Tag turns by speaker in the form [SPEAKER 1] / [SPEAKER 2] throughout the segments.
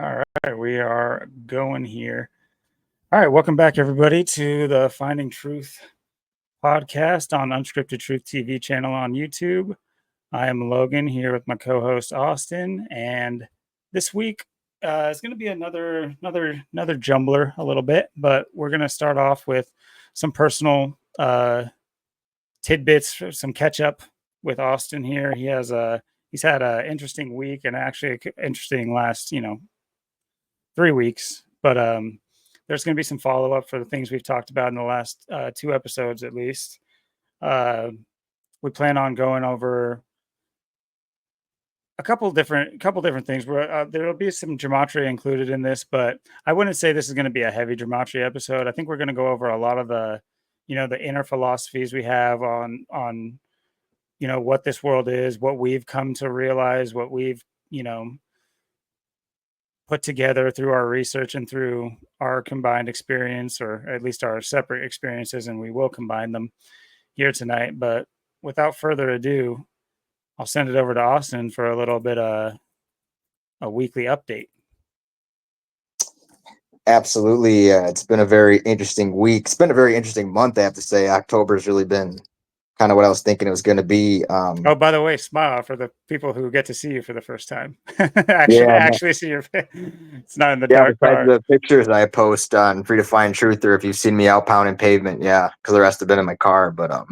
[SPEAKER 1] All right, we are going here. All right, welcome back, everybody, to the Finding Truth podcast on Unscripted Truth TV channel on YouTube. I am Logan here with my co-host Austin, and this week is going to be another jumbler a little bit, but we're going to start off with some personal tidbits, some catch up with Austin here. He's had an interesting week and actually an interesting last 3 weeks, but there's going to be some follow up for the things we've talked about in the last 2 episodes at least. Uh, we plan on going over a couple different things. Where there'll be some gematria included in this, but I wouldn't say this is going to be a heavy gematria episode. I think we're going to go over a lot of the inner philosophies we have on what this world is, what we've come to realize, what we've put together through our research and through our combined experience, or at least our separate experiences, and we will combine them here tonight. But without further ado, I'll send it over to Austin for a little bit of a weekly update.
[SPEAKER 2] Absolutely. It's been a very interesting week. It's been a very interesting month, I have to say. October's really been kind of what I was thinking it was going to be.
[SPEAKER 1] Oh, by the way, smile for the people who get to see you for the first time.
[SPEAKER 2] Yeah,
[SPEAKER 1] actually see your face. It's not in the
[SPEAKER 2] yeah.
[SPEAKER 1] dark
[SPEAKER 2] Besides
[SPEAKER 1] part.
[SPEAKER 2] the pictures I post on Free to Find Truth, or if you've seen me out pounding pavement, yeah, because the rest have been in my car. But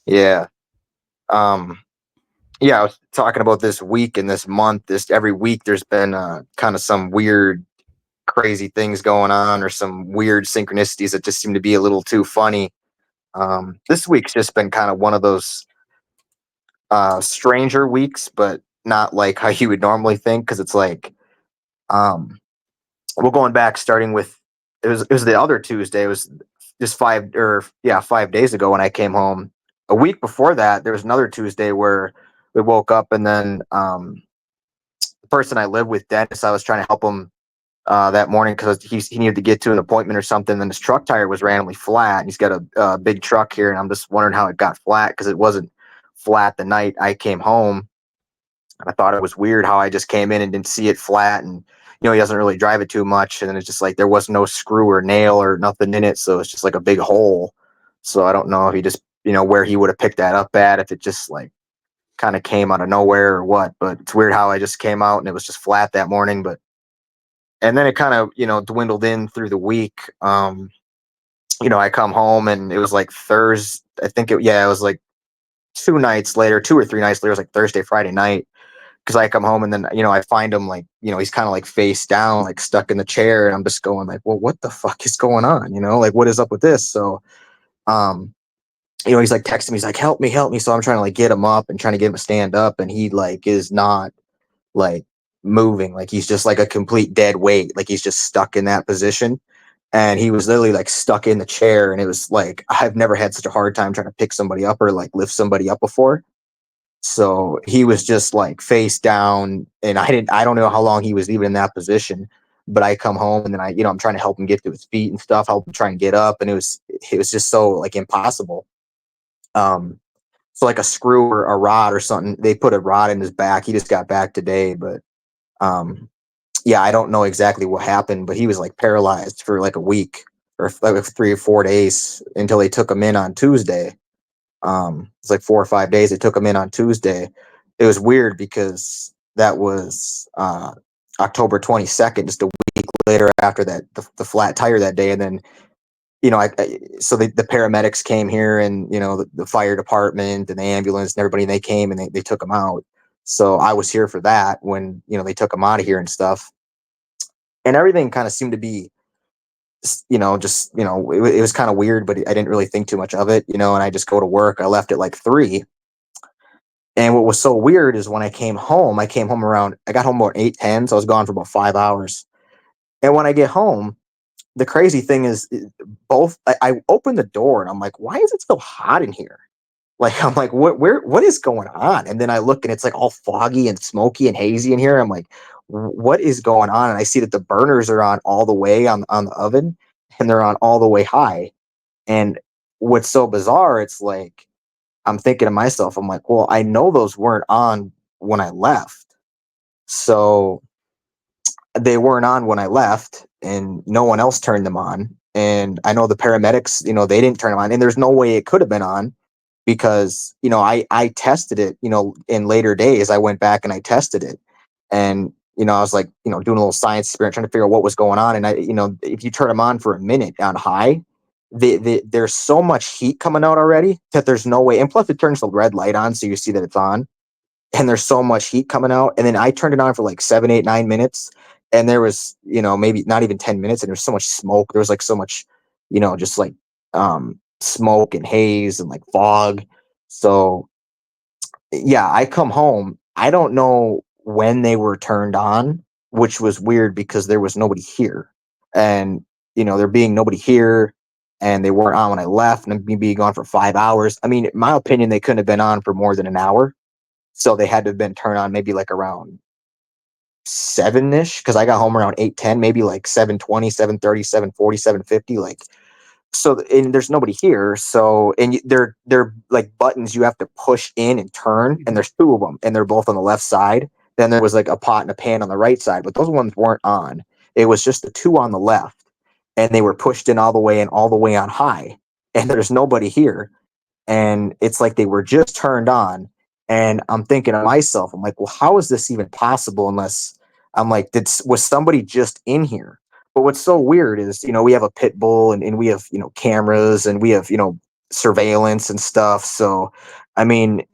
[SPEAKER 2] yeah, um, yeah. I was talking about this week and this month. This every week, there's been kind of some weird, crazy things going on, or some weird synchronicities that just seem to be a little too funny. This week's just been kind of one of those stranger weeks, but not like how you would normally think, because it's like um we're going back, starting with it was the other Tuesday. It was just 5 days ago when I came home. A week before that, there was another Tuesday where we woke up, and then the person I live with, Dennis, I was trying to help him that morning because he needed to get to an appointment or something. And his truck tire was randomly flat. He's got a big truck here, and I'm just wondering how it got flat, because it wasn't flat the night I came home. And I thought it was weird how I just came in and didn't see it flat. And he doesn't really drive it too much, and it's just like there was no screw or nail or nothing in it, so it's just like a big hole. So I don't know if he just where he would have picked that up at, if it just like kind of came out of nowhere or what. But it's weird how I just came out and it was just flat that morning. But and then it kind of dwindled in through the week. I come home and it was like Thursday. I think it was like 2 or 3 nights later. It was like Thursday, Friday night, because I come home and then I find him, like he's kind of like face down, like stuck in the chair, and I'm just going like, well, what the fuck is going on? Like, what is up with this? So he's like texting me, he's like, help me. So I'm trying to like get him up and trying to get him to stand up, and he like is not like moving. Like, he's just like a complete dead weight, like he's just stuck in that position. And he was literally like stuck in the chair, and it was like, I've never had such a hard time trying to pick somebody up or like lift somebody up before. So he was just like face down, and I don't know how long he was even in that position. But I come home, and then I'm trying to help him get to his feet and stuff, help him try and get up, and it was just so like impossible. So like a screw or a rod or something, they put a rod in his back. He just got back today, but um, yeah, I don't know exactly what happened, but he was like paralyzed for like a week, or like 3 or 4 days, until they took him in on Tuesday. It's like 4 or 5 days. They took him in on Tuesday. It was weird because that was October 22nd, just a week later after that, the flat tire that day. And then, so the paramedics came here, and, the fire department and the ambulance and everybody, and they came and they took him out. So I was here for that when, they took him out of here and stuff. And everything kind of seemed to be, it was kind of weird, but I didn't really think too much of it, and I just go to work. I left at like 3. And what was so weird is when I got home about 8:10, so I was gone for about 5 hours. And when I get home, the crazy thing is, I opened the door and I'm like, why is it so hot in here? Like, I'm like, what is going on? And then I look, and it's like all foggy and smoky and hazy in here. I'm like, what is going on? And I see that the burners are on all the way on the oven, and they're on all the way high. And what's so bizarre, it's like, I'm thinking to myself, I'm like, well, I know those weren't on when I left. So they weren't on when I left, and no one else turned them on. And I know the paramedics, they didn't turn them on, and there's no way it could have been on because I tested it. In later days, I went back and I tested it, and I was like, doing a little science experiment, trying to figure out what was going on. And if you turn them on for a minute on high, there's so much heat coming out already that there's no way. And plus, it turns the red light on, so you see that it's on, and there's so much heat coming out. And then I turned it on for like 7, 8, 9 minutes, and there was, maybe not even 10 minutes, and there's so much smoke. There was like so much, just like smoke and haze and like fog. So yeah, I come home. I don't know when they were turned on, which was weird because there was nobody here. And, there being nobody here, and they weren't on when I left, and me being gone for 5 hours. I mean, in my opinion, they couldn't have been on for more than an hour. So they had to have been turned on maybe like around 7-ish, because I got home around 8:10, maybe like 7:20, 7:30, 7:40, 7:50, like. So, and there's nobody here. So, and they're like buttons you have to push in and turn, and there's two of them, and they're both on the left side. Then there was like a pot and a pan on the right side, but those ones weren't on. It was just the two on the left, and they were pushed in all the way and all the way on high, and there's nobody here. And it's like they were just turned on. And I'm thinking to myself, I'm like, well, how is this even possible? Unless I'm like, was somebody just in here? But what's so weird is, we have a pit bull, and we have, cameras, and we have, surveillance and stuff. So, I mean,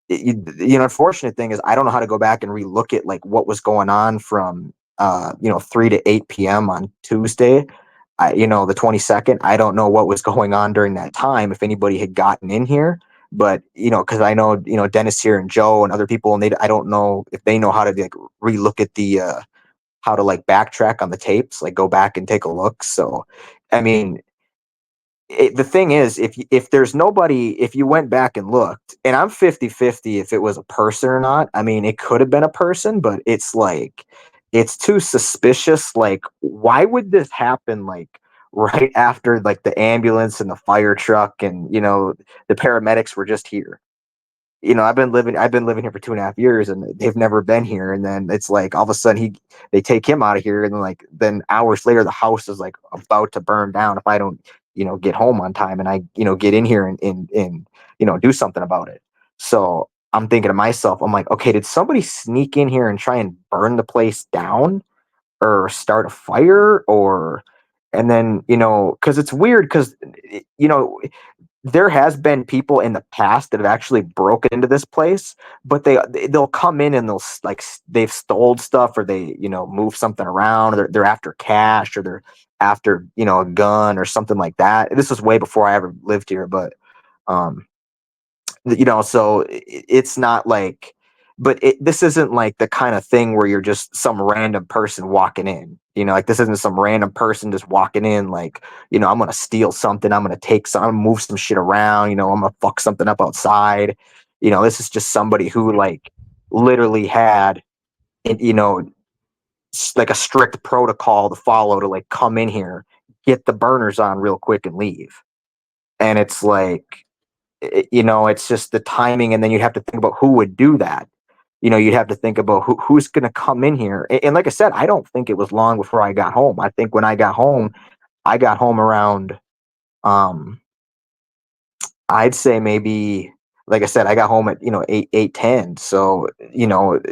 [SPEAKER 2] unfortunate thing is I don't know how to go back and relook at like what was going on from 3 to 8 p.m. on Tuesday. The 22nd. I don't know what was going on during that time, if anybody had gotten in here. But because I know Dennis here and Joe and other people, and I don't know if they know how to like relook at the how to like backtrack on the tapes, like go back and take a look. So, I mean, the thing is, if there's nobody, if you went back and looked, and I'm 50-50 if it was a person or not. I mean, it could have been a person, but it's like, it's too suspicious. Like, why would this happen like right after like the ambulance and the fire truck, and the paramedics were just here? I've been living here for 2.5 years, and they've never been here. And then it's like all of a sudden they take him out of here, and then hours later the house is like about to burn down if I don't get home on time, and I get in here and do something about it. So I'm thinking to myself, I'm like, okay, did somebody sneak in here and try and burn the place down, or start a fire, or and then because it's weird, because you know there has been people in the past that have actually broken into this place, but they'll come in and they've stole stuff, or they move something around, or they're after cash, or they're after a gun or something like that. This was way before I ever lived here, but um so it's not like, but this isn't like the kind of thing where you're just some random person walking in, like this isn't some random person just walking in, like, I'm going to steal something. I'm going to take some, I'm going to move some shit around. I'm going to fuck something up outside. This is just somebody who like literally had, like a strict protocol to follow to like come in here, get the burners on real quick and leave. And it's like, it's just the timing. And then you'd have to think about who would do that. You'd have to think about who's going to come in here. And like I said, I don't think it was long before I got home. I think when I got home around, um, I'd say maybe, like I said, I got home at, 8:10. So,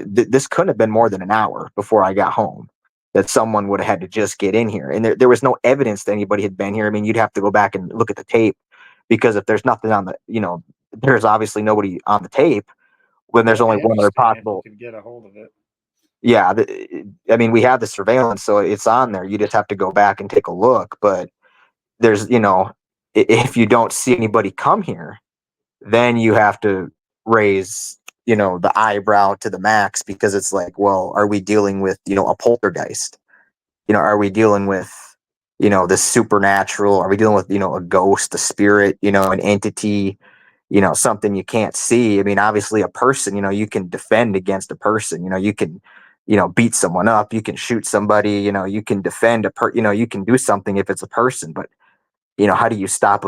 [SPEAKER 2] this couldn't have been more than an hour before I got home, that someone would have had to just get in here. And there was no evidence that anybody had been here. I mean, you'd have to go back and look at the tape, because if there's nothing on the, there's obviously nobody on the tape, when there's
[SPEAKER 1] Yeah,
[SPEAKER 2] only
[SPEAKER 1] I
[SPEAKER 2] one other
[SPEAKER 1] understand if you
[SPEAKER 2] possible.
[SPEAKER 1] could get a hold of it.
[SPEAKER 2] Yeah. I mean, we have the surveillance, so it's on there. You just have to go back and take a look. But there's, if you don't see anybody come here, then you have to raise, the eyebrow to the max, because it's like, well, are we dealing with, a poltergeist? Are we dealing with, the supernatural? Are we dealing with, a ghost, a spirit, an entity, something you can't see? I mean, obviously a person, you can defend against a person, you can, beat someone up, you can shoot somebody, you can defend you can do something if it's a person. But, how do you stop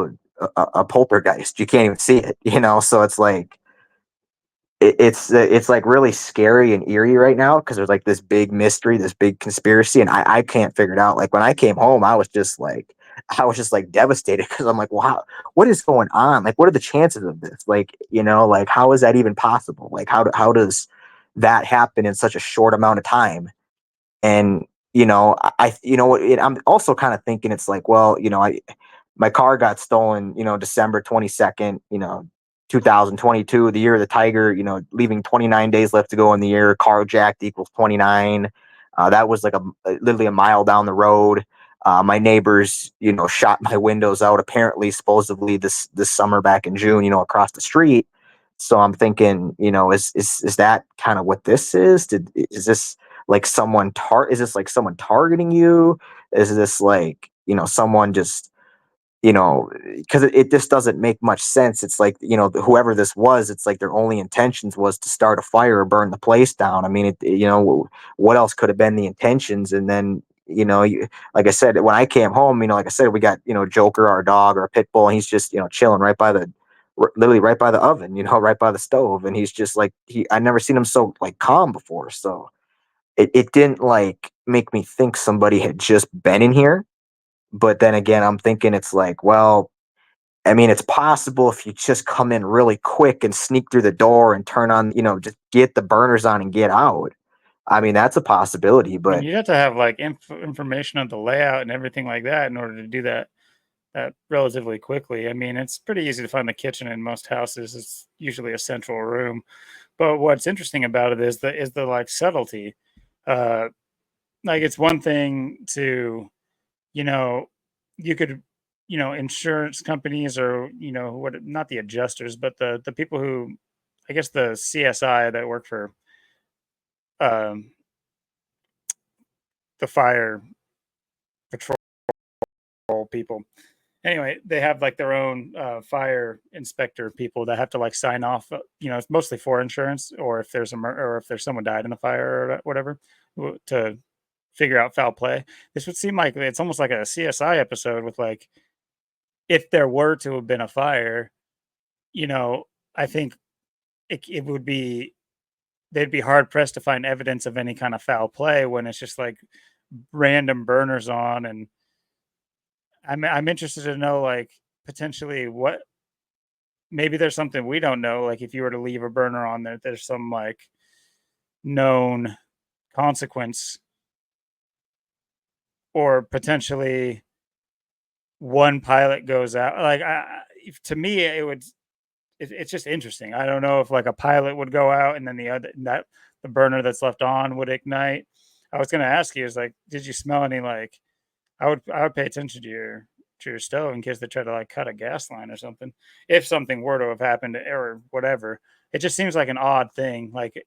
[SPEAKER 2] a poltergeist? You can't even see it, so it's like, it's like really scary and eerie right now because there's like this big mystery, this big conspiracy, and I can't figure it out. Like when I came home, I was just like devastated because I'm like, wow, what is going on? Like, what are the chances of this? Like, like how is that even possible? Like, how does that happen in such a short amount of time? And I'm also kind of thinking it's like, well, I my car got stolen, December 22nd, 2022, the year of the tiger, leaving 29 days left to go in the year, carjacked equals 29. That was like literally a mile down the road. My neighbors, shot my windows out apparently supposedly this summer back in June, across the street. So I'm thinking, is that kind of what this is? Is this like is this like someone targeting you? Is this like, someone just, because it just doesn't make much sense. It's like, whoever this was, it's like their only intentions was to start a fire or burn the place down. I mean, what else could have been the intentions? And then, like I said, when I came home, like I said, we got, Joker, our dog, our pit bull, and he's just, chilling literally right by the oven, right by the stove. And he's just like, I never seen him so like calm before. So it didn't like make me think somebody had just been in here. But then again, I'm thinking it's like, well, I mean, it's possible if you just come in really quick and sneak through the door and turn on, just get the burners on and get out. I mean, that's a possibility,
[SPEAKER 1] I mean,
[SPEAKER 2] but
[SPEAKER 1] you have to have like information of the layout and everything like that in order to do that relatively quickly. I mean, it's pretty easy to find the kitchen in most houses. It's usually a central room. But what's interesting about it is the like subtlety. Uh, like it's one thing to, you know, you could, insurance companies or what not the adjusters, but the people who, I guess the CSI that work for um, the fire patrol people. Anyway, they have like their own fire inspector people that have to like sign off. It's mostly for insurance, or if there's or if there's someone died in a fire or whatever, to figure out foul play. This would seem like it's almost like a CSI episode with like if there were to have been a fire, you know, I think it would be they'd be hard pressed to find evidence of any kind of foul play when it's just like random burners on. And I'm interested to know like potentially what maybe there's something we don't know. Like if you were to leave a burner on there, there's some like known consequence, or potentially one pilot goes out. Like to me, it's just interesting. I don't know if like a pilot would go out and then the burner that's left on would ignite. I was gonna ask you is like, did you smell any like I would pay attention to your stove in case they try to like cut a gas line or something. If something were to have happened or whatever. It just seems like an odd thing. Like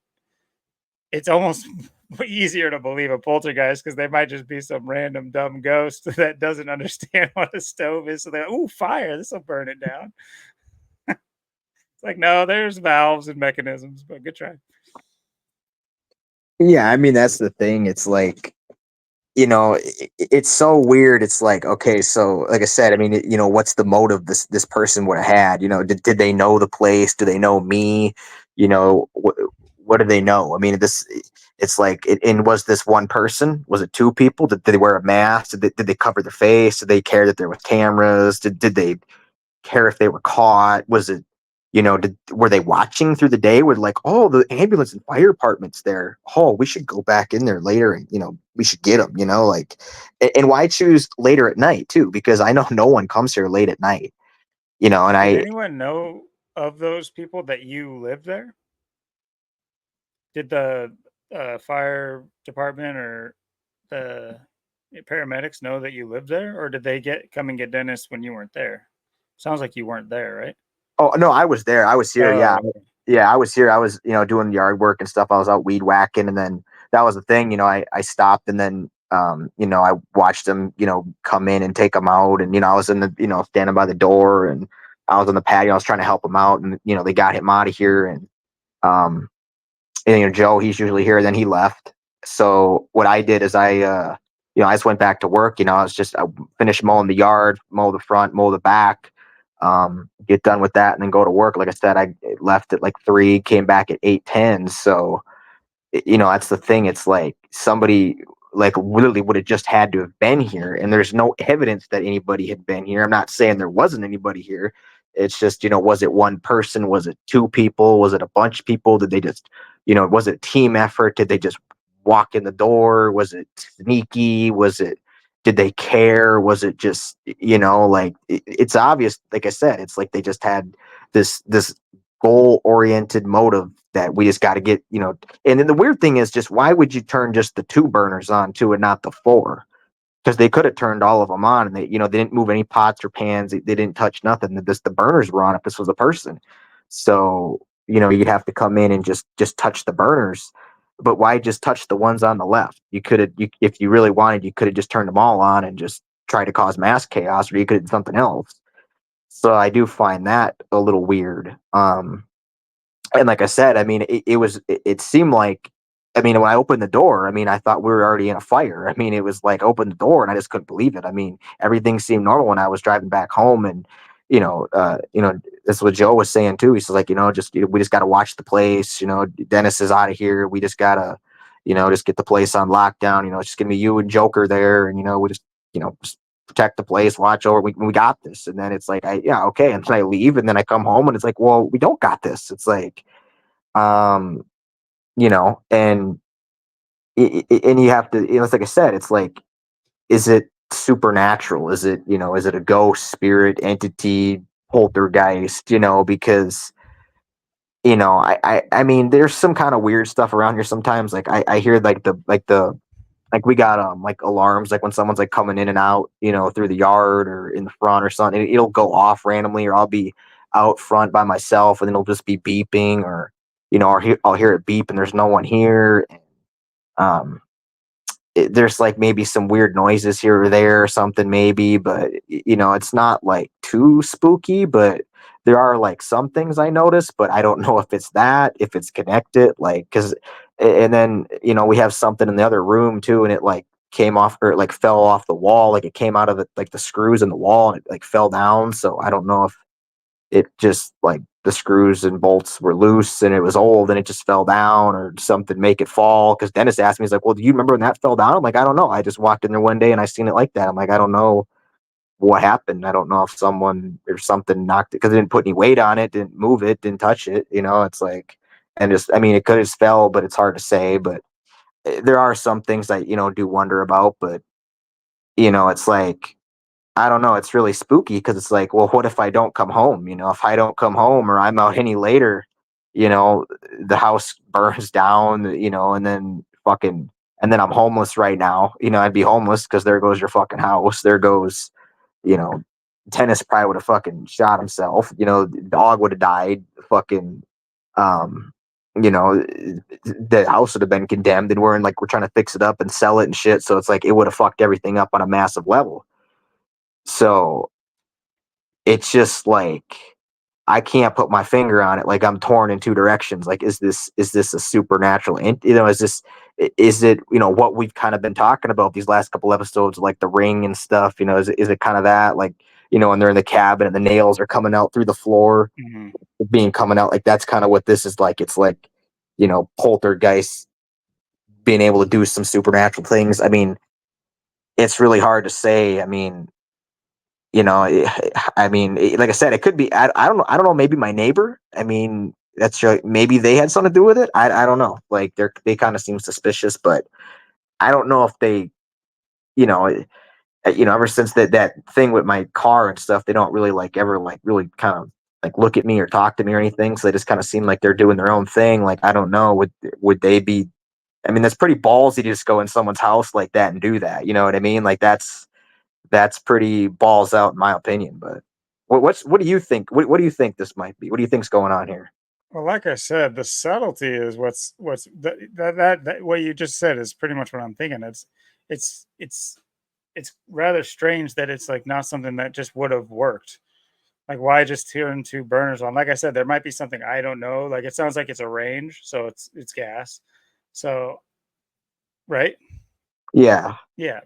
[SPEAKER 1] it's almost easier to believe a poltergeist because they might just be some random dumb ghost that doesn't understand what a stove is. So they're, ooh, fire, this will burn it down. It's like, no, there's valves and mechanisms, but good try.
[SPEAKER 2] yeah, I mean, that's the thing. It's like, it's so weird. It's like, okay, so like I said, I mean, what's the motive this person would have had? Did they know the place? Do they know me? What do they know? I mean, it's like, and was this one person? Was it two people? Did they wear a mask? Did they cover their face? Did they care that there was cameras? Did they care if they were caught? Was it, were they watching through the day? Were like, oh, the ambulance and fire department's there. Oh, we should go back in there later and, we should get them, like, and why choose later at night too? Because I know no one comes here late at night, and
[SPEAKER 1] Did
[SPEAKER 2] I,
[SPEAKER 1] anyone know of those people that you lived there? Did the fire department or the paramedics know that you lived there, or did they come and get Dennis when you weren't there? Sounds like you weren't there, right?
[SPEAKER 2] oh no, I was there. I was here. Yeah.
[SPEAKER 1] Oh, okay.
[SPEAKER 2] Yeah. I was here. I was, doing yard work and stuff. I was out weed whacking. And then that was the thing, I stopped and then, I watched them, come in and take them out. And, I was in the, standing by the door and I was on the patio. I was trying to help them out and, they got him out of here. Um, and, Joe, he's usually here. Then he left. So what I did is I just went back to work. I finished mowing the yard, mow the front, mow the back. get done with that, and then go to work. Like I said, I left at like 3, came back at 8:10. So that's the thing. It's like somebody like literally would have just had to have been here, and there's no evidence that anybody had been here. I'm not saying there wasn't anybody here. It's just, was it one person? Was it two people? Was it a bunch of people? Did they just, was it a team effort? Did they just walk in the door? Was it sneaky? Did they care? Was it just, like it's obvious. Like I said, it's like they just had this goal oriented motive that we just got to get, and then the weird thing is, just why would you turn just the 2 burners on to and not the 4? Because they could have turned all of them on, and they didn't move any pots or pans. They didn't touch nothing. The burners were on if this was a person. So you'd have to come in and just touch the burners. But why just touch the ones on the left? You could have, if you really wanted, you could have just turned them all on and just tried to cause mass chaos, or you could have done something else. So I do find that a little weird. And like I said, I mean, it seemed like, I mean, when I opened the door, I mean, I thought we were already in a fire. I mean, it was like open the door and I just couldn't believe it. I mean, everything seemed normal when I was driving back home, and that's what Joe was saying too. He's like, we just got to watch the place. Dennis is out of here. We just gotta, just get the place on lockdown. It's just gonna be you and Joker there, and we just protect the place, watch over. We got this. And then it's like, yeah, okay. And then I leave, and then I come home, and it's like, well, we don't got this. It's like, um, and and you have to, it's like I said, it's like, is it supernatural? Is it a ghost, spirit, entity, poltergeist? Because I mean, there's some kind of weird stuff around here sometimes. Like I hear like we got like alarms, like when someone's like coming in and out, through the yard or in the front or something. It'll go off randomly, or I'll be out front by myself, and then it'll just be beeping, or I'll hear it beep and there's no one here. Um, there's like maybe some weird noises here or there or something, maybe, but it's not like too spooky. But there are like some things I notice, but I don't know if it's that, if it's connected, like, because, and then we have something in the other room too, and it like came off, or like fell off the wall, like it came out of it, like the screws in the wall, and it like fell down. So I don't know if it just like the screws and bolts were loose and it was old and it just fell down, or something make it fall. Because Dennis asked me, he's like, well, do you remember when that fell down? I'm like, I don't know. I just walked in there one day and I seen it like that. I'm like, I don't know what happened. I don't know if someone or something knocked it, because it didn't put any weight on it, didn't move it, didn't touch it. It's like, and just, I mean, it could have fell, but it's hard to say. But there are some things that, do wonder about. But, it's like, I don't know. It's really spooky, because it's like, well, what if I don't come home? If I don't come home, or I'm out any later, you know, the house burns down, and then fucking, and then I'm homeless right now. I'd be homeless, because there goes your fucking house. There goes, you know, Tennis probably would have fucking shot himself. The dog would have died. Fucking, um, the house would have been condemned, and we're trying to fix it up and sell it and shit. So it's like, it would have fucked everything up on a massive level. So it's just like, I can't put my finger on it. Like, I'm torn in two directions. Like, is this a supernatural? Is it what we've kind of been talking about these last couple episodes, like the ring and stuff? Is it kind of that, like, and they're in the cabin and the nails are coming out through the floor,
[SPEAKER 1] Mhm.
[SPEAKER 2] being coming out, like that's kind of what this is like. It's like, poltergeist being able to do some supernatural things. I mean, it's really hard to say. I mean, I mean, like I said, it could be. I don't know. I don't know. Maybe my neighbor. I mean, maybe they had something to do with it. I don't know. Like, they kind of seem suspicious, but I don't know if they. You know, ever since that thing with my car and stuff, they don't really like ever like really kind of like look at me or talk to me or anything. So they just kind of seem like they're doing their own thing. Like, I don't know. Would they be? I mean, that's pretty ballsy to just go in someone's house like that and do that. You know what I mean? Like, that's pretty balls out in my opinion. But what do you think? What do you think this might be? What do you think's going on here?
[SPEAKER 1] Well, like I said, the subtlety is what's that what you just said is pretty much what I'm thinking. It's it's it's rather strange that it's like not something that just would have worked. Like, why just turn two burners on? Like I said, there might be something I don't know. Like, it sounds like it's a range, so it's gas. So, right?
[SPEAKER 2] Yeah,
[SPEAKER 1] Yeah.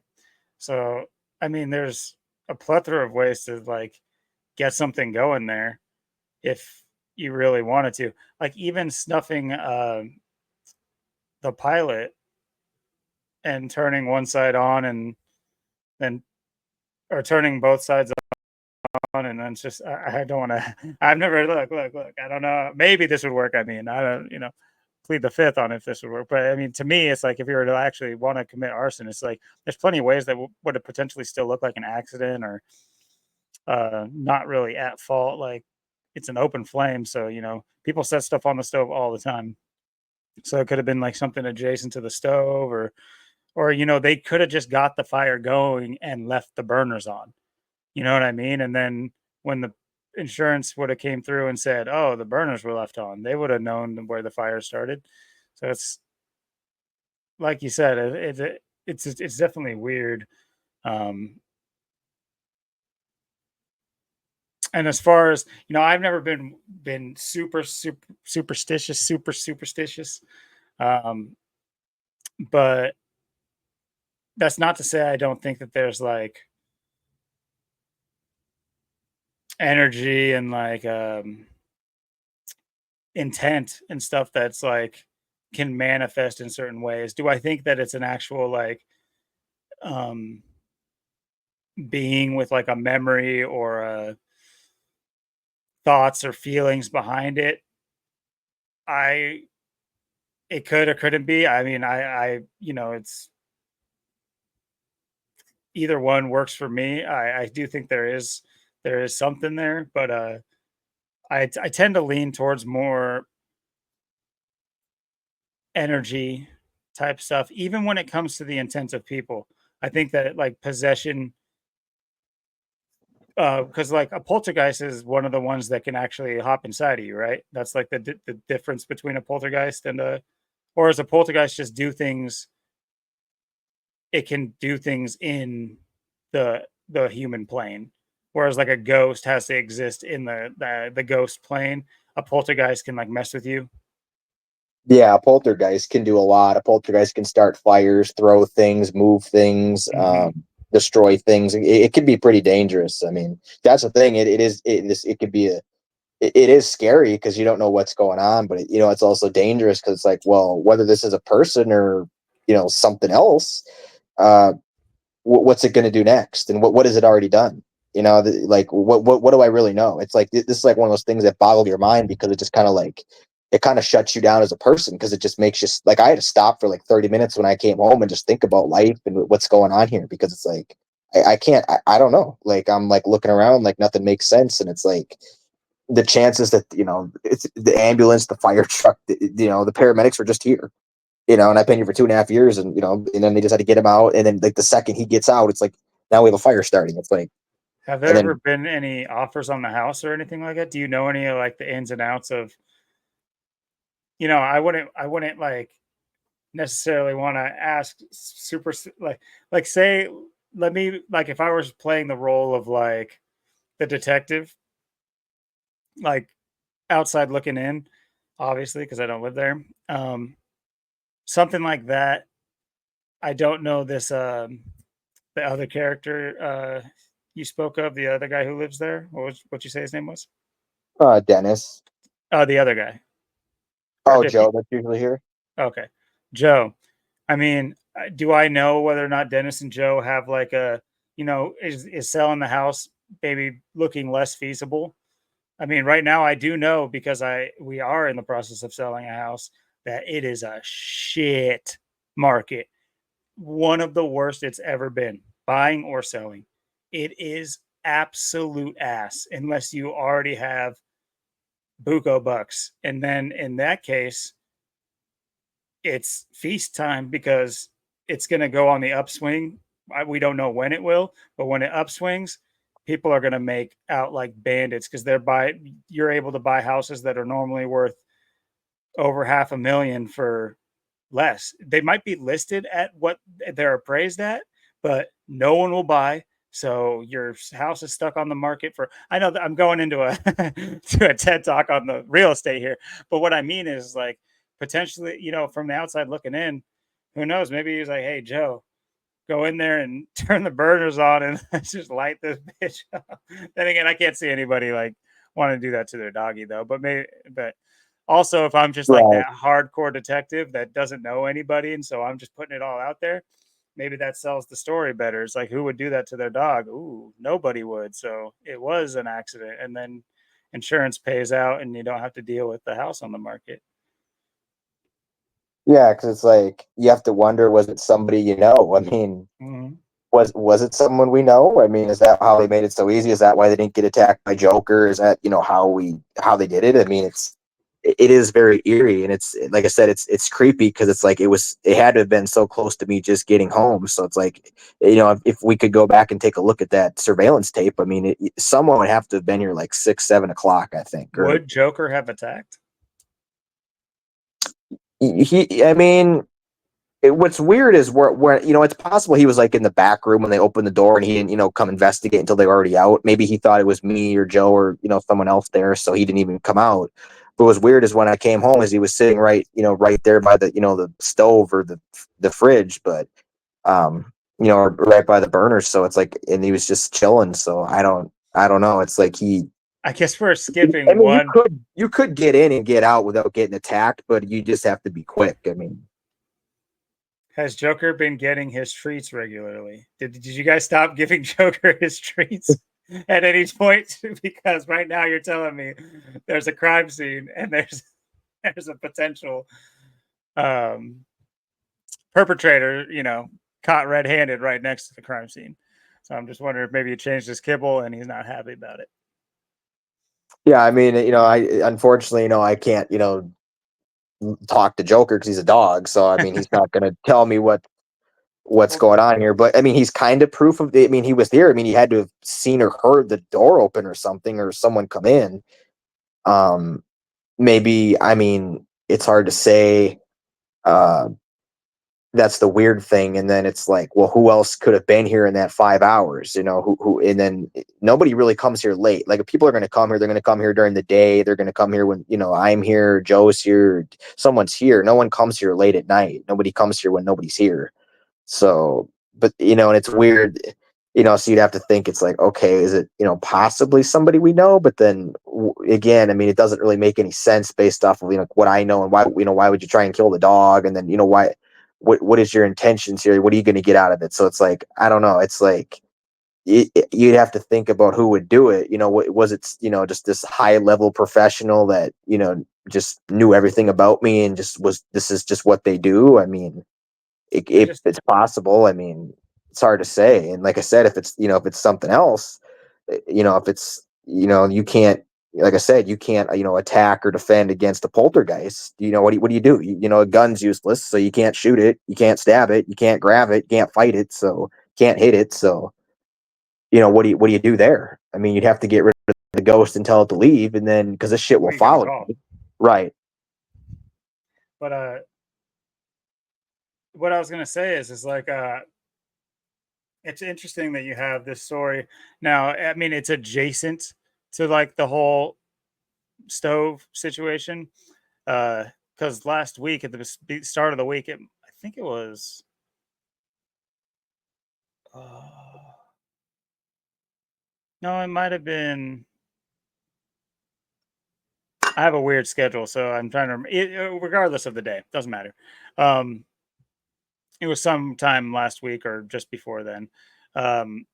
[SPEAKER 1] So, I mean, there's a plethora of ways to like get something going there if you really wanted to. Like even snuffing the pilot and turning one side on and then or turning both sides on, and then it's just I don't want to. I've never look. I don't know. Maybe this would work. I mean, I don't plead the fifth on if this would work. But I mean, to me, it's like if you were to actually want to commit arson, it's like there's plenty of ways that would it potentially still look like an accident or not really at fault. Like it's an open flame, so people set stuff on the stove all the time. So it could have been like something adjacent to the stove, or they could have just got the fire going and left the burners on. You know what I mean? And then when the insurance would have came through and said, "Oh, the burners were left on," they would have known where the fire started. So it's like you said, it's definitely weird. Um, and as far as I've never been super superstitious, super superstitious. Um, but that's not to say I don't think that there's like energy and like intent and stuff that's like can manifest in certain ways. Do I think that it's an actual like um being with like a memory or thoughts or feelings behind it? I It could or couldn't be. I mean, it's either one works for me. I do think there is something there, but I tend to lean towards more energy type stuff, even when it comes to the intent of people. I think that like possession, because like a poltergeist is one of the ones that can actually hop inside of you, right? That's like the difference between a poltergeist and or is a poltergeist just do things? It can do things in the human plane, whereas like a ghost has to exist in the ghost plane. A poltergeist can like mess with you.
[SPEAKER 2] Yeah, a poltergeist can do a lot. A poltergeist can start fires, throw things, move things,
[SPEAKER 1] Hmm.
[SPEAKER 2] destroy things. It can be pretty dangerous. I mean, that's the thing. It could be it is scary because you don't know what's going on, but it's also dangerous because it's like, well, whether this is a person or something else, uh, what's it going to do next, and what has it already done? Like what do I really know? It's like this is like one of those things that boggle your mind because it just kind of like it kind of shuts you down as a person because it just makes you like I had to stop for like 30 minutes when I came home and just think about life and what's going on here because it's like I can't I don't know, like I'm like looking around like nothing makes sense, and it's like the chances that it's the ambulance, the fire truck, the paramedics were just here, and I've been here for 2.5 years, and and then they just had to get him out, and then like the second he gets out, it's like now we have a fire starting. It's like,
[SPEAKER 1] Have
[SPEAKER 2] and
[SPEAKER 1] there ever
[SPEAKER 2] then
[SPEAKER 1] been any offers on the house or anything like that? Do you know any of like the ins and outs of? I wouldn't like necessarily want to ask like say let me like if I was playing the role of like the detective, like outside looking in, obviously because I don't live there. Something like that. I don't know this the other character you spoke of, the other guy who lives there. What you say his name was?
[SPEAKER 2] Dennis.
[SPEAKER 1] Oh, the other guy. Or
[SPEAKER 2] Oh,
[SPEAKER 1] if you
[SPEAKER 2] Joe, that's usually here.
[SPEAKER 1] okay. Joe. I mean, do I know whether or not Dennis and Joe have like is selling the house maybe looking less feasible? I mean, right now I do know because we are in the process of selling a house that it is a shit market. One of the worst it's ever been, buying or selling. It is absolute ass unless you already have buco bucks. And then in that case, it's feast time because it's going to go on the upswing. We don't know when it will, but when it upswings, people are going to make out like bandits because you're able to buy houses that are normally worth over 500,000 for less. They might be listed at what they're appraised at, but no one will buy. So your house is stuck on the market for. I know that I'm going into a to a TED talk on the real estate here, but what I mean is like potentially, from the outside looking in, who knows? Maybe he's like, "Hey, Joe, go in there and turn the burners on and let's just light this bitch up. Then again, I can't see anybody like want to do that to their doggy though. But also if I'm just like
[SPEAKER 2] Right.
[SPEAKER 1] that hardcore detective that doesn't know anybody, and so I'm just putting it all out there, maybe that sells the story better. It's like, who would do that to their dog? Ooh, nobody would. So it was an accident, and then insurance pays out, and you don't have to deal with the house on the market.
[SPEAKER 2] Yeah, because it's like you have to wonder, was it somebody you know? I mean,
[SPEAKER 1] Mhm.
[SPEAKER 2] was it someone we know? I mean, is that how they made it so easy? Is that why they didn't get attacked by Joker? Is that how they did it? I mean, it is very eerie, and it's like I said, it's creepy because it's like it had to have been so close to me just getting home. So it's like if we could go back and take a look at that surveillance tape, I mean, someone would have to have been here like 6, 7 o'clock, I think. Or
[SPEAKER 1] Would Joker have attacked?
[SPEAKER 2] I mean, what's weird is where it's possible he was like in the back room when they opened the door and he didn't come investigate until they were already out. Maybe he thought it was me or Joe or someone else there, so he didn't even come out. But what's weird is when I came home, is he was sitting right there by the stove or the fridge, but right by the burners. So it's like, and he was just chilling. So I don't know. It's like
[SPEAKER 1] I guess we're
[SPEAKER 2] I
[SPEAKER 1] skipping
[SPEAKER 2] mean,
[SPEAKER 1] one.
[SPEAKER 2] you could get in and get out without getting attacked, but you just have to be quick. I mean,
[SPEAKER 1] Has Joker been getting his treats regularly? Did you guys stop giving Joker his treats at any point? Because right now you're telling me there's a crime scene and there's a potential um, perpetrator, caught red-handed right next to the crime scene. So I'm just wondering if maybe he changed his kibble and he's not happy about it.
[SPEAKER 2] yeah, I mean, I unfortunately, I can't, talk to Joker because he's a dog. So I mean, he's not going to tell me what's
[SPEAKER 1] Well,
[SPEAKER 2] going on here. But I mean, he's kind of proof of. I mean, he was here. I mean, he had to have seen or heard the door open or something, or someone come in. Um, Maybe. I mean, it's hard to say. Uh, that's the weird thing. And then it's like, well, who else could have been here in that 5 hours? And then nobody really comes here late. Like if people are going to come here, they're going to come here during the day. They're going to come here when, I'm here, Joe's here, someone's here. No one comes here late at night. Nobody comes here when nobody's here. So, but, and it's weird, so you'd have to think it's like, okay, is it, possibly somebody we know? But then again, I mean, it doesn't really make any sense based off of, what I know and why would you try and kill the dog? And then, why, what is your intentions here? What are you going to get out of it? So it's like, I don't know. It's like, you'd have to think about who would do it. Was it, just this high level professional that, just knew everything about me and this is just what they do. I mean,
[SPEAKER 1] I just
[SPEAKER 2] it's possible. I mean, it's hard to say. And like I said, if it's something else, if it's, you can't, like I said, you can't, attack or defend against a poltergeist. What do you do? A gun's useless. So you can't shoot it. You can't stab it. You can't grab it. You can't fight it. So can't hit it. So, what do you do there? I mean, you'd have to get rid of the ghost and tell it to leave. And then, cause this shit
[SPEAKER 1] who
[SPEAKER 2] will
[SPEAKER 1] are you gonna
[SPEAKER 2] follow
[SPEAKER 1] call?
[SPEAKER 2] you. Right.
[SPEAKER 1] But what I was gonna say is like it's interesting that you have this story. Now, I mean, it's adjacent to like the whole stove situation. Because last week at the start of the week, I think it was. Uh, no, it might have been. I have a weird schedule, so I'm trying to. Regardless of the day, doesn't matter. Um, it was sometime last week or just before then. Um,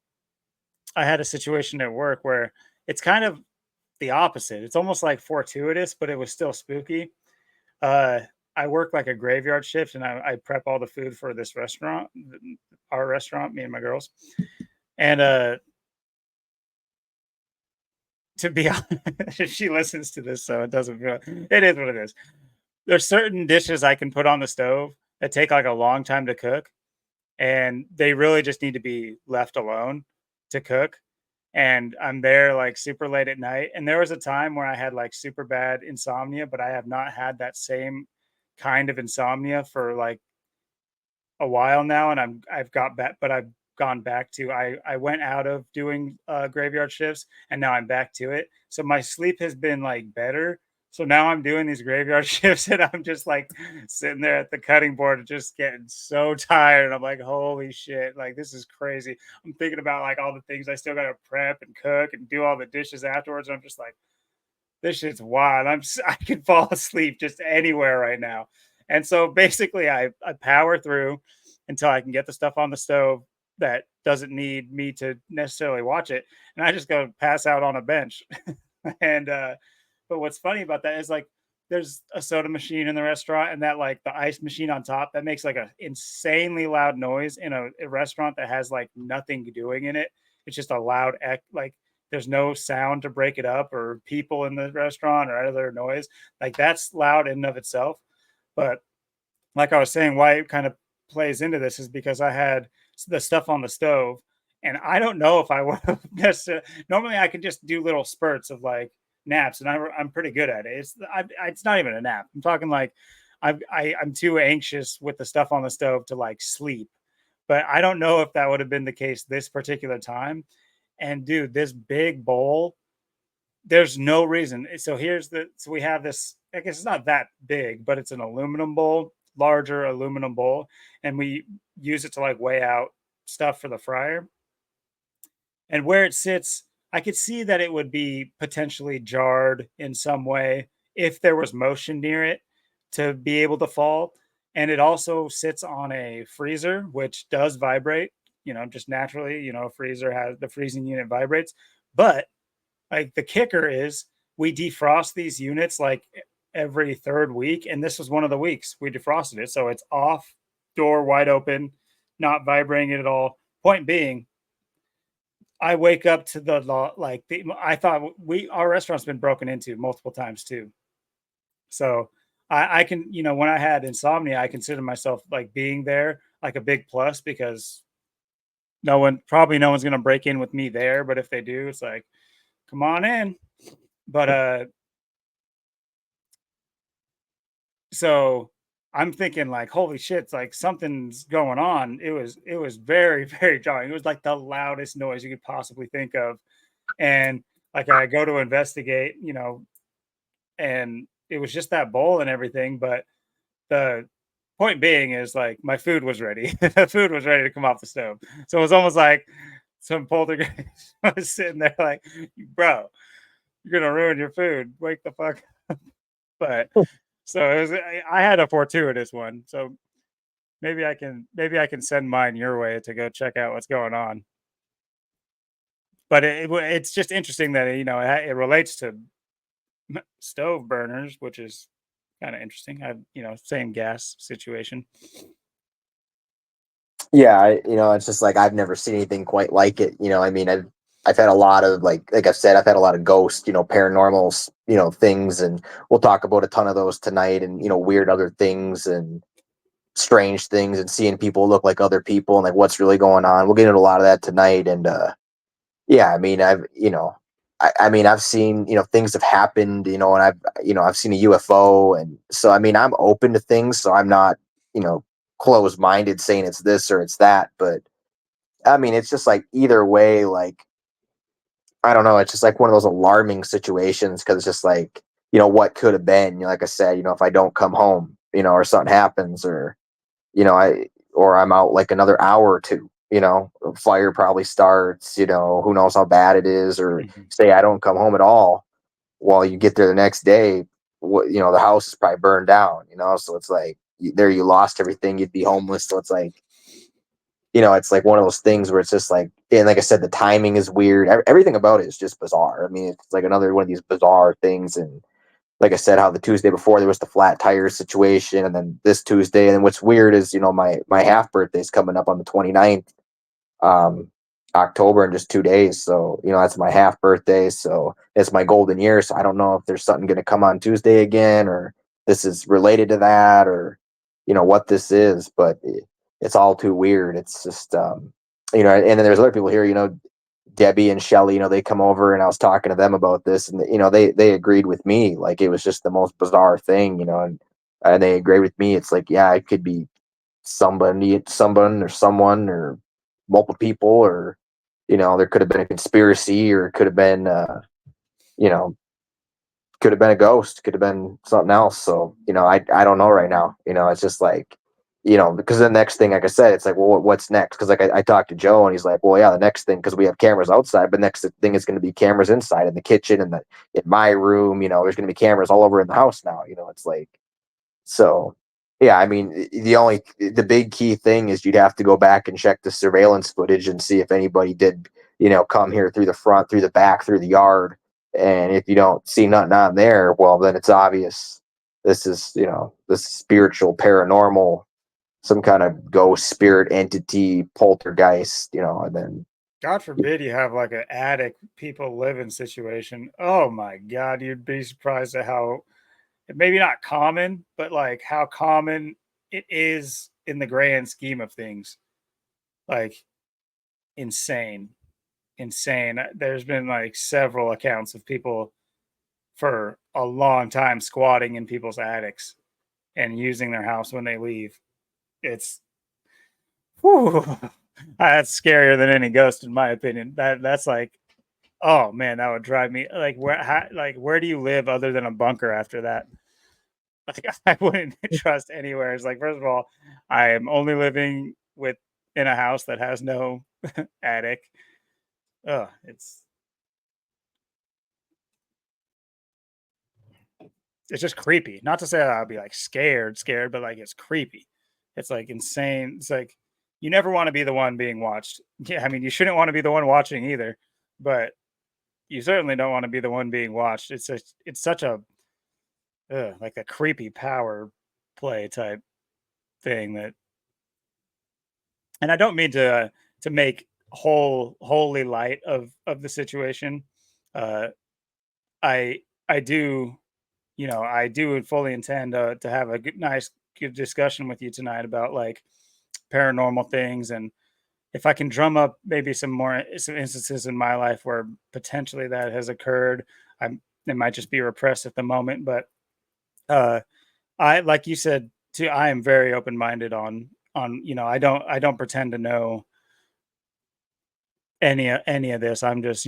[SPEAKER 1] I had a situation at work where it's kind of the opposite. It's almost like fortuitous, but it was still spooky. Uh, I work like a graveyard shift, and I prep all the food for this restaurant, our restaurant, me and my girls. And to be honest, she listens to this, so it doesn't feel. It is what it is. There's certain dishes I can put on the stove that take like a long time to cook, and they really just need to be left alone to cook. And I'm there like super late at night. And there was a time where I had like super bad insomnia, but I have not had that same kind of insomnia for like a while now. And I've got back, but I've gone back to I went out of doing graveyard shifts and now I'm back to it. So my sleep has been like better, So now I'm doing these graveyard shifts and I'm just like sitting there at the cutting board and just getting so tired. And I'm like, holy shit, like this is crazy. I'm thinking about like all the things I still gotta prep and cook and do all the dishes afterwards. And I'm just like, this shit's wild. I could fall asleep just anywhere right now. And so basically I power through until I can get the stuff on the stove that doesn't need me to necessarily watch it. And I just go pass out on a bench. and but what's funny about that is like there's a soda machine in the restaurant and that like the ice machine on top that makes like a insanely loud noise in a restaurant that has like nothing doing in it. It's just a loud like there's no sound to break it up or people in the restaurant or other noise. Like that's loud in and of itself. But like I was saying, why it kind of plays into this is because I had the stuff on the stove, and I don't know if I would have necessarily. Normally, I can just do little spurts of like naps, and I'm pretty good at it. It's not even a nap. I'm talking like I'm too anxious with the stuff on the stove to like sleep, but I don't know if that would have been the case this particular time. And dude, this big bowl, there's no reason. So we have this, I guess it's not that big, but it's an aluminum bowl, larger aluminum bowl, and we use it to like weigh out stuff for the fryer. And where it sits, I could see that it would be potentially jarred in some way if there was motion near it to be able to fall. And it also sits on a freezer, which does vibrate, just naturally, a freezer has the freezing unit vibrates. But like the kicker is we defrost these units like every third week, and this was one of the weeks we defrosted it, so it's off, door wide open, not vibrating at all. Point being, I wake up to I thought our restaurant's been broken into multiple times too. So I can, when I had insomnia, I consider myself like being there like a big plus because no one's gonna break in with me there, but if they do, it's like, come on in. But so I'm thinking like, holy shit, it's like something's going on. It was very, very jarring. It was like the loudest noise you could possibly think of. And like I go to investigate, and it was just that bowl and everything. But the point being is like my food was ready. The food was ready to come off the stove. So it was almost like some poltergeist was sitting there like, bro, you're gonna ruin your food. Wake the fuck up. But so it was I had a fortuitous one. So maybe I can send mine your way to go check out what's going on. But it's just interesting that it relates to stove burners, which is kind of interesting. Same gas situation.
[SPEAKER 2] Yeah, it's just like I've never seen anything quite like it. I mean, I've had a lot of like I've said, I've had a lot of ghost, paranormal, things, and we'll talk about a ton of those tonight, and weird other things and strange things, and seeing people look like other people, and like what's really going on. We'll get into a lot of that tonight, and yeah, I mean, I mean, I've seen, things have happened, and I've seen a UFO, and so I mean, I'm open to things, so I'm not, closed minded saying it's this or it's that, but I mean, it's just like either way, like I don't know, it's just like one of those alarming situations because it's just like what could have been. Like I said, if I don't come home, or something happens, or I'm out like another hour or two. Fire probably starts. Who knows how bad it is, or
[SPEAKER 1] Mhm.
[SPEAKER 2] say I don't come home at all. While you get there the next day, the house is probably burned down. So it's like there you lost everything. You'd be homeless. So it's like it's like one of those things where it's just like, and like I said, the timing is weird. Everything about it is just bizarre. I mean, it's like another one of these bizarre things. And like I said, how the Tuesday before there was the flat tire situation, and then this Tuesday. And what's weird is, my half birthday is coming up on the 29th, um, October, in just 2 days. So, that's my half birthday. So it's my golden year. So I don't know if there's something going to come on Tuesday again, or this is related to that, or, what this is, but it's all too weird. It's just, and then there's other people here, Debbie and Shelly, they come over, and I was talking to them about this, and they agreed with me. Like it was just the most bizarre thing, and they agree with me. It's like, yeah, it could be someone or someone or multiple people, or there could have been a conspiracy, or it could have been you know could have been a ghost, could have been something else. So, I don't know right now. It's just like, because the next thing, like I said, it's like, well, what's next? Because like I talked to Joe and he's like, well, yeah, the next thing, because we have cameras outside, but next thing is going to be cameras inside in the kitchen and in my room. There's going to be cameras all over in the house now. It's like, so, yeah, I mean, the big key thing is you'd have to go back and check the surveillance footage and see if anybody did, come here through the front, through the back, through the yard. And if you don't see nothing on there, well, then it's obvious this is spiritual, paranormal, some kind of ghost spirit entity, poltergeist, and then,
[SPEAKER 1] God forbid you have like an attic people live in situation. Oh my God, you'd be surprised at how maybe not common, but like how common it is in the grand scheme of things. Like insane, insane. There's been like several accounts of people for a long time squatting in people's attics and using their house when they leave. It's whew, that's scarier than any ghost, in my opinion. That's like, oh man, that would drive me like where do you live other than a bunker after that? Like I wouldn't trust anywhere. It's like first of all, I am only living with in a house that has no attic. Oh, it's just creepy. Not to say that I'll be like scared, but like it's creepy. It's like insane. It's like you never want to be the one being watched. Yeah, I mean you shouldn't want to be the one watching either, but you certainly don't want to be the one being watched. It's such a like a creepy power play type thing that, and I don't mean to make wholly light of the situation. Uh, I I do I do fully intend to have a nice good discussion with you tonight about like paranormal things, and if I can drum up maybe some instances in my life where potentially that has occurred. I'm It might just be repressed at the moment, but uh, I like you said too. I am very open minded on I don't pretend to know any of this. I'm just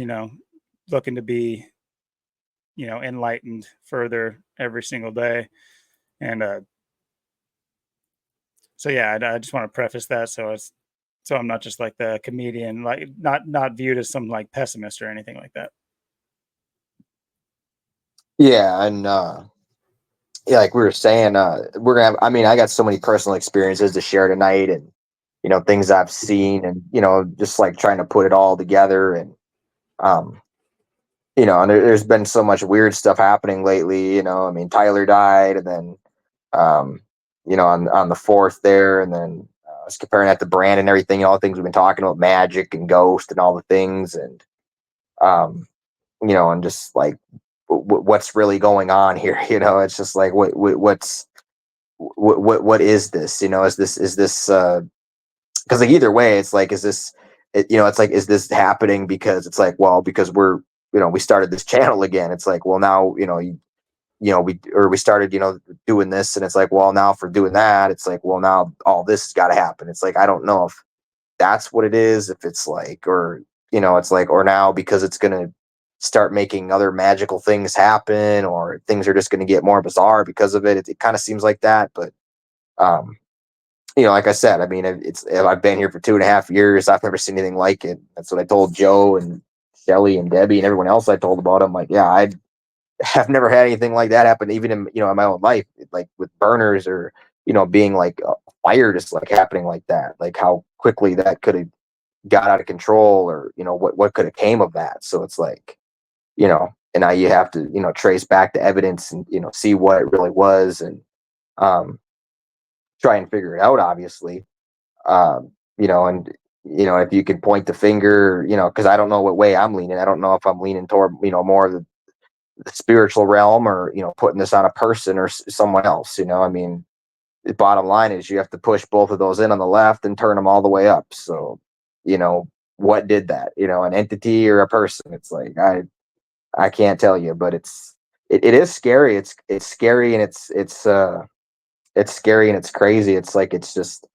[SPEAKER 1] looking to be enlightened further every single day, and so yeah, I just want to preface that so I'm not just like the comedian, like not viewed as some like pessimist or anything like that.
[SPEAKER 2] yeah. And, yeah, like we were saying, we're gonna have, I mean, I got so many personal experiences to share tonight and, things I've seen and, just like trying to put it all together. And, um, and there's been so much weird stuff happening lately. I mean, Tyler died, and then, um, on the fourth there, and then I was comparing that to Brand and everything, all the things we've been talking about, magic and ghost and all the things, and, um, and just like what's really going on here. It's just like what is this? Is this because like either way, it's like, is this it's like, is this happening because it's like, well, because we started this channel again. It's like, well, now, we started, doing this, and it's like, well, now for doing that, it's like, well, now all this has got to happen. It's like, I don't know if that's what it is, if it's like, or, it's like, or now because it's going to start making other magical things happen, or things are just going to get more bizarre because of it. It kind of seems like that. But, um, like I said, I mean, I've been here for 2.5 years. I've never seen anything like it. That's what I told Joe and Shelly and Debbie and everyone else I told about. I'm like, yeah, I have never had anything like that happen, even in in my own life, like with burners or being like a fire just like happening like that. Like how quickly that could have got out of control, or what could have came of that. So it's like, and now you have to trace back the evidence and see what it really was, and um, try and figure it out. Obviously, and if you could point the finger, because I don't know what way I'm leaning. I don't know if I'm leaning toward more of the spiritual realm, or putting this on a person or someone else. I mean, the bottom line is you have to push both of those in on the left and turn them all the way up. So, what did that? An entity or a person? It's like, I can't tell you, but it is scary. It's scary, and it's scary, and it's crazy. It's like, it's just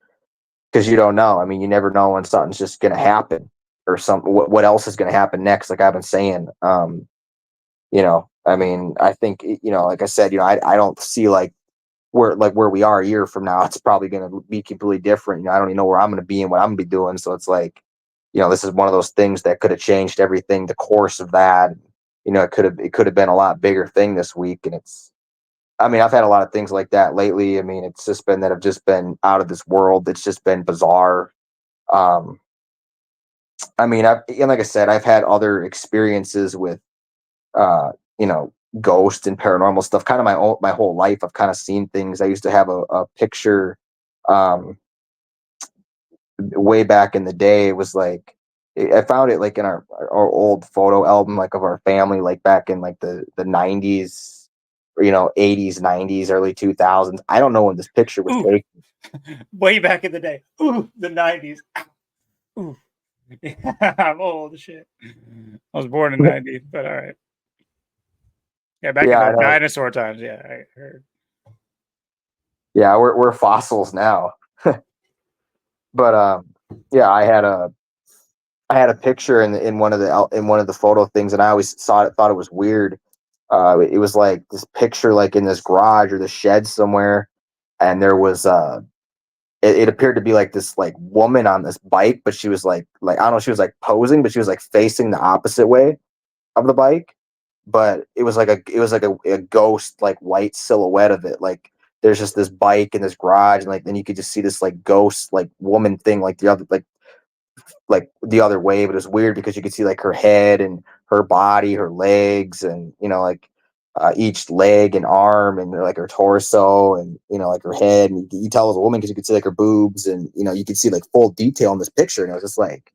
[SPEAKER 2] because you don't know. I mean, you never know when something's just gonna happen, or what else is gonna happen next. Like I've been saying, I mean, I think, like I said, I don't see where we are a year from now. It's probably going to be completely different. I don't even know where I'm going to be and what I'm going to be doing. So it's like, this is one of those things that could have changed everything, the course of that. It could have been a lot bigger thing this week. And I mean, I've had a lot of things like that lately. I mean, it's just been that have just been out of this world. It's just been bizarre. Um, I mean, and like I said, I've had other experiences with, uh, you know, ghosts and paranormal stuff. Kind of my whole life, I've kind of seen things. I used to have a picture, um, way back in the day. It was like I found it like in our old photo album, like of our family, like back in like the 90s, or 80s, 90s, early 2000s. I don't know when this picture was
[SPEAKER 1] Ooh,
[SPEAKER 2] taken.
[SPEAKER 1] way back in the day. Ooh, the 90s. Ooh. I'm old as shit. I was born in 90, but all right. Yeah, back in
[SPEAKER 2] Yeah, I
[SPEAKER 1] the
[SPEAKER 2] know.
[SPEAKER 1] dinosaur times. Yeah, I heard.
[SPEAKER 2] Yeah, we're fossils now. But yeah, I had a picture in one of the photo things, and I always thought it was weird. It was like this picture, like in this garage or the shed somewhere, and there was it appeared to be like this like woman on this bike, but she was like I don't know, she was like posing, but she was like facing the opposite way of the bike. But it was like a ghost, like white silhouette of it. Like there's just this bike in this garage, and like then you could just see this like ghost like woman thing, like the other way. But it was weird because you could see like her head and her body, her legs, and like each leg and arm, and like her torso, and like her head. And you tell it was a woman because you could see like her boobs, and you could see like full detail in this picture. And it was just like,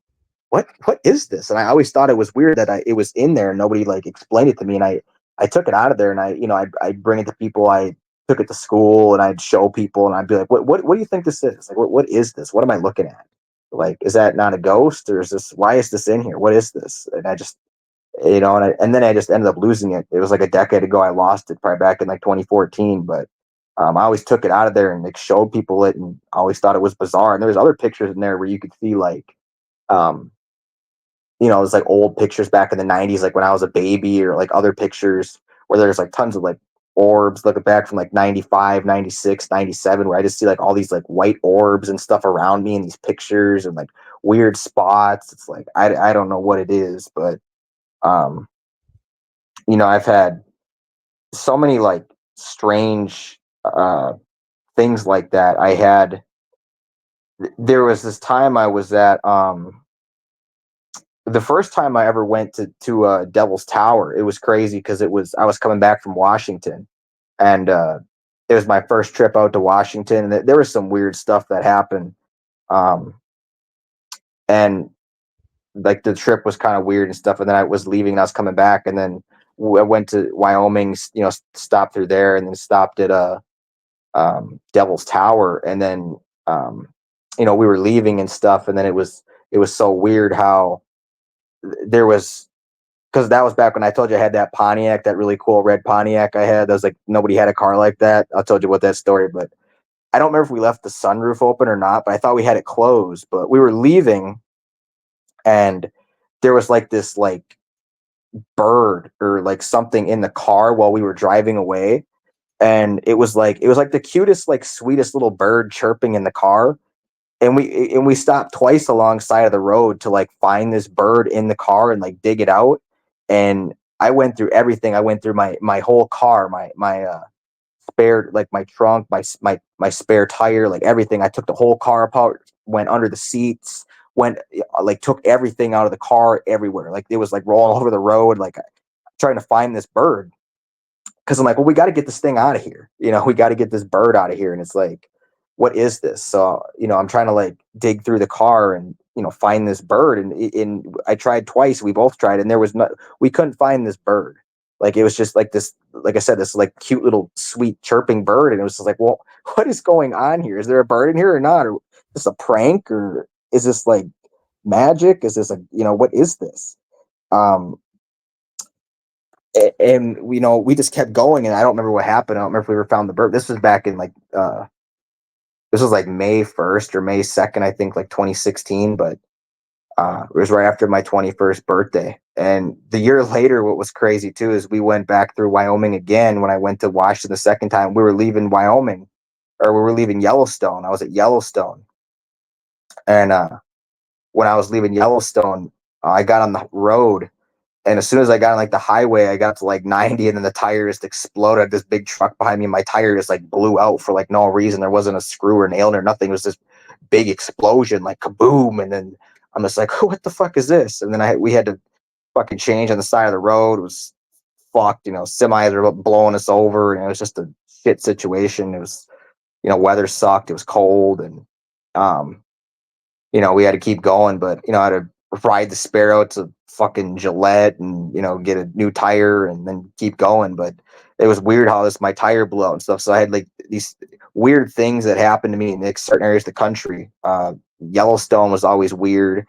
[SPEAKER 2] what is this? And I always thought it was weird that it was in there and nobody like explained it to me. And I took it out of there, and I'd bring it to people. I took it to school, and I'd show people, and I'd be like, what do you think this is? Like, what is this? What am I looking at? Like, is that not a ghost, or why is this in here? What is this? And I just, and then I just ended up losing it. It was like a decade ago. I lost it probably back in like 2014, but I always took it out of there and like showed people it, and I always thought it was bizarre. And there's other pictures in there where you could see like, um, it's like old pictures back in the 90s, like when I was a baby, or like other pictures where there's like tons of like orbs looking back from like 95, 96, 97, where I just see like all these like white orbs and stuff around me in these pictures, and like weird spots. It's like, I don't know what it is, but, um, I've had so many like strange, things like that. There was this time I was at, the first time I ever went to Devil's Tower. It was crazy because I was coming back from Washington, and it was my first trip out to Washington, and there was some weird stuff that happened, um, and like the trip was kind of weird and stuff. And then I was leaving, and I was coming back, and then I went to Wyoming, stopped through there, and then stopped at Devil's Tower, and then we were leaving and stuff, and then it was so weird how there was, because that was back when I told you I had that Pontiac, that really cool red Pontiac I had. That was like, nobody had a car like that. I told you about that story, but I don't remember if we left the sunroof open or not, but I thought we had it closed. But we were leaving, and there was like this like bird or like something in the car while we were driving away. And it was like the cutest, like sweetest little bird chirping in the car. And we stopped twice alongside of the road to like find this bird in the car and like dig it out. And I went through everything. I went through my whole car, my spare, like my trunk, my spare tire, like everything. I took the whole car apart, went under the seats, went like took everything out of the car everywhere. Like it was like rolling all over the road, like trying to find this bird. Because I'm like, well, we got to get this thing out of here. We got to get this bird out of here. And it's like, what is this? So, I'm trying to like dig through the car and, find this bird. And I tried twice. We both tried, and we couldn't find this bird. Like it was just like this, like I said, this like cute little sweet chirping bird. And it was just like, well, what is going on here? Is there a bird in here or not? Or is this a prank, or is this like magic? Is this what is this? Um, and we just kept going, and I don't remember what happened. I don't remember if we ever found the bird. This was back in like this was like May 1st or May 2nd, I think, like 2016. But It was right after my 21st birthday. And the year later, what was crazy too is we went back through Wyoming again. When I went to Washington the second time, we were leaving Wyoming, or we were leaving Yellowstone. I was at Yellowstone, and when I was leaving Yellowstone, I got on the road, and as soon as I got on like the highway, I got to like 90, and then the tire just exploded. This big truck behind me, my tire just like blew out for like no reason. There wasn't a screw or nail or nothing. It was this big explosion, like kaboom, and then I'm just like, what the fuck is this? And then we had to fucking change on the side of the road. It was fucked, semis were blowing us over, and it was just a shit situation. It was, weather sucked. It was cold, and um, we had to keep going, but I had to ride the Sparrow to fucking Gillette and get a new tire and then keep going. But it was weird how my tire blew out and stuff. So I had like these weird things that happened to me in certain areas of the country. Yellowstone was always weird.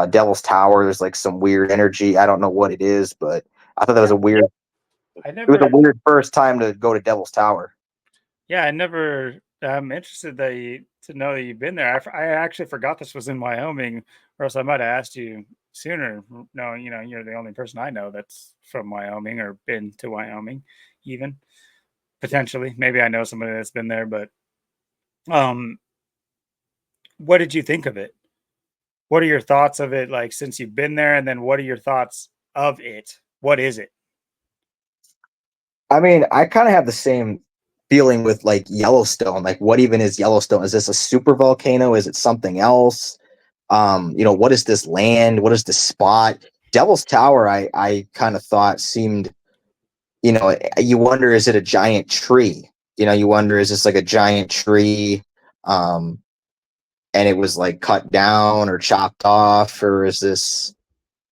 [SPEAKER 2] Devil's Tower, there's like some weird energy. I don't know what it is, but I thought that was a weird. It was a weird first time to go to Devil's Tower.
[SPEAKER 1] Yeah, I never. I'm interested to know that you've been there. I actually forgot this was in Wyoming, or else I might have asked you sooner. No, you're the only person I know that's from Wyoming or been to Wyoming, even potentially. Maybe I know somebody that's been there, but um, what did you think of it? What are your thoughts of it? Like since you've been there, and then what are your thoughts of it? What is it?
[SPEAKER 2] I mean, I kind of have the same feeling with like Yellowstone. Like, what even is Yellowstone? Is this a super volcano? Is it something else? What is this land? What is this spot? Devil's Tower, I kind of thought seemed, you wonder, is it a giant tree? You wonder, is this like a giant tree? Um, and it was like cut down or chopped off, or is this,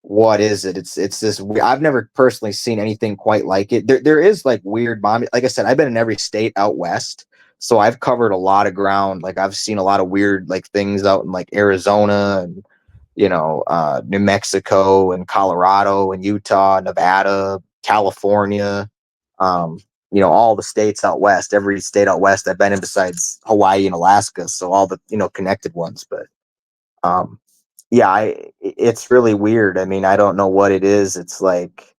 [SPEAKER 2] what is it? It's this. I've never personally seen anything quite like it. There is like weird mommy. Like I said, I've been in every state out west, so I've covered a lot of ground. Like I've seen a lot of weird like things out in like Arizona and New Mexico and Colorado and Utah, Nevada, California. Um, all the states out west. Every state out west I've been in besides Hawaii and Alaska. So all the connected ones, but um yeah, it's really weird. I mean, I don't know what it is. It's like,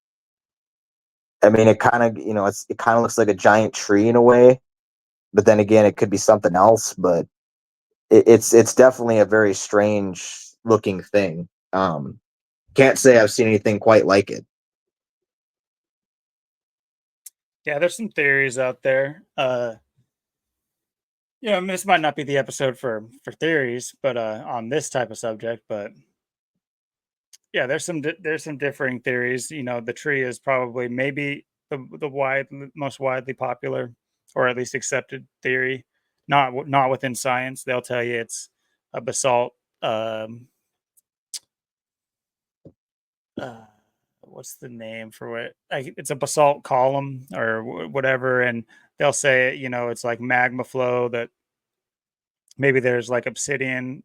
[SPEAKER 2] I mean, it kind of, it kind of looks like a giant tree in a way, but then again, it could be something else. But it's definitely a very strange looking thing. Can't say I've seen anything quite like it.
[SPEAKER 1] Yeah, there's some theories out there. I mean, this might not be the episode for theories, but on this type of subject, but yeah, there's some differing theories. The tree is probably maybe the most widely popular or at least accepted theory. Not within science. They'll tell you it's a basalt. Uh, what's the name for it? Like it's a basalt column or whatever, and they'll say it's like magma flow that maybe there's like obsidian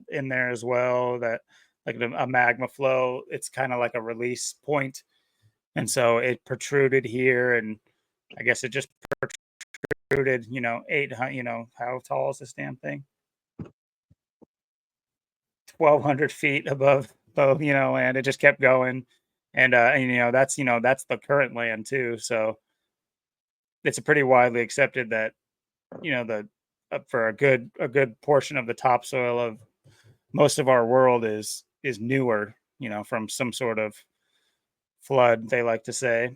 [SPEAKER 1] in there as well, that like a magma flow, it's kind of like a release point, and so it protruded here, and I guess it just protruded 800, how tall is this damn thing? 1,200 feet above land. It just kept going, and that's the current land too, so it's a pretty widely accepted that the for a good portion of the topsoil of most of our world is newer, from some sort of flood, they like to say.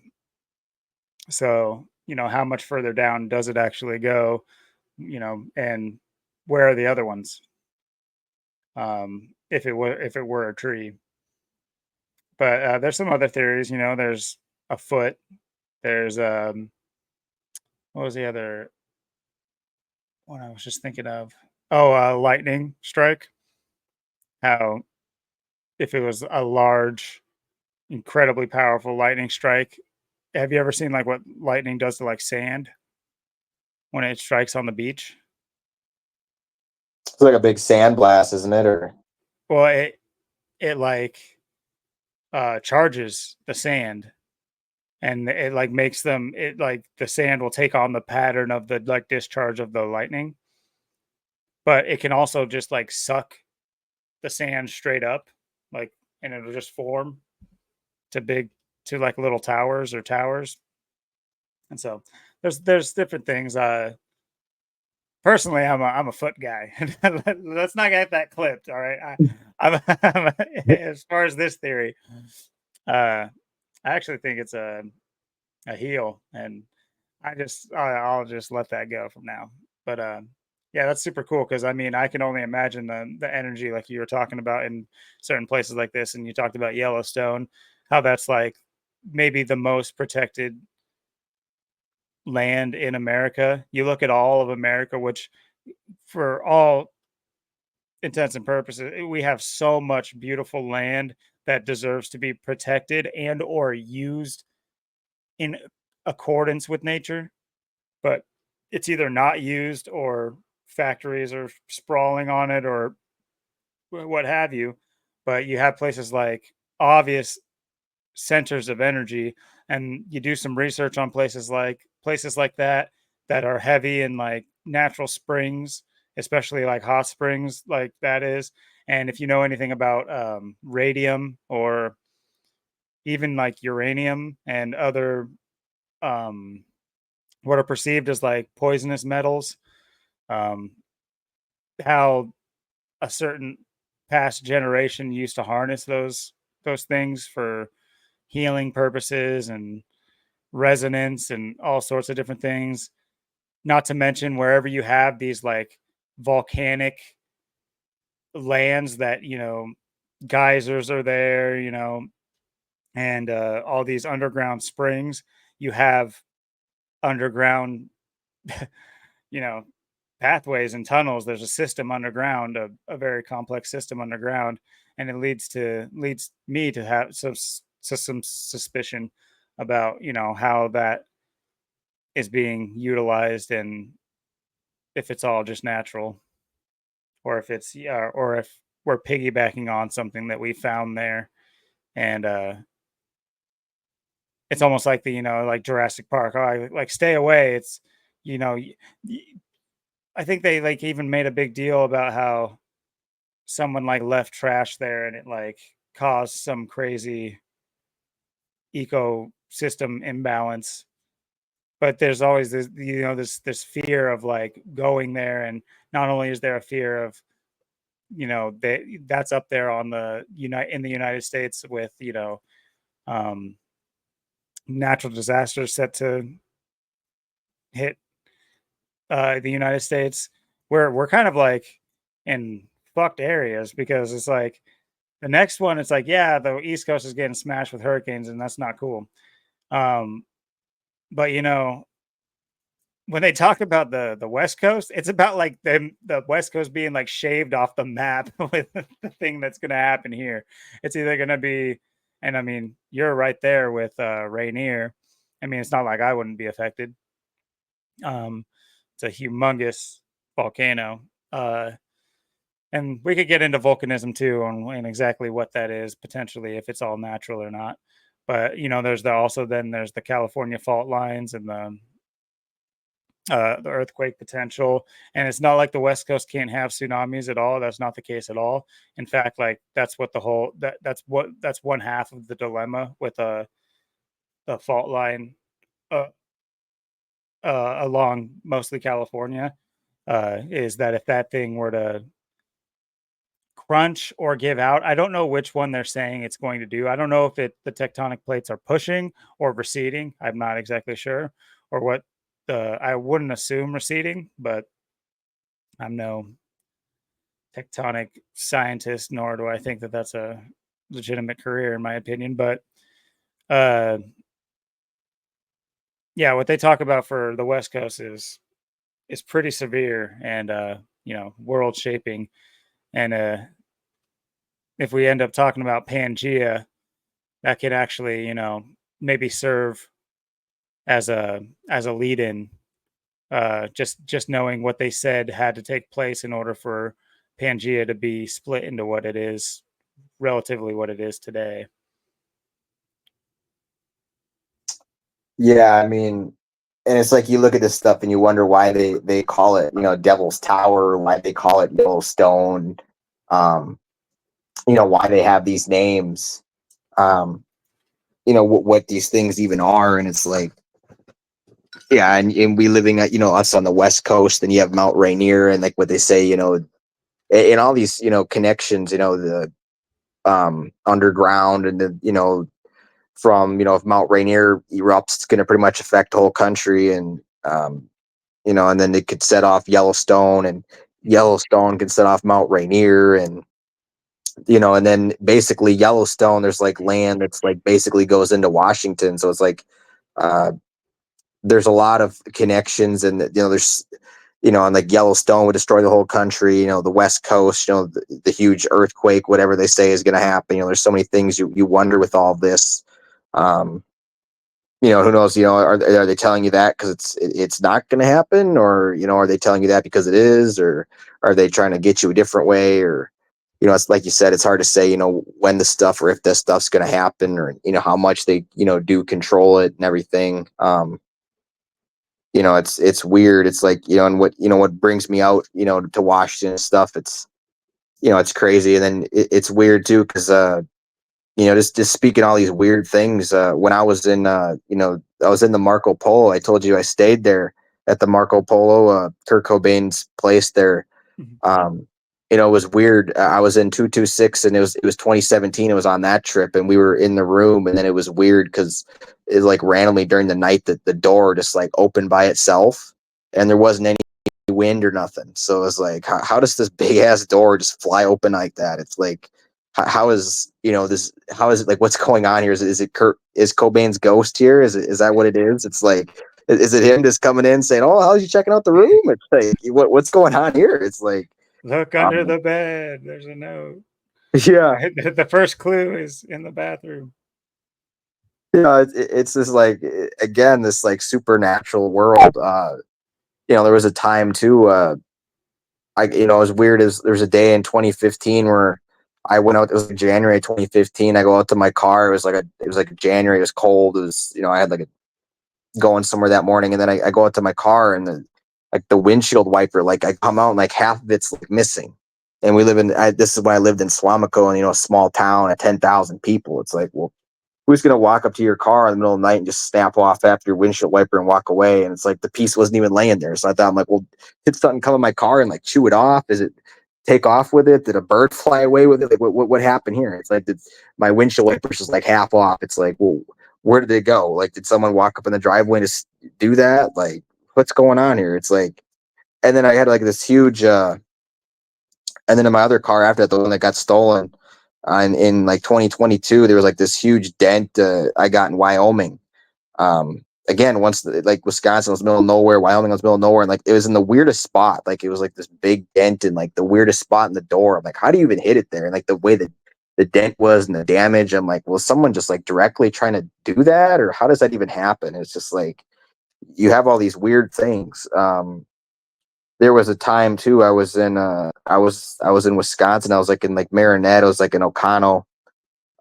[SPEAKER 1] So, how much further down does it actually go? And where are the other ones? If it were a tree. But there's some other theories, there's a foot, there's what was the other one I was just thinking of? Oh, lightning strike. How if it was a large, incredibly powerful lightning strike. Have you ever seen like what lightning does to like sand when it strikes on the beach?
[SPEAKER 2] It's like a big sandblast, isn't it? Or
[SPEAKER 1] Well, it like charges the sand, and it like makes them, it like the sand will take on the pattern of the like discharge of the lightning, but it can also just like suck the sand straight up. like, and it'll just form to like little towers. And so there's different things. Personally, I'm a foot guy. Let's not get that clipped. All right. As far as this theory, I actually think it's a heel, and I'll just let that go from now. But yeah, that's super cool because I mean I can only imagine the energy like you were talking about in certain places like this, and you talked about Yellowstone, how that's like maybe the most protected land in America. You look at all of America, which for all intents and purposes, we have so much beautiful land that deserves to be protected and or used in accordance with nature, but it's either not used or factories are sprawling on it or what have you. But you have places like obvious centers of energy, and you do some research on places like that are heavy in like natural springs, especially like hot springs like that is. And if you know anything about radium or even like uranium and other um, what are perceived as like poisonous metals, um, how a certain past generation used to harness those things for healing purposes and resonance and all sorts of different things. Not to mention wherever you have these like volcanic lands that, geysers are there, and all these underground springs, you have underground, you know, pathways and tunnels. There's a system underground, a very complex system underground, and it leads me to have some suspicion about how that is being utilized and if it's all just natural or if it's yeah or if we're piggybacking on something that we found there. And it's almost like like Jurassic Park. Oh, like stay away. It's you know y- y- I think they like even made a big deal about how someone like left trash there and it like caused some crazy ecosystem imbalance. But there's always this fear of like going there, and not only is there a fear of that's up there on the in the United States with um, natural disasters set to hit the United States, where we're kind of like in fucked areas because it's like the next one, it's like, yeah, the East Coast is getting smashed with hurricanes, and that's not cool. Um, but when they talk about the West Coast, it's about like the West Coast being like shaved off the map with the thing that's going to happen here. It's either going to be, and I mean, you're right there with Rainier. I mean, it's not like I wouldn't be affected. Um, it's a humongous volcano. And we could get into volcanism too and exactly what that is potentially, if it's all natural or not. But there's there's the California fault lines and the earthquake potential. And it's not like the West Coast can't have tsunamis at all. That's not the case at all. In fact, like that's what the whole that's one half of the dilemma with a fault line uh, along mostly California, is that if that thing were to crunch or give out, I don't know which one they're saying it's going to do. I don't know if the tectonic plates are pushing or receding. I'm not exactly sure, or what the I wouldn't assume receding, but I'm no tectonic scientist, nor do I think that that's a legitimate career in my opinion. But uh, yeah, what they talk about for the West Coast is pretty severe and world shaping. And if we end up talking about Pangea, that could actually maybe serve as a lead in. Just knowing what they said had to take place in order for Pangea to be split into what it is, relatively what it is today.
[SPEAKER 2] Yeah, I mean, and it's like you look at this stuff and you wonder why they call it, Devil's Tower, why they call it Yellowstone. Um, why they have these names, um, what these things even are. And it's like, yeah, and we living at, us on the West Coast, and you have Mount Rainier, and like what they say, and all these, connections, the underground, and the, from, if Mount Rainier erupts, it's going to pretty much affect the whole country. And, and then it could set off Yellowstone, and Yellowstone can set off Mount Rainier. And, and then basically Yellowstone, there's like land that's like basically goes into Washington. So it's like, uh, there's a lot of connections. And, there's, and like Yellowstone would destroy the whole country, the West Coast, the huge earthquake, whatever they say is going to happen. There's so many things you wonder with all this. Um, who knows, are they telling you that because it's not going to happen, or, are they telling you that because it is, or are they trying to get you a different way? Or, it's like you said, it's hard to say, when the stuff or if this stuff's going to happen, or, how much they, do control it and everything. It's weird. It's like, and what brings me out, to Washington and stuff, it's, it's crazy. And then it's weird too, because, just speaking all these weird things. When I was in, I was in the Marco Polo. I told you I stayed there at the Marco Polo, Kurt Cobain's place there. Um, it was weird. I was in 226, and it was 2017. It was on that trip, and we were in the room, and then it was weird because it like randomly during the night that the door just like opened by itself, and there wasn't any wind or nothing. So it was like, how does this big ass door just fly open like that? It's like, how is, this, how is it, like, what's going on here? Is it is Cobain's ghost here? Is that what it is? It's like, is it him just coming in saying, "Oh, how's you checking out the room?" It's like, what's going on here? It's like,
[SPEAKER 1] Look under the bed. There's a note.
[SPEAKER 2] yeah,
[SPEAKER 1] The first clue is in the bathroom.
[SPEAKER 2] it's this like, again, this like supernatural world. There was a time too. As weird as there's a day in 2015 where I went out. It was like January 2015. I go out to my car. It was like January. It was cold. It was, I had like going somewhere that morning, and then I go out to my car, and the windshield wiper, like I come out and like half of it's like missing. And we live in, this is when I lived in Swamico, and a small town of 10,000 people. It's like, well, who's going to walk up to your car in the middle of the night and just snap off after your windshield wiper and walk away? And it's like the piece wasn't even laying there. So I thought, I'm like, well, did something come in my car and like chew it off? Is it take off with it? Did a bird fly away with it? Like, what happened here? It's like, my windshield wiper's just like half off. It's like, well, where did they go? Like, did someone walk up in the driveway and just do that? Like, what's going on here? It's like, and then I had like this huge, and then in my other car after that, the one that got stolen, in like 2022, there was like this huge dent I got in Wyoming. Again, once like Wisconsin was middle of nowhere, Wyoming was middle of nowhere, and like it was in the weirdest spot. Like it was like this big dent in like the weirdest spot in the door. I'm like, how do you even hit it there? And like the way that the dent was and the damage, I'm like, was someone just like directly trying to do that, or how does that even happen? It's just like you have all these weird things. There was a time too. I was in Wisconsin. I was like in like Marinette. I was like in O'Connell.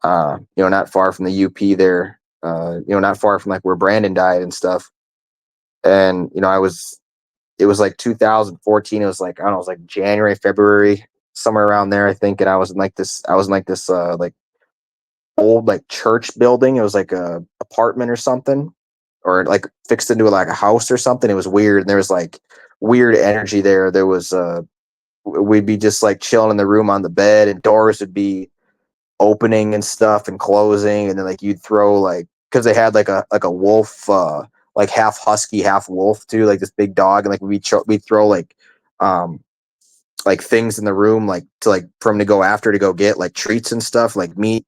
[SPEAKER 2] Not far from the UP there. Not far from like where Brandon died and stuff. And it was like 2014. It was like, I don't know, it was like January, February, somewhere around there, I think. And I was in like this like old like church building. It was like a apartment or something, or like fixed into like a house or something. It was weird. And there was like weird energy there. There was we'd be just like chilling in the room on the bed, and doors would be opening and stuff and closing, and then like you'd throw like, because they had like a wolf, like half husky half wolf too, like this big dog, and like we'd throw um like things in the room, like to like for him to go after, to go get like treats and stuff like meat.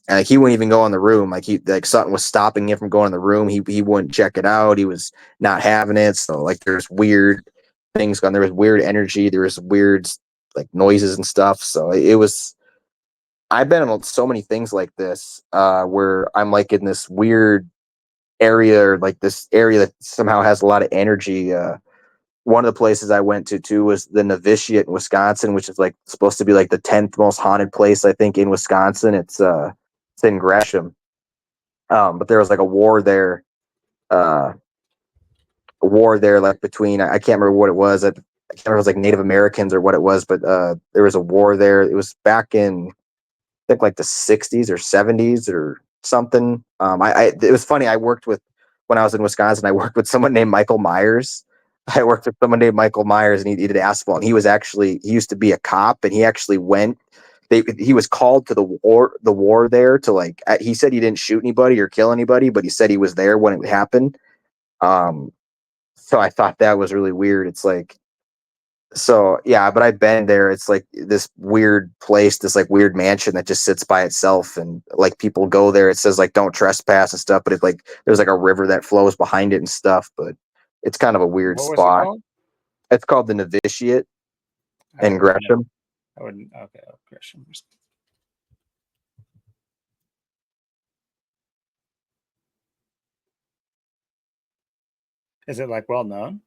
[SPEAKER 2] And like he wouldn't even go in the room. Like he, like something was stopping him from going in the room. He wouldn't check it out. He was not having it. So like there's weird things going. There was weird energy. There was weird like noises and stuff. So it was. I've been in so many things like this, where I'm like in this weird area, or like this area that somehow has a lot of energy. One of the places I went to too was the Novitiate in Wisconsin, which is like supposed to be like the 10th most haunted place I think in Wisconsin. It's in Gresham. But there was like uh, a war there, like between, I can't remember what it was. I can't remember if it was like Native Americans or what it was, but there was a war there. It was back in think like the 60s or 70s or something. It was funny. I worked with when I was in Wisconsin. I worked with someone named Michael Myers. I worked with someone named Michael Myers, and he did asphalt. And he used to be a cop, and he actually went. He was called to the war there to like. He said he didn't shoot anybody or kill anybody, but he said he was there when it happened. Um, so I thought that was really weird. It's like, so yeah, but I've been there. It's like this weird place, this like weird mansion that just sits by itself, and like people go there. It says like don't trespass and stuff, but it's like there's like a river that flows behind it and stuff. But it's kind of a weird
[SPEAKER 1] What was it
[SPEAKER 2] spot.
[SPEAKER 1] called?
[SPEAKER 2] It's called the Novitiate
[SPEAKER 1] I
[SPEAKER 2] in
[SPEAKER 1] wouldn't know.
[SPEAKER 2] Gresham.
[SPEAKER 1] I wouldn't. Okay, oh, Gresham. Is it like well known?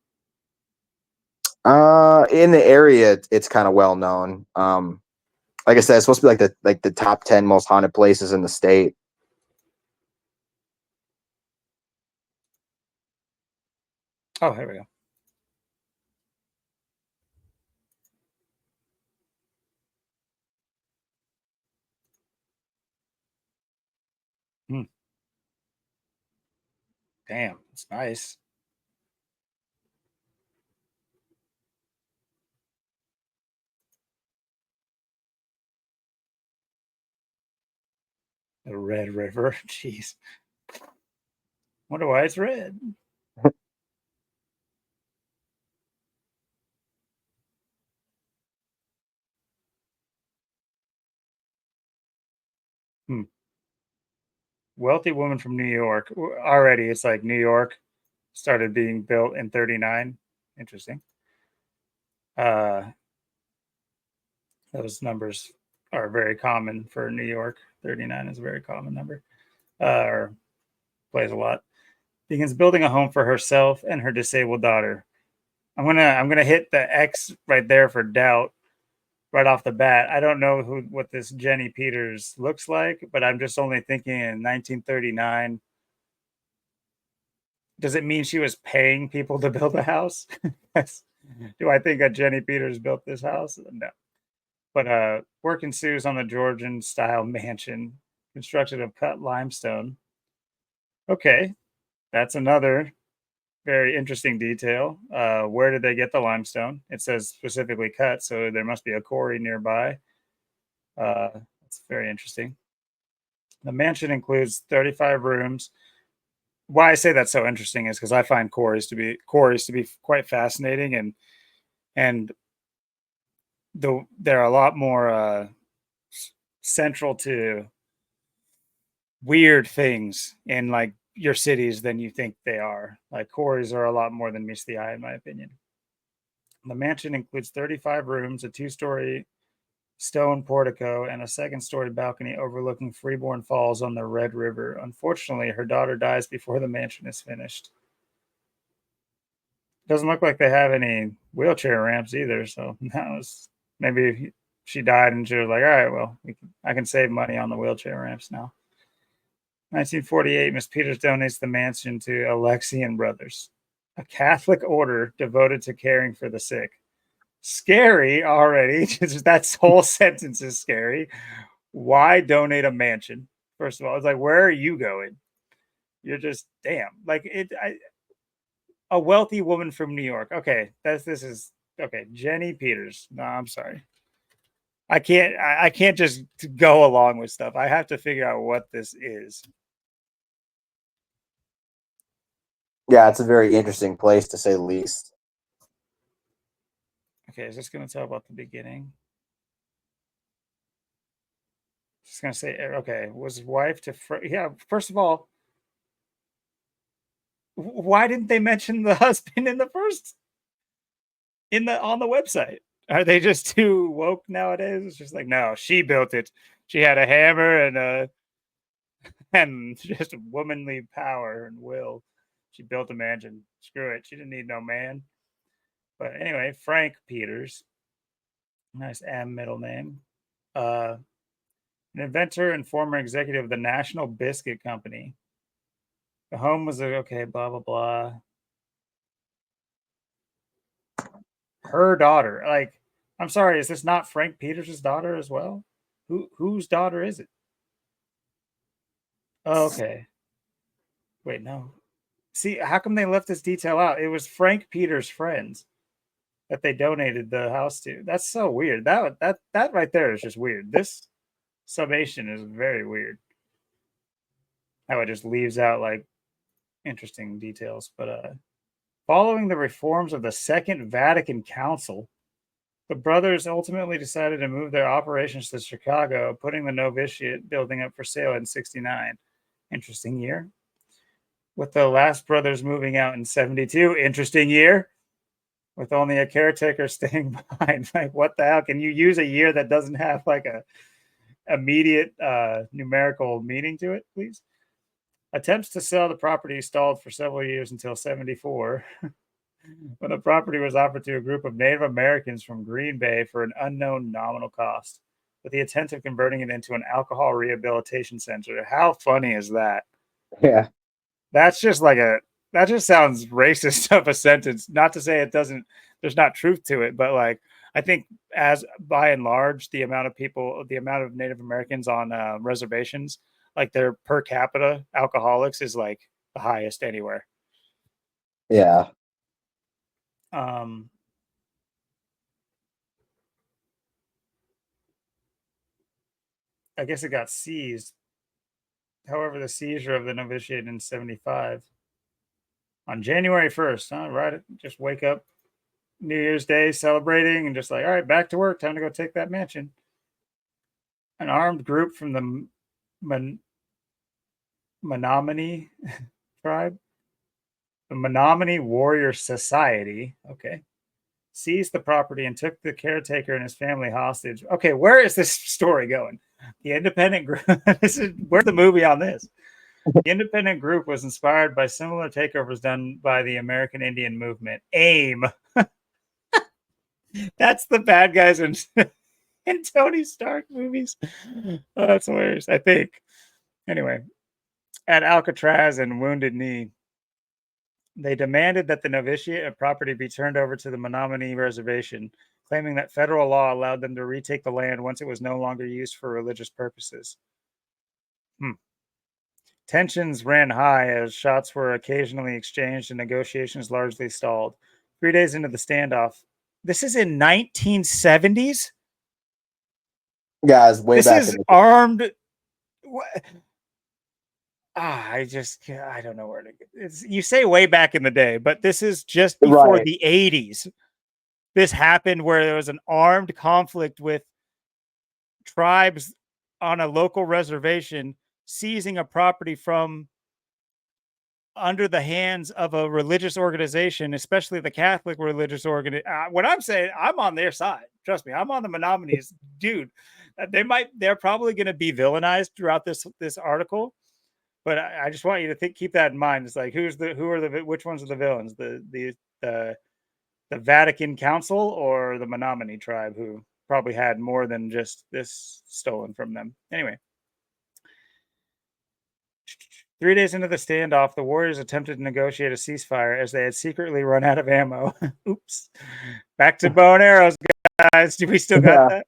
[SPEAKER 2] In the area, it's kind of well known. Like I said, it's supposed to be like the top 10 most haunted places in the state.
[SPEAKER 1] Oh, here we go. Hmm. Damn, it's nice. The Red River. Jeez. Wonder why it's red. Hmm. Wealthy woman from New York. Already, it's like New York started being built in 39. Interesting. Uh, those numbers are very common for New York. 39 is a very common number, or plays a lot. Begins building a home for herself and her disabled daughter. I'm gonna hit the X right there for doubt right off the bat. I don't know what this Jenny Peters looks like, but I'm just only thinking in 1939. Does it mean she was paying people to build a house? Do I think that Jenny Peters built this house? No. But work ensues on the Georgian style mansion constructed of cut limestone. Okay, that's another very interesting detail. Where did they get the limestone? It says specifically cut, so there must be a quarry nearby. That's very interesting. The mansion includes 35 rooms. Why I say that's so interesting is because I find quarries to be quite fascinating, and they're a lot more central to weird things in like your cities than you think they are. Like quarries are a lot more than meets the eye, in my opinion. The mansion includes 35 rooms, a two-story stone portico, and a second-story balcony overlooking Freeborn Falls on the Red River. Unfortunately, her daughter dies before the mansion is finished. Doesn't look like they have any wheelchair ramps either. So that was maybe she died and she was like, all right, well, I can save money on the wheelchair ramps now. 1948, Miss Peters donates the mansion to Alexian Brothers, a Catholic order devoted to caring for the sick. Scary already. Just that whole sentence is scary. Why donate a mansion? First of all, it's like, where are you going? You're just damn like it. A wealthy woman from New York. Okay, this is okay. Jenny Peters. No, I'm sorry. I can't just go along with stuff. I have to figure out what this is.
[SPEAKER 2] Yeah, it's a very interesting place to say the least.
[SPEAKER 1] Okay, is this going to tell about the beginning? Just going to say okay. Was wife to yeah. First of all, why didn't they mention the husband in the first in the on the website? Are they just too woke nowadays? It's just like no, she built it. She had a hammer and just womanly power and will. She built a mansion. Screw it. She didn't need no man. But anyway, Frank Peters, nice M middle name. Uh, an inventor and former executive of the National Biscuit Company. The home was okay, blah blah blah. Her daughter, like, I'm sorry, is this not Frank Peters' daughter as well? Whose daughter is it? Oh, okay. Wait, no. See, how come they left this detail out? It was Frank Peters' friends that they donated the house to. That's so weird. That right there is just weird. This summation is very weird. How it just leaves out like interesting details. But following the reforms of the Second Vatican Council, the brothers ultimately decided to move their operations to Chicago, putting the novitiate building up for sale in '69. Interesting year. With the last brothers moving out in '72. Interesting year. With only a caretaker staying behind. Like, what the hell? Can you use a year that doesn't have like a immediate numerical meaning to it, please? Attempts to sell the property stalled for several years until '74, when the property was offered to a group of Native Americans from Green Bay for an unknown nominal cost, with the intent of converting it into an alcohol rehabilitation center. How funny is that?
[SPEAKER 2] Yeah.
[SPEAKER 1] That's just like that just sounds racist of a sentence. Not to say it doesn't, there's not truth to it, but like, I think as by and large, the amount of Native Americans on reservations, like their per capita alcoholics is like the highest anywhere.
[SPEAKER 2] Yeah.
[SPEAKER 1] Um, I guess it got seized. However, the seizure of the novitiate in '75 on January 1st, right? Just wake up New Year's Day celebrating and just like, all right, back to work. Time to go take that mansion. An armed group from the Menominee tribe, the Menominee Warrior Society, okay, seized the property and took the caretaker and his family hostage. Okay, where is this story going? The independent group. Where's the movie on this? The independent group was inspired by similar takeovers done by the American Indian movement. AIM. That's the bad guys in Tony Stark movies. Oh, that's hilarious, I think. Anyway, at Alcatraz and Wounded Knee, they demanded that the novitiate and property be turned over to the Menominee Reservation, claiming that federal law allowed them to retake the land once it was no longer used for religious purposes. Tensions ran high as shots were occasionally exchanged and negotiations largely stalled. 3 days into the standoff, this is in 1970s?
[SPEAKER 2] Guys, way
[SPEAKER 1] This
[SPEAKER 2] back
[SPEAKER 1] is
[SPEAKER 2] in the
[SPEAKER 1] armed. I don't know where to get. You say way back in the day, but this is just before
[SPEAKER 2] right.
[SPEAKER 1] the '80s. This happened where there was an armed conflict with tribes on a local reservation seizing a property from under the hands of a religious organization, especially the Catholic religious organization. What I'm saying, I'm on their side. Trust me, I'm on the Menominees, dude. They're probably going to be villainized throughout this article, but I just want you to keep that in mind. It's like which ones are the villains? The Vatican Council or the Menominee tribe, who probably had more than just this stolen from them. Anyway. 3 days into the standoff, the warriors attempted to negotiate a ceasefire as they had secretly run out of ammo. Oops. Back to bow and arrows, guys. Do we still got that?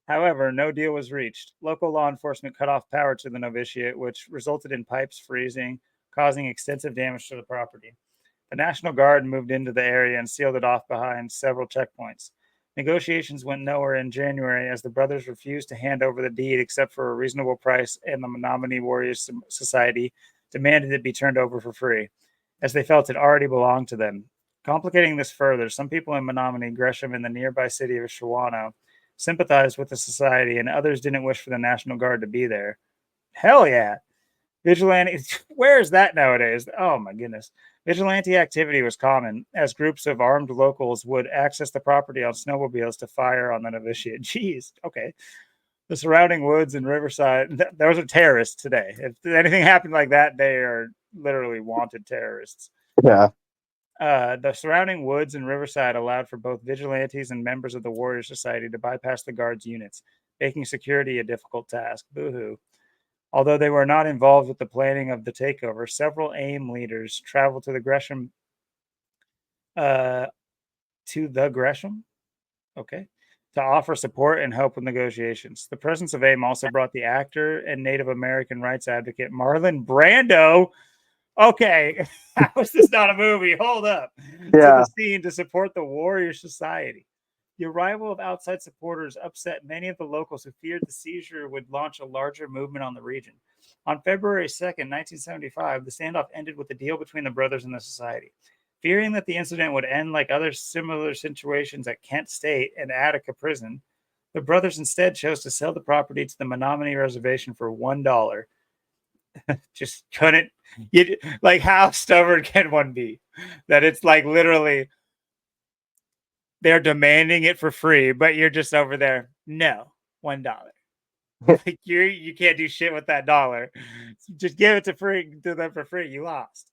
[SPEAKER 1] However, no deal was reached. Local law enforcement cut off power to the novitiate, which resulted in pipes freezing, causing extensive damage to the property. The National Guard moved into the area and sealed it off behind several checkpoints. Negotiations went nowhere in January as the brothers refused to hand over the deed except for a reasonable price, and the Menominee Warriors Society demanded it be turned over for free, as they felt it already belonged to them. Complicating this further, some people in Menominee, Gresham, and the nearby city of Shawano sympathized with the society, and others didn't wish for the National Guard to be there. Hell yeah. Vigilante, where is that nowadays? Oh my goodness. Vigilante activity was common, as groups of armed locals would access the property on snowmobiles to fire on the novitiate. Jeez, okay. The surrounding woods and riverside, those are terrorists today. If anything happened like that, they are literally wanted terrorists.
[SPEAKER 2] Yeah.
[SPEAKER 1] The surrounding woods and riverside allowed for both vigilantes and members of the Warrior Society to bypass the guards' units, making security a difficult task. Boo-hoo. Although they were not involved with the planning of the takeover, several AIM leaders traveled to the Gresham, okay, to offer support and help with negotiations. The presence of AIM also brought the actor and Native American rights advocate Marlon Brando. Okay, how is this not a movie? Hold up. To the
[SPEAKER 2] Yeah.
[SPEAKER 1] scene to support the Warrior Society. The arrival of outside supporters upset many of the locals who feared the seizure would launch a larger movement on the region. On February 2nd, 1975, the standoff ended with a deal between the brothers and the society. Fearing that the incident would end like other similar situations at Kent State and Attica Prison, the brothers instead chose to sell the property to the Menominee Reservation for $1. Just couldn't, you like, how stubborn can one be? That it's like literally they're demanding it for free, but you're just over there. No, $1. Like you can't do shit with that dollar. Just give it to them for free. You lost.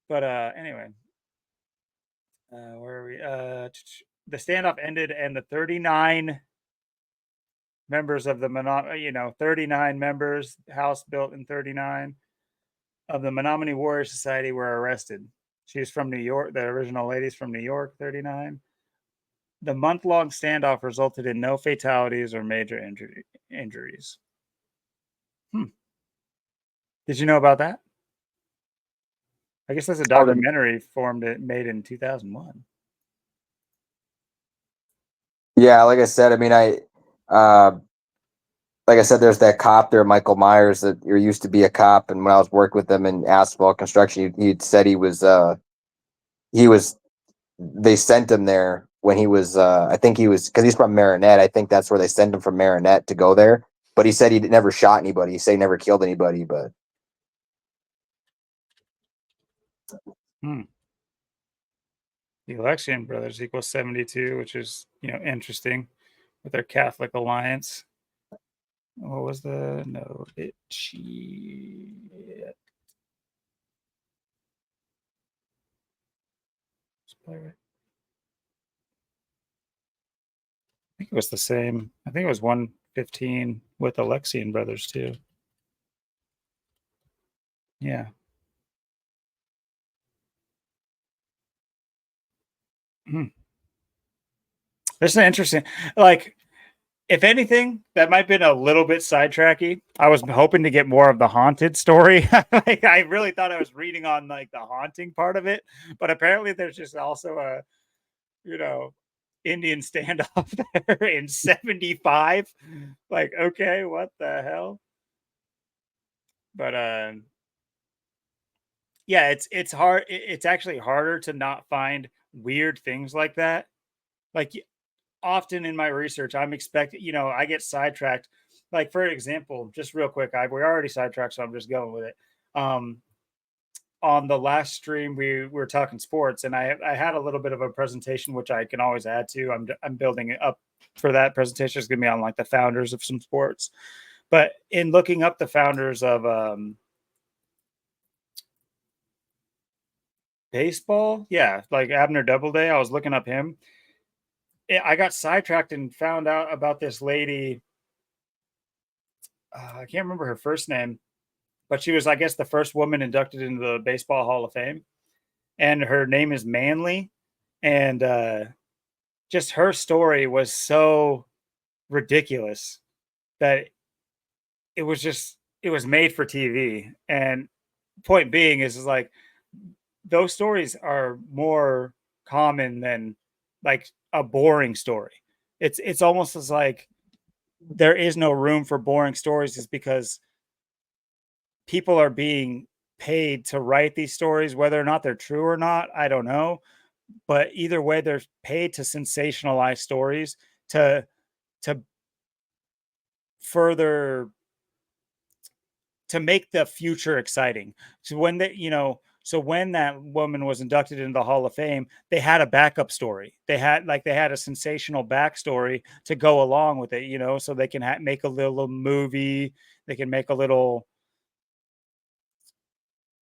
[SPEAKER 1] But anyway, where are we? The standoff ended, and the 39 members of the 39 members, house built in 39 of the Menominee Warrior Society were arrested. She's from New York. The original lady's from New York, 39. The month-long standoff resulted in no fatalities or major injuries. Did you know about that? I guess that's a documentary made in 2001.
[SPEAKER 2] Yeah, like I said, I mean, like I said, there's that cop there, Michael Myers, that used to be a cop, and when I was working with him in asphalt construction, he said he was they sent him there when he was I think he was, because he's from Marinette. I think that's where they sent him from Marinette to go there. But he said he never shot anybody. He said he never killed anybody. But
[SPEAKER 1] The Alexian brothers equals 72, which is interesting with their Catholic alliance. What was the no? I think it was the same. I think it was 115 with Alexian brothers too. Yeah. This is interesting. Like, if anything, that might have been a little bit sidetracky. I was hoping to get more of the haunted story. Like, I really thought I was reading on like the haunting part of it, but apparently there's just also a, Indian standoff there in 75. Like, okay, what the hell? But yeah, it's hard. It's actually harder to not find weird things like that. Like, often in my research, I'm expecting, I get sidetracked. Like, for example, just real quick, we're already sidetracked, so I'm just going with it. On the last stream, we were talking sports, and I had a little bit of a presentation, which I can always add to. I'm building it up for that presentation. It's going to be on like the founders of some sports. But in looking up the founders of baseball, yeah, like Abner Doubleday, I was looking up him. I got sidetracked and found out about this lady. I can't remember her first name, but she was, I guess, the first woman inducted into the Baseball Hall of Fame. And her name is Manley. And just her story was so ridiculous that it was made for TV. And point being is like, those stories are more common than like a boring story. It's almost as like there is no room for boring stories, is because people are being paid to write these stories, whether or not they're true or not, I don't know. But either way, they're paid to sensationalize stories to further to make the future exciting. So when that woman was inducted into the Hall of Fame, they had a backup story. They had a sensational backstory to go along with it, so they can make a little movie. They can make a little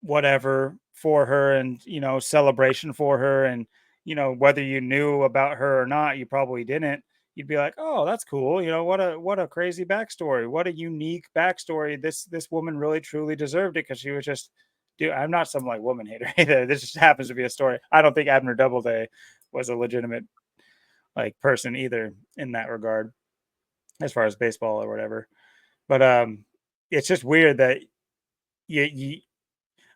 [SPEAKER 1] whatever for her, and celebration for her. And whether you knew about her or not, you probably didn't. You'd be like, oh, that's cool. What a crazy backstory. What a unique backstory. This woman really truly deserved it, because she was just, dude, I'm not some like woman hater either. This just happens to be a story. I don't think Abner Doubleday was a legitimate like person either in that regard, as far as baseball or whatever. But it's just weird that you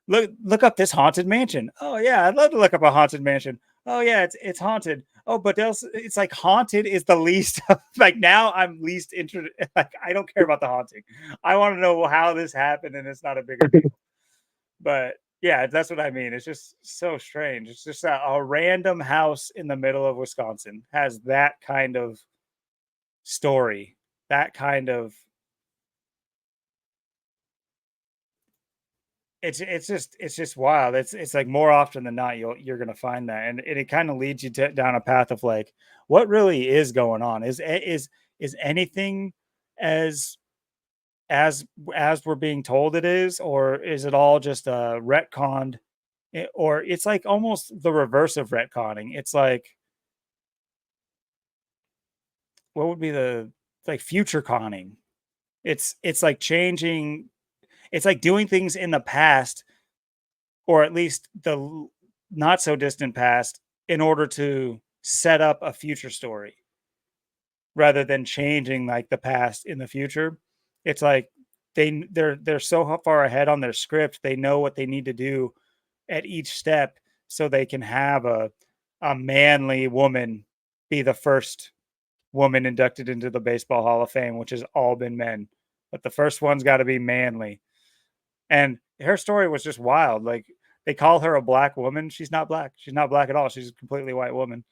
[SPEAKER 1] look up this haunted mansion. Oh yeah, I'd love to look up a haunted mansion. Oh yeah, it's haunted. Oh, but it's like haunted is the least like now I'm least interested. Like I don't care about the haunting. I want to know how this happened, and it's not a bigger deal. But yeah, that's what I mean. It's just so strange. It's just a random house in the middle of Wisconsin has that kind of story, that kind of it's just wild. It's like more often than not you're gonna find that, and it kind of leads you down a path of like, what really is going on? Is anything as as as we're being told it is, or is it all just retconned? Or it's like almost the reverse of retconning. It's like what would be the like future conning? It's like changing. It's like doing things in the past, or at least the not so distant past, in order to set up a future story rather than changing like the past in the future. It's like they're so far ahead on their script. They know what they need to do at each step so they can have a manly woman be the first woman inducted into the Baseball Hall of Fame, which has all been men. But the first one's got to be manly. And her story was just wild. Like they call her a black woman. She's not black. She's not black at all. She's a completely white woman,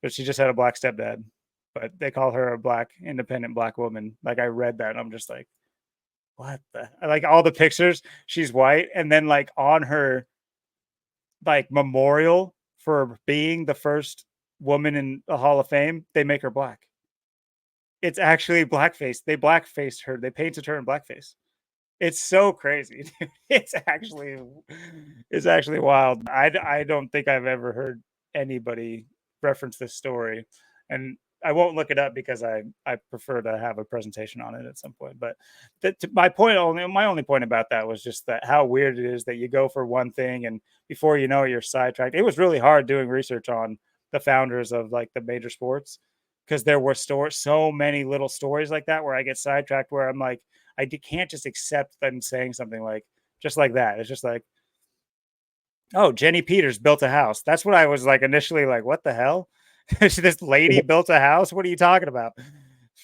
[SPEAKER 1] but she just had a black stepdad. But they call her a black, independent black woman. Like I read that, and I'm just like, what the? Like all the pictures, she's white, and then like on her like memorial for being the first woman in the Hall of Fame, they make her black. It's actually blackface. They blackfaced her. They painted her in blackface. It's so crazy. Dude. It's actually wild. I don't think I've ever heard anybody reference this story, and I won't look it up because I prefer to have a presentation on it at some point. But my only point about that was just that how weird it is that you go for one thing and before you know it, you're sidetracked. It was really hard doing research on the founders of like the major sports because there were so many little stories like that where I get sidetracked where I'm like can't just accept them saying something like just like that. It's just like, oh, Jenny Peters built a house. That's what I was like initially like, what the hell? This lady built a house. What are you talking about?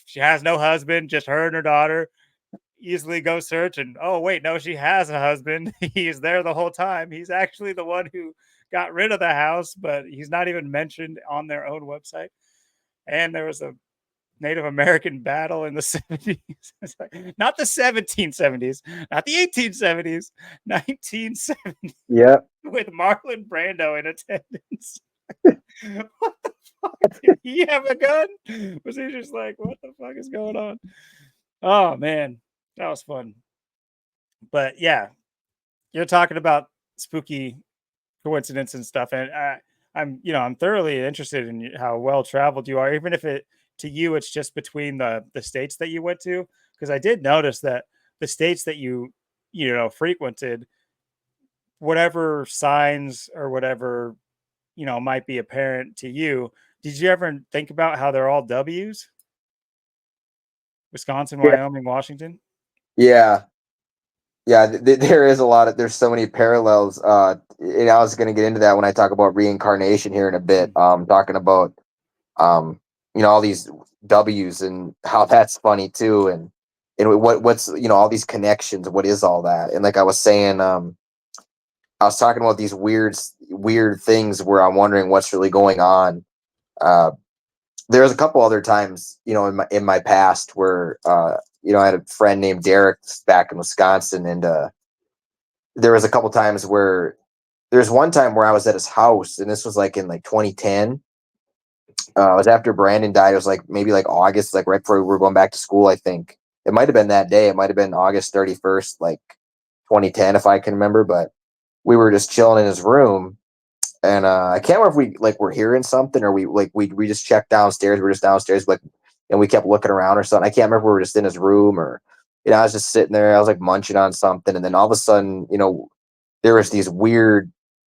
[SPEAKER 1] She has no husband, just her and her daughter. Easily go search and oh wait, no, she has a husband. He's there the whole time. He's actually the one who got rid of the house, but he's not even mentioned on their own website. And there was a Native American battle in the 70s. Like, not the 1770s, not the 1870s, 1970s
[SPEAKER 2] Yeah.
[SPEAKER 1] with Marlon Brando in attendance. What the fuck? Did he have a gun? Was he just like, what the fuck is going on? Oh man, that was fun. But yeah, you're talking about spooky coincidence and stuff, and I'm thoroughly interested in how well traveled you are, even if it to you it's just between the states that you went to. Because I did notice that the states that you frequented, whatever signs or whatever might be apparent to you. Did you ever think about how they're all W's? Wisconsin,
[SPEAKER 2] Yeah.
[SPEAKER 1] Wyoming, Washington.
[SPEAKER 2] Yeah. Yeah, there is a lot of there's so many parallels. And I was going to get into that when I talk about reincarnation here in a bit.
[SPEAKER 1] Mm.
[SPEAKER 2] Talking about all these W's and how that's funny too, and what's all these connections. What is all that? And like I was saying, I was talking about these weird things where I'm wondering what's really going on. Uh, there's a couple other times, in my past where I had a friend named Derek back in Wisconsin, and there was a couple times where there's one time where I was at his house, and this was like in like 2010. It was after Brandon died. It was like maybe like August, like right before we were going back to school. I think it might have been that day. It might have been August 31st, like 2010, if I can remember. But we were just chilling in his room, and I can't remember if we like were hearing something or we just checked downstairs. We were just downstairs, like, and we kept looking around or something. I can't remember if we were just in his room or I was just sitting there. I was like munching on something, and then all of a sudden, there was these weird.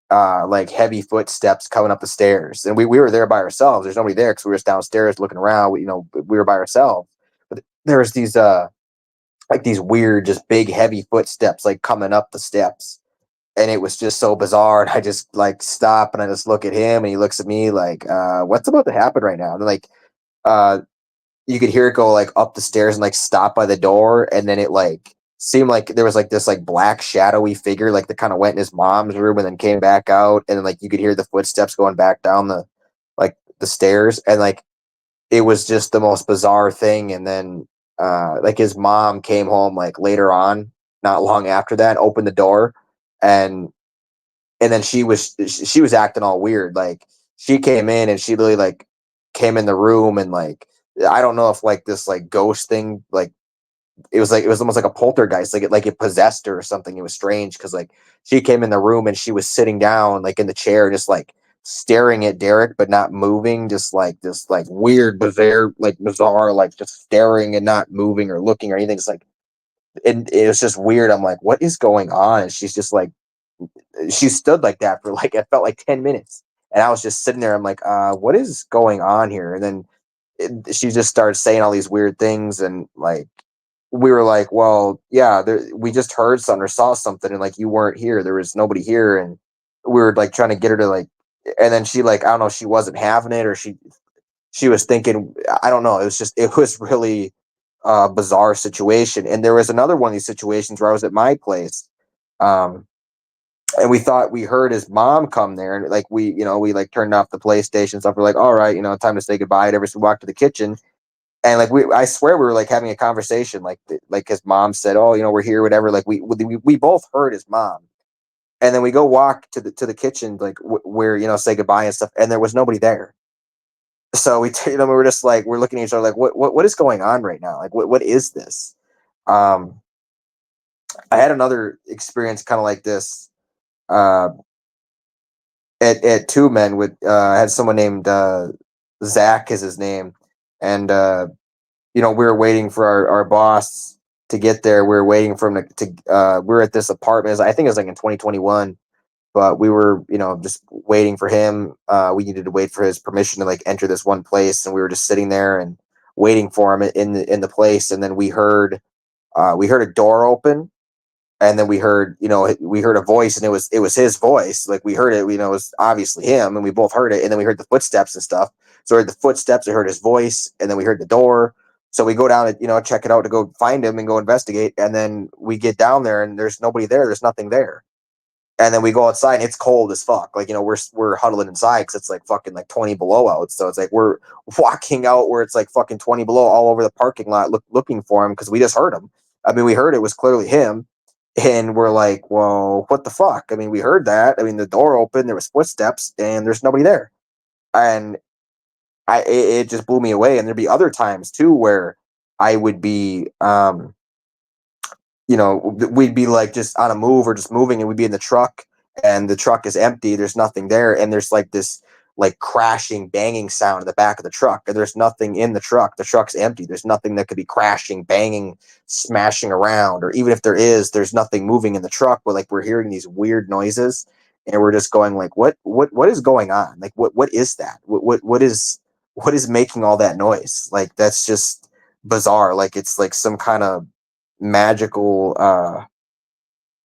[SPEAKER 2] like heavy footsteps coming up the stairs, and we were there by ourselves. There's nobody there because we were just downstairs looking around. We were by ourselves, but there was these like these weird, just big, heavy footsteps like coming up the steps, and it was just so bizarre. And I just like stop and I just look at him, and he looks at me like, "What's about to happen right now?" And like, uh, you could hear it go like up the stairs and like stop by the door, and then it like seemed like there was like this like black shadowy figure like that kind of went in his mom's room and then came back out, and then like you could hear the footsteps going back down the stairs, and like it was just the most bizarre thing. And then like his mom came home like later on, not long after that, opened the door, and then she was acting all weird. Like she came in and she literally like came in the room, and like I don't know if like this like ghost thing, like it was almost like a poltergeist, like it possessed her or something. It was strange because like she came in the room and she was sitting down like in the chair, just like staring at Derek but not moving, just like this like weird bizarre like just staring and not moving or looking or anything. It's like, and it was just weird. I'm like, what is going on? And she's just like, she stood like that for like, it felt like 10 minutes. And I was just sitting there. I'm like, what is going on here? And then she just started saying all these weird things. And like, we were like, well, yeah, we just heard something or saw something. And like, you weren't here. There was nobody here. And we were like trying to get her to like, and then she like, I don't know, she wasn't having it, or she was thinking, I don't know. It was really bizarre situation. And there was another one of these situations where I was at my place. Um, and we thought we heard his mom come there, and like we like turned off the PlayStation stuff. We're like, all right, time to say goodbye to everybody. So we walked to the kitchen, and like I swear we were like having a conversation, like his mom said, oh, we're here, whatever. Like we both heard his mom, and then we go walk to the kitchen, like where say goodbye and stuff, and there was nobody there. So we were just like, we're looking at each other like, what is going on right now? Like what is this? Um, I had another experience kind of like this. Uh, at Two Men with I had someone named Zach is his name, and we were waiting for our boss to get there. We were waiting for him to we were at this apartment. I think it was like in 2021, but we were just waiting for him. We needed to wait for his permission to like enter this one place, and we were just sitting there and waiting for him in the place. And then we heard a door open, and then we heard a voice, and it was his voice. Like we heard it, it was obviously him, and we both heard it. And then we heard the footsteps and stuff. So we heard the footsteps, I heard his voice, and then we heard the door. So we go down and check it out to go find him and go investigate. And then we get down there, and there's nobody there. There's nothing there. And then we go outside, and it's cold as fuck. Like we're huddling inside because it's like fucking like 20 below out. So it's like we're walking out where it's like fucking 20 below all over the parking lot looking for him because we just heard him. I mean, we heard it was clearly him, and we're like, well, what the fuck? I mean, we heard that. I mean, the door opened, there was footsteps, and there's nobody there. And it just blew me away. And there'd be other times too where I would be we'd be like just on a move or just moving, and we'd be in the truck, and the truck is empty. There's nothing there. And there's like this like crashing, banging sound in the back of the truck. And there's nothing in the truck. The truck's empty. There's nothing that could be crashing, banging, smashing around. Or even if there is, there's nothing moving in the truck. But like we're hearing these weird noises, and we're just going like, what is going on? Like what is that? What is making all that noise? Like that's just bizarre. Like it's like some kind of magical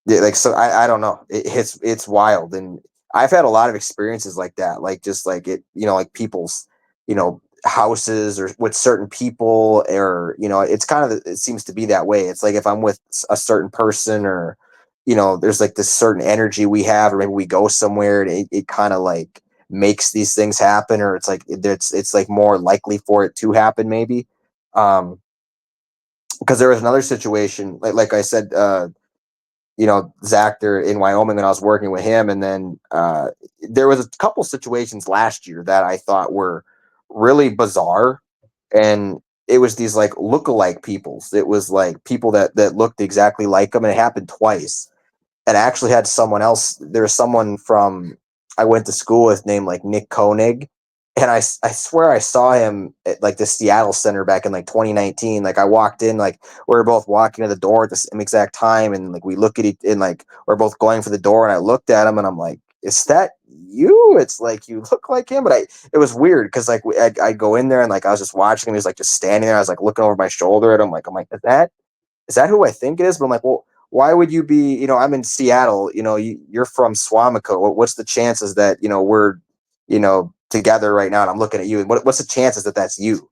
[SPEAKER 2] yeah, like so I don't know, it's wild. And I've had a lot of experiences like that, like just like it like people's houses or with certain people, or it's kind of, it seems to be that way. It's like if I'm with a certain person, or there's like this certain energy we have, or maybe we go somewhere, and it kind of like makes these things happen, or it's like it's like more likely for it to happen maybe. um because there was another situation, like I said, Zach there in Wyoming when I was working with him. And then there was a couple situations last year that I thought were really bizarre. And it was these like look-alike peoples. It was like people that looked exactly like them, and it happened twice. And I actually had someone else. There's someone from I went to school with named like Nick Koenig, and I swear I saw him at like the Seattle Center back in like 2019. Like I walked in, like we were both walking to the door at the same exact time, and like we look at it, and like we're both going for the door, and I looked at him, and I'm like, is that you? It's like, you look like him. But it was weird because like I'd go in there and like I was just watching him. He was like just standing there. I was like looking over my shoulder at him. I'm like, is that who I think it is? But I'm like, well, why would you be, I'm in Seattle, you're from Swamico. What's the chances that, we're, together right now and I'm looking at you, and what's the chances that that's you?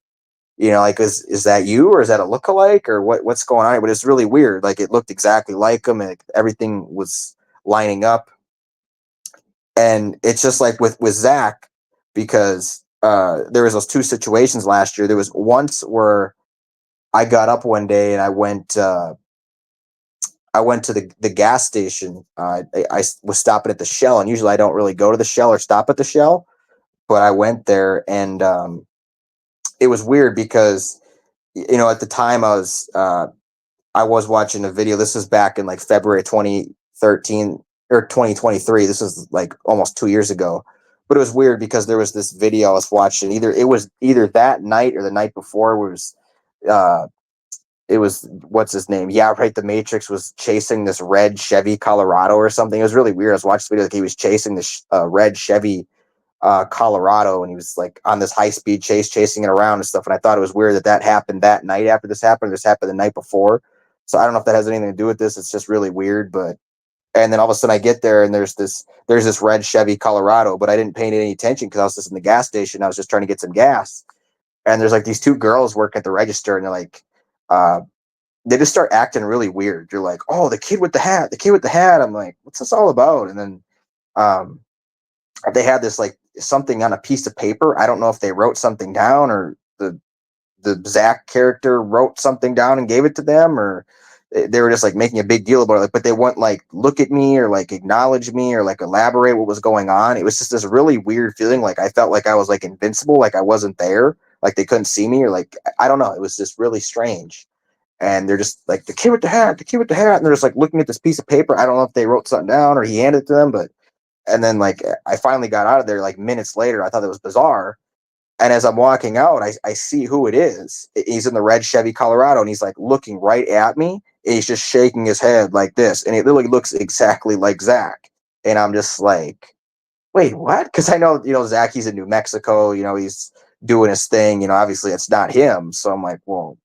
[SPEAKER 2] Like, is that you, or is that a lookalike, or what's going on here? But it's really weird. Like, it looked exactly like him, and everything was lining up. And it's just like with Zach, because there was those two situations last year. There was once where I got up one day and I went to the gas station. I was stopping at the Shell, and usually I don't really go to the Shell or stop at the Shell, but I went there, and it was weird because at the time I was watching a video. This was back in like February 2013 or 2023. This was like almost 2 years ago. But it was weird because there was this video I was watching. It was either that night or the night before. Uh, it was what's his name? Yeah, right. The Matrix was chasing this red Chevy Colorado or something. It was really weird. I was watching this video like he was chasing this red Chevy Colorado, and he was like on this high speed chase, chasing it around and stuff. And I thought it was weird that happened that night after this happened. This happened the night before. So I don't know if that has anything to do with this. It's just really weird. But and then all of a sudden I get there and there's this red Chevy Colorado, but I didn't pay any attention because I was just in the gas station. I was just trying to get some gas. And there's like these two girls working at the register, and they're like, uh, they just start acting really weird. You're like, oh, the kid with the hat, the kid with the hat. I'm like, what's this all about? And then um, they had this like something on a piece of paper. I don't know if they wrote something down, or the Zach character wrote something down and gave it to them, or they were just like making a big deal about it. Like, but they wouldn't like look at me or like acknowledge me or like elaborate what was going on. It was just this really weird feeling. Like I felt like I was like invincible, like I wasn't there, like they couldn't see me, or like I don't know. It was just really strange. And they're just like, the kid with the hat, the kid with the hat, and they're just like looking at this piece of paper. I don't know if they wrote something down or he handed it to them, but and then like I finally got out of there like minutes later. I thought it was bizarre. And as I'm walking out, I see who it is. He's in the red Chevy Colorado, and he's like looking right at me. And he's just shaking his head like this. And it literally looks exactly like Zach. And I'm just like, wait, what? Because I know, Zach, he's in New Mexico, he's doing his thing. Obviously it's not him. So I'm like, well,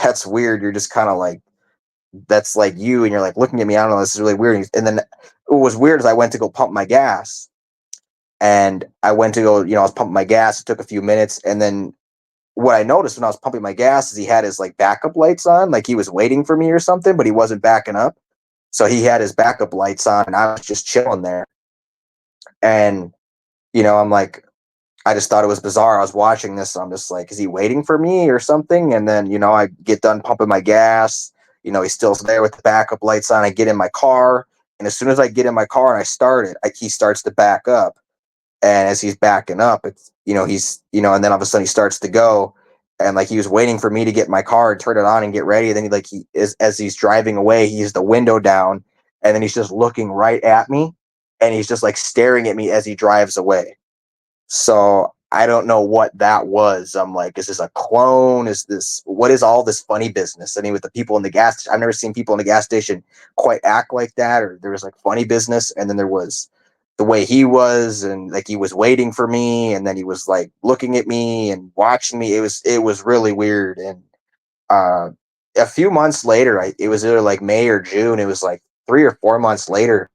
[SPEAKER 2] that's weird. You're just kind of like, that's like you. And you're like looking at me. I don't know. This is really weird. And then what was weird is I went to go pump my gas. And I went to go, I was pumping my gas. It took a few minutes. And then what I noticed when I was pumping my gas is he had his like backup lights on, like he was waiting for me or something, but he wasn't backing up. So he had his backup lights on, and I was just chilling there. And, I'm like, I just thought it was bizarre. I was watching this. So I'm just like, is he waiting for me or something? And then, I get done pumping my gas. He's still there with the backup lights on. I get in my car. And as soon as I get in my car and I start it, he starts to back up. And as he's backing up, it's he's and then all of a sudden he starts to go, and like he was waiting for me to get my car and turn it on and get ready. And then he is, as he's driving away, he's the window down, and then he's just looking right at me, and he's just like staring at me as he drives away. So I don't know what that was. I'm like, is this a clone? What is all this funny business? I mean, with the people in the gas, I've never seen people in the gas station quite act like that. Or there was like funny business, and then there was the way he was, and like he was waiting for me, and then he was like looking at me and watching me. It was really weird. And uh, a few months later, it was either like May or June. It was like 3 or 4 months later,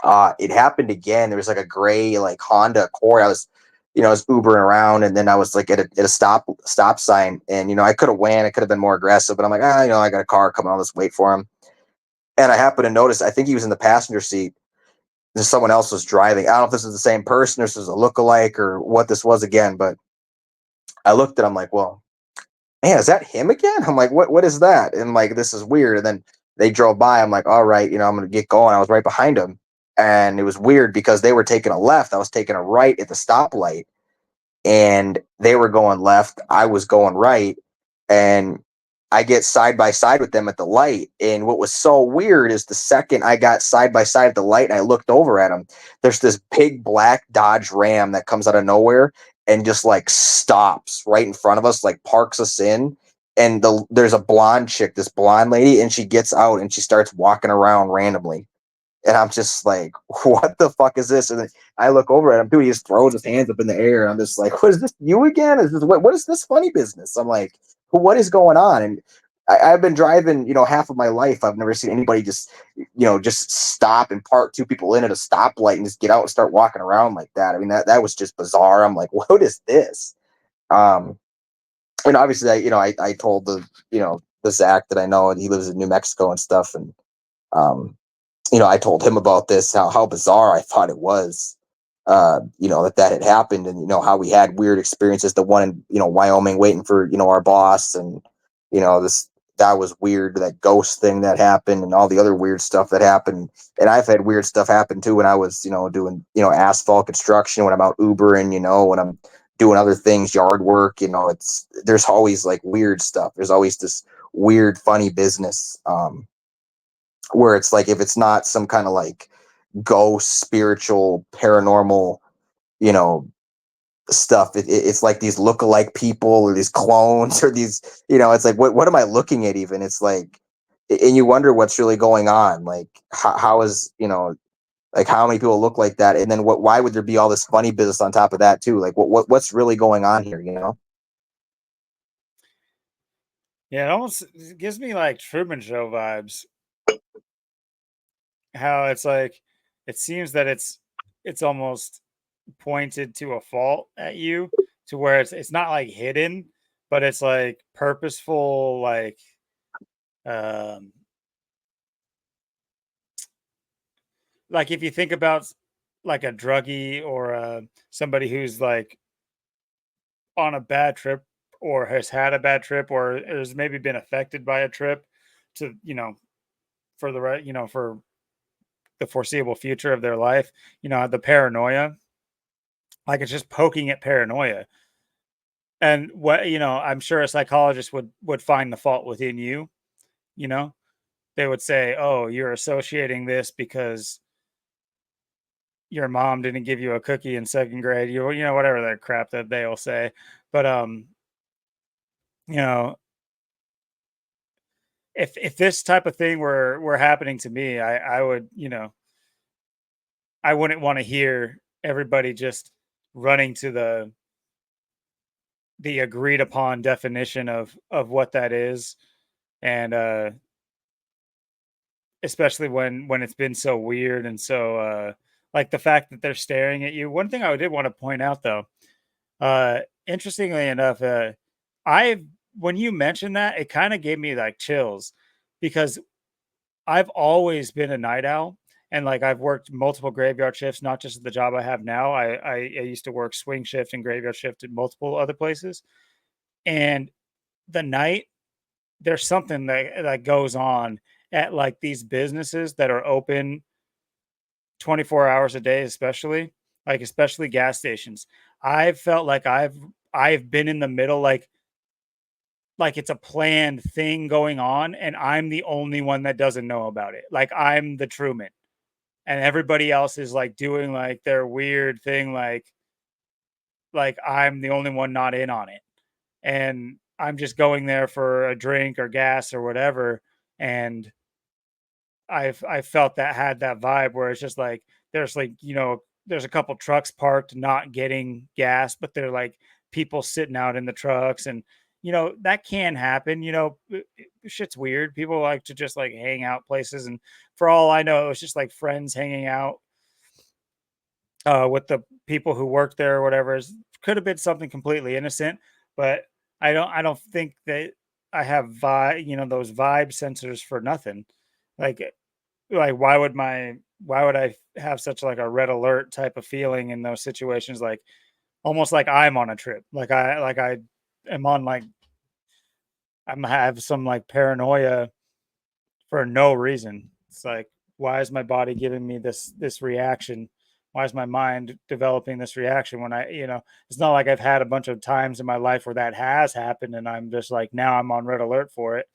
[SPEAKER 2] it happened again. There was like a gray like Honda Accord. I was Ubering around, and then I was like at a stop sign, and I could have went. I could have been more aggressive, but I'm like, I got a car coming. I'll just wait for him. And I happened to notice, I think he was in the passenger seat. There's someone else was driving. I don't know if this is the same person, or if this is a lookalike, or what this was again. But I looked at him like, well, man, is that him again? I'm like, what is that? And like, this is weird. And then they drove by. I'm like, all right, I'm gonna get going. I was right behind him. And it was weird because they were taking a left. I was taking a right at the stoplight, and they were going left. I was going right. And I get side by side with them at the light. And what was so weird is the second I got side by side at the light and I looked over at them, there's this big black Dodge Ram that comes out of nowhere and just like stops right in front of us, like parks us in. And there's a blonde chick, this blonde lady, and she gets out and she starts walking around randomly. And I'm just like, what the fuck is this? And then I look over at him, dude. He just throws his hands up in the air, and I'm just like, what is this? You again? Is this what is this funny business? I'm like, what is going on? And I've been driving, half of my life. I've never seen anybody just stop and park two people in at a stoplight and just get out and start walking around like that. I mean, that was just bizarre. I'm like, what is this? Um, and obviously, I told the Zach that I know, and he lives in New Mexico and stuff, and um, I told him about this, how bizarre I thought it was, that had happened, and how we had weird experiences. The one in Wyoming waiting for our boss, and this that was weird. That ghost thing that happened, and all the other weird stuff that happened. And I've had weird stuff happen too when I was doing asphalt construction, when I'm out Ubering, when I'm doing other things, yard work. There's always like weird stuff. There's always this weird, funny business. Where it's like, if it's not some kind of like ghost, spiritual, paranormal, you know, stuff, it's like these look-alike people or these clones or these, it's like, what am I looking at even? It's like, and you wonder what's really going on. Like, how is, like how many people look like that? And then why would there be all this funny business on top of that too? Like what's really going on here?
[SPEAKER 1] Yeah, it almost gives me like Truman Show vibes. How it's like it seems that it's almost pointed to a fault at you, to where it's not like hidden, but it's like purposeful, um like if you think about like a druggie or somebody who's like on a bad trip or has had a bad trip or has maybe been affected by a trip to for the right for the foreseeable future of their life, the paranoia, like it's just poking at paranoia. And what I'm sure a psychologist would find the fault within you. you know they would say, oh, you're associating this because your mom didn't give you a cookie in second grade, whatever that crap that they'll say. But you know if this type of thing were happening to me, I would, I wouldn't want to hear everybody just running to the agreed upon definition of what that is. And especially when it's been so weird and so like the fact that they're staring at you. One thing I did want to point out though, interestingly enough, I when you mentioned that, it kind of gave me like chills, because I've always been a night owl, and like I've worked multiple graveyard shifts, not just at the job I have now. I used to work swing shift and graveyard shift at multiple other places, and the night, there's something that goes on at like these businesses that are open 24 hours a day, especially gas stations. I've felt like I've been in the middle, like it's a planned thing going on, and I'm the only one that doesn't know about it. Like I'm the Truman, and everybody else is like doing like their weird thing, like I'm the only one not in on it. And I'm just going there for a drink or gas or whatever. And I felt that had that vibe where it's just like there's like, there's a couple trucks parked not getting gas, but they're like people sitting out in the trucks. And that can happen. Shit's weird. People like to just like hang out places, and for all I know, it was just like friends hanging out with the people who work there or whatever. Could have been something completely innocent, but I don't think that I have those vibe sensors for nothing. Like like why would I have such like a red alert type of feeling in those situations, like almost like I'm on a trip, like I am on, like I'm have some like paranoia for no reason. It's like, why is my body giving me this reaction? Why is my mind developing this reaction when it's not like I've had a bunch of times in my life where that has happened and I'm just like, now I'm on red alert for it.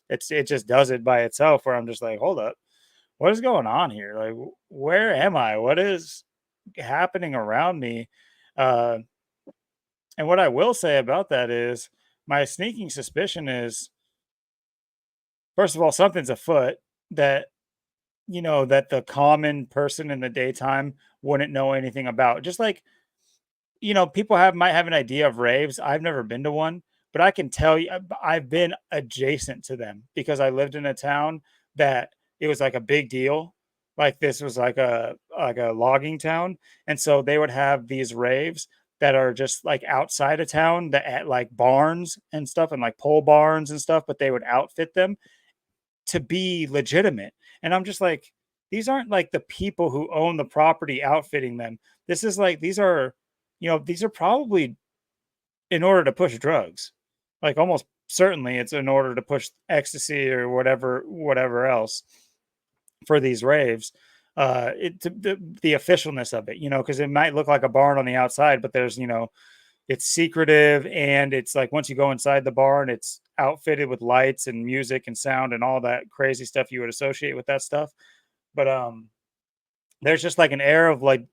[SPEAKER 1] It just does it by itself, where I'm just like, hold up, what is going on here? Like, where am I? What is happening around me? Uh, and what I will say about that is, my sneaking suspicion is, first of all, something's afoot that that the common person in the daytime wouldn't know anything about. Just like, people might have an idea of raves. I've never been to one, but I can tell you I've been adjacent to them because I lived in a town that it was like a big deal. Like this was like a logging town, and so they would have these raves that are just like outside of town that at like barns and stuff and like pole barns and stuff, but they would outfit them to be legitimate. And I'm just like, these aren't like the people who own the property outfitting them. This is like these are probably in order to push drugs. Like almost certainly it's in order to push ecstasy or whatever else for these raves. The officialness of it, because it might look like a barn on the outside, but there's it's secretive, and it's like once you go inside the barn, it's outfitted with lights and music and sound and all that crazy stuff you would associate with that stuff. But there's just like an air of like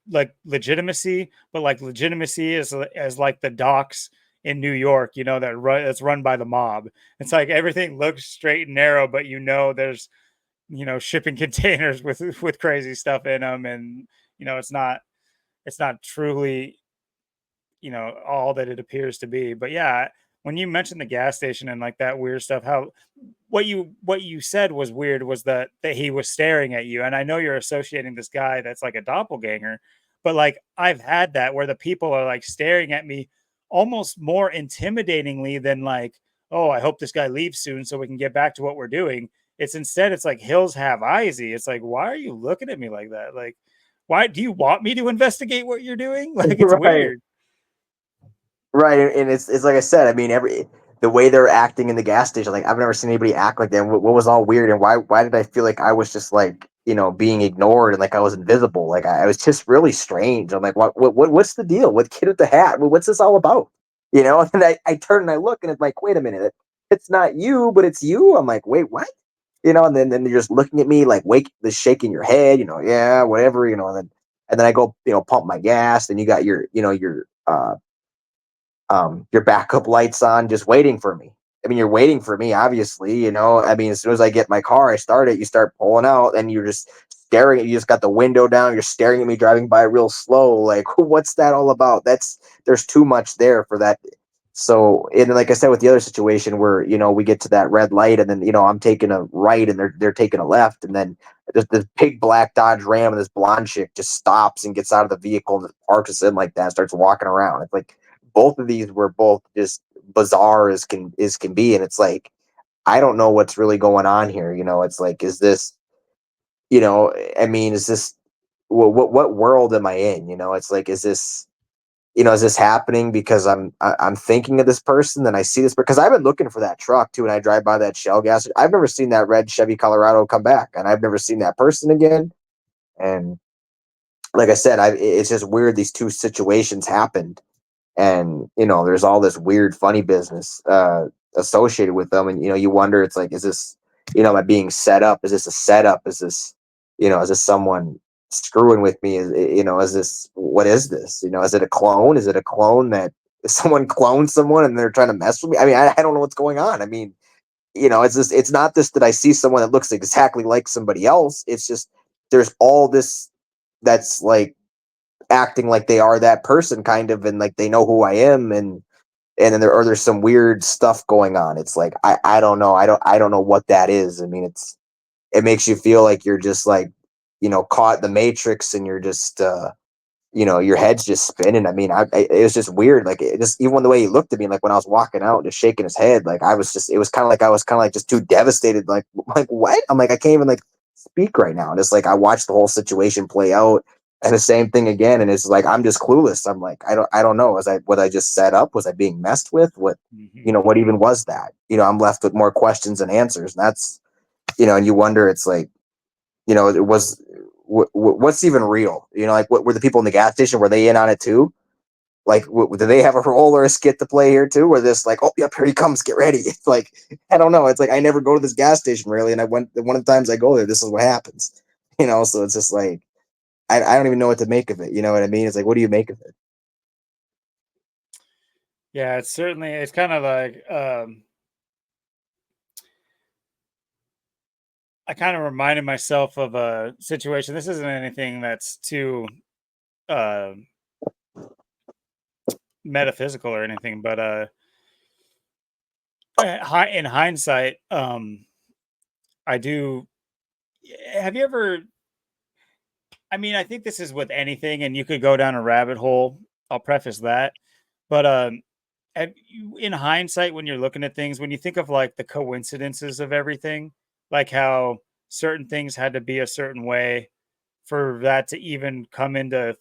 [SPEAKER 1] legitimacy, but like legitimacy is as like the docks in New York, that's run by the mob. It's like everything looks straight and narrow, but there's shipping containers with crazy stuff in them, and it's not truly all that it appears to be. But yeah, when you mentioned the gas station and like that weird stuff, how what you said was weird was that he was staring at you. And I know you're associating this guy that's like a doppelganger, but like I've had that where the people are like staring at me almost more intimidatingly than like, oh, I hope this guy leaves soon so we can get back to what we're doing. It's like hills have eyesy. It's like, why are you looking at me like that? Like, why do you want me to investigate what you're doing? Like, it's
[SPEAKER 2] Right.
[SPEAKER 1] weird.
[SPEAKER 2] Right, and it's like I said. I mean, every the way they're acting in the gas station, like I've never seen anybody act like that. What was all weird, and why did I feel like I was just like being ignored and like I was invisible? Like I was just really strange. I'm like, what's the deal with kid with the hat? What's this all about? And I turn and I look, and it's like, wait a minute, it's not you, but it's you. I'm like, wait, what? And then you're just looking at me like shaking your head. Yeah, whatever. And then I go pump my gas, and you got your backup lights on, just waiting for me. I mean, you're waiting for me, obviously. I mean, as soon as I get my car, I start it, you start pulling out, and you're just staring at you just got the window down, you're staring at me driving by real slow. Like, what's that all about? There's too much there for that. So, and then like I said, with the other situation where, we get to that red light, and then, I'm taking a right and they're taking a left, and then this big black Dodge Ram and this blonde chick just stops and gets out of the vehicle and just parks us in like that, starts walking around. It's like both of these were both just bizarre as can be, and it's like I don't know what's really going on here. It's like, is this, I mean, is this what world am I in? It's like, is this happening because I'm thinking of this person, then I see this because I've been looking for that truck too, and I drive by that Shell gas. I've never seen that red Chevy Colorado come back, and I've never seen that person again. And like I said, it's just weird. These two situations happened, and there's all this weird funny business associated with them, and you wonder, it's like, is this, am I being set up? Is this a setup? Is this someone screwing with me? Is this, what is this? Is it a clone? Is it a clone that someone cloned someone and they're trying to mess with me? I mean, I don't know what's going on. I mean, it's not this that I see someone that looks exactly like somebody else. It's just there's all this that's like acting like they are that person, kind of, and like they know who I am, and then there's some weird stuff going on. It's like I don't know. I don't know what that is. I mean, it makes you feel like you're just like, caught in the matrix, and you're just your head's just spinning. I mean, it was just weird. Like, it just, even the way he looked at me, like when I was walking out, just shaking his head, like it was kind of like I was kind of like just too devastated. Like what? I'm like, I can't even like speak right now. And it's like I watched the whole situation play out, and the same thing again. And it's like I'm just clueless. I'm like, I don't know. Was I just set up? Was I being messed with?
[SPEAKER 1] Mhm.
[SPEAKER 2] What even was that? I'm left with more questions than answers. And that's, and you wonder, it's like, it was, what's even real? Like, what were the people in the gas station? Were they in on it too? Like, do they have a role or a skit to play here too? Where this like, oh, yep, here he comes, get ready. It's like, I don't know. It's like I never go to this gas station really, and I went one of the times I go there. This is what happens. So it's just like I don't even know what to make of it. You know what I mean? It's like, what do you make of it?
[SPEAKER 1] Yeah, it's kind of like I kind of reminded myself of a situation. This isn't anything that's too uh, metaphysical or anything, but in hindsight, I do. Have you ever? I mean, I think this is with anything, and you could go down a rabbit hole. I'll preface that, but in hindsight, when you're looking at things, when you think of like the coincidences of everything, like how certain things had to be a certain way for that to even come into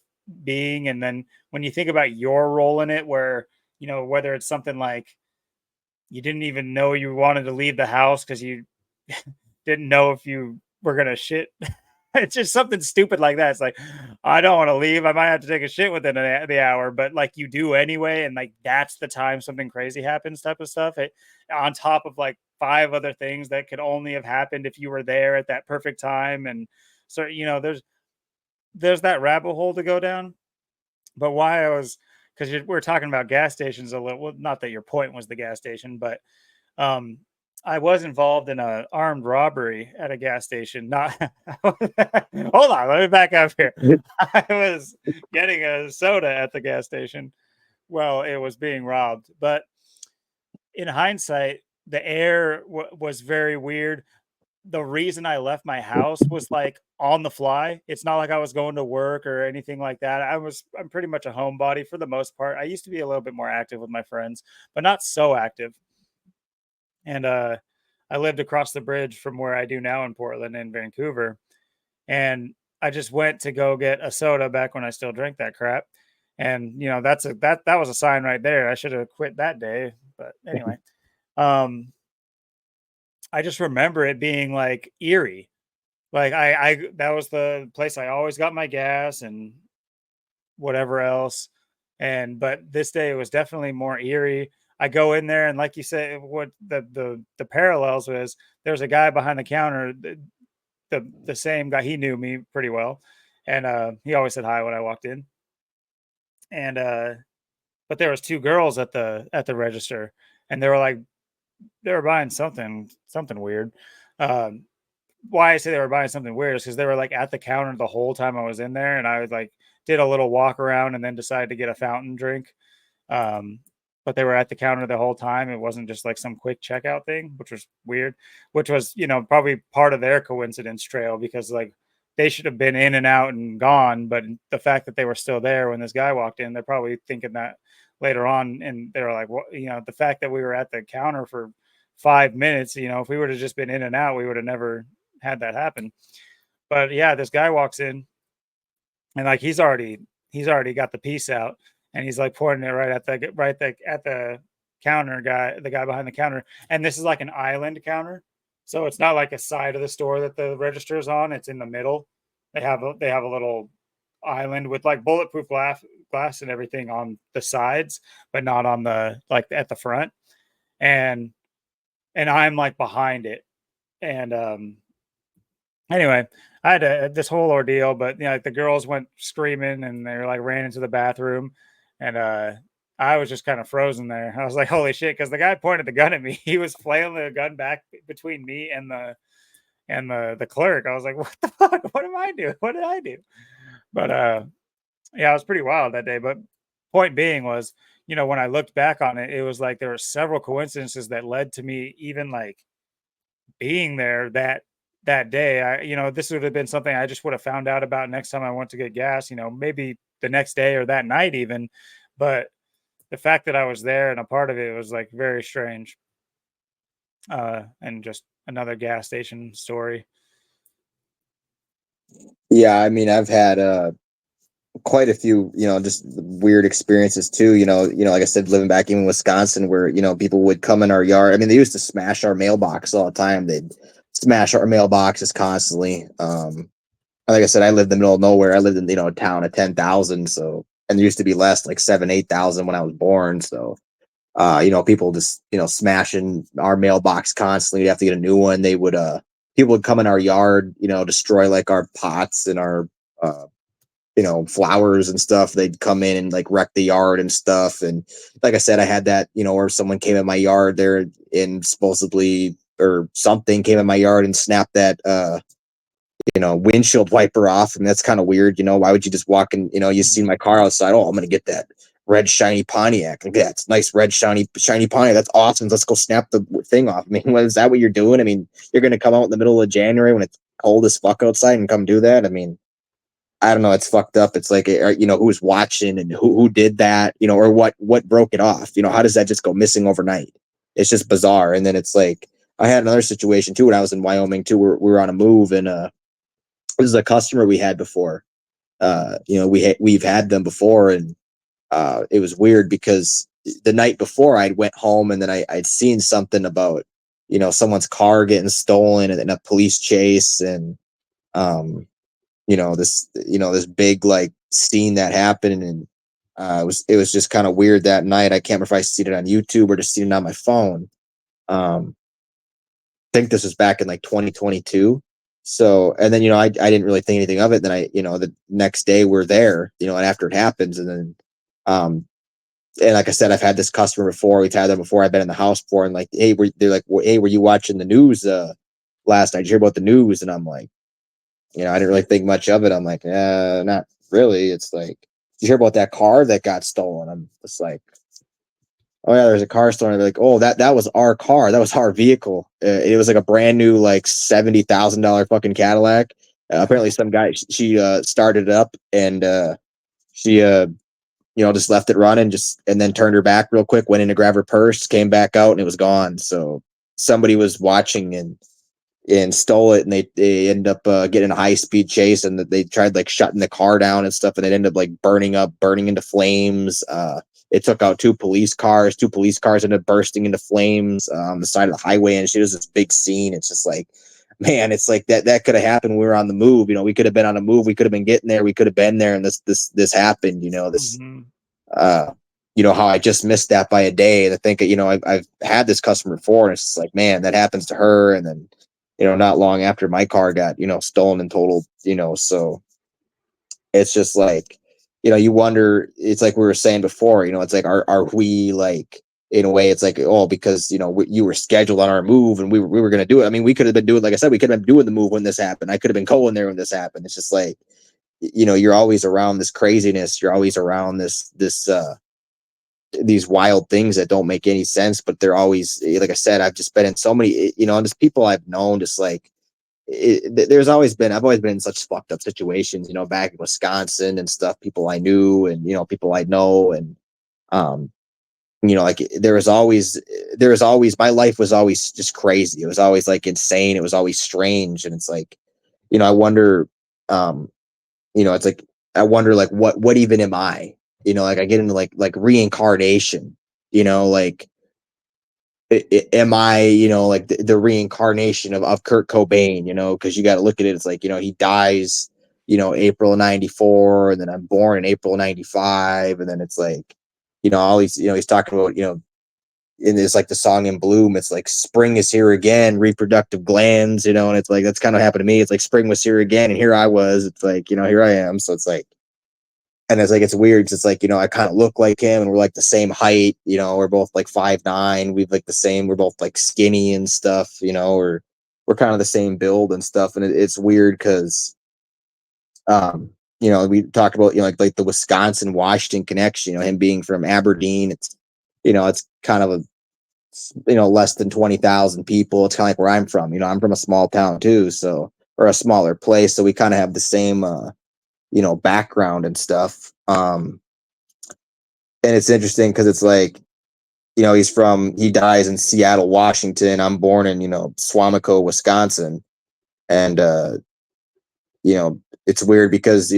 [SPEAKER 1] being, and then when you think about your role in it, where whether it's something like you didn't even know you wanted to leave the house because you didn't know if you were gonna shit. It's just something stupid like that. It's like, I don't want to leave. I might have to take a shit within the hour, but like you do anyway, and like that's the time something crazy happens, type of stuff. On top of like five other things that could only have happened if you were there at that perfect time, and so there's that rabbit hole to go down. But why I was because we're talking about gas stations a little. Well, not that your point was the gas station, but um, I was involved in a armed robbery at a gas station. Not hold on, let me back up here. I was getting a soda at the gas station. Well, it was being robbed, but in hindsight, the air was very weird. The reason I left my house was like on the fly. It's not like I was going to work or anything like that. I'm pretty much a homebody for the most part. I used to be a little bit more active with my friends, but not so active. And I lived across the bridge from where I do now in Portland in Vancouver. And I just went to go get a soda back when I still drank that crap. And that was a sign right there. I should have quit that day. But anyway, um, I just remember it being like eerie. Like I that was the place I always got my gas and whatever else. And but this day it was definitely more eerie. I go in there and like you said, what the parallels was there's a guy behind the counter, the same guy, he knew me pretty well. And he always said hi when I walked in. And but there was two girls at the register, and they were buying something weird. Um why I say they were buying something weird is because they were like at the counter the whole time I was in there, and I was like did a little walk around and then decided to get a fountain drink. Um, but they were at the counter the whole time. It wasn't just like some quick checkout thing, which was weird. Which was probably part of their coincidence trail because like they should have been in and out and gone, but the fact that they were still there when this guy walked in, they're probably thinking that later on, and they're like, "What?" The fact that we were at the counter for 5 minutes, if we would have just been in and out, we would have never had that happen. But yeah, this guy walks in and like he's already got the piece out and he's like pointing it at the counter guy, the guy behind the counter. And this is like an island counter. So it's not like a side of the store that the register is on, it's in the middle. They have a little island with like bulletproof glass and everything on the sides, but not on the like at the front. And I'm like behind it. And anyway, I had this whole ordeal, but like the girls went screaming and they were like ran into the bathroom, and I was just kind of frozen there. I was like, "Holy shit!" Because the guy pointed the gun at me. He was flailing the gun back between me and the clerk. I was like, "What the fuck? What am I doing? What did I do?" But yeah, it was pretty wild that day. But point being was, when I looked back on it, it was like there were several coincidences that led to me even like being there that day. This would have been something I just would have found out about next time I went to get gas, maybe the next day or that night even. But the fact that I was there and a part of it was like very strange. And just another gas station story.
[SPEAKER 2] Yeah, I mean, I've had quite a few, just weird experiences too. Like I said, living back in Wisconsin, where people would come in our yard. I mean, they used to smash our mailbox all the time. They'd smash our mailboxes constantly. Like I said, I lived in the middle of nowhere. I lived in a town of 10,000, so and there used to be less, like 7, 8,000 when I was born. So people just smashing our mailbox constantly. You have to get a new one. People would come in our yard, destroy like our pots and our uh flowers and stuff. They'd come in and like wreck the yard and stuff. And like I said, I had that, where someone came in my yard there and supposedly or something came in my yard and snapped that windshield wiper off. And that's kind of weird. Why would you just walk in, you see my car outside, oh, I'm gonna get that red shiny Pontiac. Like, yeah, it's nice red shiny Pontiac. That's awesome. Let's go snap the thing off. I mean, is that what you're doing? I mean, you're gonna come out in the middle of January when it's cold as fuck outside and come do that? I mean, I don't know. It's fucked up. It's like, who's watching and who did that, or what broke it off? How does that just go missing overnight? It's just bizarre. And then it's like, I had another situation too when I was in Wyoming too. We were on a move, and this is a customer we had before. We've had them before, and it was weird because the night before I went home, and then I'd seen something about someone's car getting stolen and then a police chase, and this big like scene that happened, and it was just kind of weird that night. I can't remember if I seen it on YouTube or just seen it on my phone. I think this was back in like 2022. So, and then I didn't really think anything of it. Then the next day we're there, and after it happens, and then and like I said, I've had this customer before. We've had them before. I've been in the house before, and like, they're like, hey, were you watching the news last night? Did you hear about the news? And I'm like, I didn't really think much of it. I'm like, not really. It's like, did you hear about that car that got stolen? I'm just like, oh yeah, there's a car stolen. And they're like, oh, that was our car. That was our vehicle. It was like a brand new, like $70,000 fucking Cadillac. Apparently some guy, she started it up, and she just left it running, and then turned her back real quick, went in to grab her purse, came back out, and it was gone. So somebody was watching and stole it, and they ended up getting a high-speed chase, and they tried like shutting the car down and stuff, and it ended up like burning into flames. It took out two police cars ended up bursting into flames on the side of the highway, and she was this big scene. It's just like, man, it's like that could have happened when we were on the move. We could have been on a move, we could have been getting there, we could have been there, and this happened. How I just missed that by a day. And I think I've had this customer before, and it's just like, man, that happens to her, and then not long after my car got stolen and totaled. So it's just like, you wonder. It's like we were saying before. It's like, are we like, in a way, it's like, oh, because you were scheduled on our move, and we were going to do it. I mean, we could have been doing, like I said, we could have been doing the move when this happened. I could have been going there when this happened. It's just like, you're always around this craziness. You're always around these wild things that don't make any sense, but they're always, like I said, I've just been in so many, and just people I've known, just like, I've always been in such fucked up situations, back in Wisconsin and stuff, people I knew, and people I know, and like there was always my life was always just crazy. It was always like insane. It was always strange. And it's like, I wonder, it's like, I wonder like what even am I? Like I get into like reincarnation, like am I, like the reincarnation of Kurt Cobain, because you got to look at it. It's like, he dies, April of 94, and then I'm born in April of 95. And then it's like, all these, he's talking about, in this, like the song In Bloom, it's like spring is here again, reproductive glands, and it's like, that's kind of happened to me. It's like spring was here again, and here I was. It's like, here I am. So it's like, and it's like, it's weird. It's like, I kind of look like him, and we're like the same height, we're both like 5'9". We've like the same, we're both like skinny and stuff, we're kind of the same build and stuff. And it's weird because, we talked about, like the Wisconsin Washington connection, him being from Aberdeen. It's kind of less than 20,000 people. It's kind of like where I'm from. I'm from a small town too. So, or a smaller place. So we kind of have the same, background and stuff. And it's interesting because it's like, he dies in Seattle, Washington. I'm born in, Swamico, Wisconsin. And, it's weird because,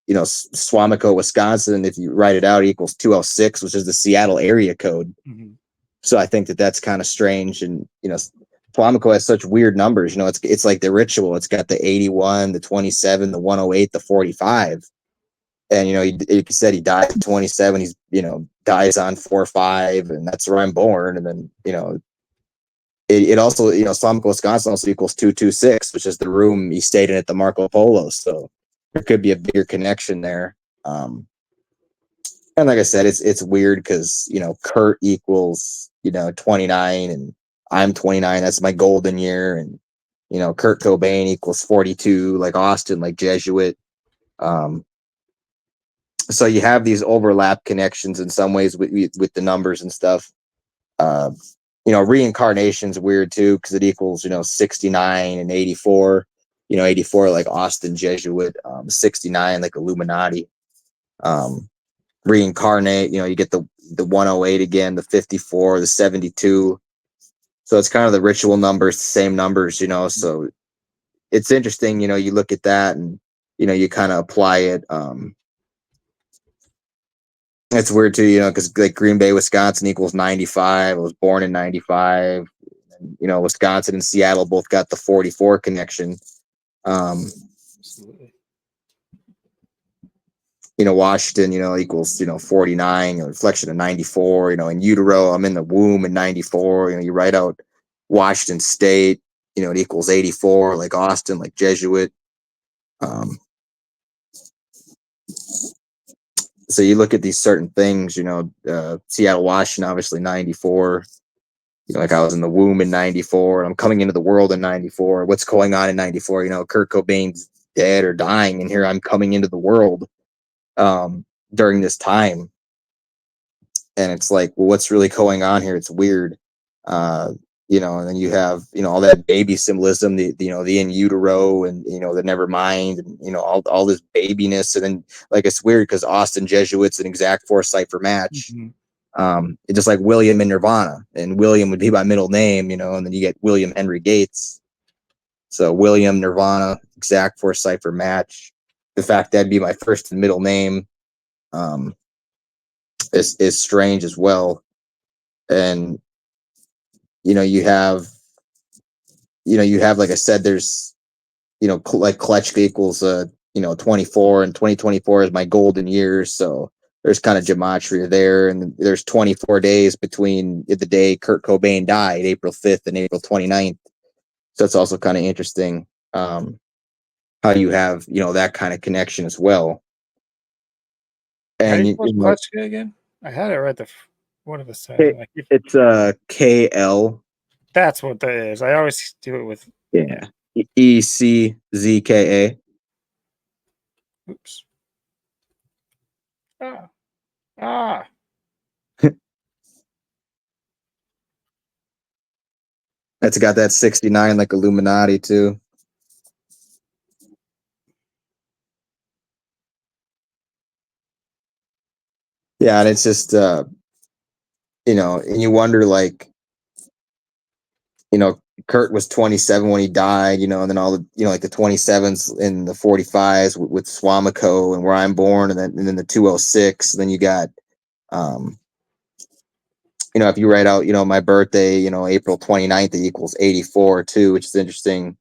[SPEAKER 2] Swamico, Wisconsin, if you write it out, equals 206, which is the Seattle area code.
[SPEAKER 1] Mm-hmm.
[SPEAKER 2] So I think that's kind of strange. And, Swamico has such weird numbers. It's like the ritual. It's got the 81, the 27, the 108, the 45. And, he said he died at 27. He's, dies on 4/5, and that's where I'm born. And then, it also, Swamico, Wisconsin also equals 226, which is the room he stayed in at the Marco Polo. So there could be a bigger connection there. And like I said, it's weird because, Kurt equals, 29, and I'm 29. That's my golden year. And, Kurt Cobain equals 42, like Austin, like Jesuit. So you have these overlap connections in some ways with the numbers and stuff. Uh, Reincarnation's weird too because it equals 69 and 84. 84 like Austin Jesuit, 69 like Illuminati. Reincarnate, you get the 108 again, the 54, the 72. So it's kind of the ritual numbers, the same numbers, So it's interesting, you look at that and you kind of apply it. It's weird too, because like Green Bay, Wisconsin equals 95. I was born in 95. And, Wisconsin and Seattle both got the 44 connection.
[SPEAKER 1] Absolutely.
[SPEAKER 2] Washington, equals, 49, reflection of 94, in utero, I'm in the womb in 94, you write out Washington State, it equals 84, like Austin, like Jesuit. So you look at these certain things, Seattle, Washington, obviously 94, like I was in the womb in 94, I'm coming into the world in 94. What's going on in 94? Kurt Cobain's dead or dying, and here I'm coming into the world during this time. And it's like, well, what's really going on here? It's weird. And then you have, all that baby symbolism, the in utero and, the never mind, and, all this babiness. And then like, it's weird because Austin Jesuit's an exact foresight for match. It's just like William in Nirvana, and William would be my middle name, and then you get William Henry Gates. So William Nirvana, exact foresight for match. The fact that'd be my first and middle name, is strange as well. And you have like I said, there's like Kletchka equals 24, and 2024 is my golden year, so there's kind of gematria there. And there's 24 days between the day Kurt Cobain died, April 5th and April 29th, so it's also kind of interesting how you have that kind of connection as well.
[SPEAKER 1] How do
[SPEAKER 2] And
[SPEAKER 1] you spell Clutchka again? I had it right one of the side. Like
[SPEAKER 2] it's KL.
[SPEAKER 1] That's what that is. I always do it with
[SPEAKER 2] ECZKA.
[SPEAKER 1] Oops. Ah.
[SPEAKER 2] That's got that 69 like Illuminati too. Yeah, and it's just and you wonder, like, Kurt was 27 when he died, and then all the like the 27s and the 45s with Swamico and where I'm born, and then the 206, and then you got if you write out my birthday, April 29th, it equals 84 too, which is interesting.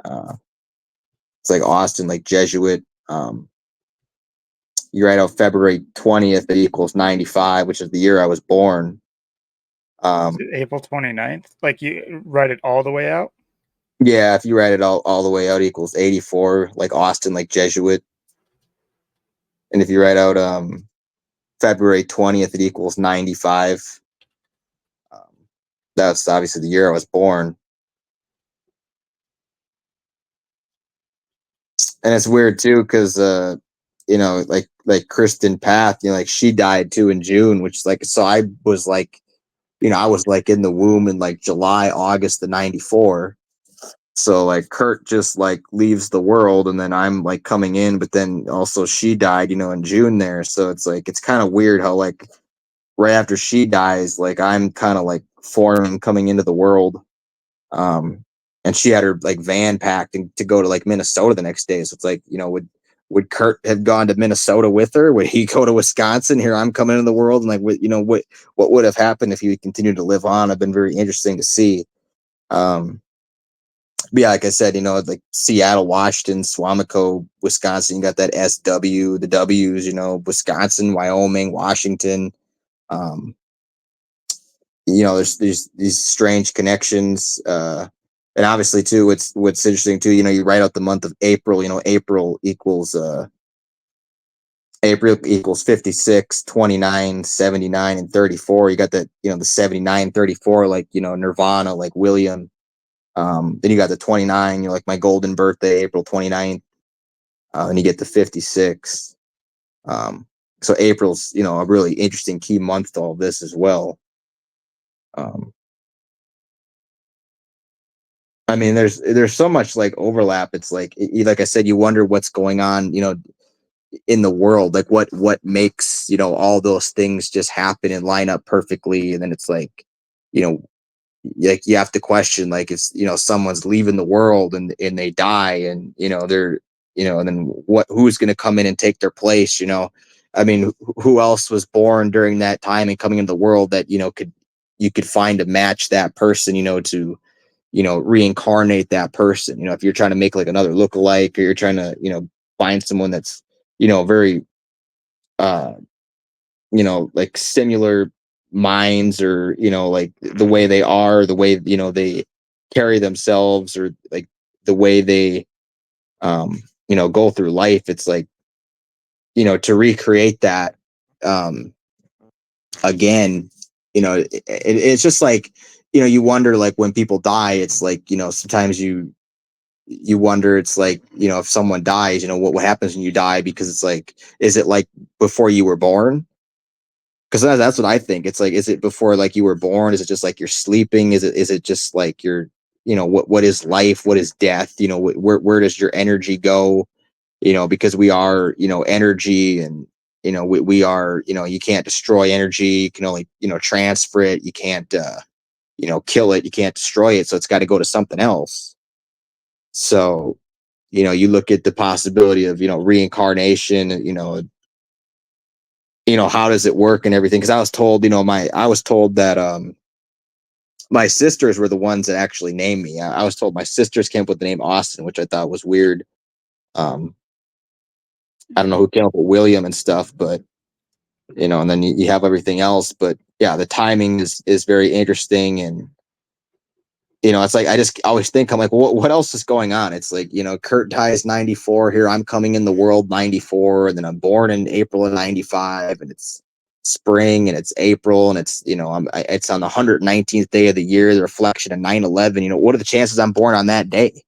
[SPEAKER 2] It's like Austin, like Jesuit. You write out February 20th, it equals 95, which is the year I was born.
[SPEAKER 1] April 29th? Like you write it all the way out?
[SPEAKER 2] Yeah, if you write it all the way out, it equals 84, like Austin, like Jesuit. And if you write out February 20th, it equals 95. That's obviously the year I was born. And it's weird too, because like Kristen Path, like she died too in June, which is like, so I was like, I was like in the womb in like July, August of 94. So like Kurt just like leaves the world, and then I'm like coming in, but then also she died, in June there. So it's like, it's kind of weird how like right after she dies, like I'm kind of like forming, coming into the world. And she had her like van packed to go to like Minnesota the next day. So it's like, would Kurt have gone to Minnesota with her? Would he go to Wisconsin? Here I'm coming into the world, and like what would have happened if he continued to live on? I've been very interesting to see. But yeah, like I said, like Seattle, Washington, Swamico, Wisconsin, you got that SW, the W's, Wisconsin, Wyoming, Washington. There's these strange connections. And obviously too, what's interesting too, you write out the month of April, April equals April equals 56, 29, 79, and 34. You got the, the 79, 34, like, Nirvana, like William. Then you got the 29, like my golden birthday, April 29th. And you get the 56. So April's, a really interesting key month to all this as well. I mean, there's so much like overlap. It's like I said, you wonder what's going on, in the world, like what makes, all those things just happen and line up perfectly. And then it's like, you know, like you have to question, like, if someone's leaving the world and they die, and they're, and then who's going to come in and take their place. I mean, who else was born during that time and coming into the world that you could find to match that person, to reincarnate that person. If you're trying to make like another lookalike, or you're trying to find someone that's very uh like similar minds, or like the way they are, the way they carry themselves, or like the way they go through life. It's like, to recreate that um again, it's just like, you wonder, like when people die, it's like, sometimes you wonder, it's like, if someone dies, what happens when you die, because it's like, is it like before you were born? Because that's what I think. It's like, is it before like you were born? Is it just like you're sleeping? Is it just like you're, what is life? What is death? Where does your energy go? Because we are, energy, and we are, you can't destroy energy. You can only, transfer it. You can't kill it. You can't destroy it. So it's got to go to something else. So, you look at the possibility of, reincarnation, how does it work and everything. Because I was told, I was told that my sisters were the ones that actually named me. I was told my sisters came up with the name Austin, which I thought was weird. um I don't know who came up with William and stuff, but and then you have everything else. But yeah, the timing is very interesting. And it's like, I just always think, I'm like, what else is going on? It's like, Kurt dies 94, here I'm coming in the world 94, and then I'm born in April of 95, and it's spring, and it's April, and it's, it's on the 119th day of the year, the reflection of 9/11. What are the chances I'm born on that day?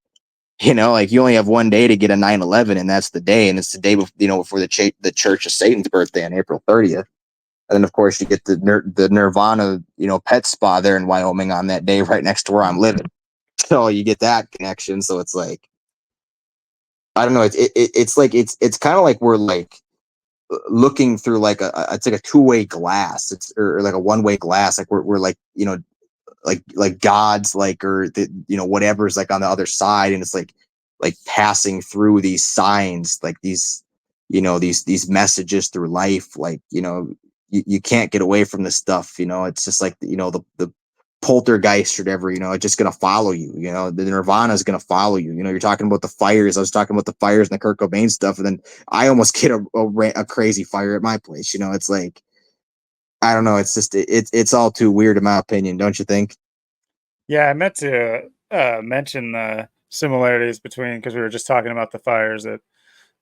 [SPEAKER 2] Like, you only have one day to get a 9/11, and that's the day, and it's the day before, before the Church of Satan's birthday on April 30th. And then, of course, you get the Nirvana, pet spa there in Wyoming on that day, right next to where I'm living. So you get that connection. So it's like, I don't know. It's like, it's kind of like we're like looking through like it's like a two-way glass. It's, or like a one-way glass. Like we're like, like God's, like, or the, whatever's like on the other side, and it's like passing through these signs, like these, these messages through life. Like, you can't get away from this stuff. It's just like, the poltergeist or whatever. It's just gonna follow you. The Nirvana is gonna follow you. You're talking about the fires. I was talking about the fires and the Kurt Cobain stuff, and then I almost get a crazy fire at my place. It's like, I don't know. It's just, it's all too weird in my opinion, don't you think?
[SPEAKER 1] Yeah, I meant to mention the similarities between, because we were just talking about the fires that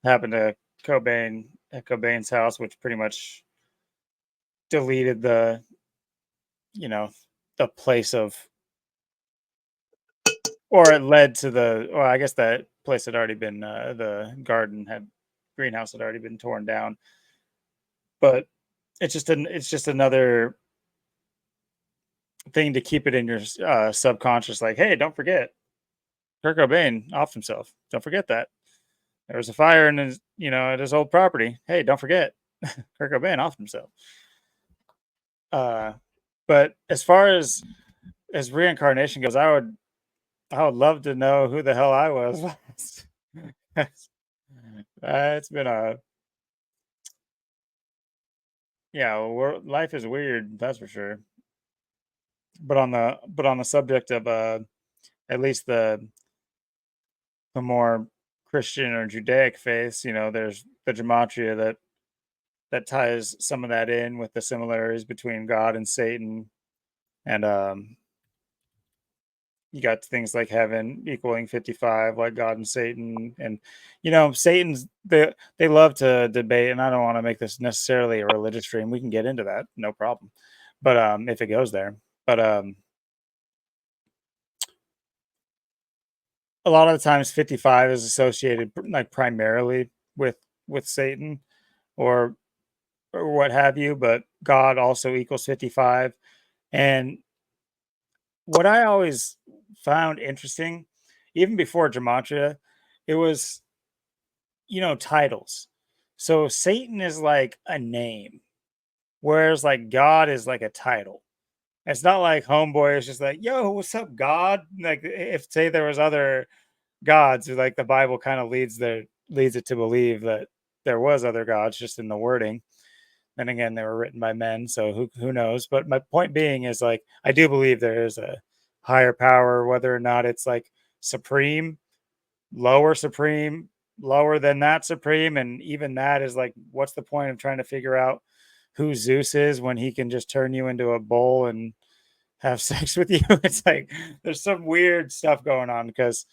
[SPEAKER 1] happened to Cobain at Cobain's house, which pretty much deleted the, you know, the place of, or it led to the, or I guess that place had already been, the greenhouse had already been torn down. But it's just another thing to keep it in your subconscious. Like, hey, don't forget, Kurt Cobain off himself. Don't forget that there was a fire in his, at his old property. Hey, don't forget, Kurt Cobain off himself. Uh, but as far as reincarnation goes, I would love to know who the hell I was. It's been a, yeah. Life is weird, that's for sure. But on the subject of at least the more Christian or Judaic faiths, there's the gematria that ties some of that in with the similarities between God and Satan, and you got things like heaven equaling 55, like God and Satan. And, Satan's, they love to debate, and I don't want to make this necessarily a religious stream. We can get into that, no problem. But if it goes there. But a lot of the times 55 is associated like primarily with Satan or what have you, but God also equals 55. And what I always found interesting, even before gematria, it was, titles. So Satan is like a name, whereas like God is like a title. It's not like homeboy is just like, yo, what's up, God? Like if say there was other gods, like the Bible kind of leads it to believe that there was other gods just in the wording. Then again, they were written by men, so who knows? But my point being is like I do believe there is a higher power, whether or not it's like supreme, supreme, lower than that supreme, and even that is like, what's the point of trying to figure out who Zeus is when he can just turn you into a bull and have sex with you? It's like there's some weird stuff going on because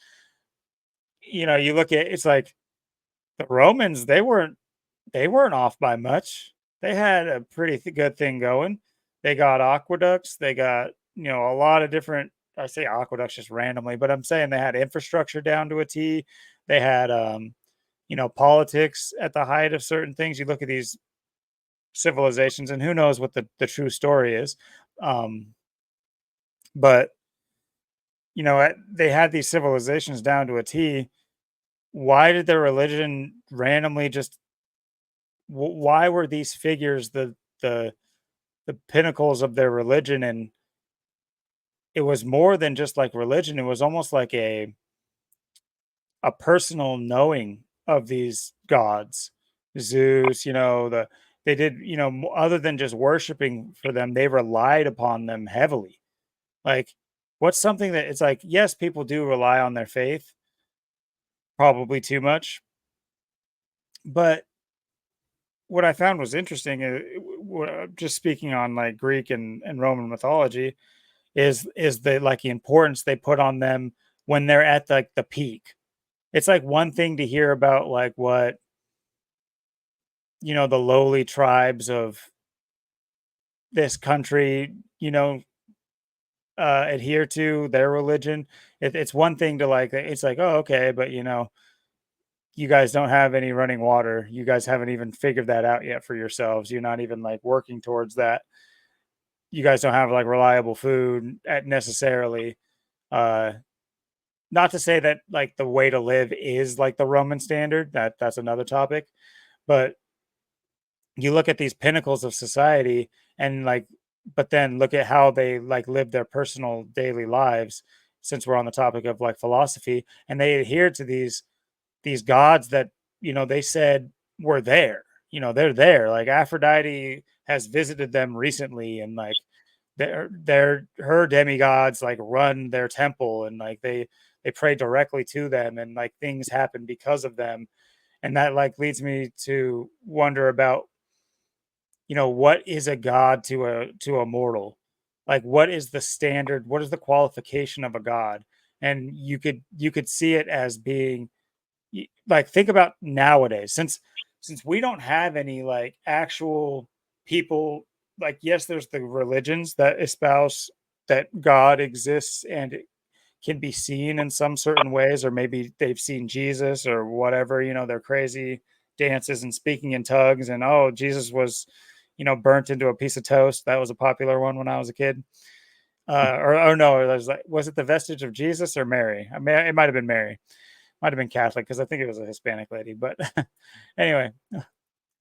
[SPEAKER 1] you look at it's like the Romans, they weren't off by much. They had a pretty good thing going. They got aqueducts. They got, a lot of different, I say aqueducts just randomly, but I'm saying they had infrastructure down to a T. They had, politics at the height of certain things. You look at these civilizations, and who knows what the true story is. But, they had these civilizations down to a T. Why did their religion randomly just why were these figures the pinnacles of their religion? And it was more than just like religion. It was almost like a personal knowing of these gods. Zeus, they did, other than just worshiping for them, they relied upon them heavily. Like, what's something that it's like, yes, people do rely on their faith, probably too much. But what I found was interesting, just speaking on like Greek and Roman mythology, is the like the importance they put on them when they're at like the peak. It's like one thing to hear about like what the lowly tribes of this country, adhere to their religion. It's one thing to like it's like, oh, okay, but you guys don't have any running water. You guys haven't even figured that out yet for yourselves. You're not even like working towards that. You guys don't have like reliable food necessarily. Uh Not to say that like the way to live is like the Roman standard. That's another topic. But you look at these pinnacles of society and like but then look at how they like live their personal daily lives, since we're on the topic of like philosophy, and they adhere to these gods that they said were there. They're there. Like Aphrodite has visited them recently, and like they're her demigods like run their temple, and like they pray directly to them, and like things happen because of them. And that like leads me to wonder about what is a god to a mortal? Like what is the standard? What is the qualification of a god? And you could see it as being like, think about nowadays, since we don't have any like actual people, like yes, there's the religions that espouse that God exists and it can be seen in some certain ways, or maybe they've seen Jesus or whatever, their crazy dances and speaking in tongues, and oh, Jesus was burnt into a piece of toast. That was a popular one when I was a kid. Or no, was it the vestige of Jesus or Mary? I mean, it might have been Mary. Might have been Catholic because I think it was a Hispanic lady. But anyway,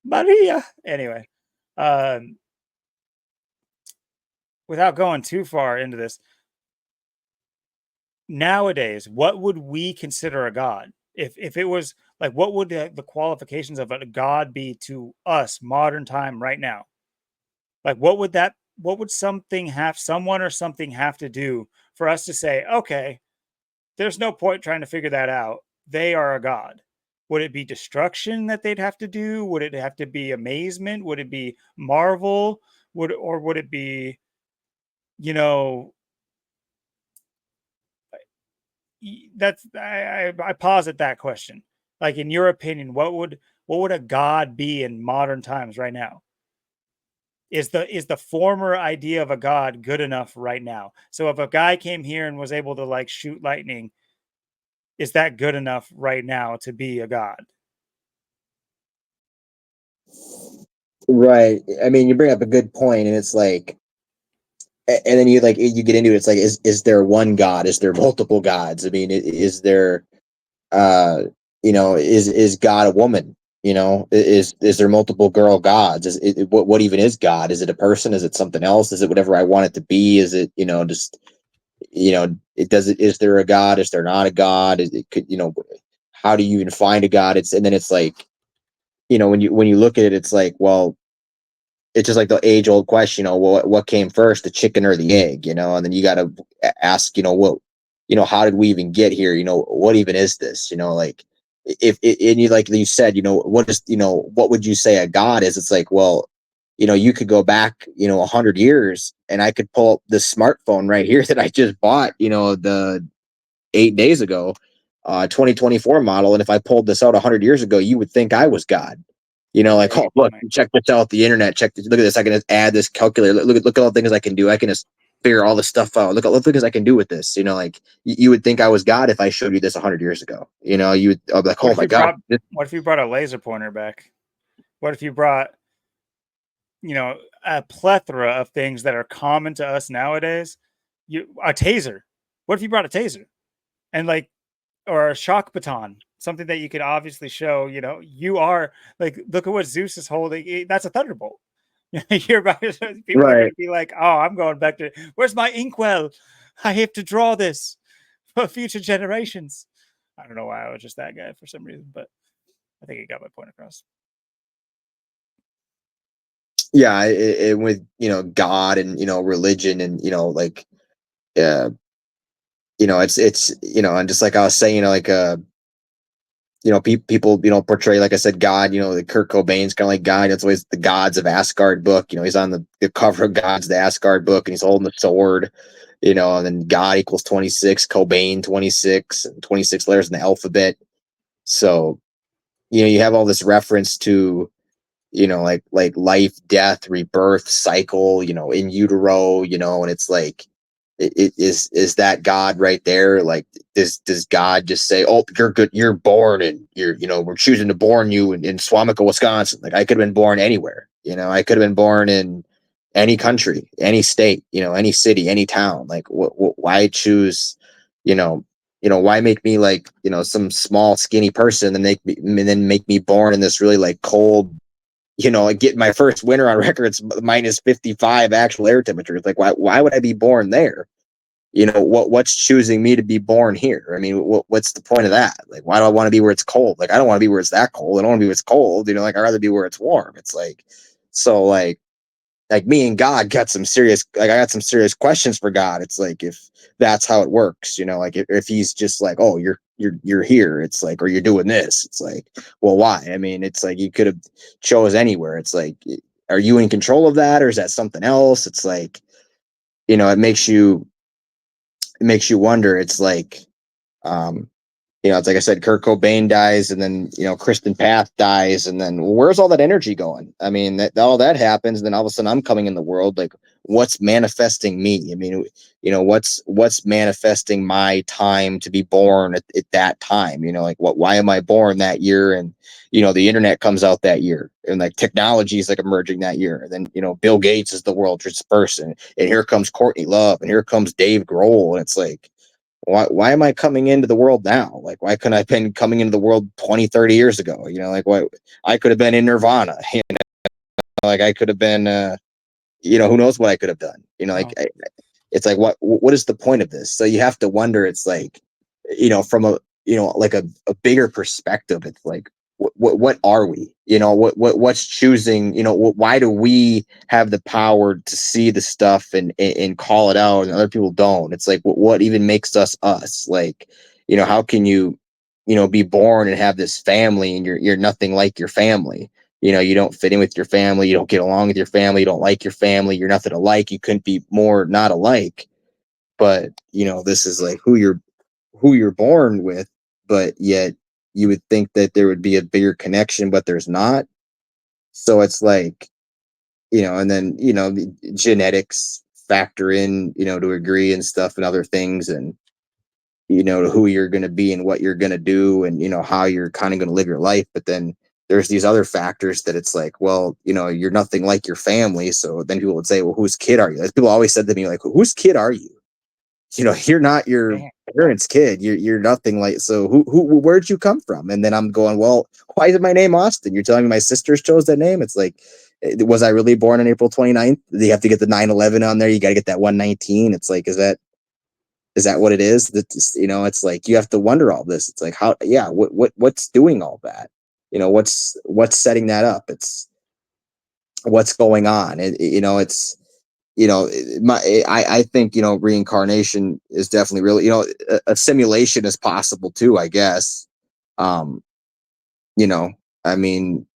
[SPEAKER 1] Maria. Anyway, um, without going too far into this, nowadays, what would we consider a god? If it was like, what would the qualifications of a god be to us, modern time, right now? Like, What would someone or something have to do for us to say, okay, there's no point trying to figure that out. They are a god. Would it be destruction that they'd have to do? Would it have to be amazement? Would it be marvel? Would it be, you know, that's I posit that question. Like, in your opinion, what would a god be in modern times right now? Is the former idea of a god good enough right now? So if a guy came here and was able to like shoot lightning, is that good enough right now to be a god?
[SPEAKER 2] Right. I mean, you bring up a good point, and it's like, and then you get into it. It's like, is there one God? Is there multiple gods? I mean, is there, uh, is God a woman? Is there multiple girl gods? What even is God? Is it a person? Is it something else? Is it whatever I want it to be? Is it, just, it does it? Is there a God? Is there not a God? Is it could, how do you even find a God? And then it's like, when you look at it, it's like, well, it's just like the age old question, what came first, the chicken or the egg, and then you got to ask, how did we even get here? What even is this? Like, if and you, like you said, what is, what would you say a god is? It's like, well, you could go back, 100 years, and I could pull up this smartphone right here that I just bought, the 8 days ago, 2024 model. And if I pulled this out 100 years ago, you would think I was God. Like, oh, look, check this out, the internet, look at this. I can just add this calculator. Look at all the things I can do. I can just figure all this stuff out. Look at the things I can do with this. Like, you would think I was God if I showed you this 100 years ago. You would, I'd be like, oh my God.
[SPEAKER 1] What if you brought a laser pointer back? What if you brought, a plethora of things that are common to us nowadays? A taser. What if you brought a taser? And like, or a shock baton, something that you could obviously show, you are like, look at what Zeus is holding. That's a thunderbolt. People are going to be like, oh, I'm going back to, where's my inkwell? I have to draw this for future generations. I don't know why I was just that guy for some reason, but I think it got my point across.
[SPEAKER 2] Yeah, with God and religion and like it's and just like I was saying, like people portray, like I said, God, the Kurt Cobain's kind of like God. That's always the Gods of Asgard book. He's on the cover of Gods of the Asgard book, and he's holding the sword. And then God equals 26, Cobain 26, and 26 letters in the alphabet. So you have all this reference to like life, death, rebirth, cycle, in utero, and it's like, it is that God right there? Like, does God just say, oh, you're good, you're born, and we're choosing to born you in Swamico, Wisconsin? Like, I could have been born anywhere. I could have been born in any country, any state, any city, any town. Like, why choose, why make me like, some small skinny person, and make me born in this really like cold, I get my first winter on record, it's minus 55 actual air temperatures. Like, why would I be born there? What's choosing me to be born here? I mean, what's the point of that? Like, why do I want to be where it's cold? Like, I don't want to be where it's that cold. I don't want to be where it's cold. Like, I'd rather be where it's warm. It's like, so like me and God got some serious, like, I got some serious questions for God. It's like, if that's how it works, like if he's just like, oh, you're here, it's like, or you're doing this, it's like, well, why? I mean, it's like, you could have chose anywhere. It's like, are you in control of that, or is that something else? It's like, it makes you wonder. It's like, um it's like I said, Kurt Cobain dies, and then Kristen Path dies, and then where's all that energy going? I mean, all that happens, and then all of a sudden I'm coming in the world. Like, what's manifesting me? I mean, what's manifesting my time to be born at that time? Like, why am I born that year? And the internet comes out that year, and like technology is like emerging that year. And then Bill Gates is the world's richest person, and here comes Courtney Love, and here comes Dave Grohl, and it's like, why am I coming into the world now? Like, why couldn't I have been coming into the world 20, 30 years ago? Like, why I could have been in Nirvana, like I could have been, who knows what I could have done, like, it's like, what is the point of this? So you have to wonder. It's like, from a, like a bigger perspective, it's like, what are we? What's choosing? Why do we have the power to see the stuff and call it out, and other people don't? It's like, what even makes us us? Like, how can you, be born and have this family, and you're nothing like your family? You don't fit in with your family. You don't get along with your family. You don't like your family. You're nothing alike. You couldn't be more not alike. But this is like who you're who you're born with, but yet you would think that there would be a bigger connection, but there's not. So it's like, and then, the genetics factor in, to agree and stuff and other things, and, who you're going to be and what you're going to do, and, how you're kind of going to live your life. But then there's these other factors that it's like, well, you're nothing like your family. So then people would say, well, whose kid are you? Like, people always said to me, like, whose kid are you? You're not your
[SPEAKER 1] Damn.
[SPEAKER 2] parents' kid. You're nothing like. So where'd you come from? And then I'm going, well, why is my name Austin? You're telling me my sisters chose that name? It's like, was I really born on April 29th? You have to get the 9/11 on there. You got to get that 119. It's like, is that what it is? It's like, you have to wonder all this. It's like, how, yeah, what's doing all that? What's setting that up? It's what's going on. It's, I think, reincarnation is definitely really, a simulation is possible too, I guess. Um, I mean,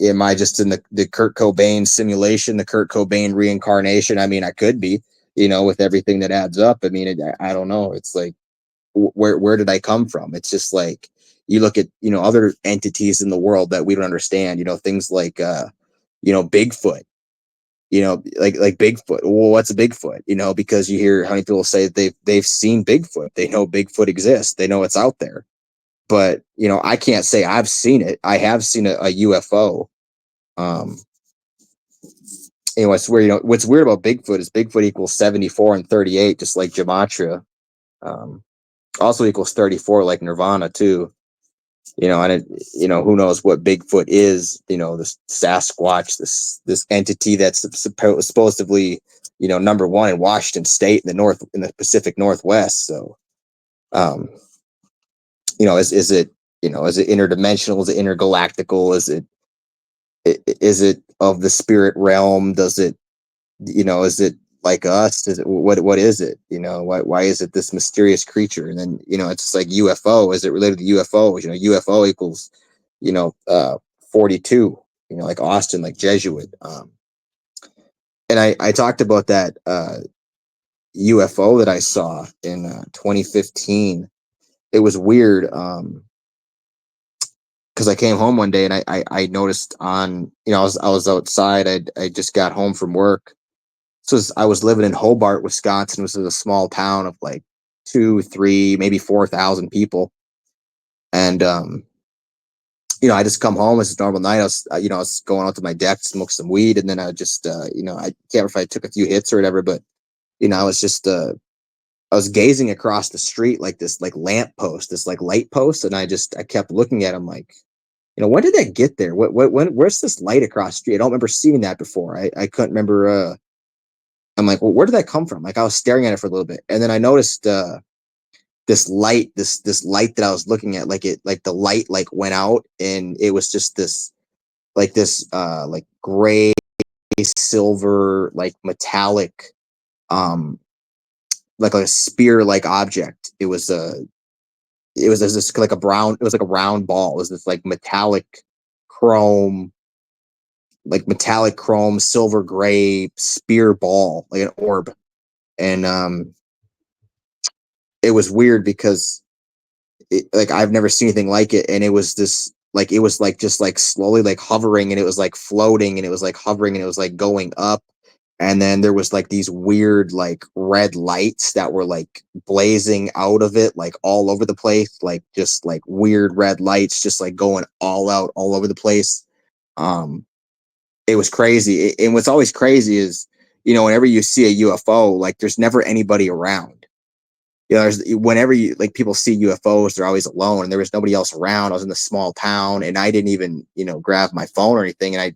[SPEAKER 2] am I just in the Kurt Cobain simulation, the Kurt Cobain reincarnation? I mean, I could be, with everything that adds up. I mean, I don't know. It's like, where did I come from? It's just like, you look at, other entities in the world that we don't understand, things like, Bigfoot, like Bigfoot. Well, what's a Bigfoot? Because you hear how many people say they've seen Bigfoot. They know Bigfoot exists. They know it's out there. But I can't say I've seen it. I have seen a UFO. Um, what's weird, what's weird about Bigfoot is Bigfoot equals 74 and 38, just like gematria. Um, also equals 34, like Nirvana too. And who knows what Bigfoot is, this Sasquatch, this entity that's supposedly, number one in Washington State in the Pacific Northwest. So, is it, is it interdimensional? Is it intergalactical? Is it of the spirit realm? Does it, is it like us? Is it, what is it? Why is it this mysterious creature? And then, it's just like UFO. Is it related to UFOs? UFO equals, you know, uh, 42, like Austin, like Jesuit. And I talked about that UFO that I saw in 2015. It was weird. Because I came home one day and I noticed on, I was outside. I just got home from work. So I was living in Hobart, Wisconsin, which is a small town of like 2, 3, maybe 4,000 people. And, I just come home. It's a normal night. I was going out to my deck to smoke some weed. And then I just, I can't remember if I took a few hits or whatever, but, I was just, I was gazing across the street, like this, like lamp post, this like light post. And I kept looking at him like, when did that get there? Where's this light across the street? I don't remember seeing that before. I couldn't remember, I'm like, well, where did that come from? Like, I was staring at it for a little bit, and then I noticed this light, this light that I was looking at, like the light like went out, and it was just this like gray silver like metallic like a spear like object. It was this like a brown. It was like a round ball. It was this like chrome metallic chrome silver gray spear ball, like an orb. And it was weird because like I've never seen anything like it, and it was this like it was like just like slowly like hovering, and it was like floating, and it was like hovering, and it was like going up, and then there was like these weird like red lights that were like blazing out of it, like all over the place, like just like weird red lights just like going all out all over the place. um it was crazy. And what's always crazy is, whenever you see a UFO, like there's never anybody around. Whenever you like people see UFOs, they're always alone, and there was nobody else around. I was in a small town, and I didn't even, grab my phone or anything. And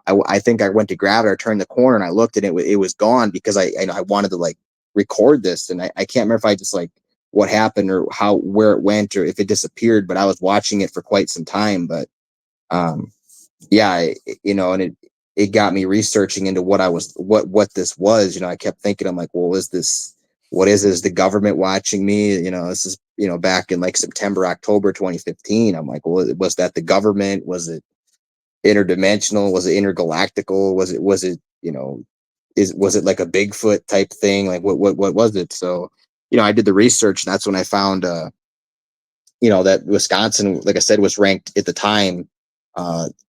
[SPEAKER 2] I think I went to grab it or turned the corner, and I looked, and it was gone because I wanted to like record this, and I can't remember if I just like what happened or where it went or if it disappeared. But I was watching it for quite some time. But um, yeah, and it got me researching into what this was. I kept thinking, I'm like, well, what is this? The government watching me? This is, back in like September, October 2015. I'm like, well, was that the government? Was it interdimensional? Was it intergalactical? Was it, was it like a Bigfoot type thing? Like what was it? So I did the research, and that's when I found, that Wisconsin, like I said, was ranked at the time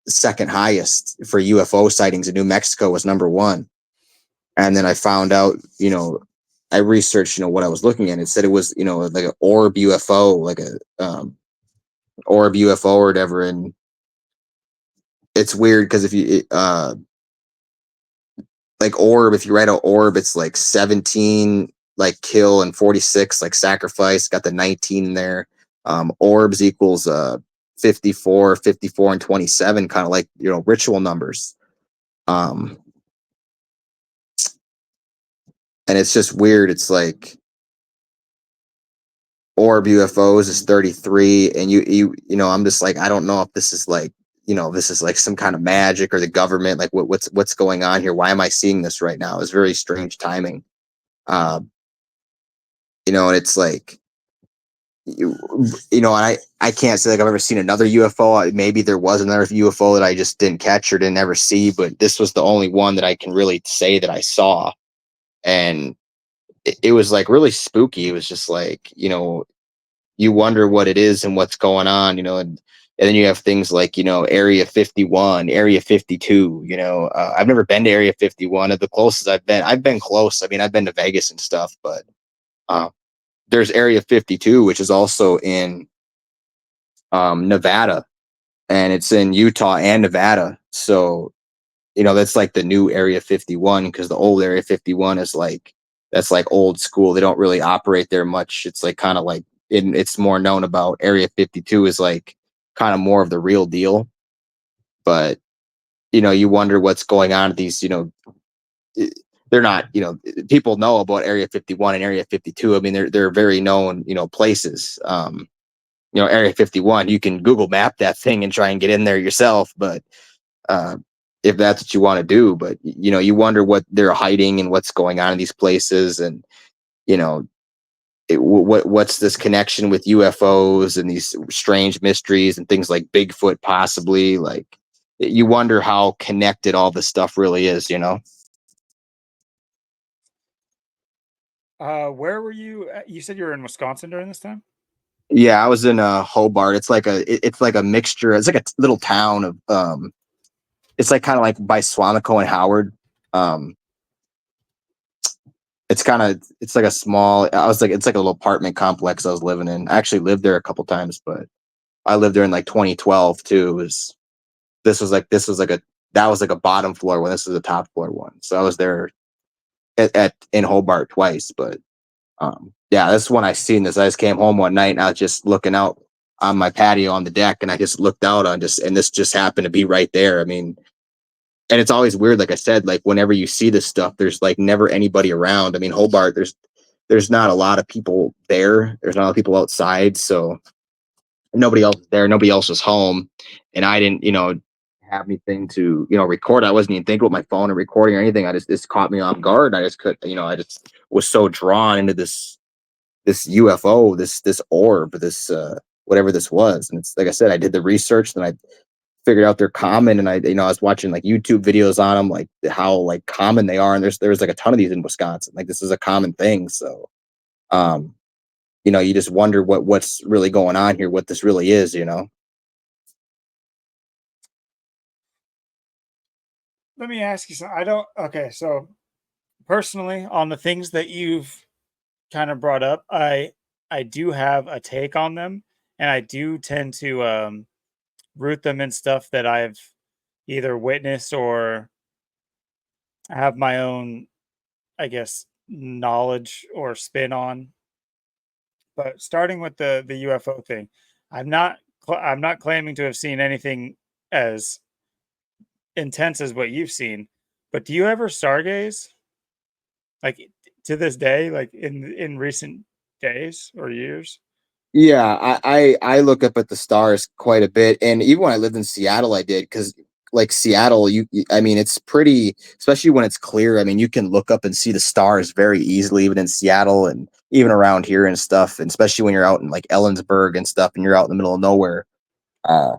[SPEAKER 2] second highest for UFO sightings, and New Mexico was number one. And then I found out, I researched, what I was looking at. It said it was, like an orb UFO, like a orb UFO or whatever. And it's weird because if you like orb, if you write out orb, it's like 17 like kill and 46 like sacrifice. Got the 19 in there. Orbs equals 54, 54, and 27, kind of like ritual numbers. Um, and it's just weird. It's like orb UFOs is 33, and I'm just like, I don't know if this is like, this is like some kind of magic or the government, like what's going on here? Why am I seeing this right now? It's very strange timing. uh and it's like, I can't say like I've ever seen another UFO. Maybe there was another UFO that I just didn't catch or didn't ever see, but this was the only one that I can really say that I saw. And it was like really spooky. It was just like, you wonder what it is and what's going on, and then you have things like, Area 51, Area 52. I've never been to Area 51. At the closest I've been close. I mean, I've been to Vegas and stuff, but uh, there's Area 52, which is also in Nevada, and it's in Utah and Nevada. So, that's like the new Area 51, because the old Area 51 is like, that's like old school. They don't really operate there much. It's like kind of like, it's more known about. Area 52 is like kind of more of the real deal. But, you wonder what's going on at these, they're not, people know about Area 51 and Area 52. I mean, they're very known, places. Area 51, you can Google map that thing and try and get in there yourself, but uh, if that's what you want to do. But you wonder what they're hiding and what's going on in these places, and you know, what's this connection with UFOs and these strange mysteries and things like Bigfoot, possibly. Like, you wonder how connected all this stuff really is.
[SPEAKER 1] Where were you? You said you were in Wisconsin during this time.
[SPEAKER 2] Yeah, I was in Hobart. It's like a mixture. It's like a little town of it's like kind of like by Swamico and Howard. Um, it's like a small. I was like, it's like a little apartment complex I was living in. I actually lived there a couple times, but I lived there in like 2012 too. This was like a that was like a bottom floor one. This was a top floor one. So I was there at in Hobart twice. But yeah, this one I seen this. I just came home one night and I was just looking out on my patio on the deck, and I just looked out on and this just happened to be right there. I mean, and it's always weird, like I said, like whenever you see this stuff, there's like never anybody around. I mean, Hobart, there's not a lot of people there. There's not a lot of people outside, so nobody else is there. Nobody else was home, and I didn't, have anything to, record. I wasn't even thinking with my phone and recording or anything. This caught me off guard. I just could, I just was so drawn into this UFO, this orb, this whatever this was. And it's like I said, I did the research, and I figured out they're common, and I was watching like YouTube videos on them, like how like common they are, and there's like a ton of these in Wisconsin. Like, this is a common thing. So um you just wonder what's really going on here, what this really is.
[SPEAKER 1] Let me ask you something. I don't. Okay, so personally, on the things that you've kind of brought up, I do have a take on them, and I do tend to root them in stuff that I've either witnessed or have my own, I guess, knowledge or spin on. But starting with the UFO thing, I'm not claiming to have seen anything as intense as what you've seen. But do you ever stargaze? Like, to this day, like in recent days or years?
[SPEAKER 2] Yeah, I look up at the stars quite a bit, and even when I lived in Seattle, I did, because like Seattle, I mean, it's pretty, especially when it's clear. I mean, you can look up and see the stars very easily, even in Seattle and even around here and stuff. And especially when you're out in like Ellensburg and stuff, and you're out in the middle of nowhere. uh,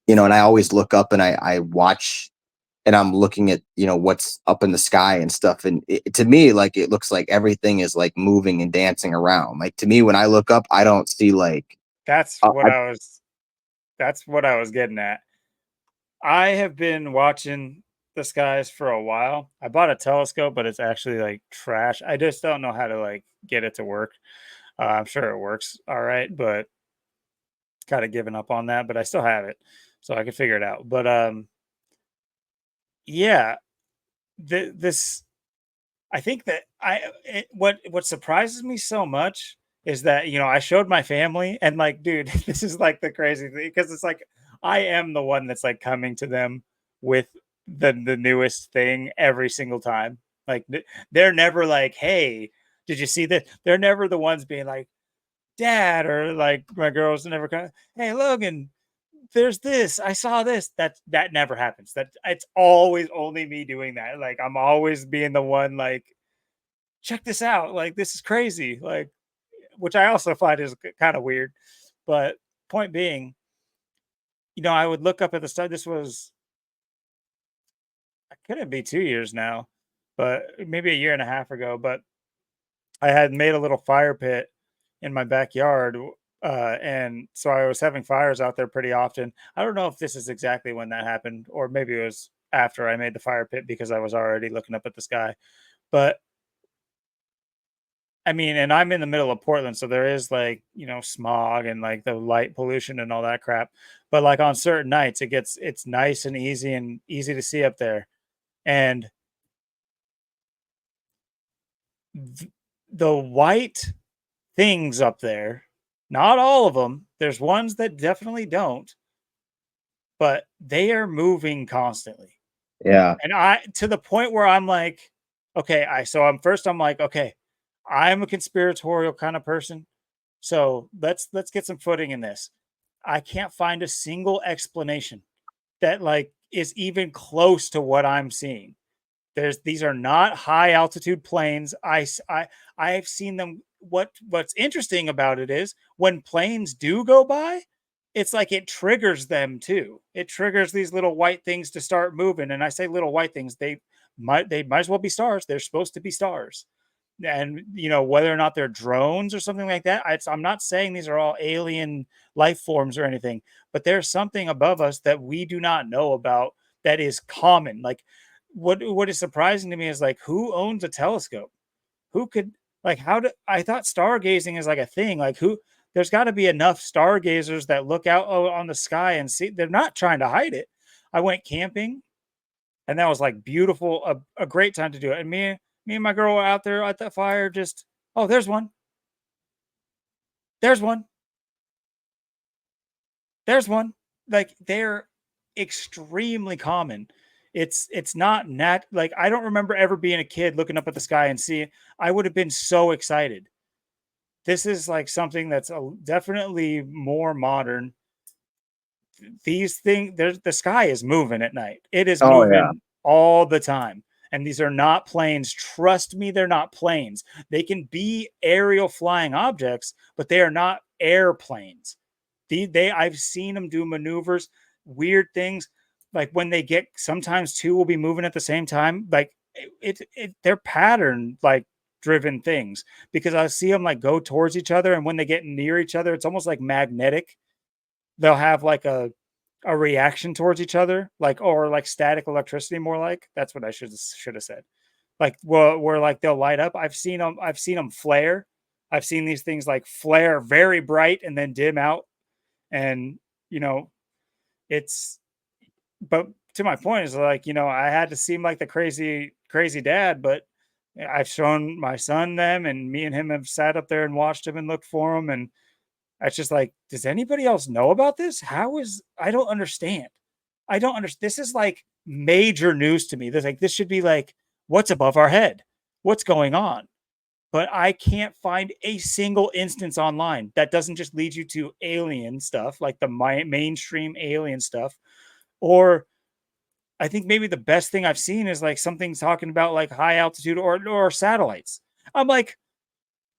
[SPEAKER 2] and I always look up and I watch and I'm looking at, what's up in the sky and stuff. And to me, like, it looks like everything is like moving and dancing around. Like, to me, when I look up, I don't see like,
[SPEAKER 1] That's
[SPEAKER 2] uh,
[SPEAKER 1] what
[SPEAKER 2] I,
[SPEAKER 1] I was that's what I was getting at. I have been watching the skies for a while. I bought a telescope, but it's actually like trash. I just don't know how to like get it to work. I'm sure it works all right, but kind of given up on that, but I still have it. So I can figure it out. But yeah, this I think that what surprises me so much is that, I showed my family and like, dude, this is like the crazy thing because it's like I am the one that's like coming to them with the newest thing every single time. Like they're never like, "Hey, did you see this?" They're never the ones being like, "Dad," or like my girls never kind of, "Hey, Logan, there's this. I saw this." That never happens. That it's always only me doing that. Like I'm always being the one like, check this out. Like, this is crazy. Like, which I also find is kind of weird. But point being, I would look up at the start. This was, couldn't be 2 years now, but maybe a year and a half ago. But I had made a little fire pit in my backyard. And so I was having fires out there pretty often. I don't know if this is exactly when that happened, or maybe it was after I made the fire pit because I was already looking up at the sky. But I mean, and I'm in the middle of Portland, so there is like, smog and like the light pollution and all that crap. But like on certain nights, it's nice and easy to see up there. And the white things up there, not all of them, there's ones that definitely don't, but they are moving constantly.
[SPEAKER 2] yeah,
[SPEAKER 1] And I to the point where I'm like, okay, I'm like, okay, I'm a conspiratorial kind of person. So let's get some footing in this. I can't find a single explanation that like is even close to what I'm seeing. These are not high altitude planes. I've seen them. What's interesting about it is when planes do go by, it's like it triggers them too. It triggers these little white things to start moving. And I say little white things, they might as well be stars. They're supposed to be stars. And whether or not they're drones or something like that, I'm not saying these are all alien life forms or anything, but there's something above us that we do not know about that is common. Like what is surprising to me is like who owns a telescope? Who could like how do I thought stargazing is like a thing. Like who there's got to be enough stargazers that look out on the sky and see. They're not trying to hide it. I went camping and that was like beautiful, a great time to do it. And me and my girl were out there at the fire, just oh, there's one, there's one. Like they're extremely common. It's not nat like I don't remember ever being a kid looking up at the sky and seeing. I would have been so excited. This is like something that's definitely more modern. These things, there's the sky is moving at night. It is
[SPEAKER 2] oh yeah,
[SPEAKER 1] moving all the time. And these are not planes. Trust me, they're not planes. They can be aerial flying objects, but they are not airplanes. I've seen them do maneuvers, weird things. Like when they get sometimes two will be moving at the same time. Like they're pattern like driven things because I see them like go towards each other, and when they get near each other, it's almost like magnetic. They'll have like a reaction towards each other, like or like static electricity, more like that's what I should have said. Like where like they'll light up. I've seen them flare. I've seen these things like flare very bright and then dim out, and you know it's. But to my point is like I had to seem like the crazy dad, but I've shown my son them, and me and him have sat up there and watched him and looked for them, and it's just like, does anybody else know about this? I don't understand. I don't understand. This is like major news to me. This should be like, what's above our head? What's going on? But I can't find a single instance online that doesn't just lead you to alien stuff, like the mainstream alien stuff. Or I think maybe the best thing I've seen is like something talking about like high altitude or satellites. I'm like,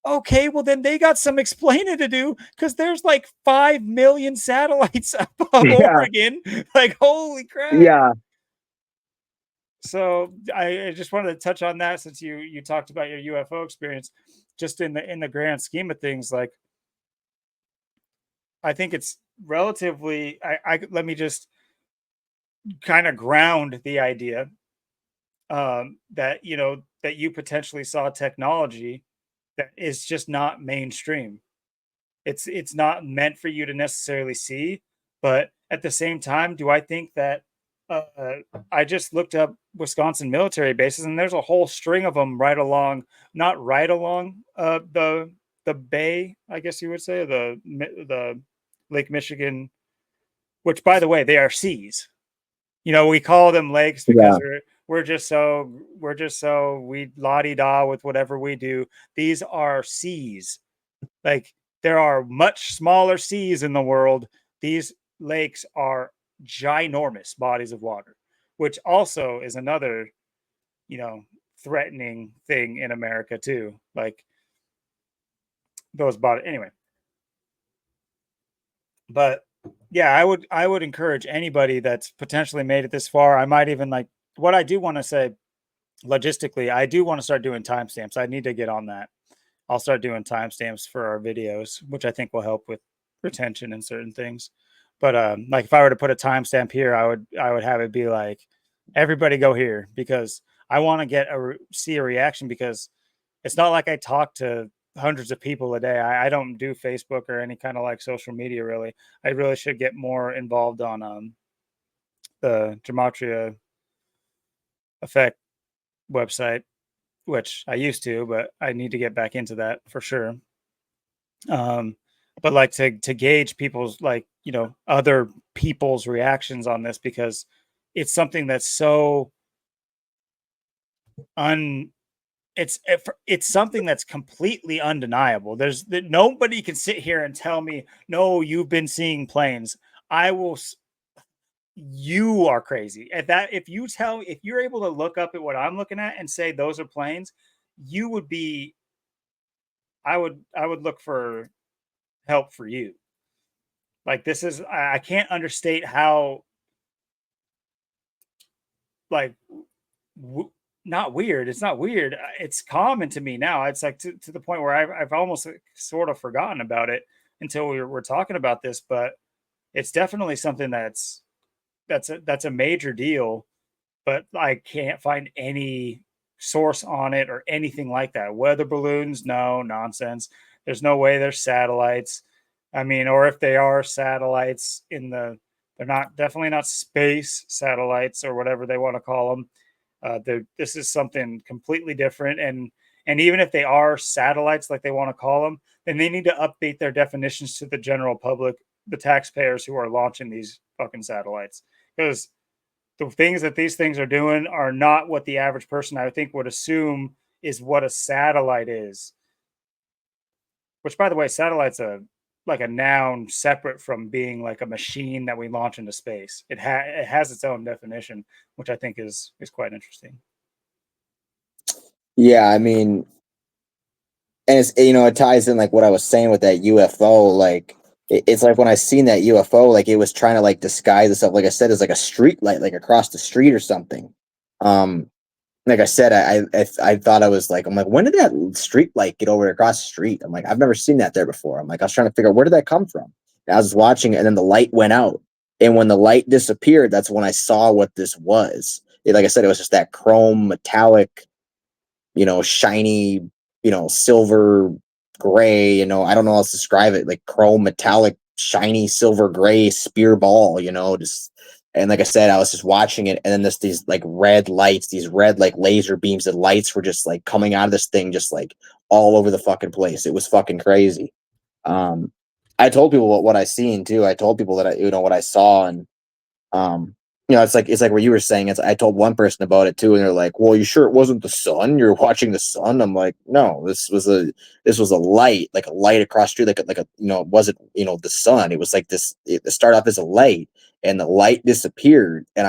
[SPEAKER 1] okay, well then they got some explaining to do because there's like 5 million satellites above
[SPEAKER 2] yeah,
[SPEAKER 1] Oregon. Like, holy crap.
[SPEAKER 2] yeah.
[SPEAKER 1] So I just wanted to touch on that since you talked about your UFO experience. Just in the grand scheme of things, like I think it's relatively. I let me just kind of ground the idea that that you potentially saw technology that is just not mainstream. It's not meant for you to necessarily see, but at the same time, do I think that uh, I just looked up Wisconsin military bases, and there's a whole string of them right along, not right along the bay, I guess you would say, the Lake Michigan, which by the way, they are seas. We call them lakes because
[SPEAKER 2] Yeah.
[SPEAKER 1] we're just so we la di da with whatever we do. These are seas. Like, there are much smaller seas in the world. These lakes are ginormous bodies of water, which also is another, you know, threatening thing in America too. Like those body anyway. But yeah, I would encourage anybody that's potentially made it this far. I might even like what I do want to say logistically, I do want to start doing timestamps. I need to get on that. I'll start doing timestamps for our videos, which I think will help with retention and certain things. But like if I were to put a timestamp here, I would have it be like everybody go here because I want to see a reaction because it's not like I talk to hundreds of people a day. I don't do Facebook or any kind of like social media really. I really should get more involved on the Gematria Effect website, which I used to, but I need to get back into that for sure. Um, but like to gauge people's like other people's reactions on this because it's something that's so un it's something that's completely undeniable. There's that nobody can sit here and tell me no, you've been seeing planes. I will. You are crazy at that. If you're able to look up at what I'm looking at and say those are planes, you would be. I would look for help for you. Like this is I can't understate how like w- not weird. It's not weird. It's common to me now. It's like to the point where I've almost sort of forgotten about it until we're talking about this. But it's definitely something that's a major deal. But I can't find any source on it or anything like that. Weather balloons, no nonsense. There's no way they're satellites. I mean, or if they are satellites they're not definitely not space satellites or whatever they want to call them. This is something completely different, and even if they are satellites, like they want to call them, then they need to update their definitions to the general public, the taxpayers who are launching these fucking satellites, because the things that these things are doing are not what the average person I would think would assume is what a satellite is. Which, by the way, satellite's like a noun separate from being like a machine that we launch into space. It has its own definition, which I think is quite interesting.
[SPEAKER 2] Yeah, I mean, and it's it ties in like what I was saying with that UFO. Like it's like when I seen that UFO, like it was trying to like disguise itself. Like I said, it's like a street light, like across the street or something. Um, like I said, I thought I was like, I'm like, when did that street light get over across the street? I'm like, I've never seen that there before. I'm like, I was trying to figure out where did that come from. And I was watching it, and then the light went out, and when the light disappeared, that's when I saw what this was. Like I said, it was just that chrome metallic, shiny, silver gray, I don't know how else to describe it, like chrome metallic, shiny silver gray spear ball, just. And like I said, I was just watching it, and then these like red lights, these red like laser beams and lights were just like coming out of this thing, just like all over the fucking place. It was fucking crazy. Um, I told people what I seen too. I told people that what I saw, and um, it's like what you were saying. I told one person about it too, and they're like, "Well, you sure it wasn't the sun? You're watching the sun?" I'm like, "No, this was a light, like a light across the street, like a it wasn't the sun. It was like this. It started off as a light, and the light disappeared, and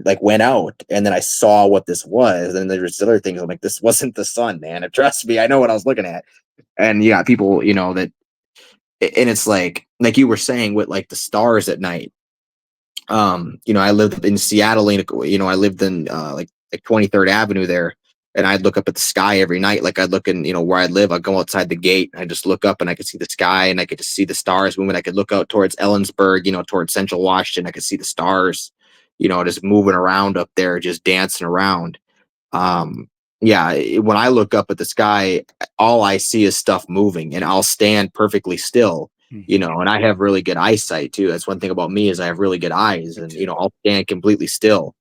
[SPEAKER 2] like went out, and then I saw what this was, and there's other things. I'm like, this wasn't the sun, man. And trust me, I know what I was looking at. And yeah, people, that, and it's like you were saying with like the stars at night. I lived in Seattle, I lived in like like 23rd Avenue there, and I'd look up at the sky every night. Like I'd look in, where I live, I'd go outside the gate and I just look up and I could see the sky and I could just see the stars moving. I could look out towards Ellensburg, towards Central Washington. I could see the stars, just moving around up there, just dancing around. Um, yeah, when I look up at the sky, all I see is stuff moving, and I'll stand perfectly still, and I have really good eyesight too. That's one thing about me is I have really good eyes, and I'll stand completely still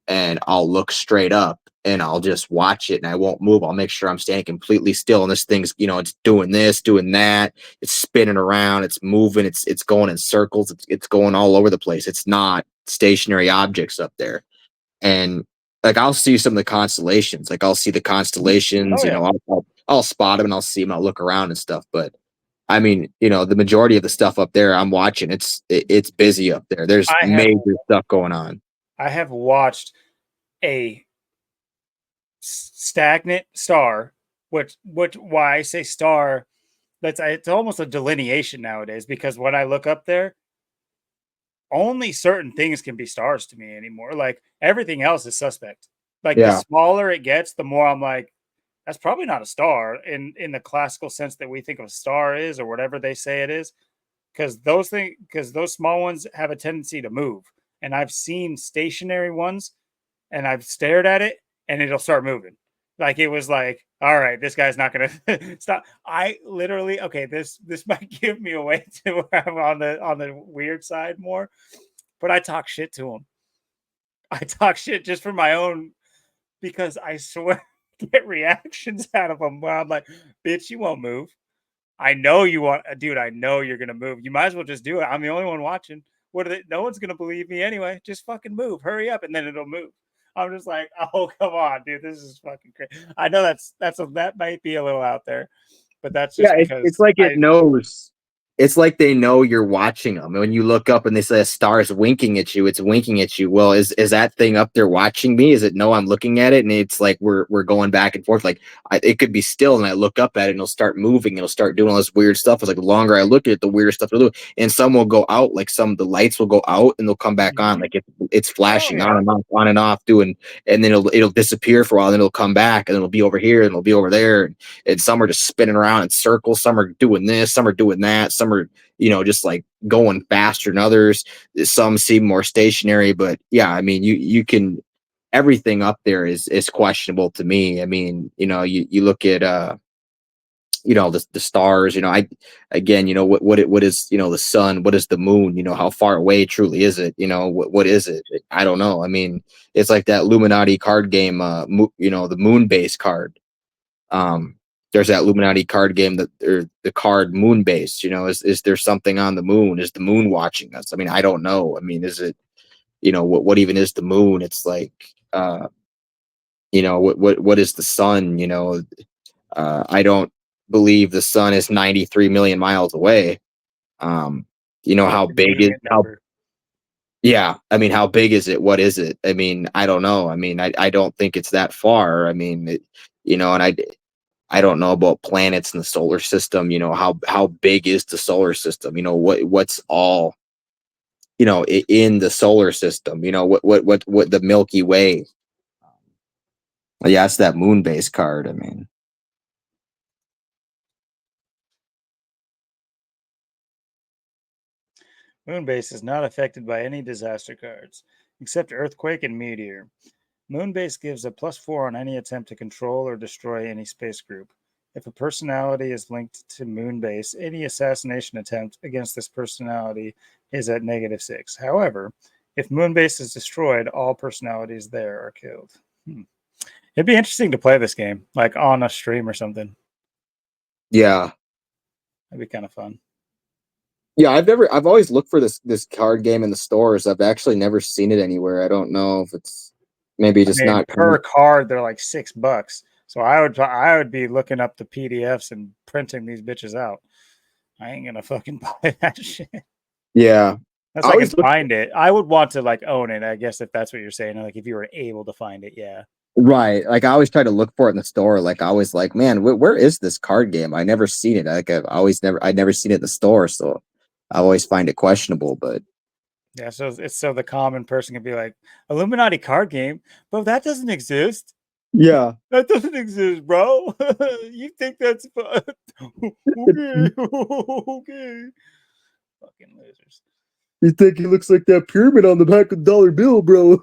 [SPEAKER 2] and I'll look straight up and I'll just watch it and I won't move. I'll make sure I'm standing completely still. And this thing's, it's doing this, doing that. It's spinning around. It's moving. It's going in circles. It's going all over the place. It's not stationary objects up there. And like, I'll see some of the constellations. Like I'll see the constellations,
[SPEAKER 1] Oh, yeah.
[SPEAKER 2] I'll spot them and I'll see them. I'll look around and stuff. But I mean, the majority of the stuff up there I'm watching, it's busy up there. There's major stuff going on.
[SPEAKER 1] I have watched a stagnant star, which why I say star, it's almost a delineation nowadays, because when I look up there, only certain things can be stars to me anymore. Like everything else is suspect. Like the smaller it gets, the more I'm like, that's probably not a star in the classical sense that we think of a star is, or whatever they say it is. Because those small ones have a tendency to move. And I've seen stationary ones and I've stared at it and it'll start moving. Like it was like, all right, this guy's not gonna stop. I literally, okay, this might give me away to where I'm on the weird side more, but I talk shit to him. I talk shit just for my own, because I swear I get reactions out of them where I'm like, bitch, you won't move. I know you want, dude. I know you're gonna move. You might as well just do it. I'm the only one watching. What are they? No one's gonna believe me anyway. Just fucking move. Hurry up, and then it'll move. I'm just like, oh come on, dude. This is fucking crazy. I know that might be a little out there, but that's just because
[SPEAKER 2] it's like it knows. It's like they know you're watching them. And when you look up and they say a star is winking at you, it's winking at you. Well, is that thing up there watching me? Is it no? I'm looking at it, and it's like we're going back and forth. Like it could be still, and I look up at it, and it'll start moving. It'll start doing all this weird stuff. It's like the longer I look at it, the weirder stuff it'll do. And some will go out, like some of the lights will go out, and they'll come back on. Like it's flashing on and off, doing, and then it'll disappear for a while, and then it'll come back, and it'll be over here, and it'll be over there, and some are just spinning around in circles. Some are doing this, some are doing that. Some are, just like going faster than others. Some seem more stationary, but yeah, I mean, you can, everything up there is questionable to me. I mean, you look at, the stars, again, what is, the sun, what is the moon, how far away truly is it? What is it? I don't know. I mean, it's like that Illuminati card game, the moon base card. There's that Illuminati card game that the card moon base, is there something on the moon? Is the moon watching us? I mean, I don't know. I mean, is it, what even is the moon? It's like, what is the sun? I don't believe the sun is 93 million miles away. How big is yeah, I mean, how big is it? What is it? I mean, I don't know. I mean, I don't think it's that far. I mean, and I don't know about planets in the solar system. How big is the solar system? What's all, in the solar system. What the Milky Way. Yeah, it's that moon base card. I mean,
[SPEAKER 1] Moonbase is not affected by any disaster cards except earthquake and meteor. Moonbase gives a +4 on any attempt to control or destroy any space group. If a personality is linked to Moonbase, any assassination attempt against this personality is at -6. However, if Moonbase is destroyed, all personalities there are killed. It'd be interesting to play this game, like on a stream or something.
[SPEAKER 2] Yeah,
[SPEAKER 1] that'd be kind of fun.
[SPEAKER 2] Yeah, I've always looked for this card game in the stores. I've actually never seen it anywhere. I don't know if it's maybe just not
[SPEAKER 1] per card. They're like $6. So I would be looking up the PDFs and printing these bitches out. I ain't gonna fucking buy that shit.
[SPEAKER 2] Yeah,
[SPEAKER 1] that's like I can find it. I would want to like own it. I guess if that's what you're saying. Like if you were able to find it, yeah.
[SPEAKER 2] Right. Like I always try to look for it in the store. Like I always like, man, where is this card game? I never seen it. Like I'd never seen it in the store. So I always find it questionable. But
[SPEAKER 1] Yeah, so it's so the common person can be like, Illuminati card game, but that doesn't exist.
[SPEAKER 3] Yeah.
[SPEAKER 1] That doesn't exist, bro. You think that's fun? Okay, okay. Fucking losers.
[SPEAKER 3] You think he looks like that pyramid on the back of the dollar bill, bro?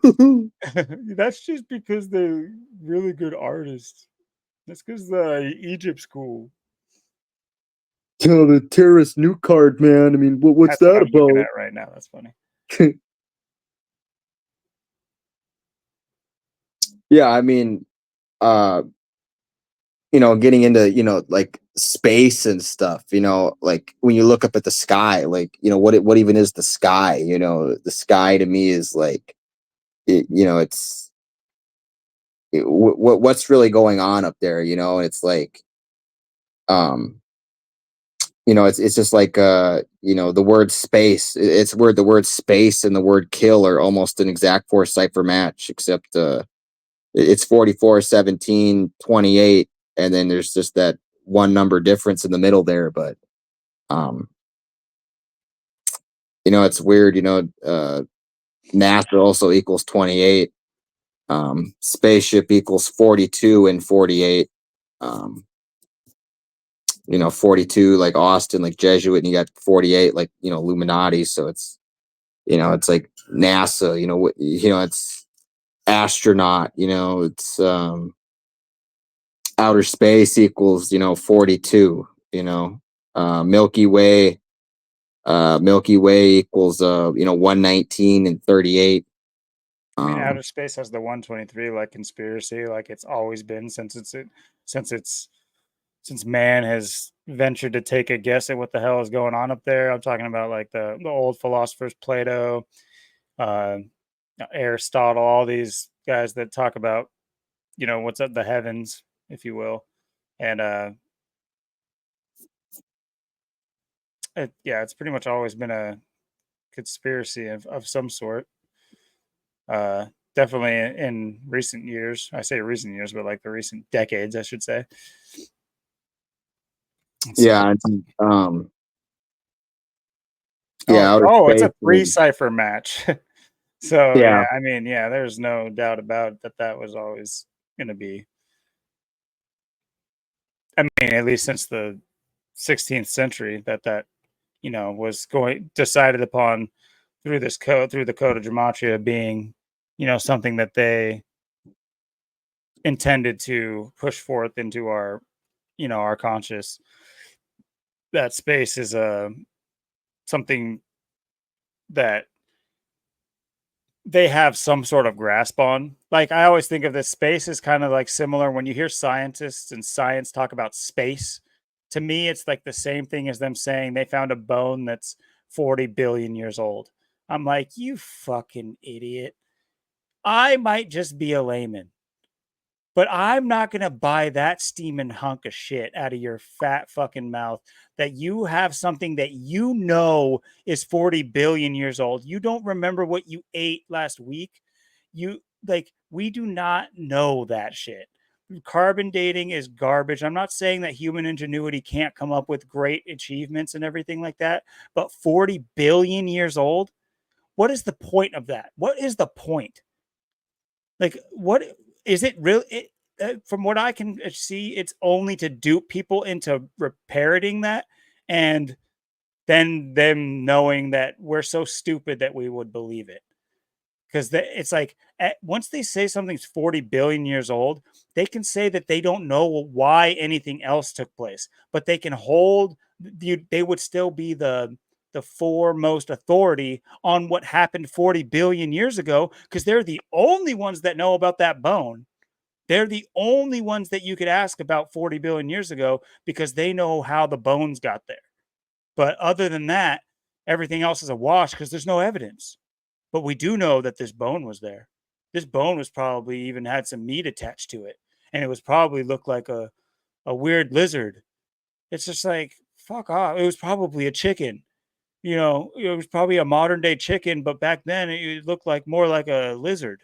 [SPEAKER 1] That's just because they're really good artists. That's because the Egypt's cool.
[SPEAKER 3] The terrorist nuke card, man. I mean, what's
[SPEAKER 1] That's what
[SPEAKER 3] that
[SPEAKER 1] I'm looking
[SPEAKER 3] about?
[SPEAKER 1] at right now. That's funny.
[SPEAKER 3] Yeah, I mean, uh, getting into, like space and stuff, like when you look up at the sky, like, what even is the sky? The sky to me is like, it's what's really going on up there, and it's like, um, it's just like, the word space, it's where the word space and the word kill are almost an exact four cipher match, except, it's 44, 17, 28, and then there's just that one number difference in the middle there. But um it's weird. NASA also equals 28. Spaceship equals 42 and 48. 42 like Austin, like Jesuit, and you got 48 like Illuminati. So it's like NASA. It's astronaut. It's outer space equals 42. Milky Way, equals 119 and 38.
[SPEAKER 1] I mean, outer space has the 123 like conspiracy, like it's always been since it's since man has ventured to take a guess at what the hell is going on up there. I'm talking about like the old philosophers, Plato, uh, Aristotle, all these guys that talk about what's up the heavens, if you will, and yeah, it's pretty much always been a conspiracy of some sort. Uh, Definitely in recent years. I say recent years, but like the recent decades, I should say. So,
[SPEAKER 3] Yeah,
[SPEAKER 1] oh,
[SPEAKER 3] yeah, outer
[SPEAKER 1] oh, it's
[SPEAKER 3] space.
[SPEAKER 1] a three cipher match. So
[SPEAKER 3] Yeah,
[SPEAKER 1] yeah, I mean, yeah, there's no doubt about it that that was always going to be. I mean, at least since the 16th century, that was going decided upon through the code of gematria being something that they intended to push forth into our our conscious. That space is something that they have some sort of grasp on. Like I always think of this space as kind of like similar when you hear scientists and science talk about space. To me, it's like the same thing as them saying they found a bone that's 40 billion years old. I'm like, you fucking idiot. I might just be a layman, but I'm not going to buy that steaming hunk of shit out of your fat fucking mouth that you have something that is 40 billion years old. You don't remember what you ate last week. We do not know that shit. Carbon dating is garbage. I'm not saying that human ingenuity can't come up with great achievements and everything like that, but 40 billion years old? What is the point of that? What is the point? Like, what is it really? From what I can see, it's only to dupe people into parroting that, and then them knowing that we're so stupid that we would believe it. Because it's like once they say something's 40 billion years old, they can say that they don't know why anything else took place, but they can hold. They would still be the foremost authority on what happened 40 billion years ago because they're the only ones that know about that bone. They're the only ones that you could ask about 40 billion years ago because they know how the bones got there. But other than that, everything else is a wash because there's no evidence. But we do know that this bone was there. This bone was probably even had some meat attached to it. And it was probably looked like a weird lizard. It's just like, fuck off. It was probably a chicken. It was probably a modern day chicken, but back then it looked like more like a lizard.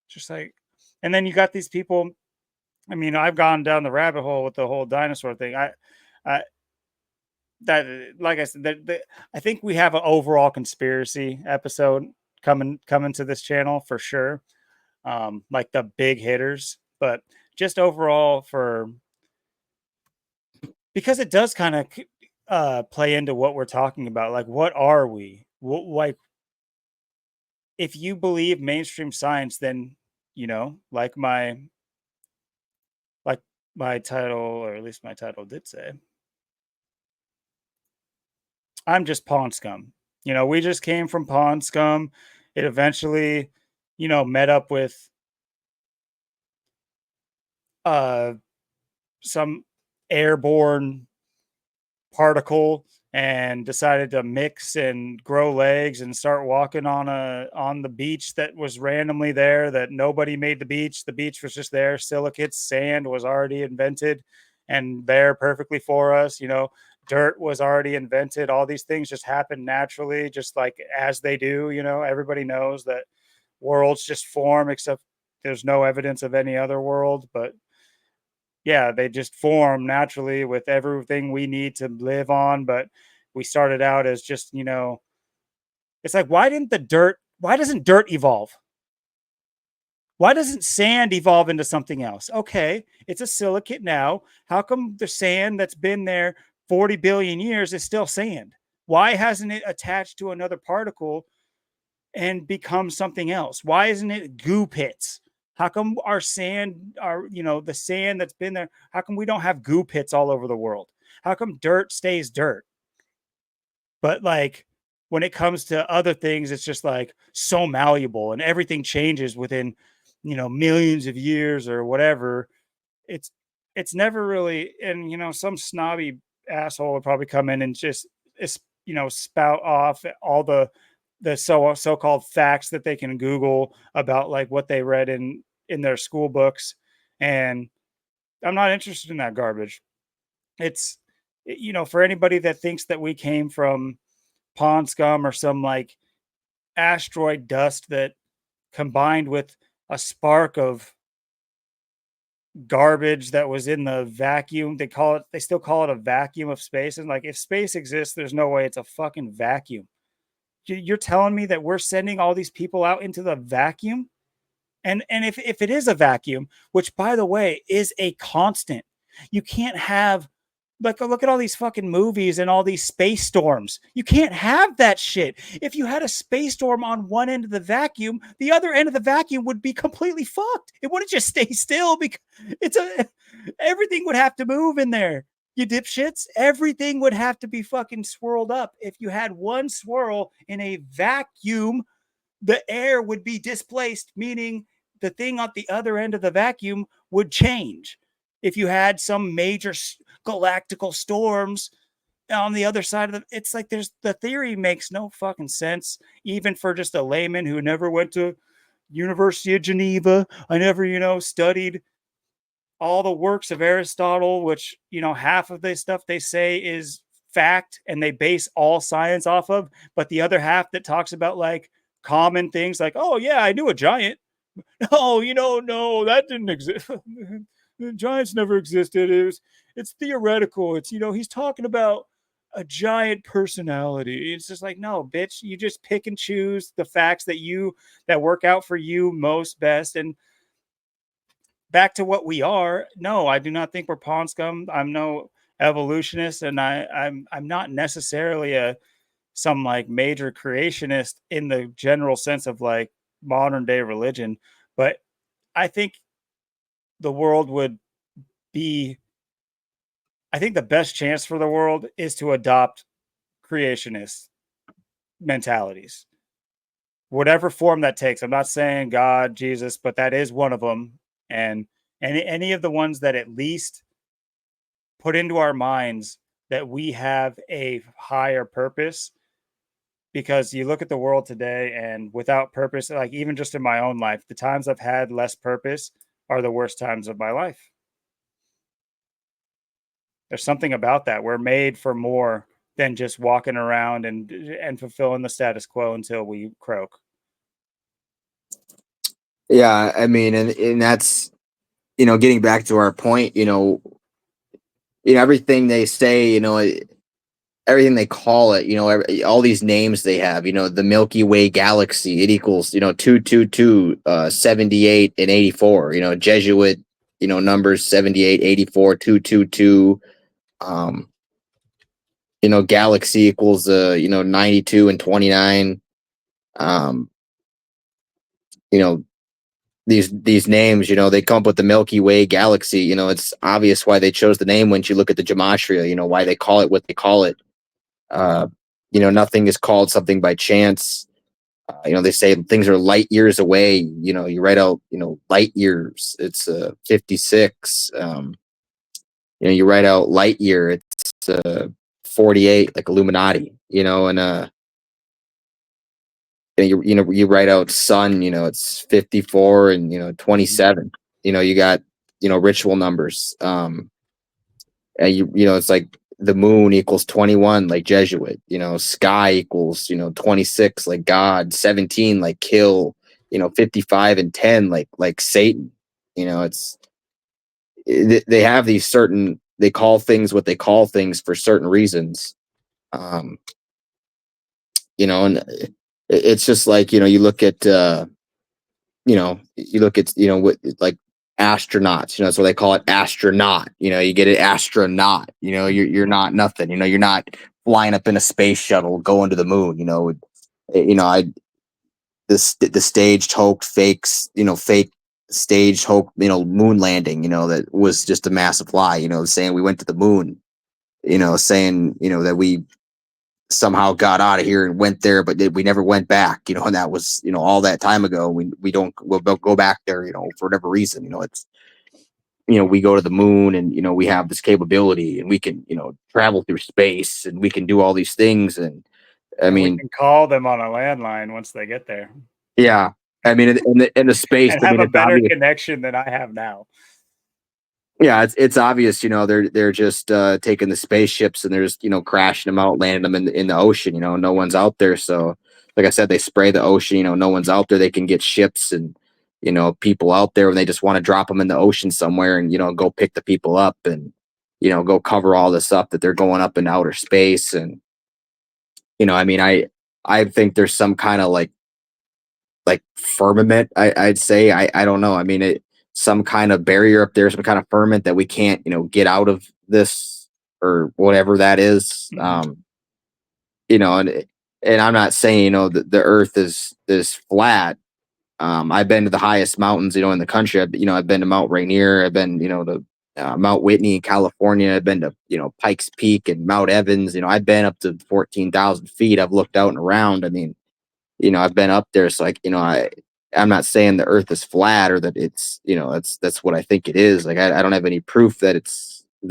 [SPEAKER 1] Just like, and then you got these people. I mean, I've gone down the rabbit hole with the whole dinosaur thing. I that, like I said, I think we have an overall conspiracy episode coming to this channel for sure. Like the big hitters, but just overall because it does kind of play into what we're talking about. Like, what are we? Like, if you believe mainstream science, then like my title, or at least my title did say, I'm just pond scum. We just came from pond scum. It eventually, met up with uh some airborne particle and decided to mix and grow legs and start walking on the beach that was randomly there, that nobody made. The beach was just there. Silicates, sand was already invented and there perfectly for us. Dirt was already invented. All these things just happen naturally, just like as they do. Everybody knows that worlds just form, except there's no evidence of any other world. But yeah, they just form naturally with everything we need to live on. But we started out as just, it's like, why doesn't dirt evolve? Why doesn't sand evolve into something else? Okay, it's a silicate now. How come the sand that's been there 40 billion years is still sand? Why hasn't it attached to another particle and become something else? Why isn't it goo pits? How come the sand that's been there, how come we don't have goo pits all over the world? How come dirt stays dirt? But like when it comes to other things, it's just like so malleable and everything changes within, millions of years or whatever. It's it's never really, and some snobby asshole would probably come in and just spout off all the so-called facts that they can Google about like what they read in their school books. And I'm not interested in that garbage. It's for anybody that thinks that we came from pond scum or some like asteroid dust that combined with a spark of garbage that was in the vacuum. They still call it a vacuum of space. And like, if space exists, there's no way it's a fucking vacuum. You're telling me that we're sending all these people out into the vacuum? And if it is a vacuum, which by the way is a constant, you can't have, like, look at all these fucking movies and all these space storms. You can't have that shit. If you had a space storm on one end of the vacuum, the other end of the vacuum would be completely fucked. It wouldn't just stay still because everything would have to move in there. You dipshits, everything would have to be fucking swirled up. If you had one swirl in a vacuum, the air would be displaced, meaning the thing at the other end of the vacuum would change. If you had some major galactical storms on the other side of it's like the theory makes no fucking sense, even for just a layman who never went to University of Geneva. I never, studied all the works of Aristotle, which, half of the stuff they say is fact and they base all science off of, but the other half that talks about like common things like, oh yeah, I knew a giant. No, no, that didn't exist. The giants never existed. It's theoretical. He's talking about a giant personality. It's just like, no, bitch, you just pick and choose the facts that work out for you most best. And back to what we are. No, I do not think we're pond scum. I'm no evolutionist, and I'm not necessarily some like major creationist in the general sense of like modern day religion, but I think the world would be I think the best chance for the world is to adopt creationist mentalities, whatever form that takes. I'm not saying God, Jesus, but that is one of them. And any of the ones that at least put into our minds that we have a higher purpose. Because you look at the world today and without purpose, like even just in my own life, the times I've had less purpose are the worst times of my life. There's something about that. We're made for more than just walking around and fulfilling the status quo until we croak.
[SPEAKER 3] Yeah, I mean, and that's getting back to our point, everything they say, everything they call it, all these names they have, the Milky Way galaxy, it equals, 222, 78 and 84, Jesuit, numbers 78, 84, 222, galaxy equals, 92 and 29. Um, you know, these names, they come up with the Milky Way galaxy. It's obvious why they chose the name once you look at the gematria, why they call it what they call it. Nothing is called something by chance. They say things are light years away. You write out, light years. It's 56. You write out light year. It's 48, like Illuminati. And you write out sun. It's 54 and 27. You got ritual numbers. And it's like the moon equals 21, like Jesuit, sky equals, 26, like God, 17, like kill, 55 and 10, like Satan. They have these certain, they call things what they call things for certain reasons. And it's just like, you look at, what, like, astronauts, that's what they call it, astronaut. You get an astronaut, you're not nothing, you're not flying up in a space shuttle going to the moon. I the staged hoax fakes, fake staged hoax, moon landing, that was just a massive lie, saying we went to the moon, saying, that we somehow got out of here and went there, but we never went back, and that was, all that time ago. We'll go back there, for whatever reason. It's, we go to the moon and, we have this capability and we can, travel through space and we can do all these things. And I mean,
[SPEAKER 1] we can call them on a landline once they get there.
[SPEAKER 3] Yeah. I mean, in the space,
[SPEAKER 1] and have a better connection than I have now.
[SPEAKER 3] Yeah, it's obvious, they're just taking the spaceships and they're just, crashing them out, landing them in the ocean, no one's out there. So like I said, they spray the ocean, no one's out there. They can get ships and, people out there, and they just want to drop them in the ocean somewhere and, go pick the people up and, go cover all this up that they're going up in outer space. And, I mean, I think there's some kind of like firmament, I'd say. I don't know. I mean, some kind of barrier up there, some kind of firmament that we can't, get out of this or whatever that is.
[SPEAKER 1] Mm-hmm.
[SPEAKER 3] And I'm not saying, that the earth is flat. I've been to the highest mountains, in the country. I've been to Mount Rainier. I've been, to Mount Whitney in California. I've been to, Pikes Peak and Mount Evans. I've been up to 14,000 feet. I've looked out and around. I mean, I've been up there. So like, I'm not saying the earth is flat or that it's, that's what I think it is. Like, I don't have any proof that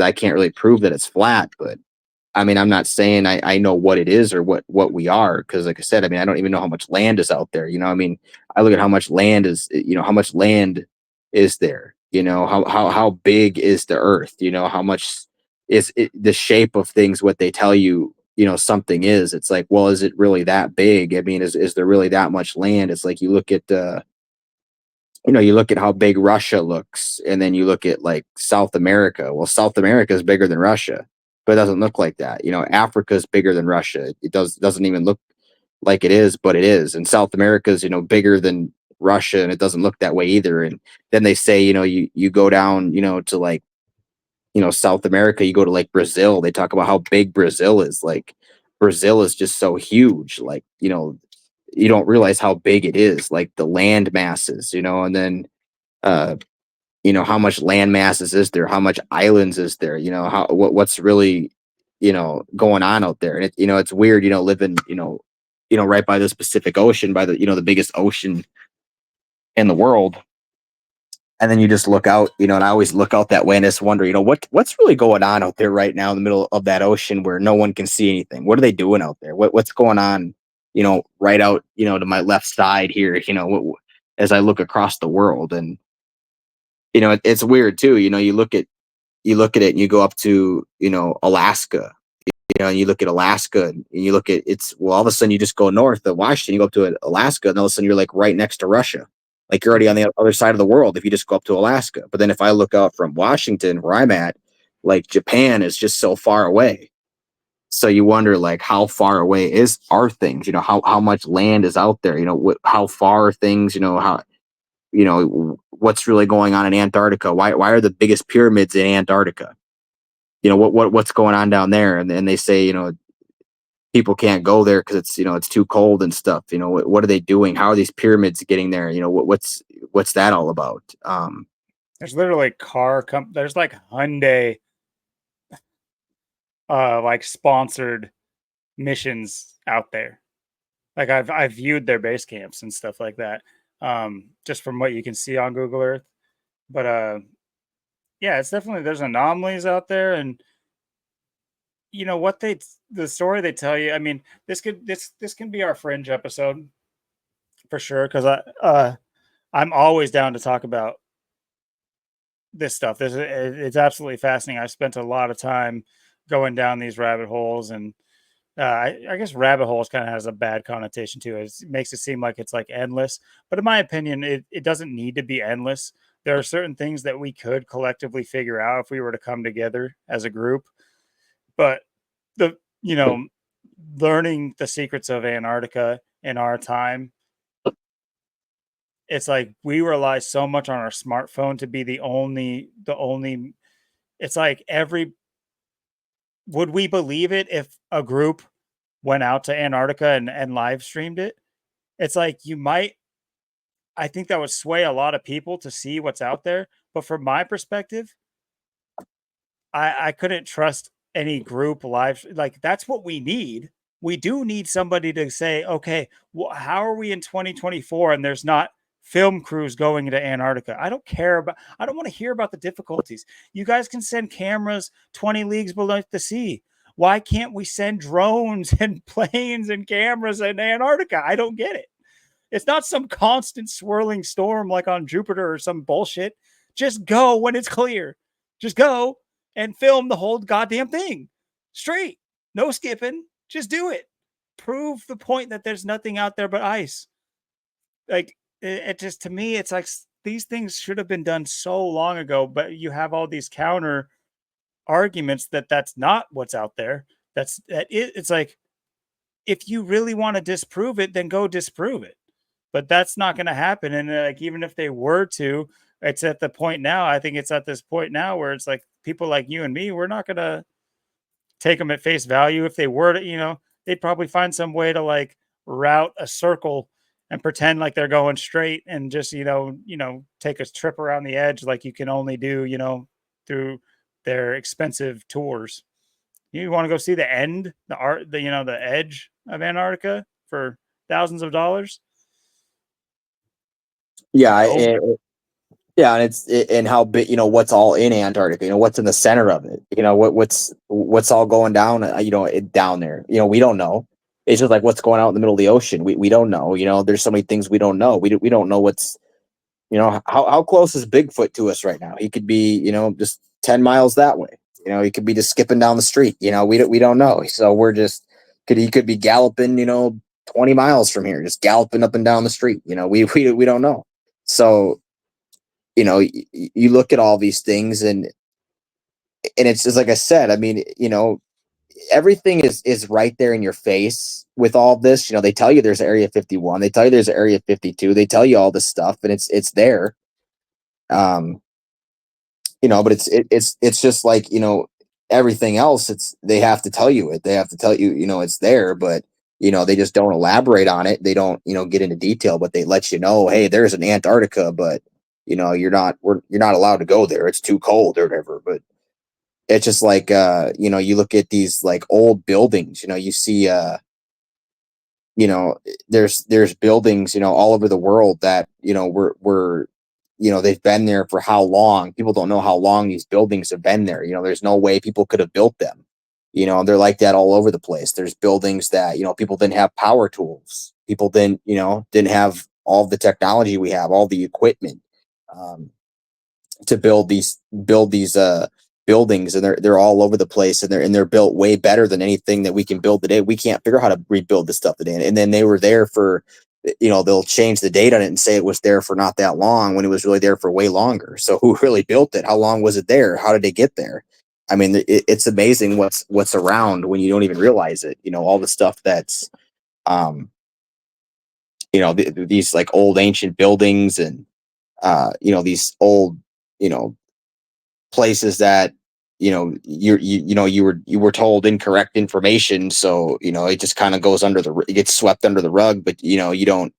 [SPEAKER 3] I can't really prove that it's flat, but I mean, I'm not saying I know what it is or what we are. Cause like I said, I mean, I don't even know how much land is out there. I mean, I look at how much land is, how much land is there, how big is the earth, how much is it, the shape of things, what they tell you, something is. It's like, well, is it really that big? I mean, is there really that much land? It's like you look at you look at how big Russia looks, and then you look at like South America. Well, South America is bigger than Russia, but it doesn't look like that. Africa is bigger than Russia. It doesn't even look like it is, but it is. And South America is, bigger than Russia, and it doesn't look that way either. And then they say, you go down, to like, South America, you go to like Brazil, they talk about how big Brazil is. Like, Brazil is just so huge. Like, you don't realize how big it is, like the land masses, and then, how much land masses is there? How much islands is there? What's really, going on out there? And it's weird, living, right by this Pacific Ocean, by the, the biggest ocean in the world. And then you just look out, and I always look out that way and just wonder, what's really going on out there right now in the middle of that ocean where no one can see anything? What are they doing out there? What's going on, right out, to my left side here, as I look across the world. And, it's weird too. You look at it and you go up to, Alaska, and you look at Alaska and you look at all of a sudden you just go north of Washington, you go up to Alaska, and all of a sudden you're like right next to Russia. Like, you're already on the other side of the world if you just go up to Alaska. But then if I look out from Washington, where I'm at, like, Japan is just so far away. So you wonder, like, how far away are things? How much land is out there? How far are things? How what's really going on in Antarctica? Why are the biggest pyramids in Antarctica? What's going on down there? And they say, people can't go there because it's too cold and stuff. What are they doing? How are these pyramids getting there? What's that all about?
[SPEAKER 1] There's literally there's like Hyundai like sponsored missions out there. Like I've viewed their base camps and stuff like that. Just from what you can see on Google Earth. But yeah, it's definitely, there's anomalies out there, and what the story they tell you. I mean, this can be our fringe episode for sure, because I'm always down to talk about this stuff. It's absolutely fascinating. I spent a lot of time going down these rabbit holes, and I guess rabbit holes kind of has a bad connotation to it. It makes it seem like it's like endless, but in my opinion, it doesn't need to be endless. There are certain things that we could collectively figure out if we were to come together as a group. But the learning the secrets of Antarctica in our time, it's like we rely so much on our smartphone to be the only. It's like would we believe it if a group went out to Antarctica and live streamed it? It's like I think that would sway a lot of people to see what's out there. But from my perspective, I couldn't trust any group live. Like, that's what we need. We do need somebody to say, okay, how are we in 2024 and there's not film crews going into Antarctica? I don't want to hear about the difficulties. You guys can send cameras 20 leagues below the sea. Why can't we send drones and planes and cameras in Antarctica? I don't get it. It's not some constant swirling storm like on Jupiter or some bullshit. Just go when it's clear. Just go and film the whole goddamn thing straight. No skipping. Just do it. Prove the point that there's nothing out there but ice. Like, it just, to me, it's like these things should have been done so long ago, but you have all these counter arguments that that's not what's out there. It's like, if you really want to disprove it, then go disprove it. But that's not going to happen. And like, even if they were to, it's at the point now. I think it's at this point now where it's like people like you and me, we're not going to take them at face value. If they were to, they'd probably find some way to like route a circle and pretend like they're going straight and just, take a trip around the edge like you can only do, through their expensive tours. You want to go see the end, the edge of Antarctica for thousands of dollars?
[SPEAKER 3] Yeah,
[SPEAKER 1] No.
[SPEAKER 3] yeah, and and how big, what's all in Antarctica, what's in the center of it, what's all going down, down there, we don't know. It's just like what's going out in the middle of the ocean. We don't know. There's so many things we don't know. We don't know what's, how close is Bigfoot to us right now? He could be, just 10 miles that way. He could be just skipping down the street. We don't know. So he could be galloping, 20 miles from here, just galloping up and down the street. We don't know. So, you look at all these things, and it's just like I said. I mean, everything is right there in your face with all this. They tell you there's Area 51. They tell you there's Area 52. They tell you all this stuff, and it's there. But it's just like, everything else. They have to tell you it. They have to tell you, it's there, but they just don't elaborate on it. They don't, get into detail, but they let you know, hey, there's an Antarctica, but you're not allowed to go there. It's too cold or whatever. But it's just like, you look at these like old buildings, you see, there's buildings, all over the world that, were they've been there for how long. People don't know how long these buildings have been there. There's no way people could have built them. They're like that all over the place. There's buildings that, people didn't have power tools. People didn't have all the technology we have, all the equipment, to build these buildings, and they're all over the place, and they're built way better than anything that we can build today. We can't figure out how to rebuild this stuff today. And then they were there for, they'll change the date on it and say it was there for not that long when it was really there for way longer. So who really built it? How long was it there? How did it get there? I mean, it's amazing what's around when you don't even realize it. You know, all the stuff that's, um, you know, these like old ancient buildings and, you know, these old, you know, places that, you know, you were told incorrect information. So, you know, it just kind of goes it gets swept under the rug, but you know, you don't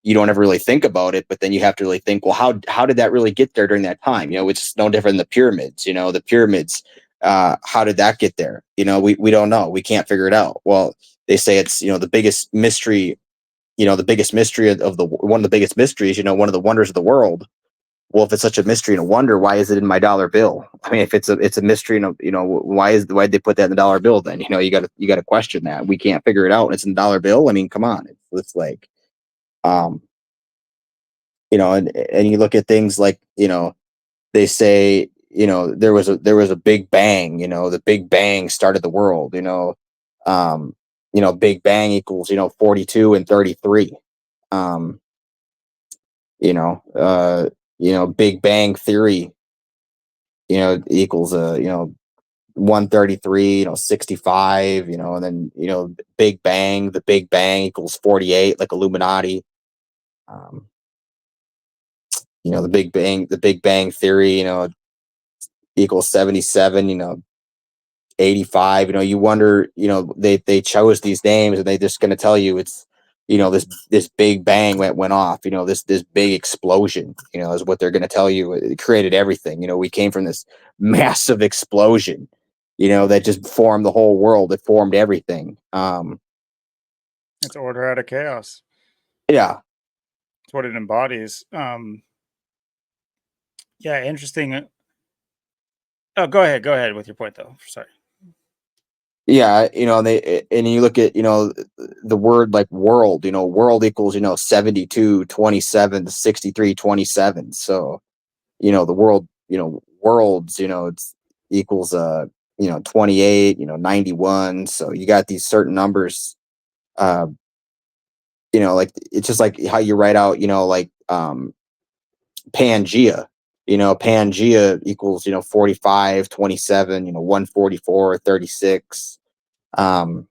[SPEAKER 3] ever really think about it, but then you have to really think, well, how did that really get there during that time? You know, it's no different than the pyramids. You know, the pyramids, how did that get there? You know, we don't know. We can't figure it out. Well, they say it's, you know, the biggest mystery. You know, the biggest mystery of the one of the biggest mysteries. You know, one of the wonders of the world. Well, if it's such a mystery and a wonder, why is it in my dollar bill? I mean, if it's a mystery and you know, why did they put that in the dollar bill? Then you know, you got to question that. We can't figure it out. And it's in the dollar bill. I mean, come on, it's like, um, you know, and you look at things like, you know, they say, you know, there was a big bang. You know, the big bang started the world. Um, you know, big bang equals, you know, 42 and 33. Um, you know, Big Bang Theory, you know, equals you know, 133, you know, 65, you know, and then, you know, the Big Bang equals 48, like Illuminati. Um, you know, the Big Bang Theory, you know, equals 77, you know, 85. You know, you wonder, you know, they chose these names and they just going to tell you it's, you know, this big bang went off, you know, this big explosion, you know, is what they're going to tell you. It created everything. You know, we came from this massive explosion, you know, that just formed the whole world. It formed everything.
[SPEAKER 1] It's order out of chaos.
[SPEAKER 3] Yeah.
[SPEAKER 1] It's what it embodies. Yeah, interesting. Oh, go ahead with your point though. Sorry.
[SPEAKER 3] Yeah, you know, and you look at, you know, the word like world, you know, world equals, you know, 72 27 to 63 27. So, you know, the world, you know, worlds, you know, it's equals, you know, 28, you know, 91. So you got these certain numbers, uh, you know, like it's just like how you write out, you know, like, Pangea, you know, Pangea equals, you know, 45 27, you know, 144 36. Um,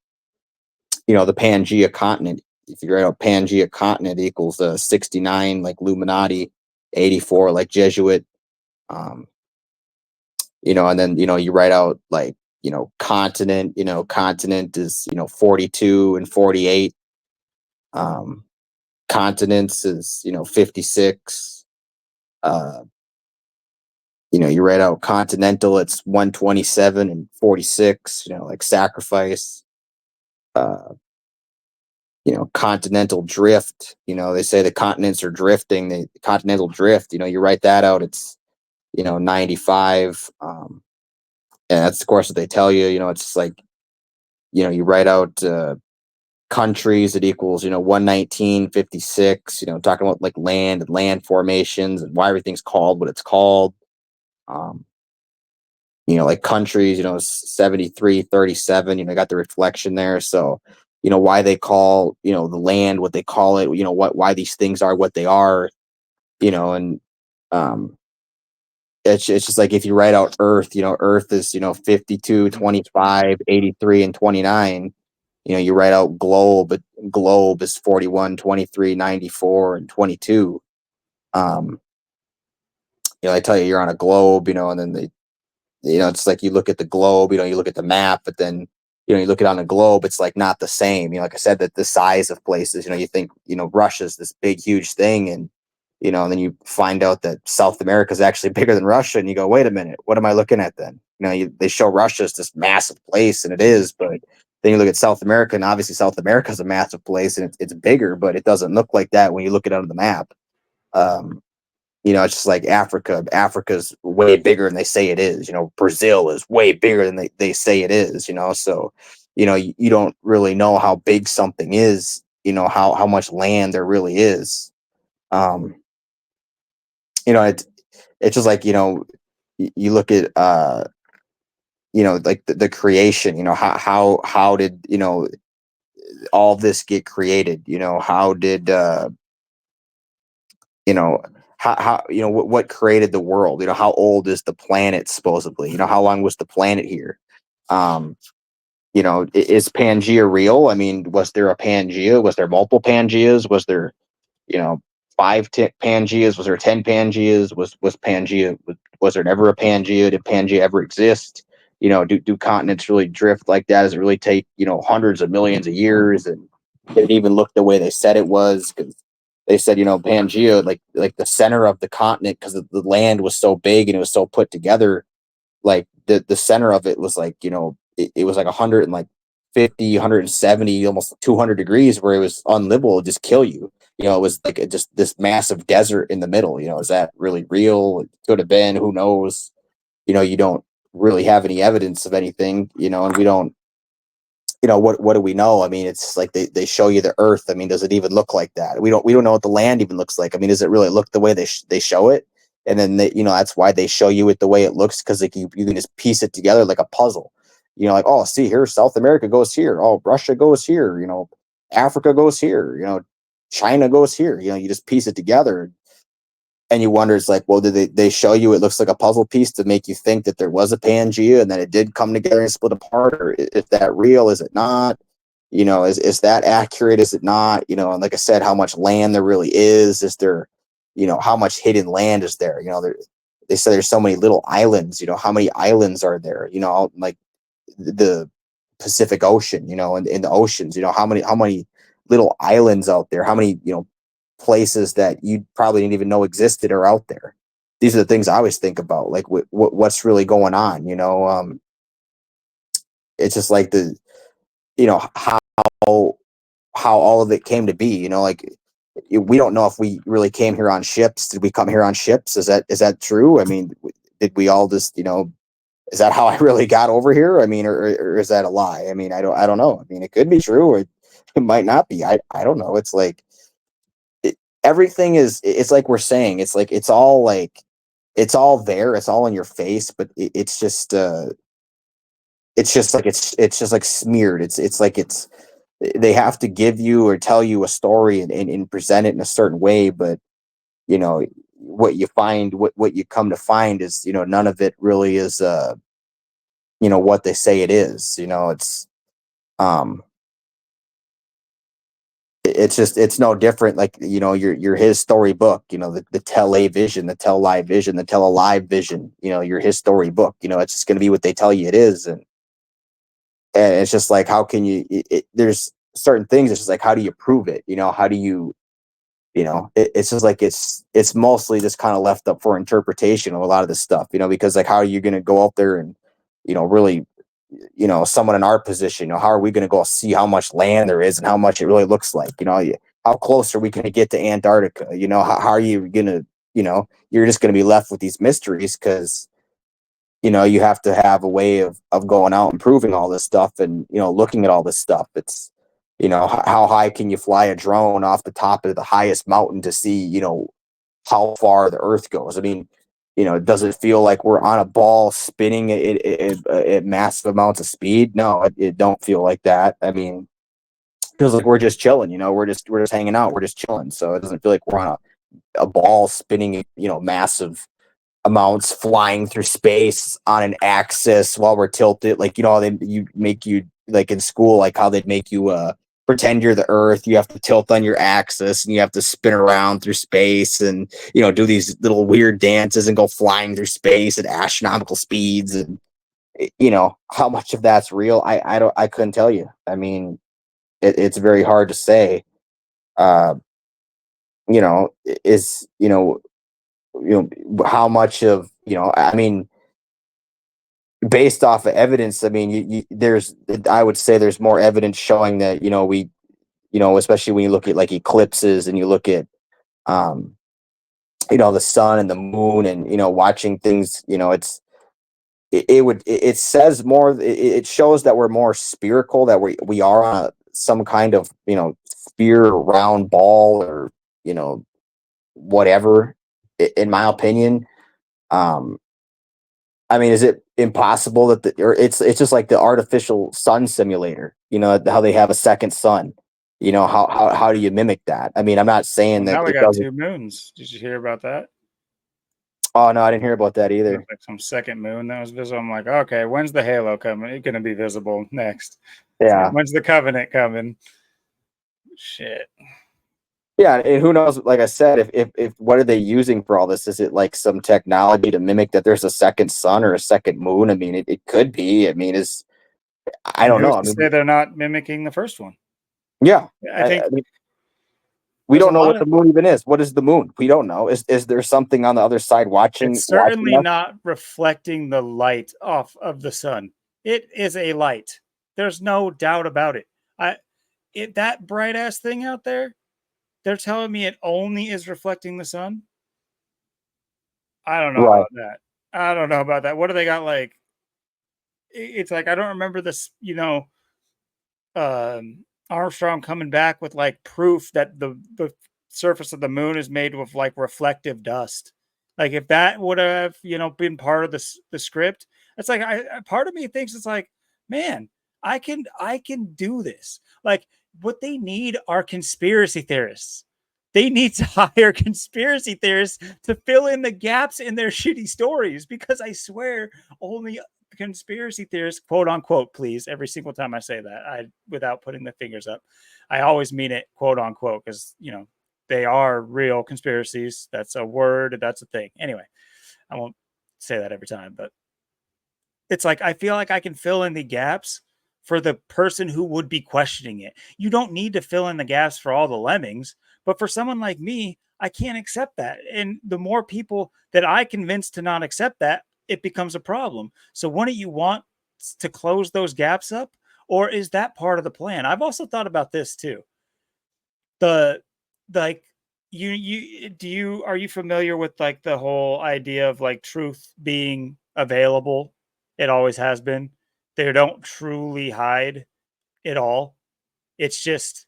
[SPEAKER 3] you know, the Pangea continent. If you write out Pangea continent equals 69, like Illuminati, 84, like Jesuit. Um, you know, and then, you know, you write out like, you know, continent is, you know, 42 and 48. Um, Continents is, you know, 56. Uh, you know, you write out continental, it's 127 and 46, you know, like sacrifice. Uh, you know, continental drift, you know, they say the continents are drifting, the continental drift, you know, you write that out, it's, you know, 95. And that's of course what they tell you, you know, it's just like, you know, you write out, countries, it equals, you know, 119 56. You know, talking about like land and land formations and why everything's called what it's called. Um, you know, like countries, you know, 73 37. You know, got the reflection there. So, you know, why they call, you know, the land what they call it, you know, why these things are what they are, you know, and um it's just like if you write out earth, you know, earth is, you know, 52 25 83 and 29. You know, you write out globe, but globe is 41 23 94 and 22. um you know, I tell you you're on a globe, you know, and then they, you know, it's like you look at the globe, you know, you look at the map, but then, you know, you look at it on a globe, it's like not the same. You know, like I said, that the size of places, you know, you think, you know, Russia's this big, huge thing. And, you know, and then you find out that South America is actually bigger than Russia. And you go, wait a minute, what am I looking at then? You know, they show Russia as this massive place, and it is, but then you look at South America, and obviously South America is a massive place and it's bigger, but it doesn't look like that when you look at it on the map. Um, you know, it's just like Africa. Africa's way bigger than they say it is. You know, Brazil is way bigger than they say it is, you know. So, you know, you don't really know how big something is, you know, how much land there really is. Um, you know, it's just like, you know, you look at you know, like the creation, you know, how did, you know, all this get created? You know, how did you know,
[SPEAKER 2] how what created the world? How old is the planet supposedly? How long was the planet here? Um, is Pangea real? I mean, was there a Pangea? Was there multiple Pangeas? Was there, you know, Pangeas? Was there 10 Pangeas? Was Pangea, was there never a Pangea? Did Pangea ever exist? Do continents really drift like that? Does it really take, hundreds of millions of years? And did it even look the way they said it was? Because they said, Pangea, like the center of the continent, because the land was so big and it was so put together, like the center of it was like, it was like 100 and like 50, 170, almost 200 degrees, where it was unlivable, it'd just kill you. It was like just this massive desert in the middle. Is that really real? It could have been, who knows? You don't really have any evidence of anything, and we don't, what do we know? I mean, it's like they show you the earth. I mean, does it even look like that? We don't know what the land even looks like. I mean, does it really look the way they show it? And then that's why they show you it the way it looks, because like you can just piece it together like a puzzle. Like, oh, see here, South America goes here, oh, Russia goes here, Africa goes here, China goes here. You just piece it together, and you wonder, it's like, well, did they show you it looks like a puzzle piece to make you think that there was a Pangea and that it did come together and split apart? Or is that real? Is it not? Is that accurate? Is it not? And like I said, how much land there really is there, how much hidden land is there? They say there's so many little islands. How many islands are there? Like the Pacific Ocean, and in the oceans, how many little islands out there? How many, places that you probably didn't even know existed are out there? These are the things I always think about, like what's really going on. It's just like how all of it came to be. Like we don't know if we really came here on ships. Did we come here on ships? Is that true? I mean, did we all just, is that how I really got over here? I mean, or is that a lie? I mean, I don't know. I mean, it could be true, or it might not be. I don't know. It's like, everything is, it's like we're saying, it's like it's all there, it's all in your face, but it's just like it's just like smeared. It's like they have to give you or tell you a story and present it in a certain way, but you know what you find, what you come to find is, none of it really is what they say it is. Um it's no different, like, your his story book, the tell a vision, the tell live vision, the tell a live vision, your his story book, it's just going to be what they tell you it is. And it's just like, how can you, there's certain things, it's just like, how do you prove it? How do you, it's just like, it's mostly just kind of left up for interpretation of a lot of this stuff, because like, how are you going to go out there and, really, someone in our position, how are we going to go see how much land there is and how much it really looks like? How close are we going to get to Antarctica? How are you going to, you're just going to be left with these mysteries, because, you have to have a way of going out and proving all this stuff, and, looking at all this stuff. It's, how high can you fly a drone off the top of the highest mountain to see, how far the earth goes? I mean, does it feel like we're on a ball spinning at massive amounts of speed? No, it don't feel like that. I mean, it feels like we're just chilling, we're just hanging out, we're just chilling. So it doesn't feel like we're on a ball spinning, massive amounts, flying through space on an axis while we're tilted. Like, you make you, like in school, like how they'd make you pretend you're the earth, you have to tilt on your axis and you have to spin around through space and, do these little weird dances and go flying through space at astronomical speeds. And, how much of that's real, I couldn't tell you. I mean, it's very hard to say. uh is, how much of, I mean, based off of evidence, I mean, there's, I would say there's more evidence showing that, we, especially when you look at like eclipses and you look at, um, the sun and the moon and, watching things, it says more, it shows that we're more spherical, that we are on some kind of, sphere, round ball, or, whatever, in my opinion. um I mean, is it impossible or it's just like the artificial sun simulator, how they have a second sun?
[SPEAKER 3] You know, how do you mimic that? I mean, I'm not saying
[SPEAKER 1] Well,
[SPEAKER 3] that
[SPEAKER 1] now we
[SPEAKER 3] it
[SPEAKER 1] got
[SPEAKER 3] doesn't.
[SPEAKER 1] 2 moons. Did you hear about that?
[SPEAKER 3] Oh no, I didn't hear about that
[SPEAKER 1] There's
[SPEAKER 3] either.
[SPEAKER 1] like some second moon that was visible. I'm like, okay, when's the halo coming? It's gonna be visible next. It's like,
[SPEAKER 3] Yeah,
[SPEAKER 1] when's the covenant coming? Shit.
[SPEAKER 3] yeah, and who knows? Like I said, if what are they using for all this? Is it like some technology to mimic that there's a second sun or a second moon? I mean, it could be. I mean, I
[SPEAKER 1] And
[SPEAKER 3] don't
[SPEAKER 1] who's
[SPEAKER 3] know. I
[SPEAKER 1] to say
[SPEAKER 3] mean,
[SPEAKER 1] they're not mimicking the first one?
[SPEAKER 3] yeah,
[SPEAKER 1] I think
[SPEAKER 3] I mean, we
[SPEAKER 1] there's a
[SPEAKER 3] don't know
[SPEAKER 1] lot
[SPEAKER 3] what
[SPEAKER 1] of
[SPEAKER 3] the moon even is. What is the moon? We don't know. Is there something on the other side
[SPEAKER 1] it's
[SPEAKER 3] watching
[SPEAKER 1] certainly
[SPEAKER 3] us?
[SPEAKER 1] not reflecting the light off of the sun. It is a light. There's no doubt about it. I that bright ass thing out there, they're telling me it only is reflecting the sun. I don't know
[SPEAKER 3] Right.
[SPEAKER 1] about that. I don't know about that. What do they got like? It's like I don't remember this, Armstrong coming back with like proof that the surface of the moon is made with like reflective dust. Like if that would have been part of the script, it's like part of me thinks it's like, man, I can do this. Like what they need are conspiracy theorists. They need to hire conspiracy theorists to fill in the gaps in their shitty stories because I swear only conspiracy theorists, quote unquote, please, every single time I say that, I without putting the fingers up, I always mean it, quote unquote, because they are real conspiracies. That's a word. That's a thing. Anyway, I won't say that every time, but it's like I feel like I can fill in the gaps for the person who would be questioning it. You don't need to fill in the gaps for all the lemmings, but for someone like me, I can't accept that. And the more people that I convince to not accept that, it becomes a problem. So wouldn't you want to close those gaps up? Or is that part of the plan? I've also thought about this too. The like you do you are you familiar with like the whole idea of like truth being available? It always has been. They don't truly hide it all. It's just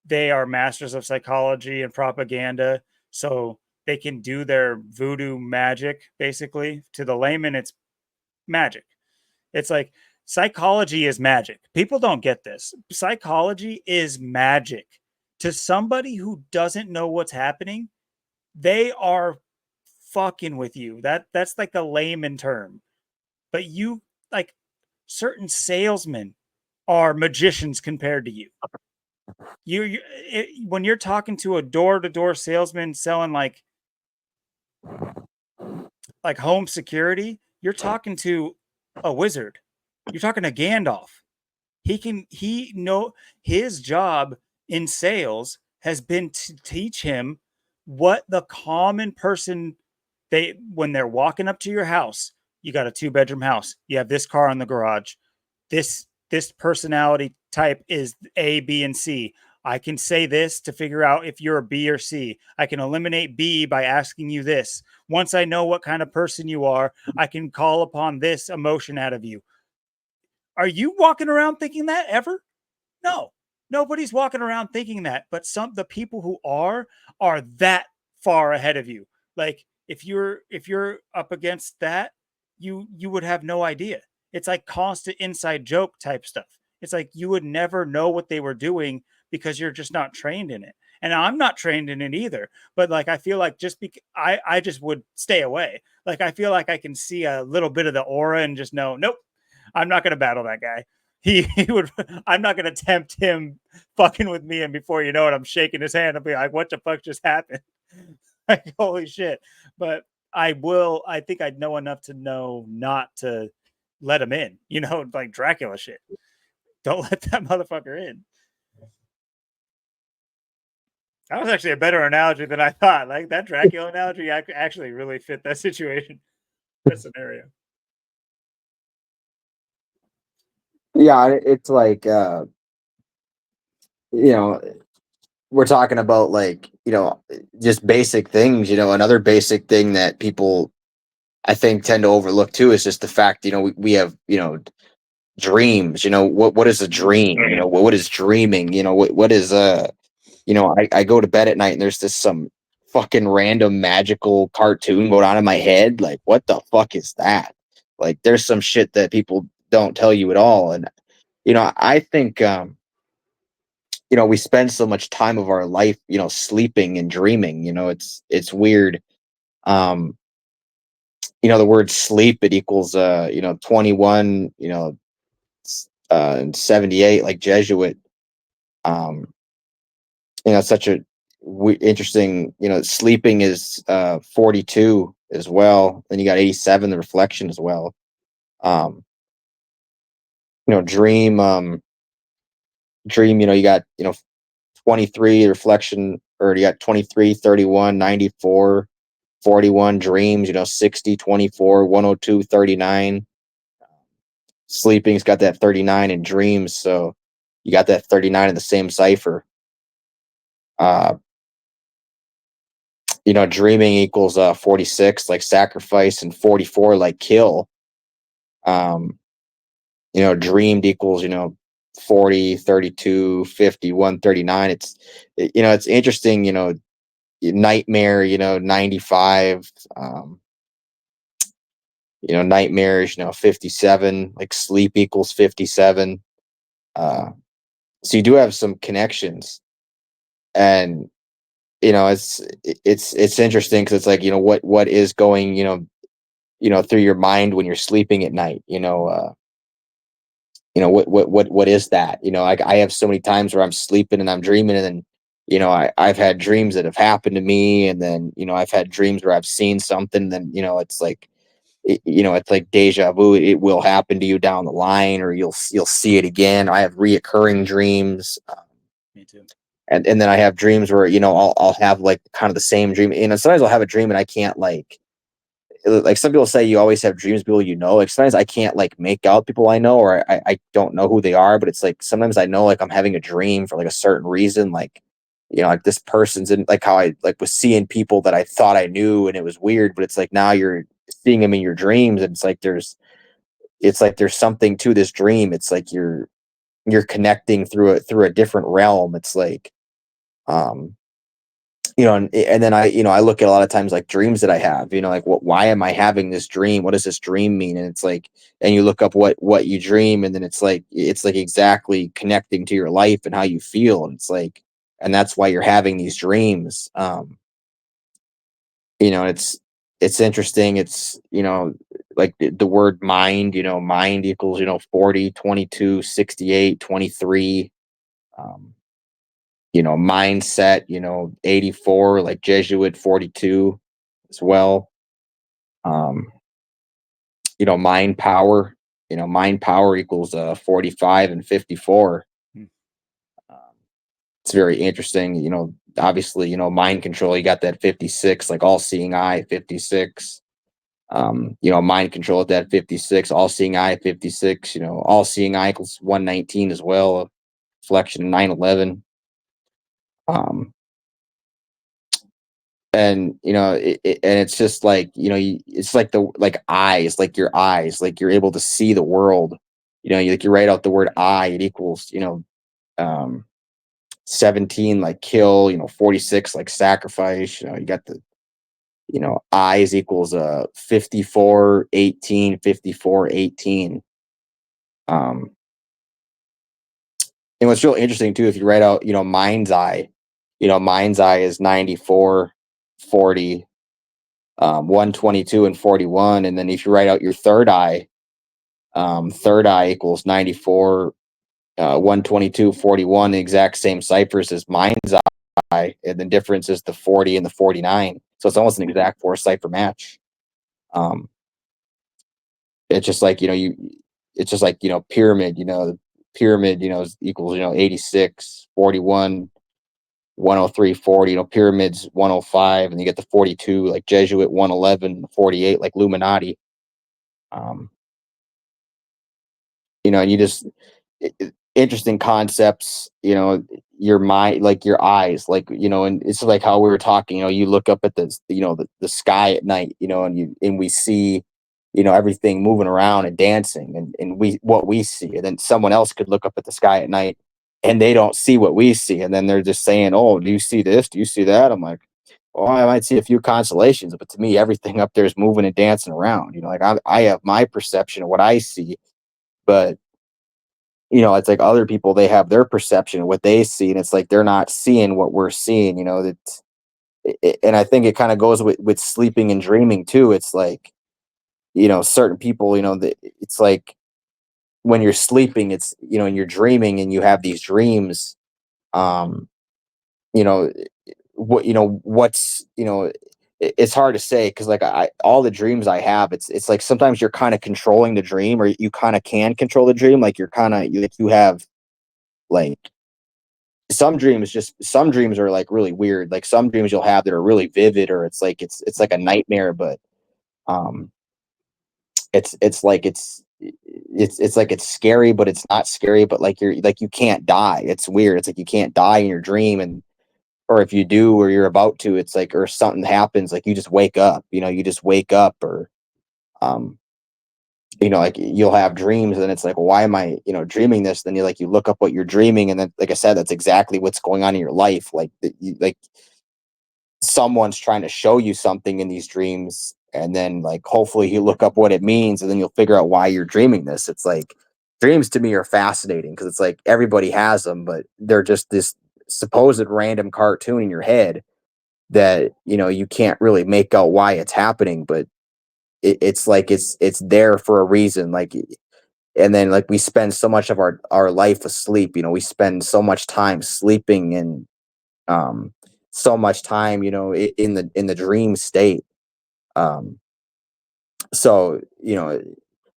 [SPEAKER 1] they are masters of psychology and propaganda, so they can do their voodoo magic basically. To the layman, it's magic. It's like psychology is magic. People don't get this. Psychology is magic. To somebody who doesn't know what's happening, they are fucking with you. That's like the layman term. But you like certain salesmen are magicians compared to you. When you're talking to a door-to-door salesman selling like home security, you're talking to a wizard. You're talking to Gandalf. He know his job in sales has been to teach him what the common person they when they're walking up to your house. You got a 2-bedroom house. You have this car in the garage. This personality type is A, B, and C. I can say this to figure out if you're a B or C. I can eliminate B by asking you this. Once I know what kind of person you are, I can call upon this emotion out of you. Are you walking around thinking that ever? No. Nobody's walking around thinking that, but the people who are that far ahead of you. Like if you're up against that, you would have no idea. It's like constant inside joke type stuff. It's like you would never know what they were doing because you're just not trained in it. And I'm not trained in it either. But like I feel like just because I just would stay away. Like I feel like I can see a little bit of the aura and just know, nope, I'm not going to battle that guy. He would. I'm not going to tempt him fucking with me, and before you know it, I'm shaking his hand. I'll be like, "What the fuck just happened?" Like, holy shit! But I will. I think I'd know enough to know not to let him in. Like Dracula shit. Don't let that motherfucker in. That was actually a better analogy than I thought. Like that Dracula analogy actually really fit that situation, that scenario.
[SPEAKER 3] Yeah, it's like you know, we're talking about like, just basic things, another basic thing that people I think tend to overlook too is just the fact, we have, dreams, what is a dream? What is dreaming? What is I go to bed at night and there's this some fucking random magical cartoon going on in my head. Like, what the fuck is that? Like, there's some shit that people don't tell you at all. And, I think, we spend so much time of our life, sleeping and dreaming. It's weird. um the word sleep, it equals 21, and 78, like Jesuit. um such a interesting. Sleeping is 42 as well. Then you got 87, the reflection as well. um dream, you got 23 reflection, or you got 23, 31, 94, 41 dreams, 60, 24, 102, 39. Sleeping's got that 39 in dreams, so you got that 39 in the same cipher. uh Dreaming equals 46, like sacrifice, and 44, like kill. um Dreamed equals 40, 32, 50, 139. It's interesting. Nightmare, 95. Nightmares, 57, like sleep equals 57. So you do have some connections. And it's interesting, because it's like, what is going, through your mind when you're sleeping at night. What is that? I have so many times where I'm sleeping and I'm dreaming, and then I've had dreams that have happened to me, and then I've had dreams where I've seen something. Then it's like, it's like deja vu. It will happen to you down the line, or you'll see it again. I have reoccurring dreams.
[SPEAKER 1] Me too.
[SPEAKER 3] And then I have dreams where I'll have like kind of the same dream. Sometimes I'll have a dream and I can't, like some people say you always have dreams, people like sometimes I can't like make out people I know, or I don't know who they are, but it's like sometimes I know, like I'm having a dream for like a certain reason, like like this person's in, like how I like was seeing people that I thought I knew, and it was weird, but it's like now you're seeing them in your dreams, and it's like there's something to this dream. It's like you're connecting through a different realm. It's like, um and then I look at a lot of times like dreams that I have, like why am I having this dream? What does this dream mean? And it's like, and you look up what you dream, and then it's like exactly connecting to your life and how you feel. And it's like, and that's why you're having these dreams. It's interesting. It's, like the word mind, mind equals, 40, 22, 68, 23. um, Mindset, 84, like Jesuit, 42 as well. Um, mind power equals 45 and 54.
[SPEAKER 1] Hmm.
[SPEAKER 3] Um, it's very interesting. Obviously, mind control, you got that 56, like all seeing eye, 56. Mind control at that 56, all seeing eye, 56. All seeing eye equals 119 as well. Reflection 911. Um, and and it's just like, it's like the like eyes, like your eyes, like you're able to see the world. You write out the word eye, it equals, um 17, like kill. 46, like sacrifice. You got the, eyes equals 54, 18, 54, 18. um and what's real interesting too, if you write out, mind's eye is 94, 40, 122, and 41. And then if you write out your third eye equals 94, 122, 41, the exact same ciphers as mind's eye. And the difference is the 40 and the 49. So it's almost an exact four cipher match. Um, it's just like, it's just like, pyramid, the pyramid, equals, 86, 41, 103, 40. Pyramids 105, and you get the 42, like Jesuit, 111, 48, like Illuminati. um and you just, interesting concepts. Your mind, like your eyes, like, and it's like how we were talking. You look up at the sky at night, and we see, everything moving around and dancing, and what we see. And then someone else could look up at the sky at night and they don't see what we see, and then they're just saying, oh, do you see this, do you see that? I'm like, well, I might see a few constellations, but to me everything up there is moving and dancing around. Like I have my perception of what I see, but you know, it's like other people, they have their perception of what they see, and it's like they're not seeing what we're seeing, you know, that and I think it kind of goes with sleeping and dreaming too. It's like, you know, certain people, you know, it's like when you're sleeping, it's, you know, and you're dreaming and you have these dreams, um, you know, what, you know, what's, you know, it's hard to say because like all the dreams I have, it's like sometimes you're kind of controlling the dream, or you kind of can control the dream. Like you're kind of like you have like some dreams are like really weird. Like some dreams you'll have that are really vivid, or it's like a nightmare, but um it's like it's like it's scary, but it's not scary, but like you're like you can't die. It's weird. It's like you can't die in your dream, and or if you do or you're about to, it's like or something happens, like you just wake up, you know, you just wake up, or um you know, like you'll have dreams and it's like, well, why am I, you know, dreaming this? Then you like you look up what you're dreaming, and then like I said, that's exactly what's going on in your life. Like like someone's trying to show you something in these dreams, and then like hopefully you look up what it means, and then you'll figure out why you're dreaming this. It's like dreams to me are fascinating because it's like everybody has them, but they're just this supposed random cartoon in your head that, you know, you can't really make out why it's happening, but it's like it's there for a reason. Like, and then like we spend so much of our life asleep, you know, we spend so much time sleeping, and um so much time, you know, in the dream state. um so, you know,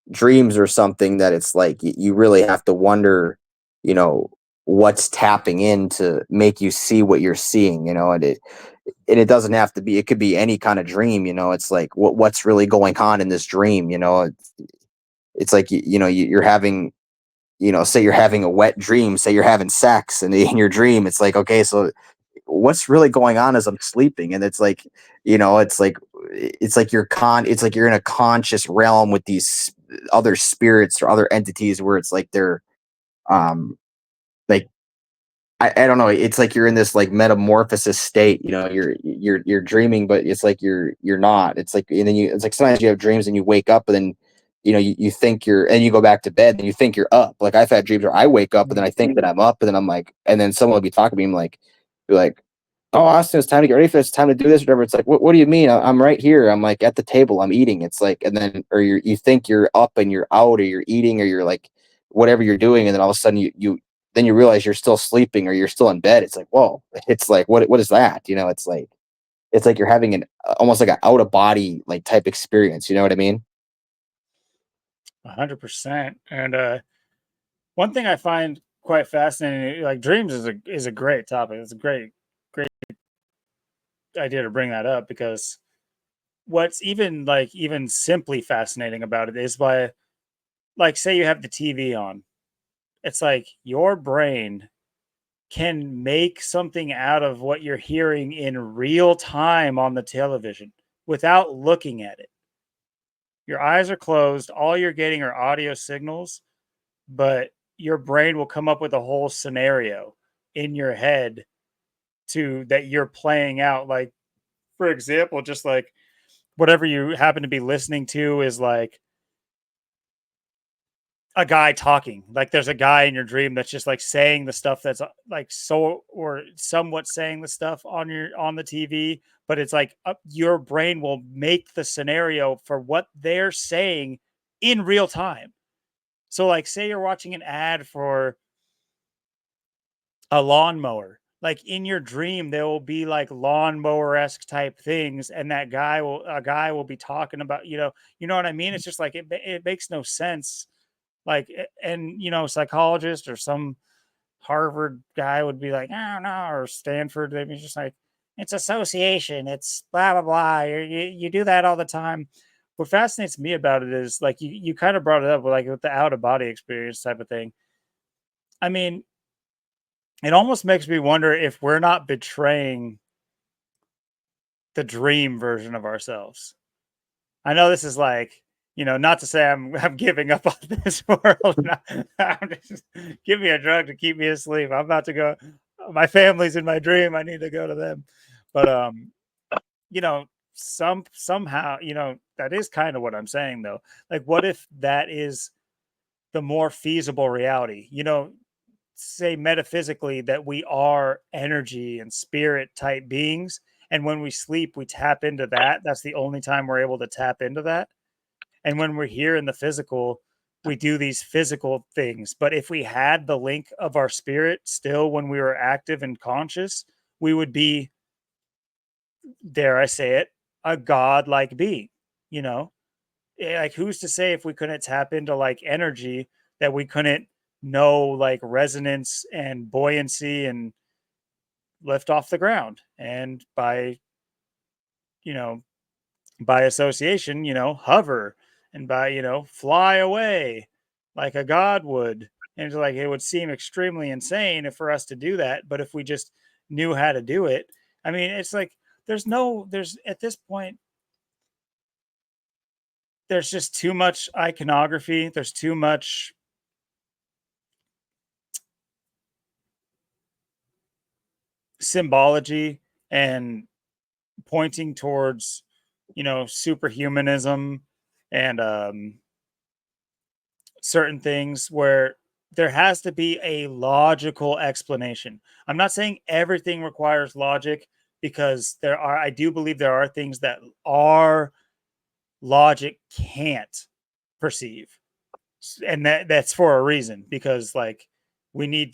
[SPEAKER 3] dreams are something that it's like you really have to wonder, you know, what's tapping in to make you see what you're seeing, you know. And it doesn't have to be, it could be any kind of dream, you know. It's like what's really going on in this dream, you know. It's like you know, you're having, you know, say you're having a wet dream, say you're having sex, and in your dream it's like, okay, so what's really going on as I'm sleeping? And it's like, you know, it's like it's like you're in a conscious realm with these other spirits or other entities where it's like they're like I don't know, it's like you're in this like metamorphosis state, you know, you're dreaming, but it's like you're not. It's like, and then you, it's like sometimes you have dreams and you wake up, and then, you know, you think you're, and you go back to bed and you think you're up. Like I've had dreams where I wake up and then I think that I'm up, and then I'm like, and then someone will be talking to me, I'm like, be like, oh, Austin, it's time to get ready for this, it's time to do this, or whatever. It's like, what do you mean? I'm right here. I'm like at the table, I'm eating. It's like, and then, or you think you're up and you're out, or you're eating, or you're like, whatever you're doing. And then all of a sudden then you realize you're still sleeping or you're still in bed. It's like, whoa, it's like, what is that? You know, it's like you're having an almost like an out of body like type experience. You know what I mean?
[SPEAKER 1] 100%. And one thing I find quite fascinating, like dreams, is a great topic. It's a great idea to bring that up, because what's even simply fascinating about it is by, like, say you have the TV on. It's like your brain can make something out of what you're hearing in real time on the television without looking at it. Your eyes are closed, all you're getting are audio signals, but your brain will come up with a whole scenario in your head to that you're playing out. Like, for example, just like whatever you happen to be listening to is like a guy talking. Like there's a guy in your dream that's just like saying the stuff that's like so or somewhat saying the stuff on the TV, but it's like your brain will make the scenario for what they're saying in real time. So like say you're watching an ad for a lawnmower. Like in your dream, there will be like lawnmower esque type things, and a guy will be talking about, you know what I mean? It's just like it makes no sense. Like, and psychologist or some Harvard guy would be like, I don't know, or Stanford, they'd be just like, it's association, it's blah blah blah. You do that all the time. What fascinates me about it is like you kind of brought it up with like with the out of body experience type of thing. I mean, it almost makes me wonder if we're not betraying the dream version of ourselves. I know this is like, not to say I'm giving up on this world. I'm just give me a drug to keep me asleep. I'm about to go. My family's in my dream. I need to go to them. But you know, somehow, that is kind of what I'm saying though. Like, what if that is the more feasible reality. Say metaphysically that we are energy and spirit type beings. And when we sleep, we tap into that. That's the only time we're able to tap into that. And when we're here in the physical, we do these physical things. But if we had the link of our spirit still when we were active and conscious, we would be, dare I say it, a godlike being, you know? Like, who's to say if we couldn't tap into like energy that we couldn't know like resonance and buoyancy and lift off the ground? And you know, by association, hover, and by, fly away like a god would. And it's like, it would seem extremely insane if for us to do that. But if we just knew how to do it, I mean, it's like, there's at this point, there's just too much iconography. There's too much symbology and pointing towards, superhumanism and certain things where there has to be a logical explanation. I'm not saying everything requires logic, because I do believe there are things that our logic can't perceive. And that's for a reason, because like we're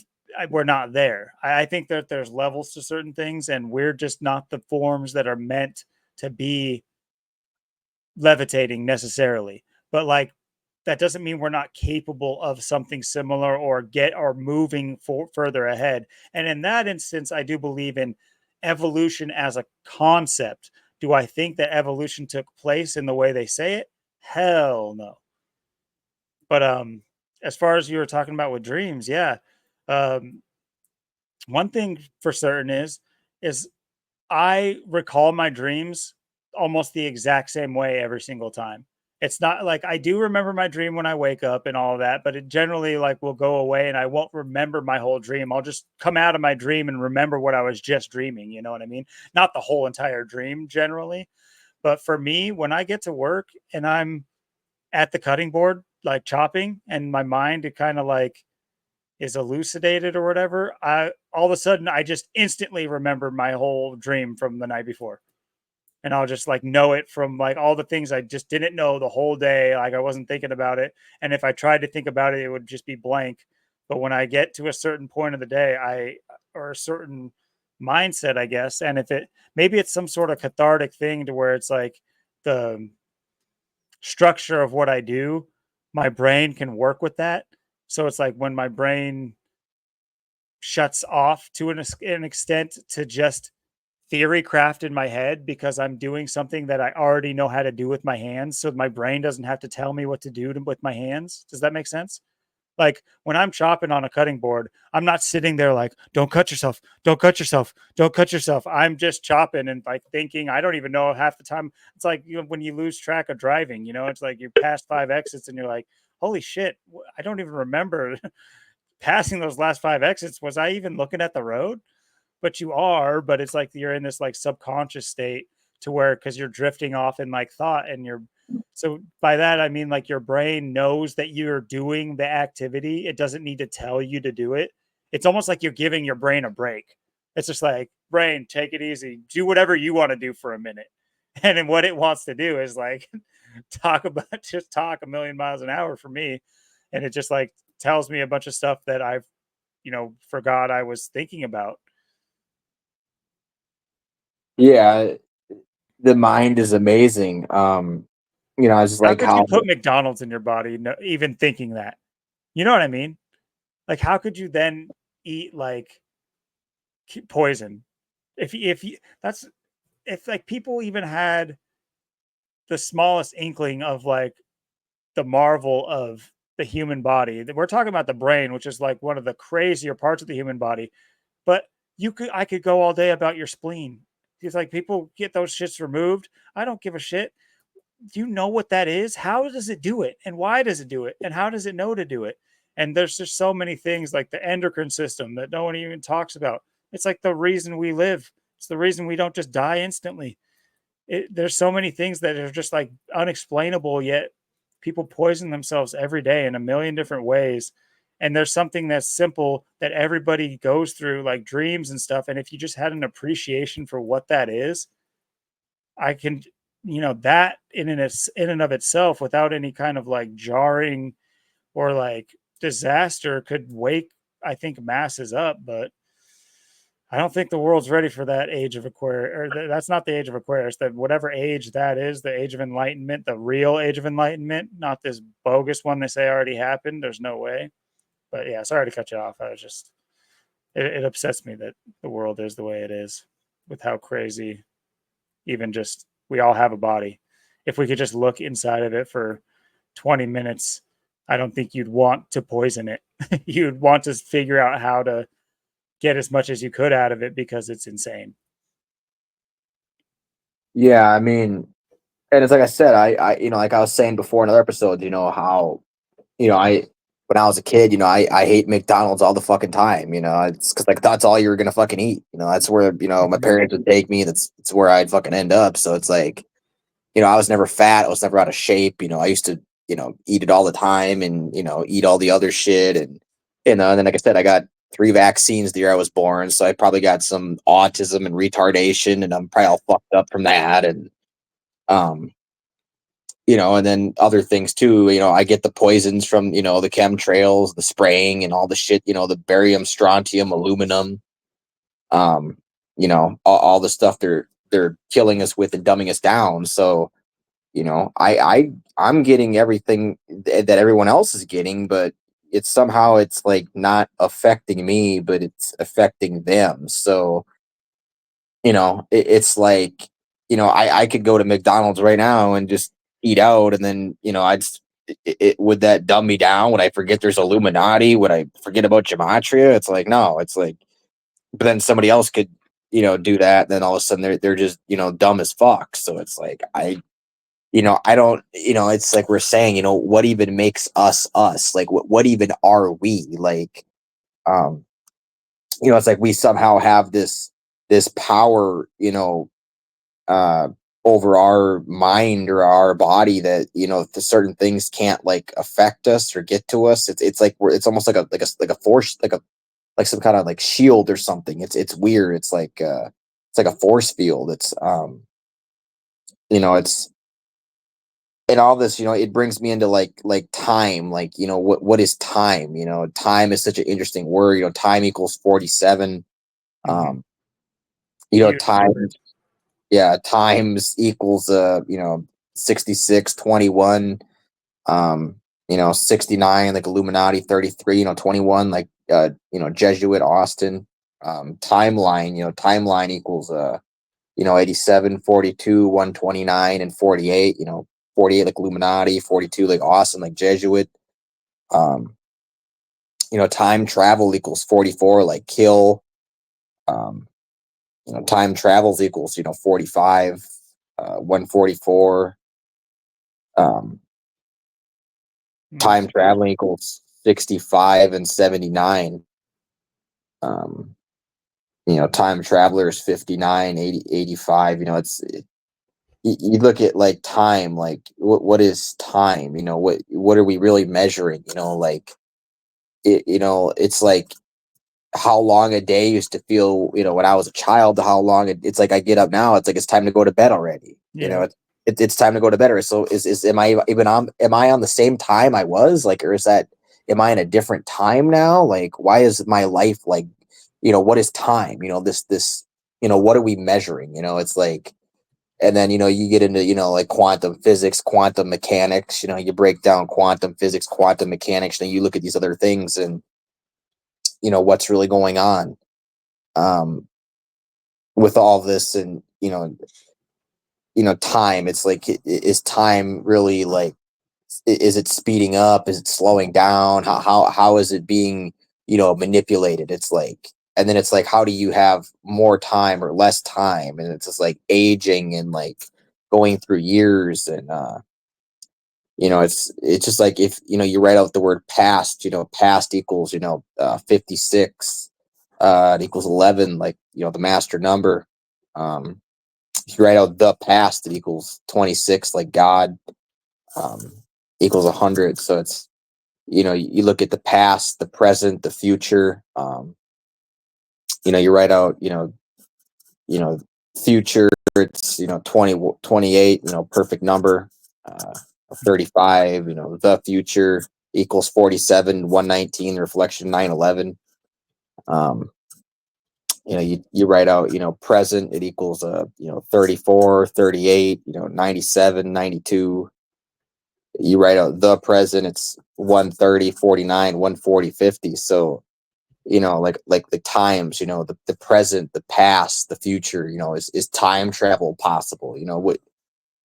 [SPEAKER 1] not there. I think that there's levels to certain things, and we're just not the forms that are meant to be levitating necessarily. But like, that doesn't mean we're not capable of something similar or moving further ahead. And in that instance, I do believe in evolution as a concept. Do I think that evolution took place in the way they say it? Hell no. But as far as you were talking about with dreams, yeah. Um, one thing for certain is I recall my dreams almost the exact same way every single time. It's not like I do remember my dream when I wake up and all of that, but it generally like will go away and I won't remember my whole dream. I'll just come out of my dream and remember what I was just dreaming. You know what I mean? Not the whole entire dream generally. But for me, when I get to work and I'm at the cutting board, like chopping, and my mind, it kind of like is elucidated or whatever, I all of a sudden I just instantly remember my whole dream from the night before. And I'll just like know it from like all the things I just didn't know the whole day. Like, I wasn't thinking about it. And if I tried to think about it, it would just be blank. But when I get to a certain point of the day, or a certain mindset, I guess, and if maybe it's some sort of cathartic thing to where it's like the structure of what I do, my brain can work with that. So it's like when my brain shuts off to an extent to just theory craft in my head, because I'm doing something that I already know how to do with my hands. So my brain doesn't have to tell me what to do with my hands. Does that make sense? Like when I'm chopping on a cutting board, I'm not sitting there like, don't cut yourself, don't cut yourself, don't cut yourself. I'm just chopping and like thinking. I don't even know half the time. It's like, when you lose track of driving, it's like you pass 5 exits and you're like, holy shit, I don't even remember passing those last 5 exits. Was I even looking at the road? But you are, but it's like you're in this like subconscious state to where, because you're drifting off in like thought, and so by that I mean like your brain knows that you're doing the activity. It doesn't need to tell you to do it. It's almost like you're giving your brain a break. It's just like, brain, take it easy, do whatever you want to do for a minute. And then what it wants to do is like just talk a million miles an hour for me. And it just like tells me a bunch of stuff that I've forgot I was thinking about.
[SPEAKER 3] Yeah, the mind is amazing. It's just
[SPEAKER 1] How
[SPEAKER 3] like
[SPEAKER 1] could you
[SPEAKER 3] how
[SPEAKER 1] put McDonald's in your body, even thinking that? You know what I mean? Like, how could you then eat like poison? If you that's if like people even had the smallest inkling of like the marvel of the human body. We're talking about the brain, which is like one of the crazier parts of the human body. But I could go all day about your spleen. It's like people get those shits removed. I don't give a shit. Do you know what that is? How does it do it? And why does it do it? And how does it know to do it? And there's just so many things like the endocrine system that no one even talks about. It's like the reason we live. It's the reason we don't just die instantly. There's so many things that are just like unexplainable, yet people poison themselves every day in a million different ways. And there's something that's simple that everybody goes through, like dreams and stuff. And if you just had an appreciation for what that is, I can, that in and of itself, without any kind of like jarring or like disaster, could wake, I think, masses up. But I don't think the world's ready for that age of Aquarius, or that's not the age of Aquarius. That whatever age that is, the age of enlightenment, the real age of enlightenment, not this bogus one they say already happened. There's no way. But yeah, sorry to cut you off. I was just, it upsets me that the world is the way it is, with how crazy, even just, we all have a body. If we could just look inside of it for 20 minutes, I don't think you'd want to poison it. You'd want to figure out how to get as much as you could out of it, because it's insane.
[SPEAKER 3] Yeah, I mean, and it's like I said, like I was saying before in other episodes, how, I when I was a kid, I hate McDonald's all the fucking time. It's because like that's all you were gonna fucking eat. That's where my parents would take me. That's where I'd fucking end up. So it's like, I was never fat. I was never out of shape. I used to, eat it all the time and, eat all the other shit. And, and then, like I said, I got 3 vaccines the year I was born. So I probably got some autism and retardation, and I'm probably all fucked up from that. And, um, and then other things too, I get the poisons from, the chemtrails, the spraying and all the shit, the barium, strontium, aluminum, um, all the stuff they're killing us with and dumbing us down. So, I'm getting everything that everyone else is getting, but it's like not affecting me, but it's affecting them. So, it's like, I could go to McDonald's right now and just eat out, and then, would that dumb me down? Would I forget there's Illuminati? Would I forget about gematria? It's like, no, it's like, but then somebody else could, do that. And then all of a sudden they're just, dumb as fuck. So it's like, I don't, it's like we're saying, what even makes us us? Like, what even are we? Like, um, it's like we somehow have this power, uh, over our mind or our body that, the certain things can't like affect us or get to us. It's like it's almost like a force, like some kind of like shield or something. It's weird. It's like a force field. It's and all this, it brings me into like time, like, what is time? Time is such an interesting word. Time equals 47.
[SPEAKER 1] Mhm.
[SPEAKER 3] um
[SPEAKER 1] Huge
[SPEAKER 3] time,
[SPEAKER 1] number.
[SPEAKER 3] yeah, times equals 66, 21, 69 like Illuminati, 33, 21 like Jesuit Austin. Timeline, timeline equals 87, 42, 129, and 48. 48 like Illuminati, 42 like Austin, like Jesuit. Um, time travel equals 44 like Kill. Um, time travels equals 45, 144. Um, time traveling equals 65 and 79. Um, time travelers 59, 80, 85. You look at like time, like what is time? What are we really measuring? Like it's like how long a day used to feel, when I was a child, to how long it's like I get up now, it's like it's time to go to bed already.
[SPEAKER 1] Yeah.
[SPEAKER 3] It's time to go to bed. So am I on the same time I was, like, or am I in a different time now? Like, why is my life like, what is time? This what are we measuring? It's like, and then you get into like quantum physics, quantum mechanics. You break down quantum physics, quantum mechanics, and you look at these other things, and what's really going on um with all this. And time, it's like, is time really like, is it speeding up, is it slowing down, how is it being manipulated? It's like, and then it's like, how do you have more time or less time? And it's just like aging and like going through years. And it's just like, if you write out the word past, past equals 56, it equals 11, like the master number. If you write out the past, it equals 26, like God. um equals 100. So it's, you look at the past, the present, the future. You write out, future, it's, 28, perfect number. 35, the future equals 47, 119, reflection 911. You write out, present, it equals 34, 38, 97, 92. You write out the present, it's 130, 49, 140, 50. So, like the times, the present, the past, the future, is time travel possible?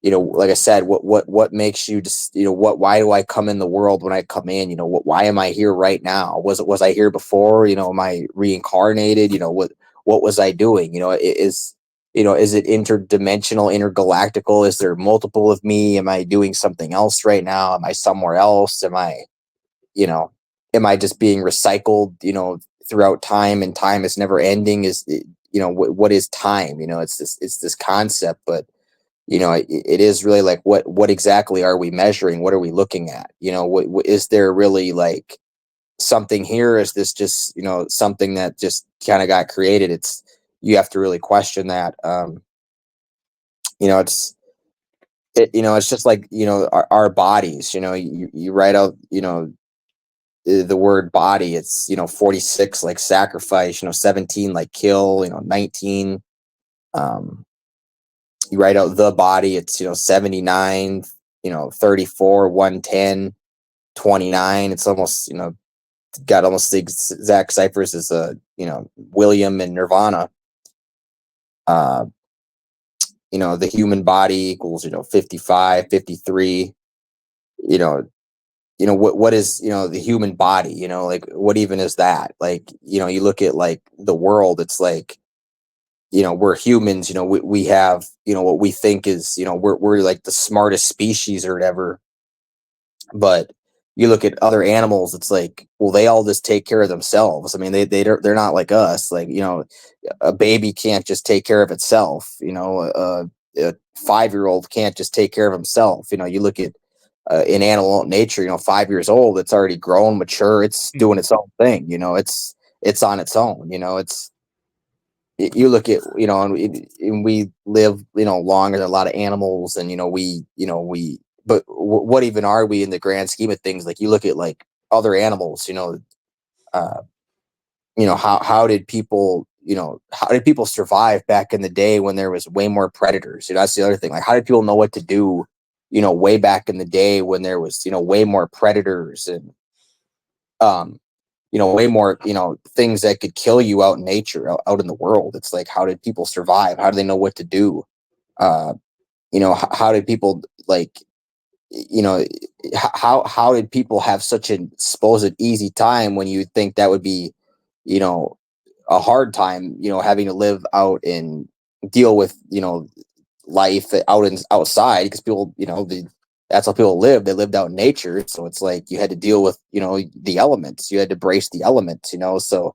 [SPEAKER 3] Like I said, what makes you just, why do I come in the world when I come in? Why am I here right now? Was I here before? Am I reincarnated? What was I doing? Is it interdimensional, intergalactical? Is there multiple of me? Am I doing something else right now? Am I somewhere else? You know, am I just being recycled, throughout time, and time is never ending? What is time? It's this concept, but it is really like, what exactly are we measuring? What are we looking at? What is there really like something here? Is this just, something that just kind of got created? You have to really question that. It's it's just like, our bodies, you write out, the word body, it's, 46 like sacrifice, 17 like kill, 19, um you write out the body, it's, 79, 34, 110, 29. It's almost, got almost the exact ciphers as William and Nirvana. uh the human body equals, 55, 53. you know what is, the human body, like, what even is that? Like, you look at like the world, it's like, we're humans, we have, what we think is, we're like the smartest species or whatever. But you look at other animals, it's like, well, they all just take care of themselves. I mean, they're not like us. Like, a baby can't just take care of itself. A 5-year-old can't just take care of himself. You look at, in animal nature, 5 years old, it's already grown, mature, it's doing its own thing. It's on its own. You look at, and we live, longer than a lot of animals, and but what even are we in the grand scheme of things? Like, you look at like other animals, uh how did people survive back in the day when there was way more predators? That's the other thing. Like, how did people know what to do, way back in the day when there was, way more predators, and um way more, things that could kill you out in nature, out in the world? It's like, how did people survive? How do they know what to do? uh how did people, like, you know how did people have such a supposed easy time when you think that would be, you know a hard time, having to live out and deal with, life out and outside? Because people, that's how people live. They lived out in nature, so it's like you had to deal with, the elements. You had to brace the elements, so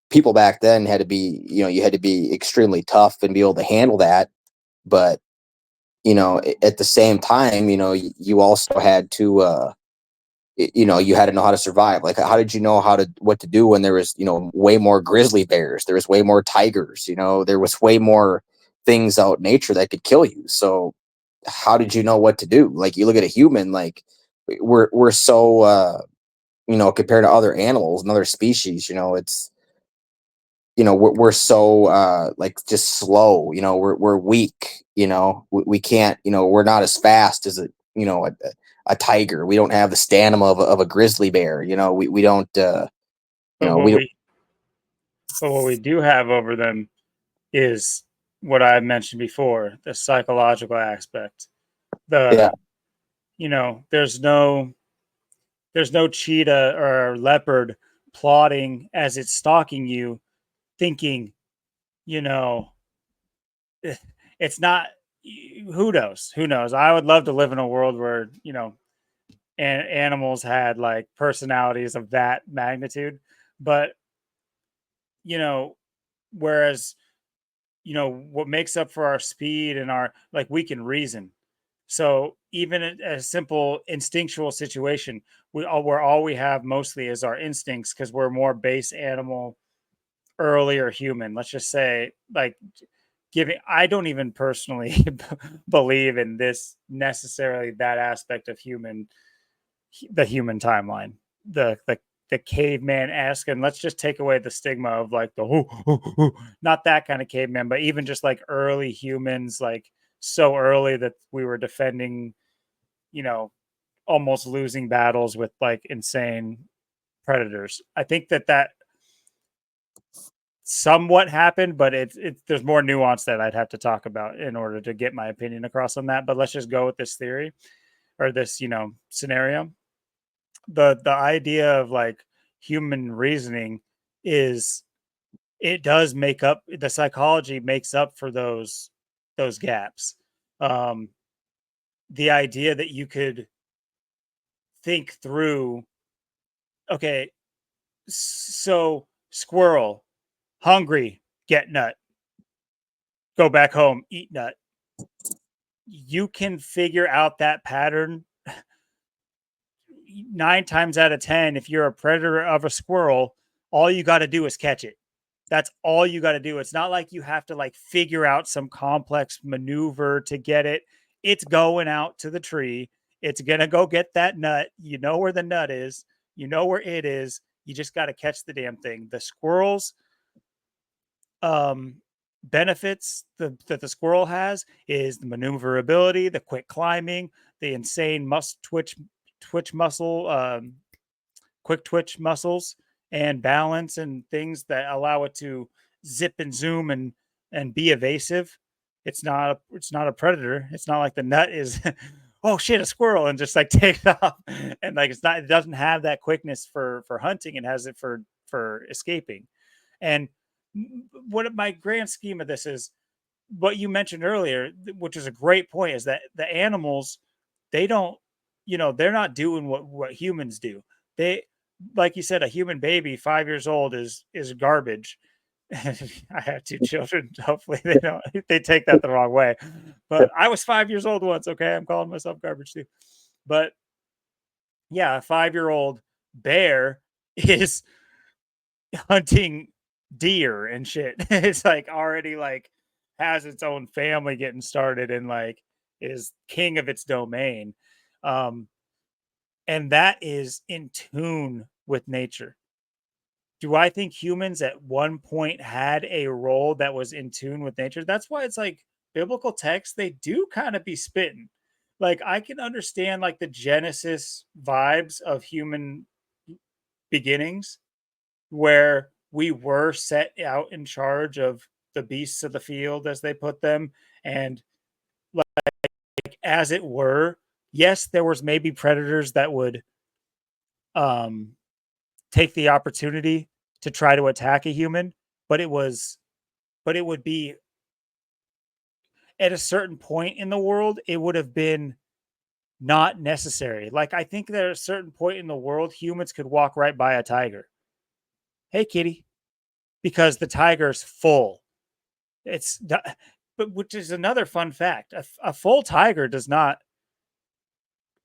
[SPEAKER 3] people back then had to be, you had to be extremely tough and be able to handle that. But, at the same time, you also had to, you had to know how to survive. Like, how did you know what to do when there was, way more grizzly bears, there was way more tigers, there was way more things out in nature that could kill you? So how did you know what to do? Like, you look at a human, like, we're so, compared to other animals and other species, it's, we're so, like, just slow. We're weak. We can't, we're not as fast as a tiger. We don't have the stamina of a grizzly bear. We don't,
[SPEAKER 1] But
[SPEAKER 3] we don't.
[SPEAKER 1] what we do have over them is what I mentioned before, the psychological aspect.
[SPEAKER 3] Yeah.
[SPEAKER 1] The there's no cheetah or leopard plotting as it's stalking you, thinking, you know, it's not. Who knows? Who knows? I would love to live in a world where, animals had like personalities of that magnitude, but you know, whereas what makes up for our speed and our, like, we can reason. So even a simple instinctual situation, where all we have mostly is our instincts, because we're more base animal, earlier human. Let's just say, like, I don't even personally believe in this necessarily, that aspect of the human timeline, the caveman-esque, and let's just take away the stigma of like not that kind of caveman, but even just like early humans, like so early that we were defending, you know, almost losing battles with like insane predators. I think that somewhat happened, but there's more nuance that I'd have to talk about in order to get my opinion across on that. But let's just go with this theory, or this, scenario. The idea of like human reasoning is, it does make up, the psychology makes up for those gaps. Um, the idea that you could think through, okay, so squirrel, hungry, get nut, go back home, eat nut. You can figure out that pattern 9 times out of 10. If you're a predator of a squirrel, all you got to do is catch it. That's all you got to do. It's not like you have to like figure out some complex maneuver to get it. It's going out to the tree. It's going to go get that nut. You know where the nut is. You know where it is. You just got to catch the damn thing. The squirrels, benefits that the squirrel has is the maneuverability, the quick climbing, the insane twitch muscle, quick twitch muscles, and balance, and things that allow it to zip and zoom and be evasive. It's not a predator. It's not like the nut is oh shit, a squirrel, and just like take it off. And like it doesn't have that quickness for hunting. It has it for escaping. And what my grand scheme of this is, what you mentioned earlier, which is a great point, is that the animals, they don't, they're not doing what humans do. They, like you said, a human baby 5 years old is garbage. I have 2 children. Hopefully they take that the wrong way. But I was 5 years old once. Okay, I'm calling myself garbage too. But yeah, a 5-year-old bear is hunting deer and shit. It's like already like has its own family getting started, and like is king of its domain. Um, and that is in tune with nature. Do I think humans at one point had a role that was in tune with nature? That's why it's like biblical texts, they do kind of be spitting. Like I can understand like the Genesis vibes of human beginnings, where we were set out in charge of the beasts of the field, as they put them, and like as it were, yes, there was maybe predators that would um take the opportunity to try to attack a human, but it would be at a certain point in the world, it would have been not necessary. Like I think that at a certain point in the world, humans could walk right by a tiger. Hey kitty, because the tiger's full. It's but which is another fun fact. A full tiger does not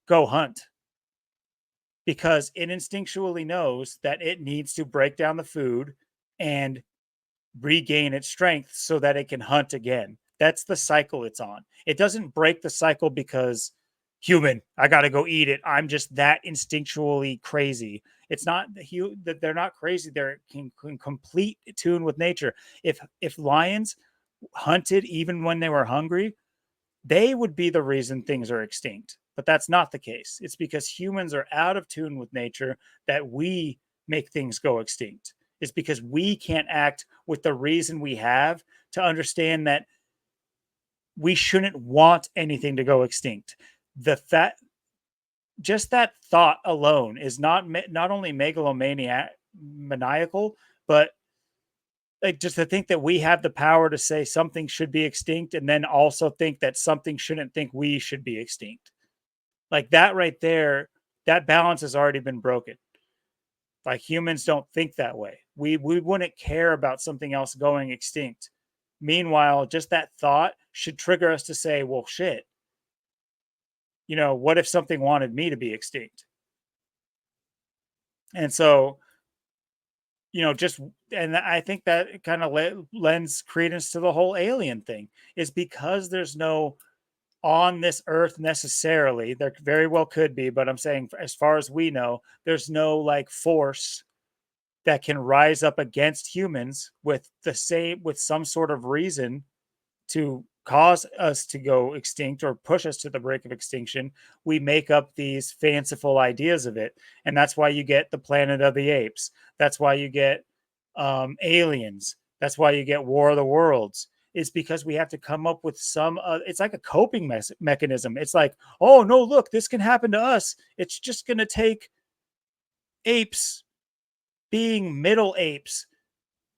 [SPEAKER 1] go hunt, because it instinctually knows that it needs to break down the food and regain its strength so that it can hunt again. That's the cycle it's on. It doesn't break the cycle because human, I got to go eat it. I'm just that instinctually crazy. It's not that they're not crazy. They're in complete tune with nature. If lions hunted even when they were hungry, they would be the reason things are extinct. But that's not the case. It's because humans are out of tune with nature that we make things go extinct. It's because we can't act with the reason we have to understand that we shouldn't want anything to go extinct. The that Just that thought alone is not only maniacal, but like just to think that we have the power to say something should be extinct, and then also think that something shouldn't think we should be extinct. Like that right there, that balance has already been broken. Like humans don't think that way. We wouldn't care about something else going extinct. Meanwhile, just that thought should trigger us to say, well, shit, you know, what if something wanted me to be extinct? And so, you know, just, and I think that kind of lends credence to the whole alien thing, is because there's no on this earth necessarily. There very well could be, but I'm saying, as far as we know, there's no like force that can rise up against humans with some sort of reason to cause us to go extinct or push us to the brink of extinction. We make up these fanciful ideas of it, and that's why you get the Planet of the Apes. That's why you get aliens. That's why you get War of the Worlds. It's because we have to come up with some. It's like a coping mechanism. It's like, oh no, look, this can happen to us. It's just going to take apes being middle apes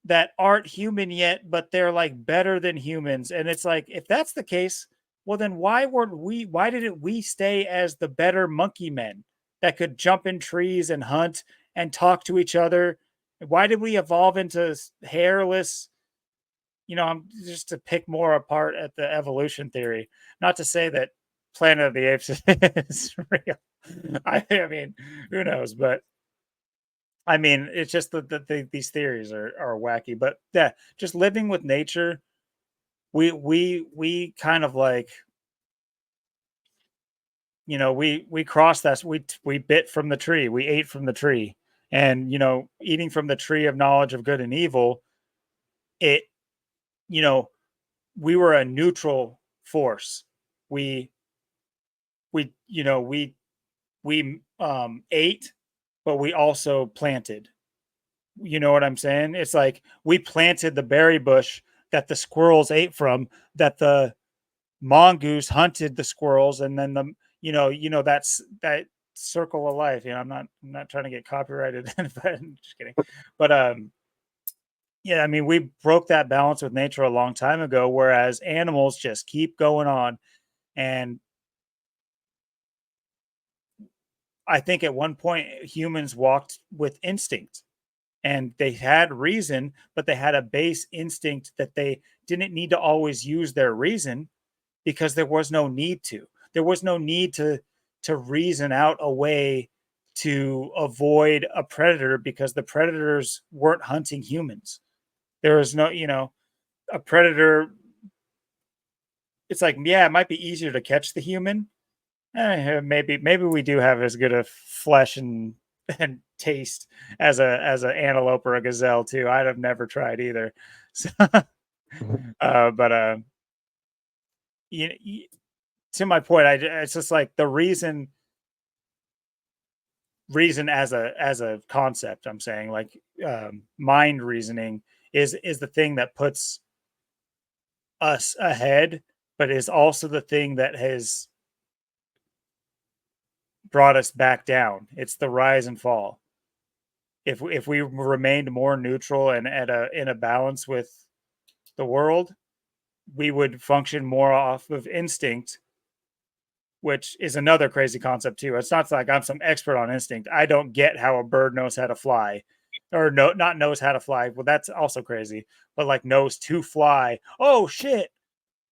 [SPEAKER 1] that aren't human yet, but they're like better than humans. And it's like, if that's the case, well, then why didn't we stay as the better monkey men that could jump in trees and hunt and talk to each other? Why did we evolve into hairless? You know, I'm just to pick more apart at the evolution theory. Not to say that Planet of the Apes is real. I mean, who knows? But I mean, it's just that these theories are wacky. But yeah, just living with nature, we kind of like, you know, we crossed that. We bit from the tree, we ate from the tree, and you know, eating from the tree of knowledge of good and evil, it, you know, we were a neutral force. We you know, we ate, but we also planted. You know what I'm saying? It's like we planted the berry bush that the squirrels ate from, that the mongoose hunted the squirrels, and then the, you know, that's that circle of life. You know, I'm not trying to get copyrighted, but I'm just kidding. But yeah, I mean, we broke that balance with nature a long time ago, whereas animals just keep going on. And I think at one point humans walked with instinct, and they had reason, but they had a base instinct that they didn't need to always use their reason, because there was no need to. There was no need to reason out a way to avoid a predator, because the predators weren't hunting humans. There was no, you know, a predator. It's like, yeah, it might be easier to catch the human. Maybe we do have as good a flesh and taste as a antelope or a gazelle too. I'd have never tried either. So, but to my point, it's just like the reason as a concept. I'm saying, like, mind reasoning is the thing that puts us ahead, but is also the thing that has brought us back down. It's the rise and fall. If we remained more neutral and in a balance with the world, we would function more off of instinct, which is another crazy concept too. It's not like I'm some expert on instinct. I don't get how a bird knows how to fly, or not knows how to fly. Well, that's also crazy. But like knows to fly. Oh shit!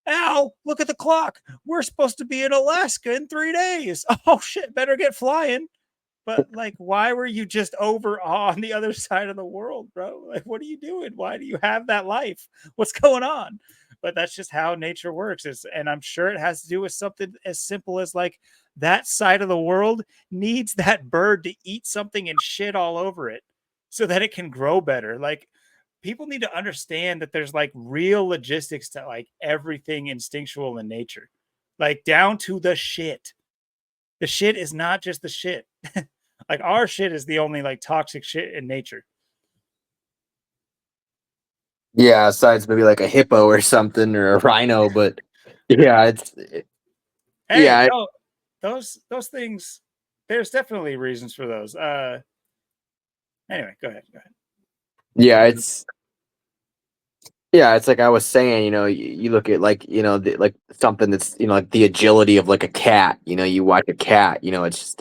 [SPEAKER 1] Ow! Look at the clock. We're supposed to be in Alaska in 3 days. Oh shit! Better get flying. But like, why were you just over on the other side of the world, bro? Like, what are you doing? Why do you have that life? What's going on? But that's just how nature works. And I'm sure it has to do with something as simple as like that side of the world needs that bird to eat something and shit all over it so that it can grow better. Like, people need to understand that there's like real logistics to like everything instinctual in nature, like down to the shit. The shit is not just the shit. Like, our shit is the only like toxic shit in nature.
[SPEAKER 3] Yeah, besides maybe like a hippo or something or a rhino, but yeah,
[SPEAKER 1] Hey,
[SPEAKER 3] yeah,
[SPEAKER 1] no, those things, there's definitely reasons for those. Anyway, go ahead.
[SPEAKER 3] yeah, it's like I was saying, you know, you look at like, you know, like something that's, you know, like the agility of like a cat. You know, you watch a cat, you know, it's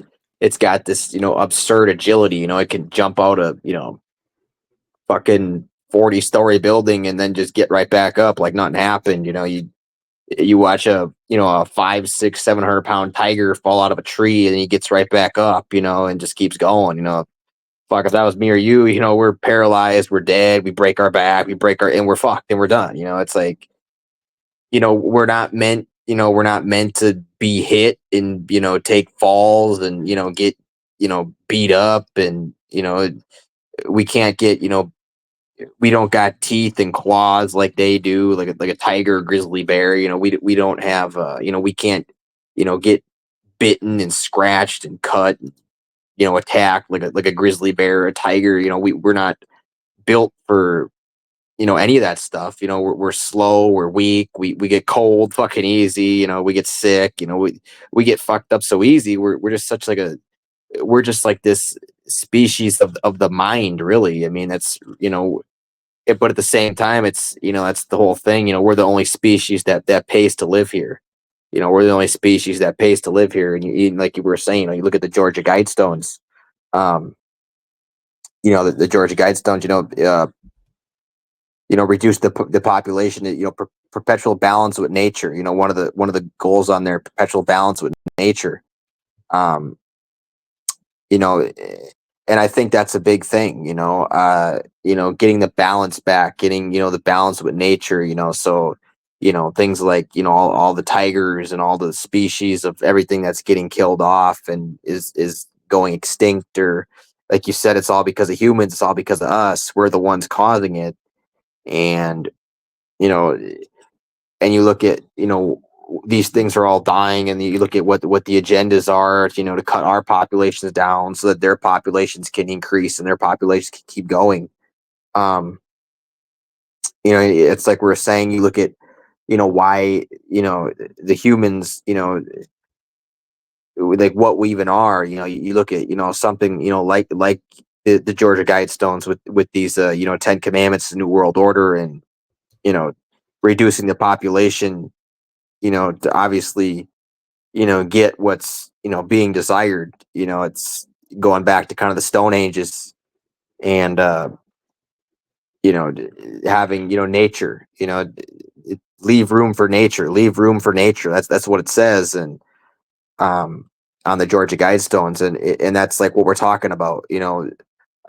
[SPEAKER 3] got this, you know, absurd agility. You know, it can jump out of, you know, fucking 40-story building and then just get right back up like nothing happened. You know,
[SPEAKER 2] you watch a 5, 6, 700 pound tiger fall out of a tree and he gets right back up, and just keeps going. Fuck, if that was me or you, we're paralyzed, we're dead, we break our back, and we're fucked and we're done. It's like, we're not meant to be hit and, take falls and, get, beat up and, we can't get, we don't got teeth and claws like they do, like a tiger or grizzly bear. We don't have, we can't, get bitten and scratched and cut, attacked like a grizzly bear or a tiger. We're not built for, any of that stuff. We're slow, we're weak, we get cold fucking easy. We get sick. We get fucked up so easy. We're just such like we're just like this species of the mind, really. I mean, that's, but at the same time, it's, that's the whole thing. We're the only species that pays to live here. We're the only species that pays to live here. And like you were saying, you look at the Georgia Guidestones. um the Georgia Guidestones, reduce the population, perpetual balance with nature. One of the goals on there, perpetual balance with nature. um you know and I think that's a big thing. Getting the balance back, getting, the balance with nature. So, things like, all the tigers and all the species of everything that's getting killed off and is going extinct, or like you said, it's all because of humans, it's all because of us, we're the ones causing it. And, you know and you look at, these things are all dying, and you look at what the agendas are, to cut our populations down so that their populations can increase and their populations can keep going. um it's like we're saying, you look at, why, the humans, like what we even are. You look at, something, like the Georgia Guidestones with these 10 commandments, the New World Order, and, you know reducing the population, to obviously, get what's, being desired. It's going back to kind of the Stone Ages, and having, nature, leave room for nature, leave room for nature. That's what it says. And um on the Georgia Guidestones, and that's like what we're talking about.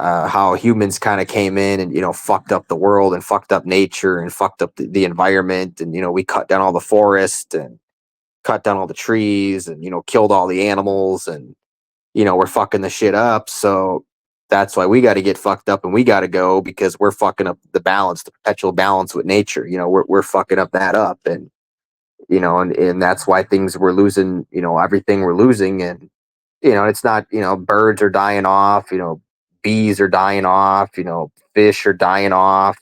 [SPEAKER 2] How humans kind of came in and, fucked up the world and fucked up nature and fucked up the environment. And, we cut down all the forest and cut down all the trees and, killed all the animals. And, we're fucking the shit up. So that's why we got to get fucked up, and we got to go, because we're fucking up the balance, the perpetual balance with nature. We're fucking up that up. And, and that's why things we're losing, everything we're losing. And, it's not, birds are dying off, bees are dying off, fish are dying off,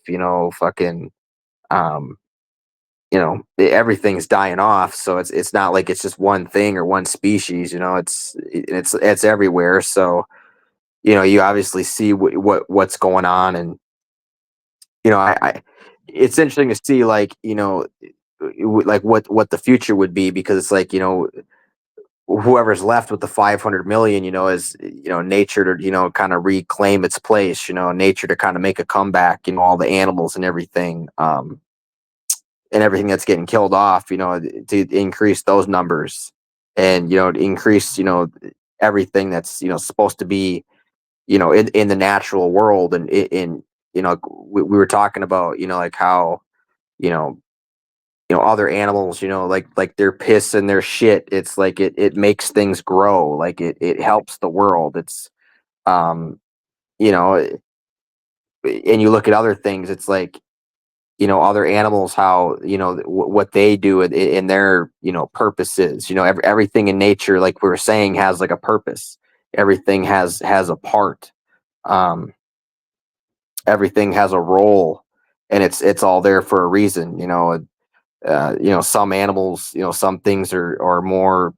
[SPEAKER 2] fucking, um, everything's dying off. So it's not like it's just one thing or one species. It's everywhere. So, you obviously see what's going on. And, I it's interesting to see, like, like what the future would be, because it's like, whoever's left with the 500 million, is, nature to, kind of reclaim its place, nature to kind of make a comeback, all the animals and everything, and everything that's getting killed off, to increase those numbers. And, to increase, everything that's, supposed to be, in the natural world. And we were talking about, like how, you know other animals, like their piss and their shit, it's like it makes things grow, like it helps the world. It's, um you know and you look at other things, it's like, other animals, how, what they do in their, purposes. Everything in nature, like we were saying, has like a purpose. Everything has a part. um Everything has a role, and it's all there for a reason. Some animals, some things are more,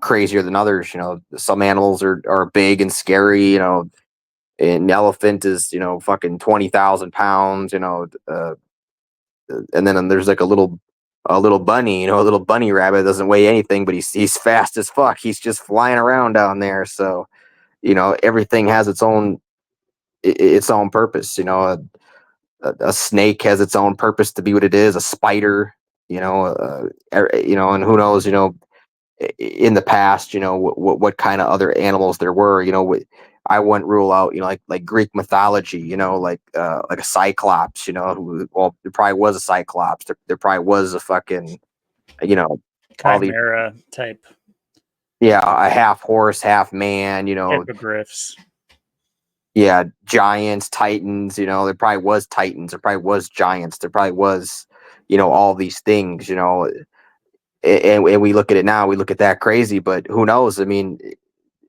[SPEAKER 2] crazier than others. Some animals are big and scary. An elephant is, fucking 20,000 pounds. And then there's like a little bunny, a little bunny rabbit doesn't weigh anything, but he's fast as fuck. He's just flying around down there. So, everything has its own purpose. A snake has its own purpose to be what it is. A spider, you know, you know, and who knows, you know, in the past, you know, what kind of other animals there were, you know, I wouldn't rule out, you know, like Greek mythology, you know, like a cyclops, you know, well, there probably was a cyclops. There probably was a fucking, you know, all these,
[SPEAKER 1] Chimera type
[SPEAKER 2] yeah, a half horse, half man, you know,
[SPEAKER 1] hippogriffs.
[SPEAKER 2] yeah, giants, titans, you know, there probably was titans, there probably was giants, there probably was, you know, all these things, you know, and we look at it now, we look at that crazy, but who knows? I mean,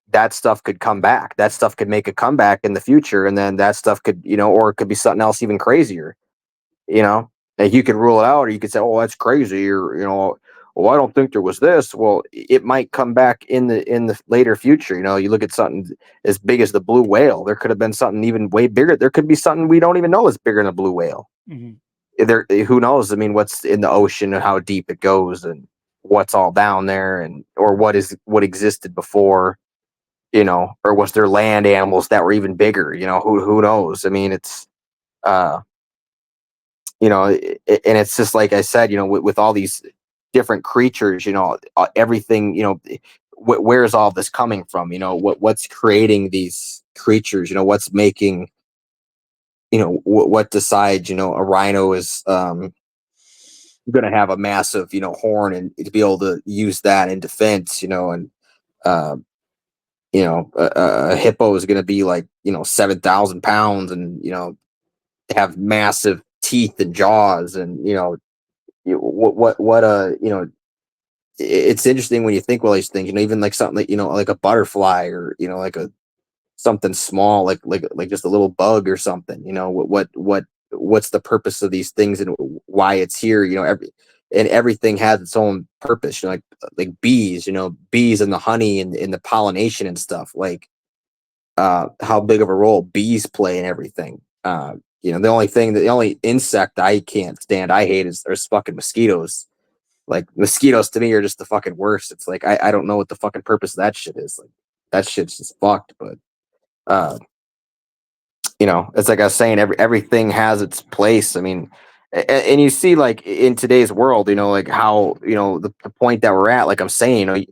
[SPEAKER 2] that stuff could come back. That stuff could make a comeback in the future, and then that stuff could, you know, or it could be something else even crazier. You know, like you could rule it out, or you could say, "Oh, that's crazy," or you know, "Well, I don't think there was this." Well, it might come back in the later future. You know, you look at something as big as the blue whale. There could have been something even way bigger. There could be something we don't even know is bigger than a blue whale.
[SPEAKER 1] Mm-hmm.
[SPEAKER 2] There, who knows? I mean, what's in the ocean and how deep it goes, and what's all down there, and or what existed before, you know, or was there land animals that were even bigger? You know, who knows? I mean, it's uh, you know, and it's just like I said, you know, with all these different creatures, you know, everything, you know, where's all this coming from? You know, what's creating these creatures? You know, what's making, you know, what decides, you know, a rhino is going to have a massive, you know, horn and to be able to use that in defense, you know, and uh, you know, a hippo is going to be like, you know, 7,000 pounds and, you know, have massive teeth and jaws. And, you know, you know, it's interesting when you think all these things, you know, even like something like, you know, like a butterfly or, you know, like a, something small, like just a little bug or something, you know, what's the purpose of these things and why it's here, you know, and everything has its own purpose, you know, like bees, you know, bees and the honey and the pollination and stuff, like how big of a role bees play in everything. You know, the only insect I can't stand, I hate is fucking mosquitoes. Like mosquitoes to me are just the fucking worst. It's like I don't know what the fucking purpose of that shit is. Like that shit's just fucked. But uh, you know, it's like I was saying, everything has its place. I mean, and you see, like in today's world, you know, like how, you know, the point that we're at, like I'm saying, you know,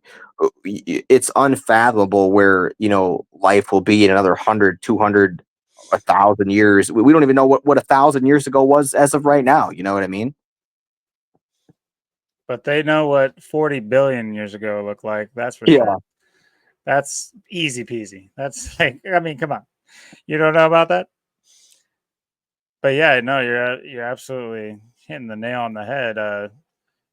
[SPEAKER 2] it's unfathomable where, you know, life will be in another 100, 200, 1,000 years. We don't even know what 1,000 years ago was as of right now. You know what I mean?
[SPEAKER 1] But they know what 40 billion years ago looked like. That's for
[SPEAKER 2] Yeah.
[SPEAKER 1] sure. That's easy peasy. That's like, I mean, come on. You don't know about that? But yeah, no, you're absolutely hitting the nail on the head.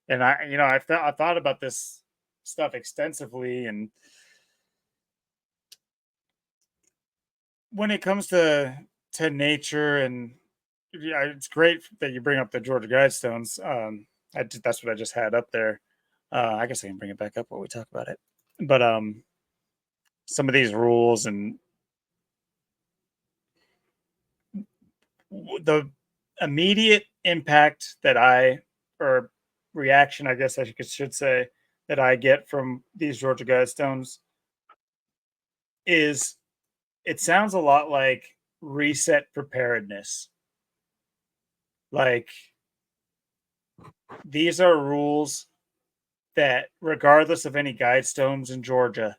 [SPEAKER 1] And I, you know, I thought about this stuff extensively, and when it comes to nature, and yeah, it's great that you bring up the Georgia Guidestones. That's what I just had up there. I guess I can bring it back up while we talk about it. But some of these rules and the immediate impact that or reaction, I guess should say, that I get from these Georgia Guidestones is it sounds a lot like reset preparedness. Like these are rules that, regardless of any Guidestones in Georgia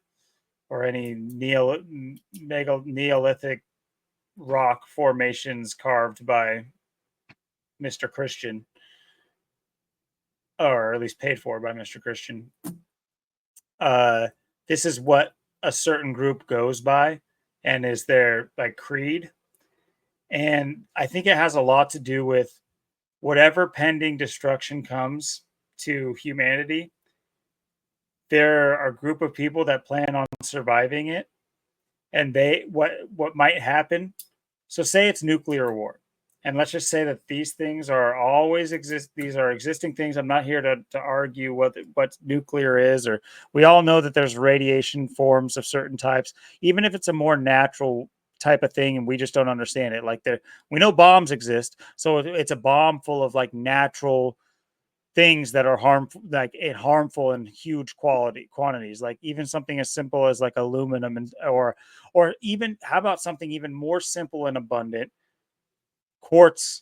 [SPEAKER 1] or any Neolithic rock formations carved by Mr. Christian, or at least paid for by Mr. Christian, uh, this is what a certain group goes by and is their like creed. And I think it has a lot to do with whatever pending destruction comes to humanity. There are a group of people that plan on surviving it, and what might happen. So say it's nuclear war. And let's just say that these things are always exist. These are existing things. I'm not here to argue what nuclear is, or we all know that there's radiation forms of certain types, even if it's a more natural type of thing and we just don't understand it. Like we know bombs exist, so it's a bomb full of like natural things that are harmful, like harmful in huge quantities, like even something as simple as like aluminum, or even, how about something even more simple and abundant, quartz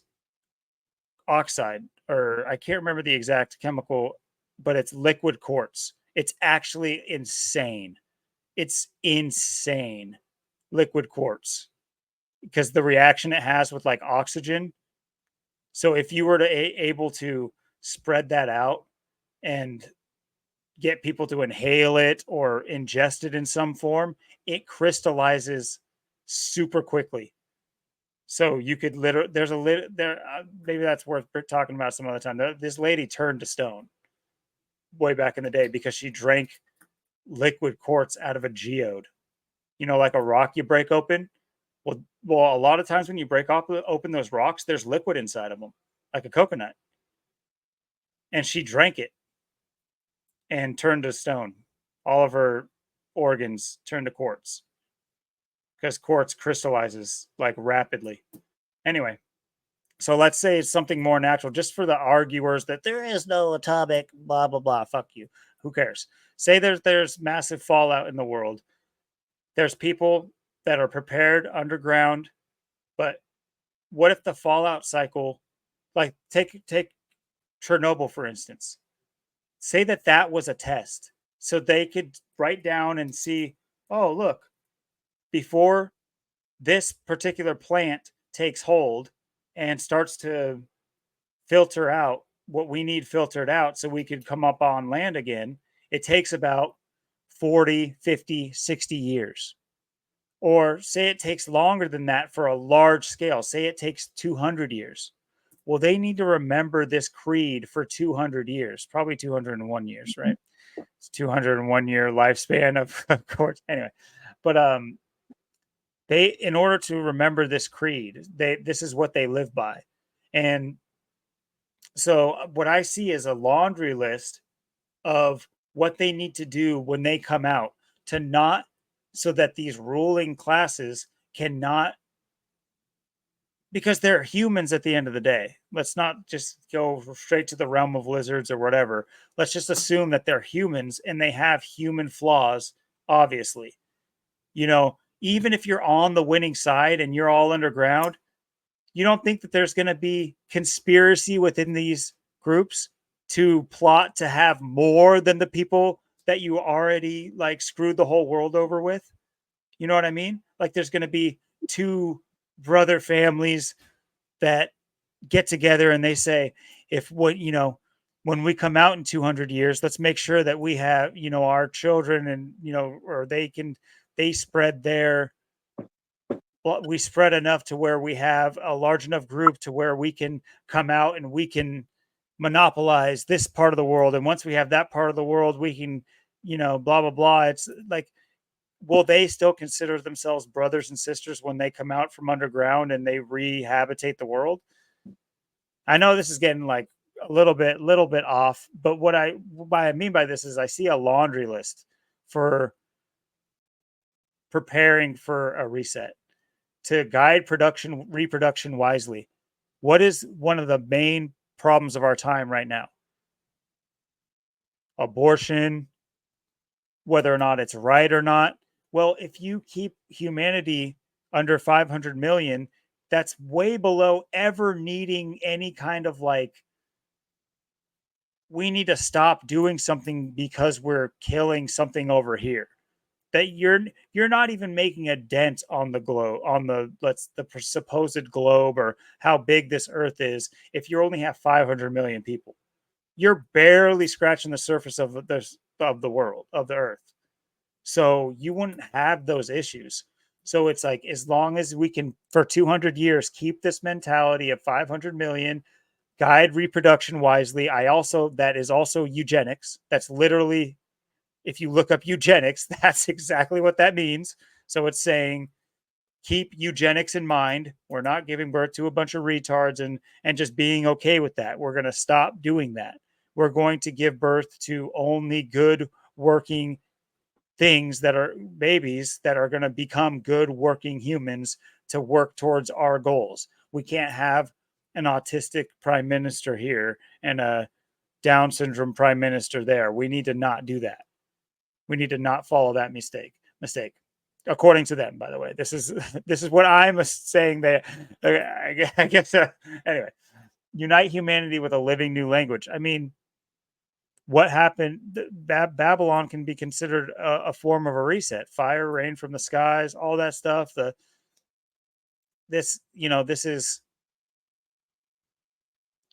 [SPEAKER 1] oxide or I can't remember the exact chemical, but it's liquid quartz. It's actually insane. It's insane, liquid quartz, because the reaction it has with like oxygen. So if you were to able to spread that out and get people to inhale it or ingest it in some form, it crystallizes super quickly. So you could literally, there's a there, maybe that's worth talking about some other time. This lady turned to stone way back in the day because she drank liquid quartz out of a geode. You know, like a rock you break open. Well, a lot of times when you break open those rocks, there's liquid inside of them, like a coconut. And she drank it and turned to stone. All of her organs turned to quartz because quartz crystallizes like rapidly. Anyway, so let's say it's something more natural, just for the arguers that there is no atomic blah blah blah. Fuck you. Who cares? Say there's massive fallout in the world. There's people that are prepared underground, but what if the fallout cycle, like take Chernobyl for instance, say that was a test, so they could write down and see, oh look, before this particular plant takes hold and starts to filter out what we need filtered out so we could come up on land again, it takes about 40, 50, 60 years. Or say it takes longer than that for a large scale. Say it takes 200 years. Well, they need to remember this creed for 200 years, probably 201 years, right? It's 201 year lifespan of course. Anyway, but they, in order to remember this creed, this is what they live by. And so what I see is a laundry list of what they need to do when they come out to not, so that these ruling classes cannot, because they're humans at the end of the day. Let's not just go straight to the realm of lizards or whatever. Let's just assume that they're humans and they have human flaws, obviously. You know, even if you're on the winning side and you're all underground, you don't think that there's going to be conspiracy within these groups to plot to have more than the people that you already like screwed the whole world over with? You know what I mean? Like there's going to be two brother families that get together and they say, if what, you know, when we come out in 200 years, let's make sure that we have, you know, our children and, you know, or they spread their, well, we spread enough to where we have a large enough group to where we can come out and we can monopolize this part of the world. And once we have that part of the world, we can, you know, blah, blah, blah. It's like, will they still consider themselves brothers and sisters when they come out from underground and they rehabitate the world? I know this is getting like a little bit off, but what I mean by this is I see a laundry list for preparing for a reset to guide reproduction wisely. What is one of the main problems of our time right now? Abortion, whether or not it's right or not. Well, if you keep humanity under 500 million, that's way below ever needing any kind of like, we need to stop doing something because we're killing something over here. That you're not even making a dent on the globe, on the supposed globe, or how big this earth is. If you only have 500 million people, you're barely scratching the surface of the world, of the earth. So you wouldn't have those issues. So it's like, as long as we can for 200 years keep this mentality of 500 million, guide reproduction wisely. That is also eugenics. That's literally, if you look up eugenics, that's exactly what that means. So it's saying, keep eugenics in mind. We're not giving birth to a bunch of retards and just being okay with that. We're going to stop doing that. We're going to give birth to only good working things, that are babies that are going to become good working humans to work towards our goals. We can't have an autistic prime minister here and a Down syndrome prime minister there. We need to not do that. We need to not follow that mistake. According to them, by the way. This is what I'm saying there. I guess anyway. unite humanity with a living new language. I mean, what happened? Babylon can be considered a form of a reset. Fire, rain from the skies, all that stuff. This is,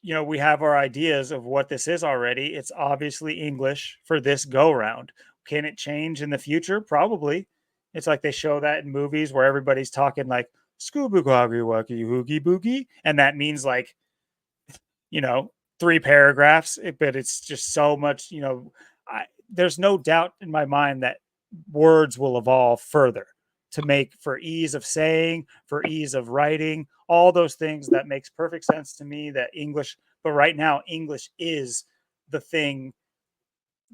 [SPEAKER 1] we have our ideas of what this is already. It's obviously English for this go round. Can it change in the future? Probably. It's like they show that in movies where everybody's talking like "Scooby Goggy Wacky Hoogie Boogie," and that means like, you know, 3 paragraphs, but it's just so much, there's no doubt in my mind that words will evolve further to make for ease of saying, for ease of writing, all those things. That makes perfect sense to me that English, but right now, English is the thing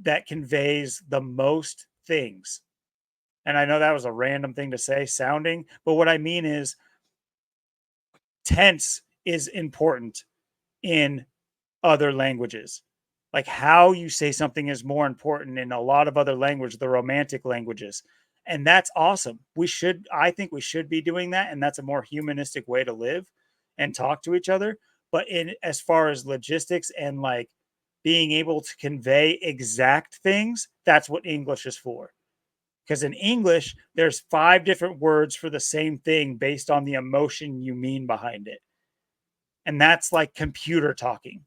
[SPEAKER 1] that conveys the most things. And I know that was a random thing to say sounding, but what I mean is tense is important in other languages. Like how you say something is more important in a lot of other languages, the romantic languages. And that's awesome. I think we should be doing that. And that's a more humanistic way to live and talk to each other. But in as far as logistics and like being able to convey exact things, that's what English is for. Because in English, there's 5 different words for the same thing based on the emotion you mean behind it. And that's like computer talking.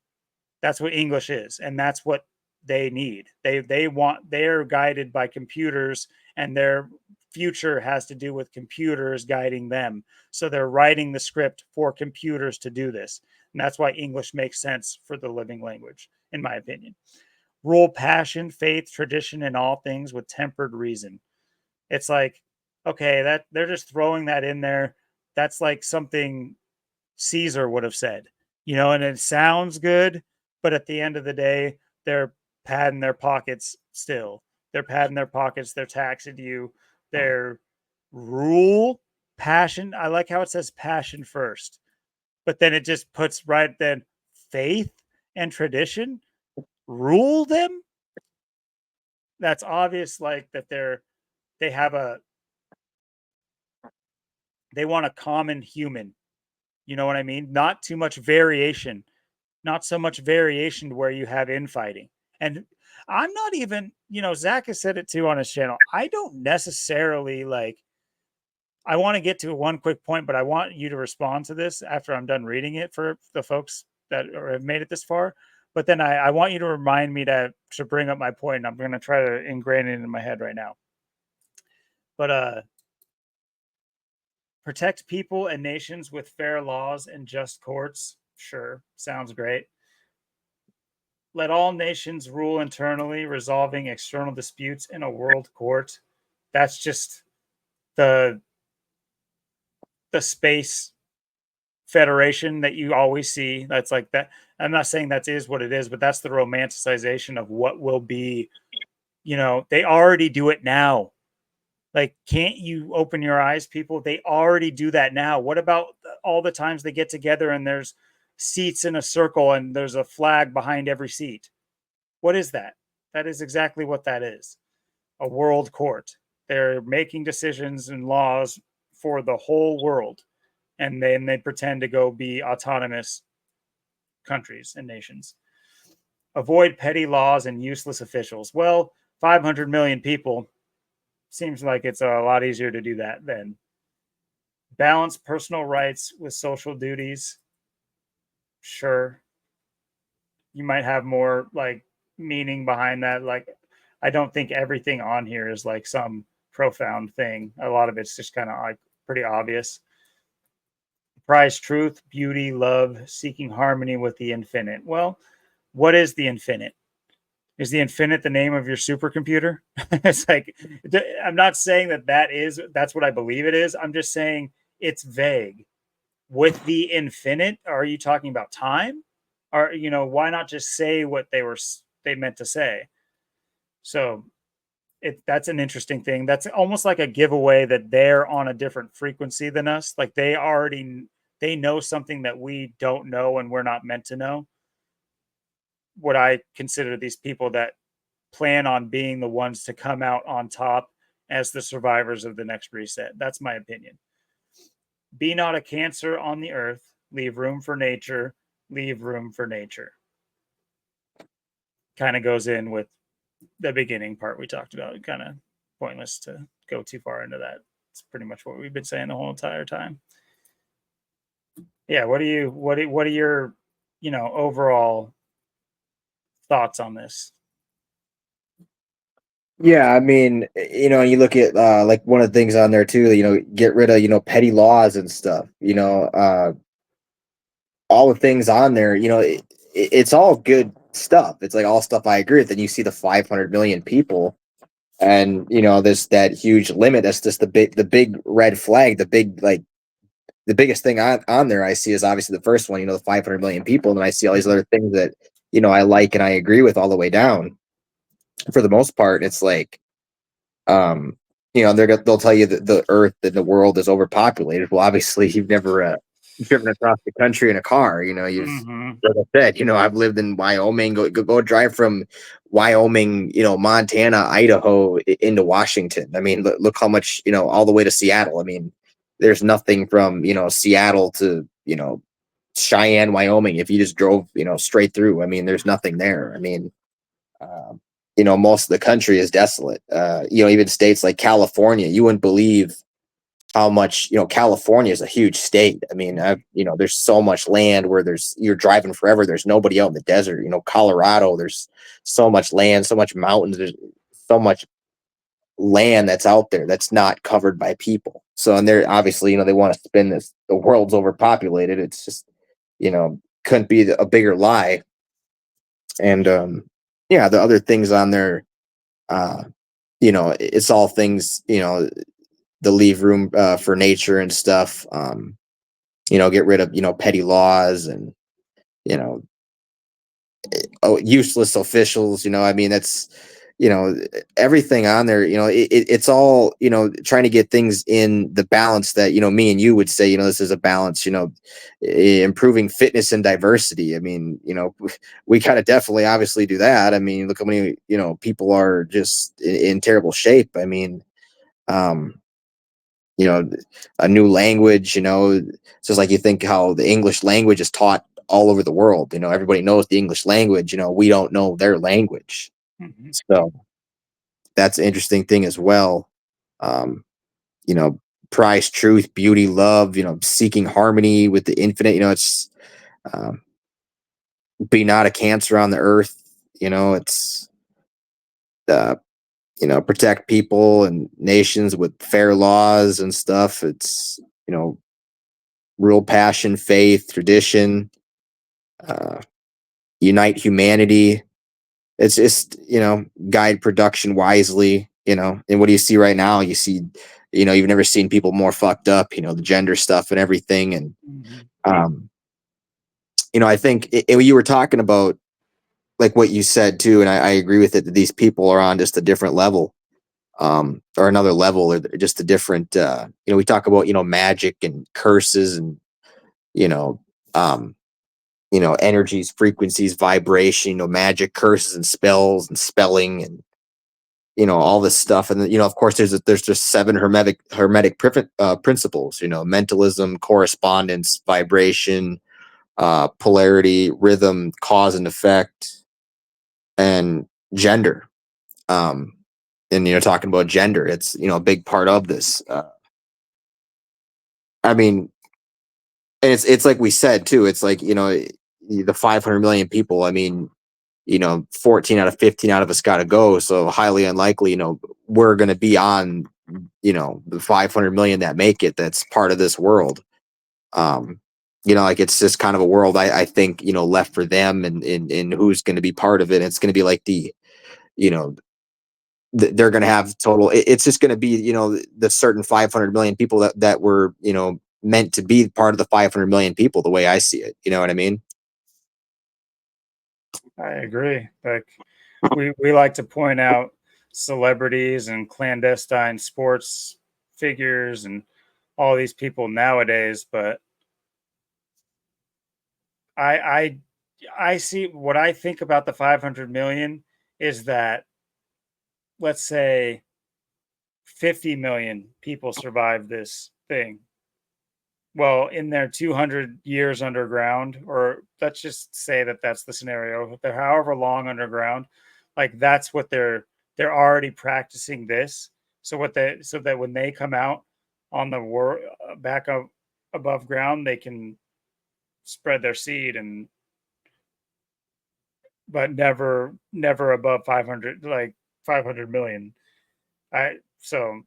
[SPEAKER 1] That's what English is, and that's what they need. They're guided by computers, and their future has to do with computers guiding them. So they're writing the script for computers to do this. And that's why English makes sense for the living language, in my opinion. Rule passion, faith, tradition, and all things with tempered reason. It's like, okay, that they're just throwing that in there. That's like something Caesar would have said, and it sounds good, but at the end of the day, they're padding their pockets still. They're padding their pockets. They're taxing you. Their rule, passion. I like how it says passion first, but then it just puts right then faith and tradition rule them. That's obvious, like that they have they want a common human. You know what I mean? Not too much variation, not so much variation where you have infighting. And I'm not even, Zach has said it too on his channel. I don't necessarily like, I want to get to one quick point, but I want you to respond to this after I'm done reading it for the folks that have made it this far. But then I want you to remind me to bring up my point. And I'm going to try to ingrain it in my head right now. But protect people and nations with fair laws and just courts. Sure, sounds great. Let all nations rule internally, resolving external disputes in a world court. That's just the space federation that you always see. That's like that. I'm not saying that is what it is, but that's the romanticization of what will be. They already do it now. Like, can't you open your eyes, people? They already do that now. What about all the times they get together and there's seats in a circle and there's a flag behind every seat? What is that? That is exactly what that is. A world court. They're making decisions and laws for the whole world. And then they pretend to go be autonomous countries and nations. Avoid petty laws and useless officials. Well, 500 million people seems like it's a lot easier to do that then. Balance personal rights with social duties. Sure. You might have more like meaning behind that. Like, I don't think everything on here is like some profound thing. A lot of it's just kind of like pretty obvious. Prize truth, beauty, love, seeking harmony with the infinite. Well, what is the infinite? Is the infinite the name of your supercomputer? It's like, I'm not saying that's what I believe it is. I'm just saying it's vague. With the infinite, are you talking about time? Or, why not just say what they meant to say? So that's an interesting thing. That's almost like a giveaway that they're on a different frequency than us. Like they know something that we don't know and we're not meant to know. What I consider these people that plan on being the ones to come out on top as the survivors of the next reset. That's my opinion. Be not a cancer on the earth. Leave room for nature. leave room for nature. Kind of goes in with the beginning part we talked about. Kind of pointless to go too far into that. It's pretty much what we've been saying the whole entire time. Yeah, what are your, overall thoughts on this?
[SPEAKER 3] Yeah, I mean, you look at like one of the things on there too, get rid of, petty laws and stuff, all the things on there, it's all good stuff. It's like all stuff I agree with. Then you see the 500 million people and, there's that huge limit. That's just the big red flag, the biggest thing on there I see is obviously the first one, the 500 million people. And then I see all these other things that, I like and I agree with all the way down. For the most part, it's like, um they'll tell you that the earth and the world is overpopulated. Well, obviously you've never driven across the country in a car. You've,
[SPEAKER 1] Mm-hmm.
[SPEAKER 3] like I said, I've lived in Wyoming. Go drive from Wyoming, Montana, Idaho into Washington. I mean, look how much, all the way to Seattle. I mean, there's nothing from, Seattle to, Cheyenne, Wyoming. If you just drove, straight through, I mean, there's nothing there. I mean, um, most of the country is desolate. Even states like California, you wouldn't believe how much, California is a huge state. I mean, there's so much land where you're driving forever. There's nobody out in the desert. Colorado, there's so much land, so much mountains. There's so much land that's out there that's not covered by people. So, and they're obviously, they want to spin this, the world's overpopulated. It's just, couldn't be a bigger lie. And, yeah, the other things on there, uh, it's all things, the leave room for nature and stuff. Get rid of, petty laws and, you know, useless officials. I mean, that's, everything on there, it's all, trying to get things in the balance that, me and you would say, this is a balance, improving fitness and diversity. I mean, we kind of definitely obviously do that. I mean, look how many, people are just in terrible shape. I mean, um, you know, a new language, it's just like you think how the English language is taught all over the world. Everybody knows the English language, we don't know their language.
[SPEAKER 1] Mm-hmm.
[SPEAKER 3] So that's an interesting thing as well. Um, you know, prize truth, beauty, love, seeking harmony with the infinite, it's um, be not a cancer on the earth, it's uh, protect people and nations with fair laws and stuff. It's, real passion, faith, tradition, uh, unite humanity. It's just, guide production wisely, and what do you see right now? You see, you've never seen people more fucked up, the gender stuff and everything. And,
[SPEAKER 1] Mm-hmm.
[SPEAKER 3] um, I think you were talking about like what you said too, and I agree with it, that these people are on just a different level, or another level, or just a different, we talk about, magic and curses and, you know, um, energies, frequencies, vibration, magic, curses and spells and spelling and, all this stuff. And then, of course there's just 7 hermetic principles, mentalism, correspondence, vibration, polarity, rhythm, cause and effect, and gender. Um, and, talking about gender, it's, a big part of this. I mean, and it's like we said too, it's like, the 500 million people, I mean, 14 out of 15 out of us got to go. So highly unlikely, we're going to be on, the 500 million that make it, that's part of this world. Um, like it's just kind of a world, I think, left for them, and who's going to be part of it. It's going to be like you know, they're going to have total, it's just going to be, the certain 500 million people that were, meant to be part of the 500 million people, the way I see it. You know what I mean?
[SPEAKER 1] I agree. Like we like to point out celebrities and clandestine sports figures and all these people nowadays, but I I I see what I think about the 500 million is that, let's say, 50 million people survive this thing. well, in their 200 years underground, or let's just say that that's the scenario, if they're however long underground, like that's what they're already practicing this. So what they so that when they come out on the world back up above ground, they can spread their seed and but never above 500 like 500 million. I so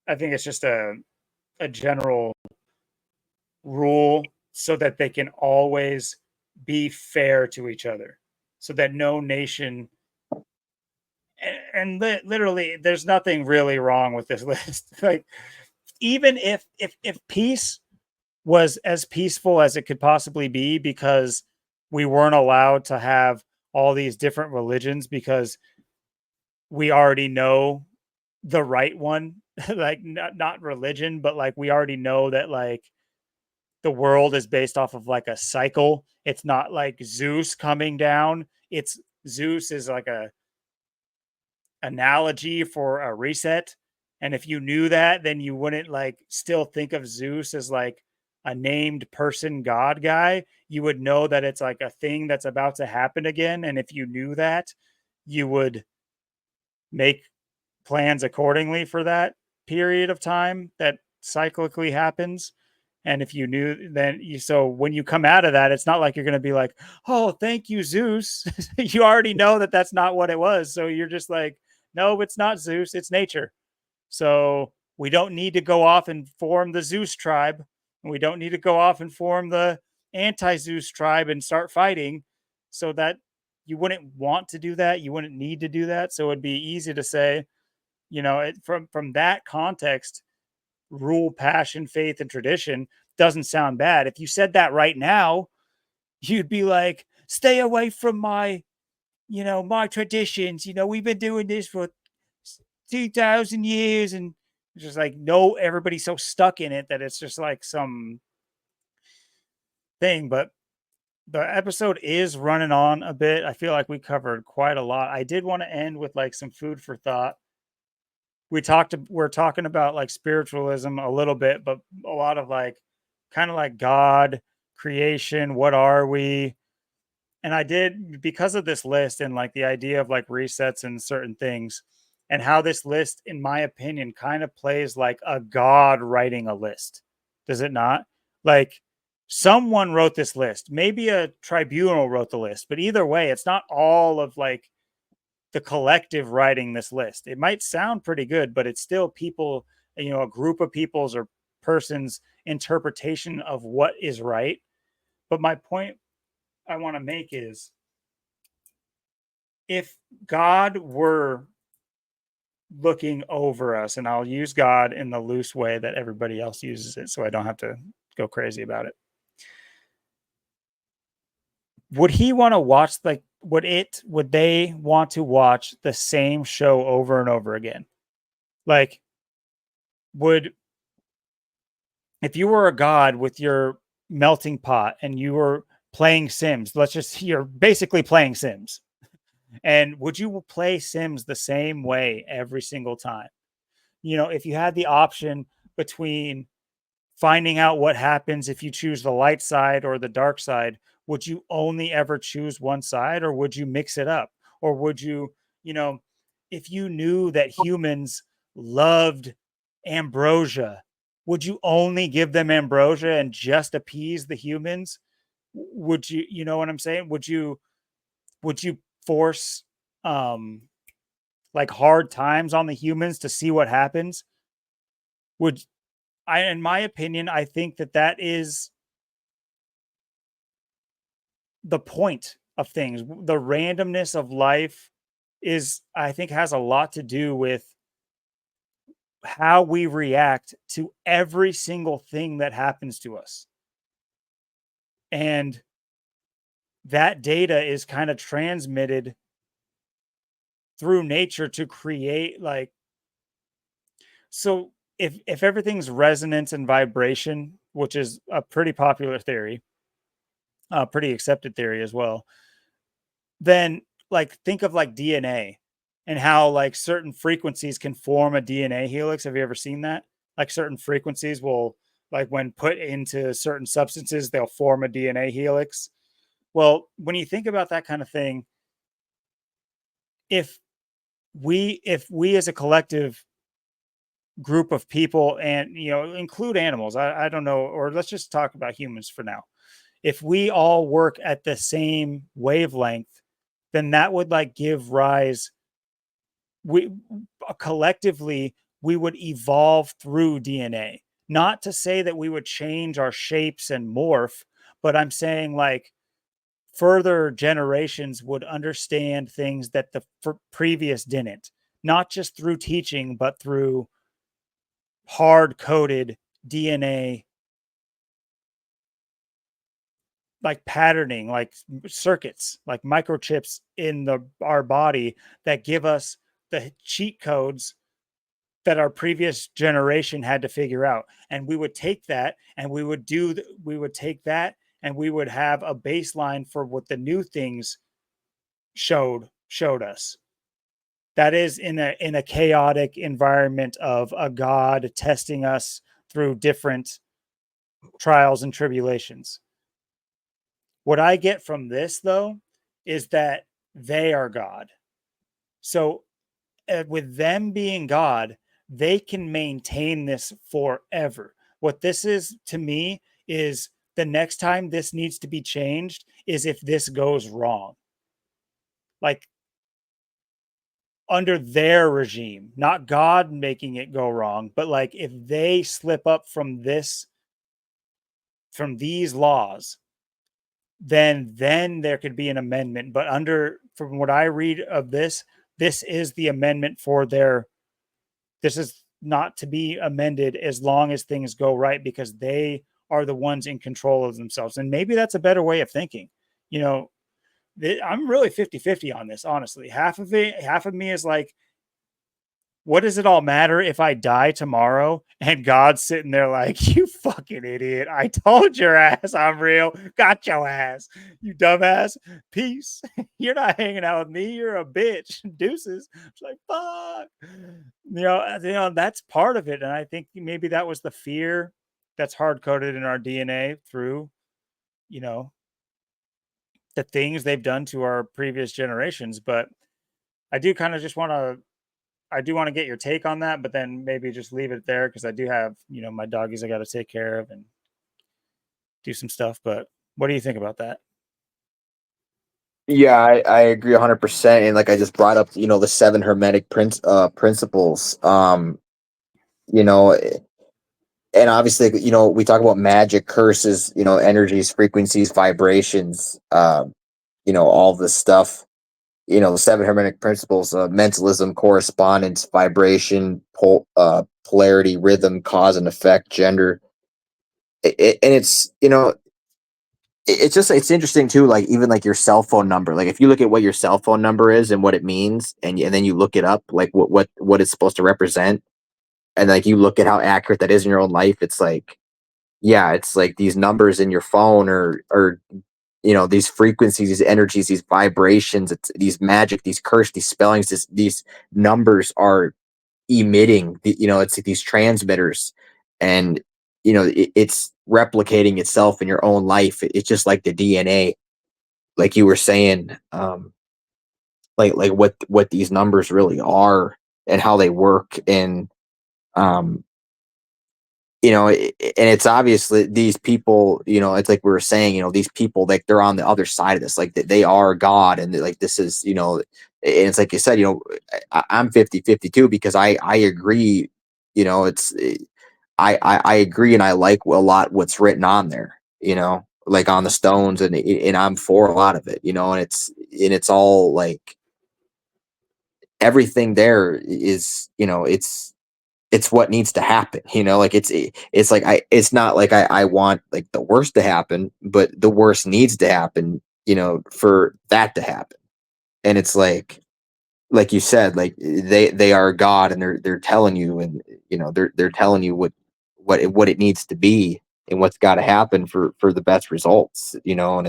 [SPEAKER 1] I think it's just a general rule so that they can always be fair to each other, so that no nation and literally there's nothing really wrong with this list. Like even if peace was as peaceful as it could possibly be because we weren't allowed to have all these different religions because we already know the right one, like not religion, but like we already know that like the world is based off of like a cycle. It's not like Zeus coming down. It's Zeus is like a analogy for a reset. And if you knew that, then you wouldn't like still think of Zeus as like a named person god guy. You would know that it's like a thing that's about to happen again. And if you knew that, you would make plans accordingly for that period of time that cyclically happens. And if you knew, then you so when you come out of that, it's not like you're going to be like, "Oh, thank you, Zeus." You already know that that's not what it was. So you're just like, "No, it's not Zeus. It's nature." So we don't need to go off and form the Zeus tribe. And we don't need to go off and form the anti-Zeus tribe and start fighting. So that you wouldn't want to do that. You wouldn't need to do that. So it'd be easy to say, from that context, rule, passion, faith, and tradition doesn't sound bad. If you said that right now, you'd be like, stay away from my traditions. We've been doing this for 2,000 years. And it's just like, no, everybody's so stuck in it that it's just like some thing. But the episode is running on a bit. I feel like we covered quite a lot. I did want to end with like some food for thought. We're talking about like spiritualism a little bit, but a lot of like kind of like God, creation, what are we? And I did because of this list and like the idea of like resets and certain things and how this list, in my opinion, kind of plays like a God writing a list. Does it not? Like someone wrote this list. Maybe a tribunal wrote the list, but either way, it's not all of like the collective writing this list. It might sound pretty good, but it's still people, a group of people's or persons' interpretation of what is right. But my point I want to make is if God were looking over us, and I'll use God in the loose way that everybody else uses it so I don't have to go crazy about it. Would he want to watch would they want to watch the same show over and over again? Like would if you were a god with your melting pot and you were playing Sims, you're basically playing Sims. And would you play Sims the same way every single time? If you had the option between finding out what happens if you choose the light side or the dark side, would you only ever choose one side or would you mix it up? Or would you, if you knew that humans loved ambrosia, would you only give them ambrosia and just appease the humans? Would you know what I'm saying? Would you force like hard times on the humans to see what happens? Would in my opinion, I think that is the point of things. The randomness of life I think, has a lot to do with how we react to every single thing that happens to us. And that data is kind of transmitted through nature to create like, so if everything's resonance and vibration, which is a pretty popular theory, pretty accepted theory as well, then like think of like DNA and how like certain frequencies can form a DNA helix. Have you ever seen that? Like certain frequencies will like when put into certain substances, they'll form a DNA helix. Well, when you think about that kind of thing, if we as a collective group of people, and include animals, I don't know, or let's just talk about humans for now. If we all work at the same wavelength, then that would like give rise, we collectively we would evolve through DNA. Not to say that we would change our shapes and morph, but I'm saying like further generations would understand things that the previous didn't, not just through teaching, but through hard coded DNA, like patterning, like circuits, like microchips in our body that give us the cheat codes that our previous generation had to figure out. And we would take that and we would take that and we would have a baseline for what the new things showed us. That is in a chaotic environment of a God testing us through different trials and tribulations. What I get from this, though, is that they are God. So, with them being God, they can maintain this forever. What this is to me is the next time this needs to be changed is if this goes wrong. Like under their regime, not God making it go wrong, but like if they slip up from these laws, then there could be an amendment. But from what I read of this is the amendment for this is not to be amended as long as things go right, because they are the ones in control of themselves. And maybe that's a better way of thinking. I'm really 50-50 on this, honestly. Half of me is like, what does it all matter if I die tomorrow? And God's sitting there like, you fucking idiot. I told your ass I'm real. Got your ass. You dumbass. Peace. You're not hanging out with me. You're a bitch. Deuces. It's like, fuck. That's part of it. And I think maybe that was the fear that's hard coded in our DNA through, the things they've done to our previous generations. But I do kind of just want to get your take on that, but then maybe just leave it there because I do have, my doggies I got to take care of and do some stuff. But what do you think about that?
[SPEAKER 2] Yeah, I agree 100%. And like I just brought up, the seven hermetic principles. You know, and obviously, we talk about magic, curses, energies, frequencies, vibrations, all this stuff. The seven hermetic principles: mentalism, correspondence, vibration, polarity, rhythm, cause and effect, gender. And it's interesting too, like even like your cell phone number. Like if you look at what your cell phone number is and what it means, and then you look it up, like what it's supposed to represent, and like you look at how accurate that is in your own life, it's like, yeah, it's like these numbers in your phone, or these frequencies, these energies, these vibrations, it's these magic, these curse, these spellings, these numbers are emitting, it's like these transmitters, and it's replicating itself in your own life. It's just like the DNA, like you were saying, like what these numbers really are and how they work. And um and it's obviously these people, it's like we were saying, these people, like they're on the other side of this, like they are God. And like this is, and it's like you said, I'm 50-50 too, because I agree, it's I agree, and I like a lot what's written on there, like on the stones, and I'm for a lot of it, and it's all like everything there is, it's what needs to happen, like it's like it's not like I want like the worst to happen, but the worst needs to happen, for that to happen. And it's like you said, like they are God, and they're telling you, and they're telling you what it needs to be and what's got to happen for the best results, and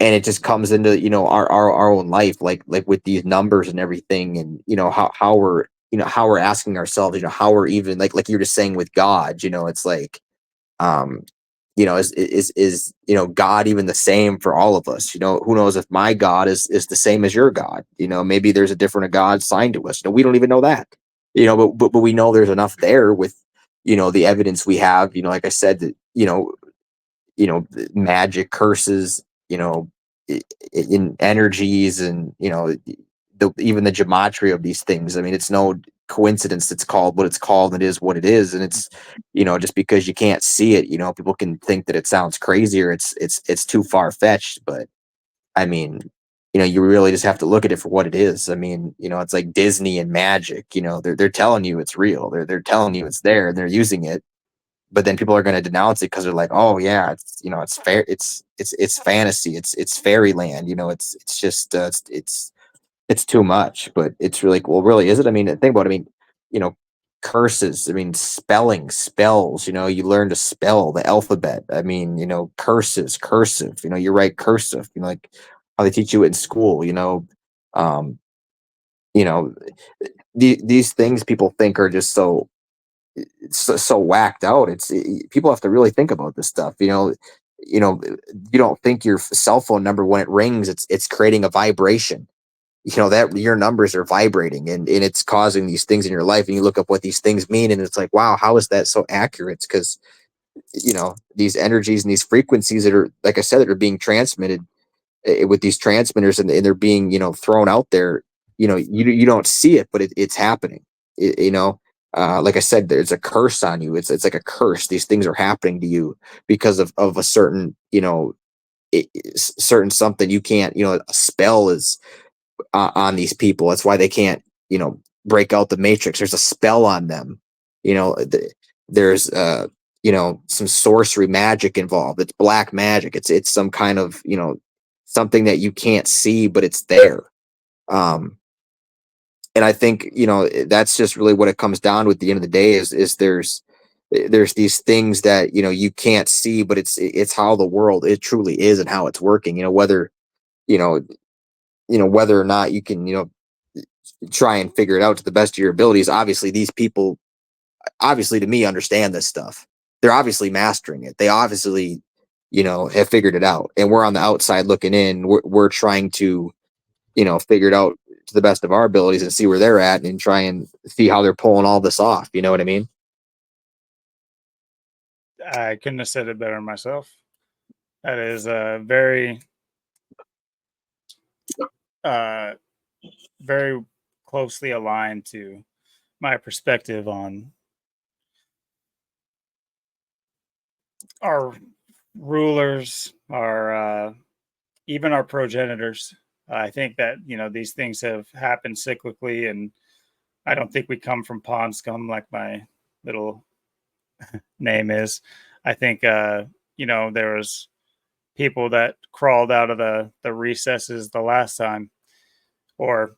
[SPEAKER 2] it just comes into our own life, like with these numbers and everything, and how we're how we're asking ourselves, how we're even like you're just saying with God, it's like, um, is God even the same for all of us? Who knows if my God is the same as your God? Maybe there's a different God signed to us. We don't even know that. But we know there's enough there with the evidence we have. Like I said, that magic, curses, in energies, and even the gematria of these things. I mean, it's no coincidence it's called what it's called. It is what it is, and it's just because you can't see it, people can think that it sounds crazy or it's too far fetched. But I mean, you really just have to look at it for what it is. I mean, it's like Disney and magic. They're telling you it's real. They're telling you it's there, and they're using it. But then people are going to denounce it because they're like, oh yeah, it's fair, it's fantasy, it's fairyland. It's just it's too much. But it's really, well, really, is it? I mean, think about it. I mean, you know curses, I mean, spelling, spells, you learn to spell the alphabet. I mean, curses, cursive, you write cursive, like how they teach you it in school. Um you know these things people think are just so whacked out. People have to really think about this stuff. You don't think your cell phone number, when it rings, it's creating a vibration. That your numbers are vibrating, and it's causing these things in your life. And you look up what these things mean, and it's like, wow, how is that so accurate? It's because these energies and these frequencies that are, like I said, that are being transmitted with these transmitters, and they're being thrown out there. You don't see it, but it's happening. Like I said, there's a curse on you. It's like a curse. These things are happening to you because of a certain certain something you can't, a spell is on these people. That's why they can't break out the matrix. There's a spell on them. There's some sorcery magic involved. It's black magic. It's some kind of something that you can't see, but it's there. And I think that's just really what it comes down to at the end of the day, is there's these things that you can't see, but it's how the world, it truly is, and how it's working. Whether you know whether or not you can try and figure it out to the best of your abilities. Obviously, these people, obviously, to me, understand this stuff. They're obviously mastering it. They obviously have figured it out, and we're on the outside looking in. We're trying to figure it out to the best of our abilities and see where they're at, and try and see how they're pulling all this off. You know what I mean?
[SPEAKER 1] I couldn't have said it better myself. That is very, uh, very closely aligned to my perspective on our rulers, our even our progenitors. I think that these things have happened cyclically, and I don't think we come from pond scum like my little name is. I think there was people that crawled out of the recesses the last time, or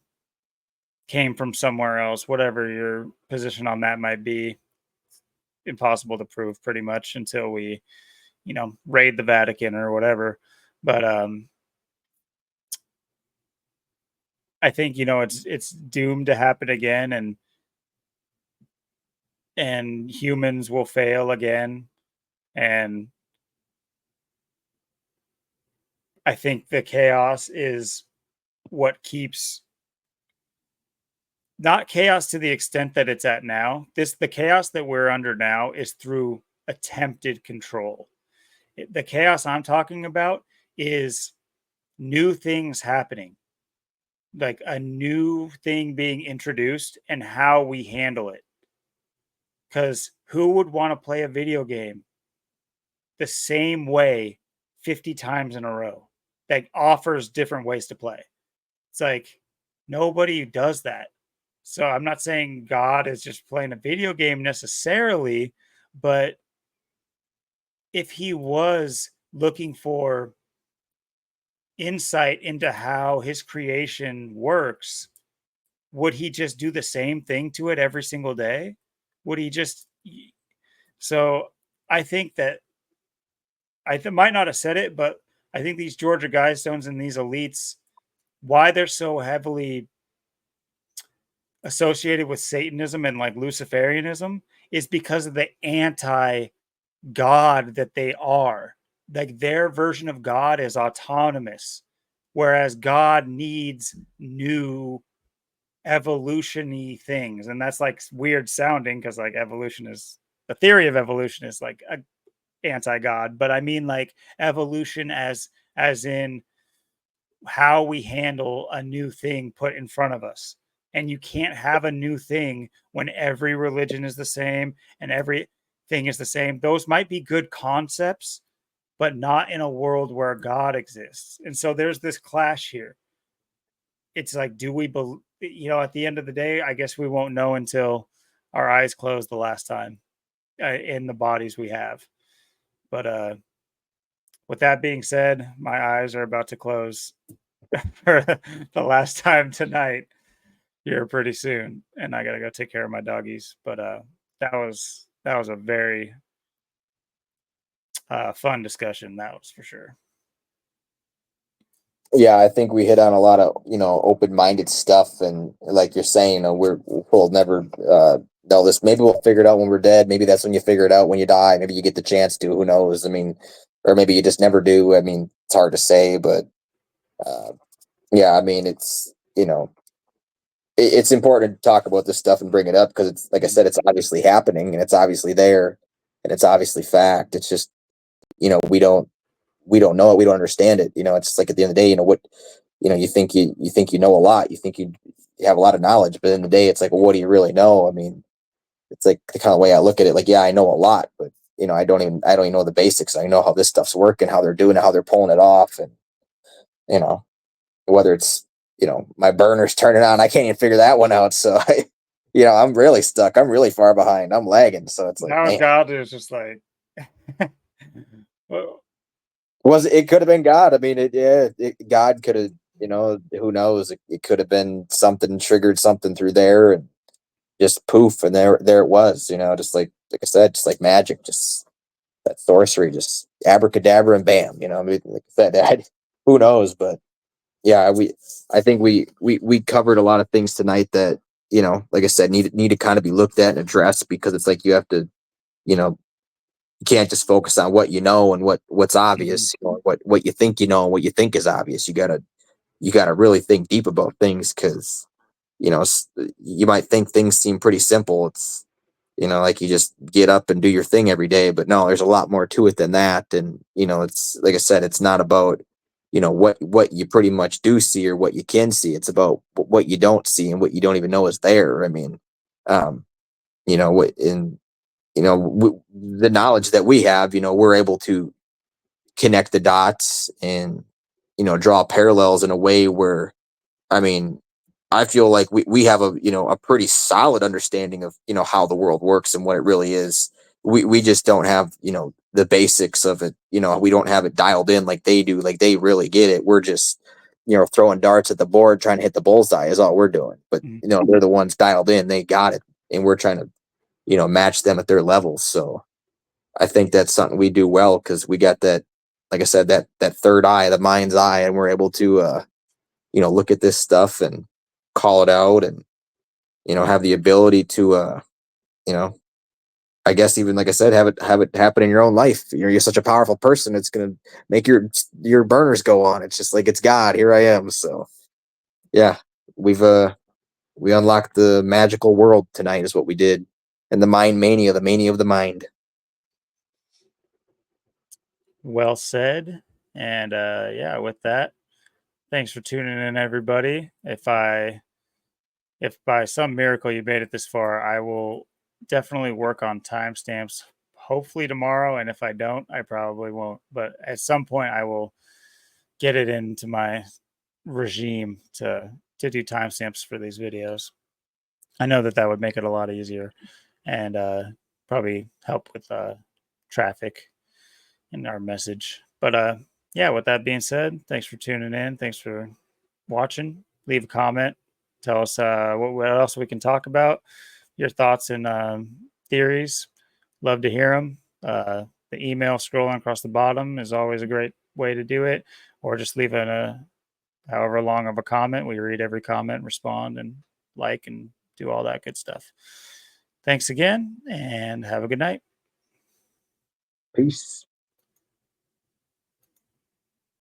[SPEAKER 1] came from somewhere else. Whatever your position on that might be, impossible to prove pretty much until we raid the Vatican or whatever. But I think it's doomed to happen again, and humans will fail again. And I think the chaos is what keeps, not chaos to the extent that it's at now. The chaos that we're under now is through attempted control. The chaos I'm talking about is new things happening, like a new thing being introduced, and how we handle it. Because who would want to play a video game the same way 50 times in a row that offers different ways to play? It's like nobody does that. So I'm not saying God is just playing a video game necessarily, but if he was looking for insight into how his creation works, would he just do the same thing to it every single day? Would he just? So I think that might not have said it, but I think these Georgia Guidestones and these elites, why they're so heavily associated with Satanism and like Luciferianism is because of the anti-God that they are. Like their version of God is autonomous, whereas God needs new evolution-y things. And that's like weird sounding because like evolution is the theory of evolution is like a anti-God, but I mean like evolution as in how we handle a new thing put in front of us. And you can't have a new thing when every religion is the same and everything is the same. Those might be good concepts, but not in a world where God exists. And so there's this clash here. It's like, do we believe, at the end of the day, I guess we won't know until our eyes close the last time in the bodies we have. But with that being said, my eyes are about to close for the last time tonight here pretty soon, and I gotta go take care of my doggies. But that was a very fun discussion. That was for sure.
[SPEAKER 3] Yeah, I think we hit on a lot of open-minded stuff, and like you're saying, we'll never know this. Maybe we'll figure it out when we're dead. Maybe that's when you figure it out, when you die. Maybe you get the chance to. Who knows? I mean, or maybe you just never do. I mean, it's hard to say, but yeah, I mean, it's it's important to talk about this stuff and bring it up because it's like I said, it's obviously happening and it's obviously there and it's obviously fact. It's just we don't know it, we don't understand it. It's like at the end of the day, what you think you think you know a lot, you think you have a lot of knowledge, but in the day, it's like, well, what do you really know? I mean, it's like the kind of way I look at it. Like, yeah, I know a lot, but I don't even know the basics. I know how this stuff's working, how they're doing it, how they're pulling it off, and whether it's my burner's turning on, I can't even figure that one out. So I'm really stuck. I'm really far behind. I'm lagging. So it's like,
[SPEAKER 1] Now
[SPEAKER 3] man,
[SPEAKER 1] God is just like, well,
[SPEAKER 3] it could have been God. I mean, God could have, who knows? It could have been something triggered something through there and just poof. And there it was, just like I said, just like magic, just that sorcery, just abracadabra and bam, I mean, like I said, who knows? But yeah, I think we covered a lot of things tonight that, like I said, need to kind of be looked at and addressed, because it's like you have to, you can't just focus on what you know and what's obvious, what you think and what you think is obvious. You gotta really think deep about things, because you might think things seem pretty simple. It's like you just get up and do your thing every day, but no, there's a lot more to it than that. And it's like I said, it's not about what you pretty much do see or what you can see. It's about what you don't see and what you don't even know is there. I mean, what in the knowledge that we have, we're able to connect the dots and draw parallels in a way where, I mean, I feel like we have a pretty solid understanding of how the world works and what it really is. We just don't have the basics of it. We don't have it dialed in like they do. Like they really get it. We're just throwing darts at the board trying to hit the bullseye is all we're doing. But they're the ones dialed in. They got it, and we're trying to match them at their levels. So I think that's something we do well, because we got that, like I said, that third eye, the mind's eye, and we're able to look at this stuff and call it out, and have the ability to you know I guess, even like I said, have it happen in your own life. You're such a powerful person, it's gonna make your burners go on. It's just like, it's God, here I am. So yeah, we unlocked the magical world tonight is what we did, and the mind mania, the mania of the mind.
[SPEAKER 1] well said. And yeah, with that, thanks for tuning in, everybody. If by some miracle you made it this far, I will definitely work on timestamps, hopefully tomorrow. And if I don't, I probably won't. But at some point, I will get it into my regime to do timestamps for these videos. I know that would make it a lot easier and probably help with traffic in our message. But yeah, with that being said, thanks for tuning in. Thanks for watching. Leave a comment. Tell us what else we can talk about. Your thoughts and theories. Love to hear them. The email scrolling across the bottom is always a great way to do it, or just leave a however long of a comment. We read every comment, respond, and like and do all that good stuff. Thanks again, and have a good night.
[SPEAKER 2] Peace.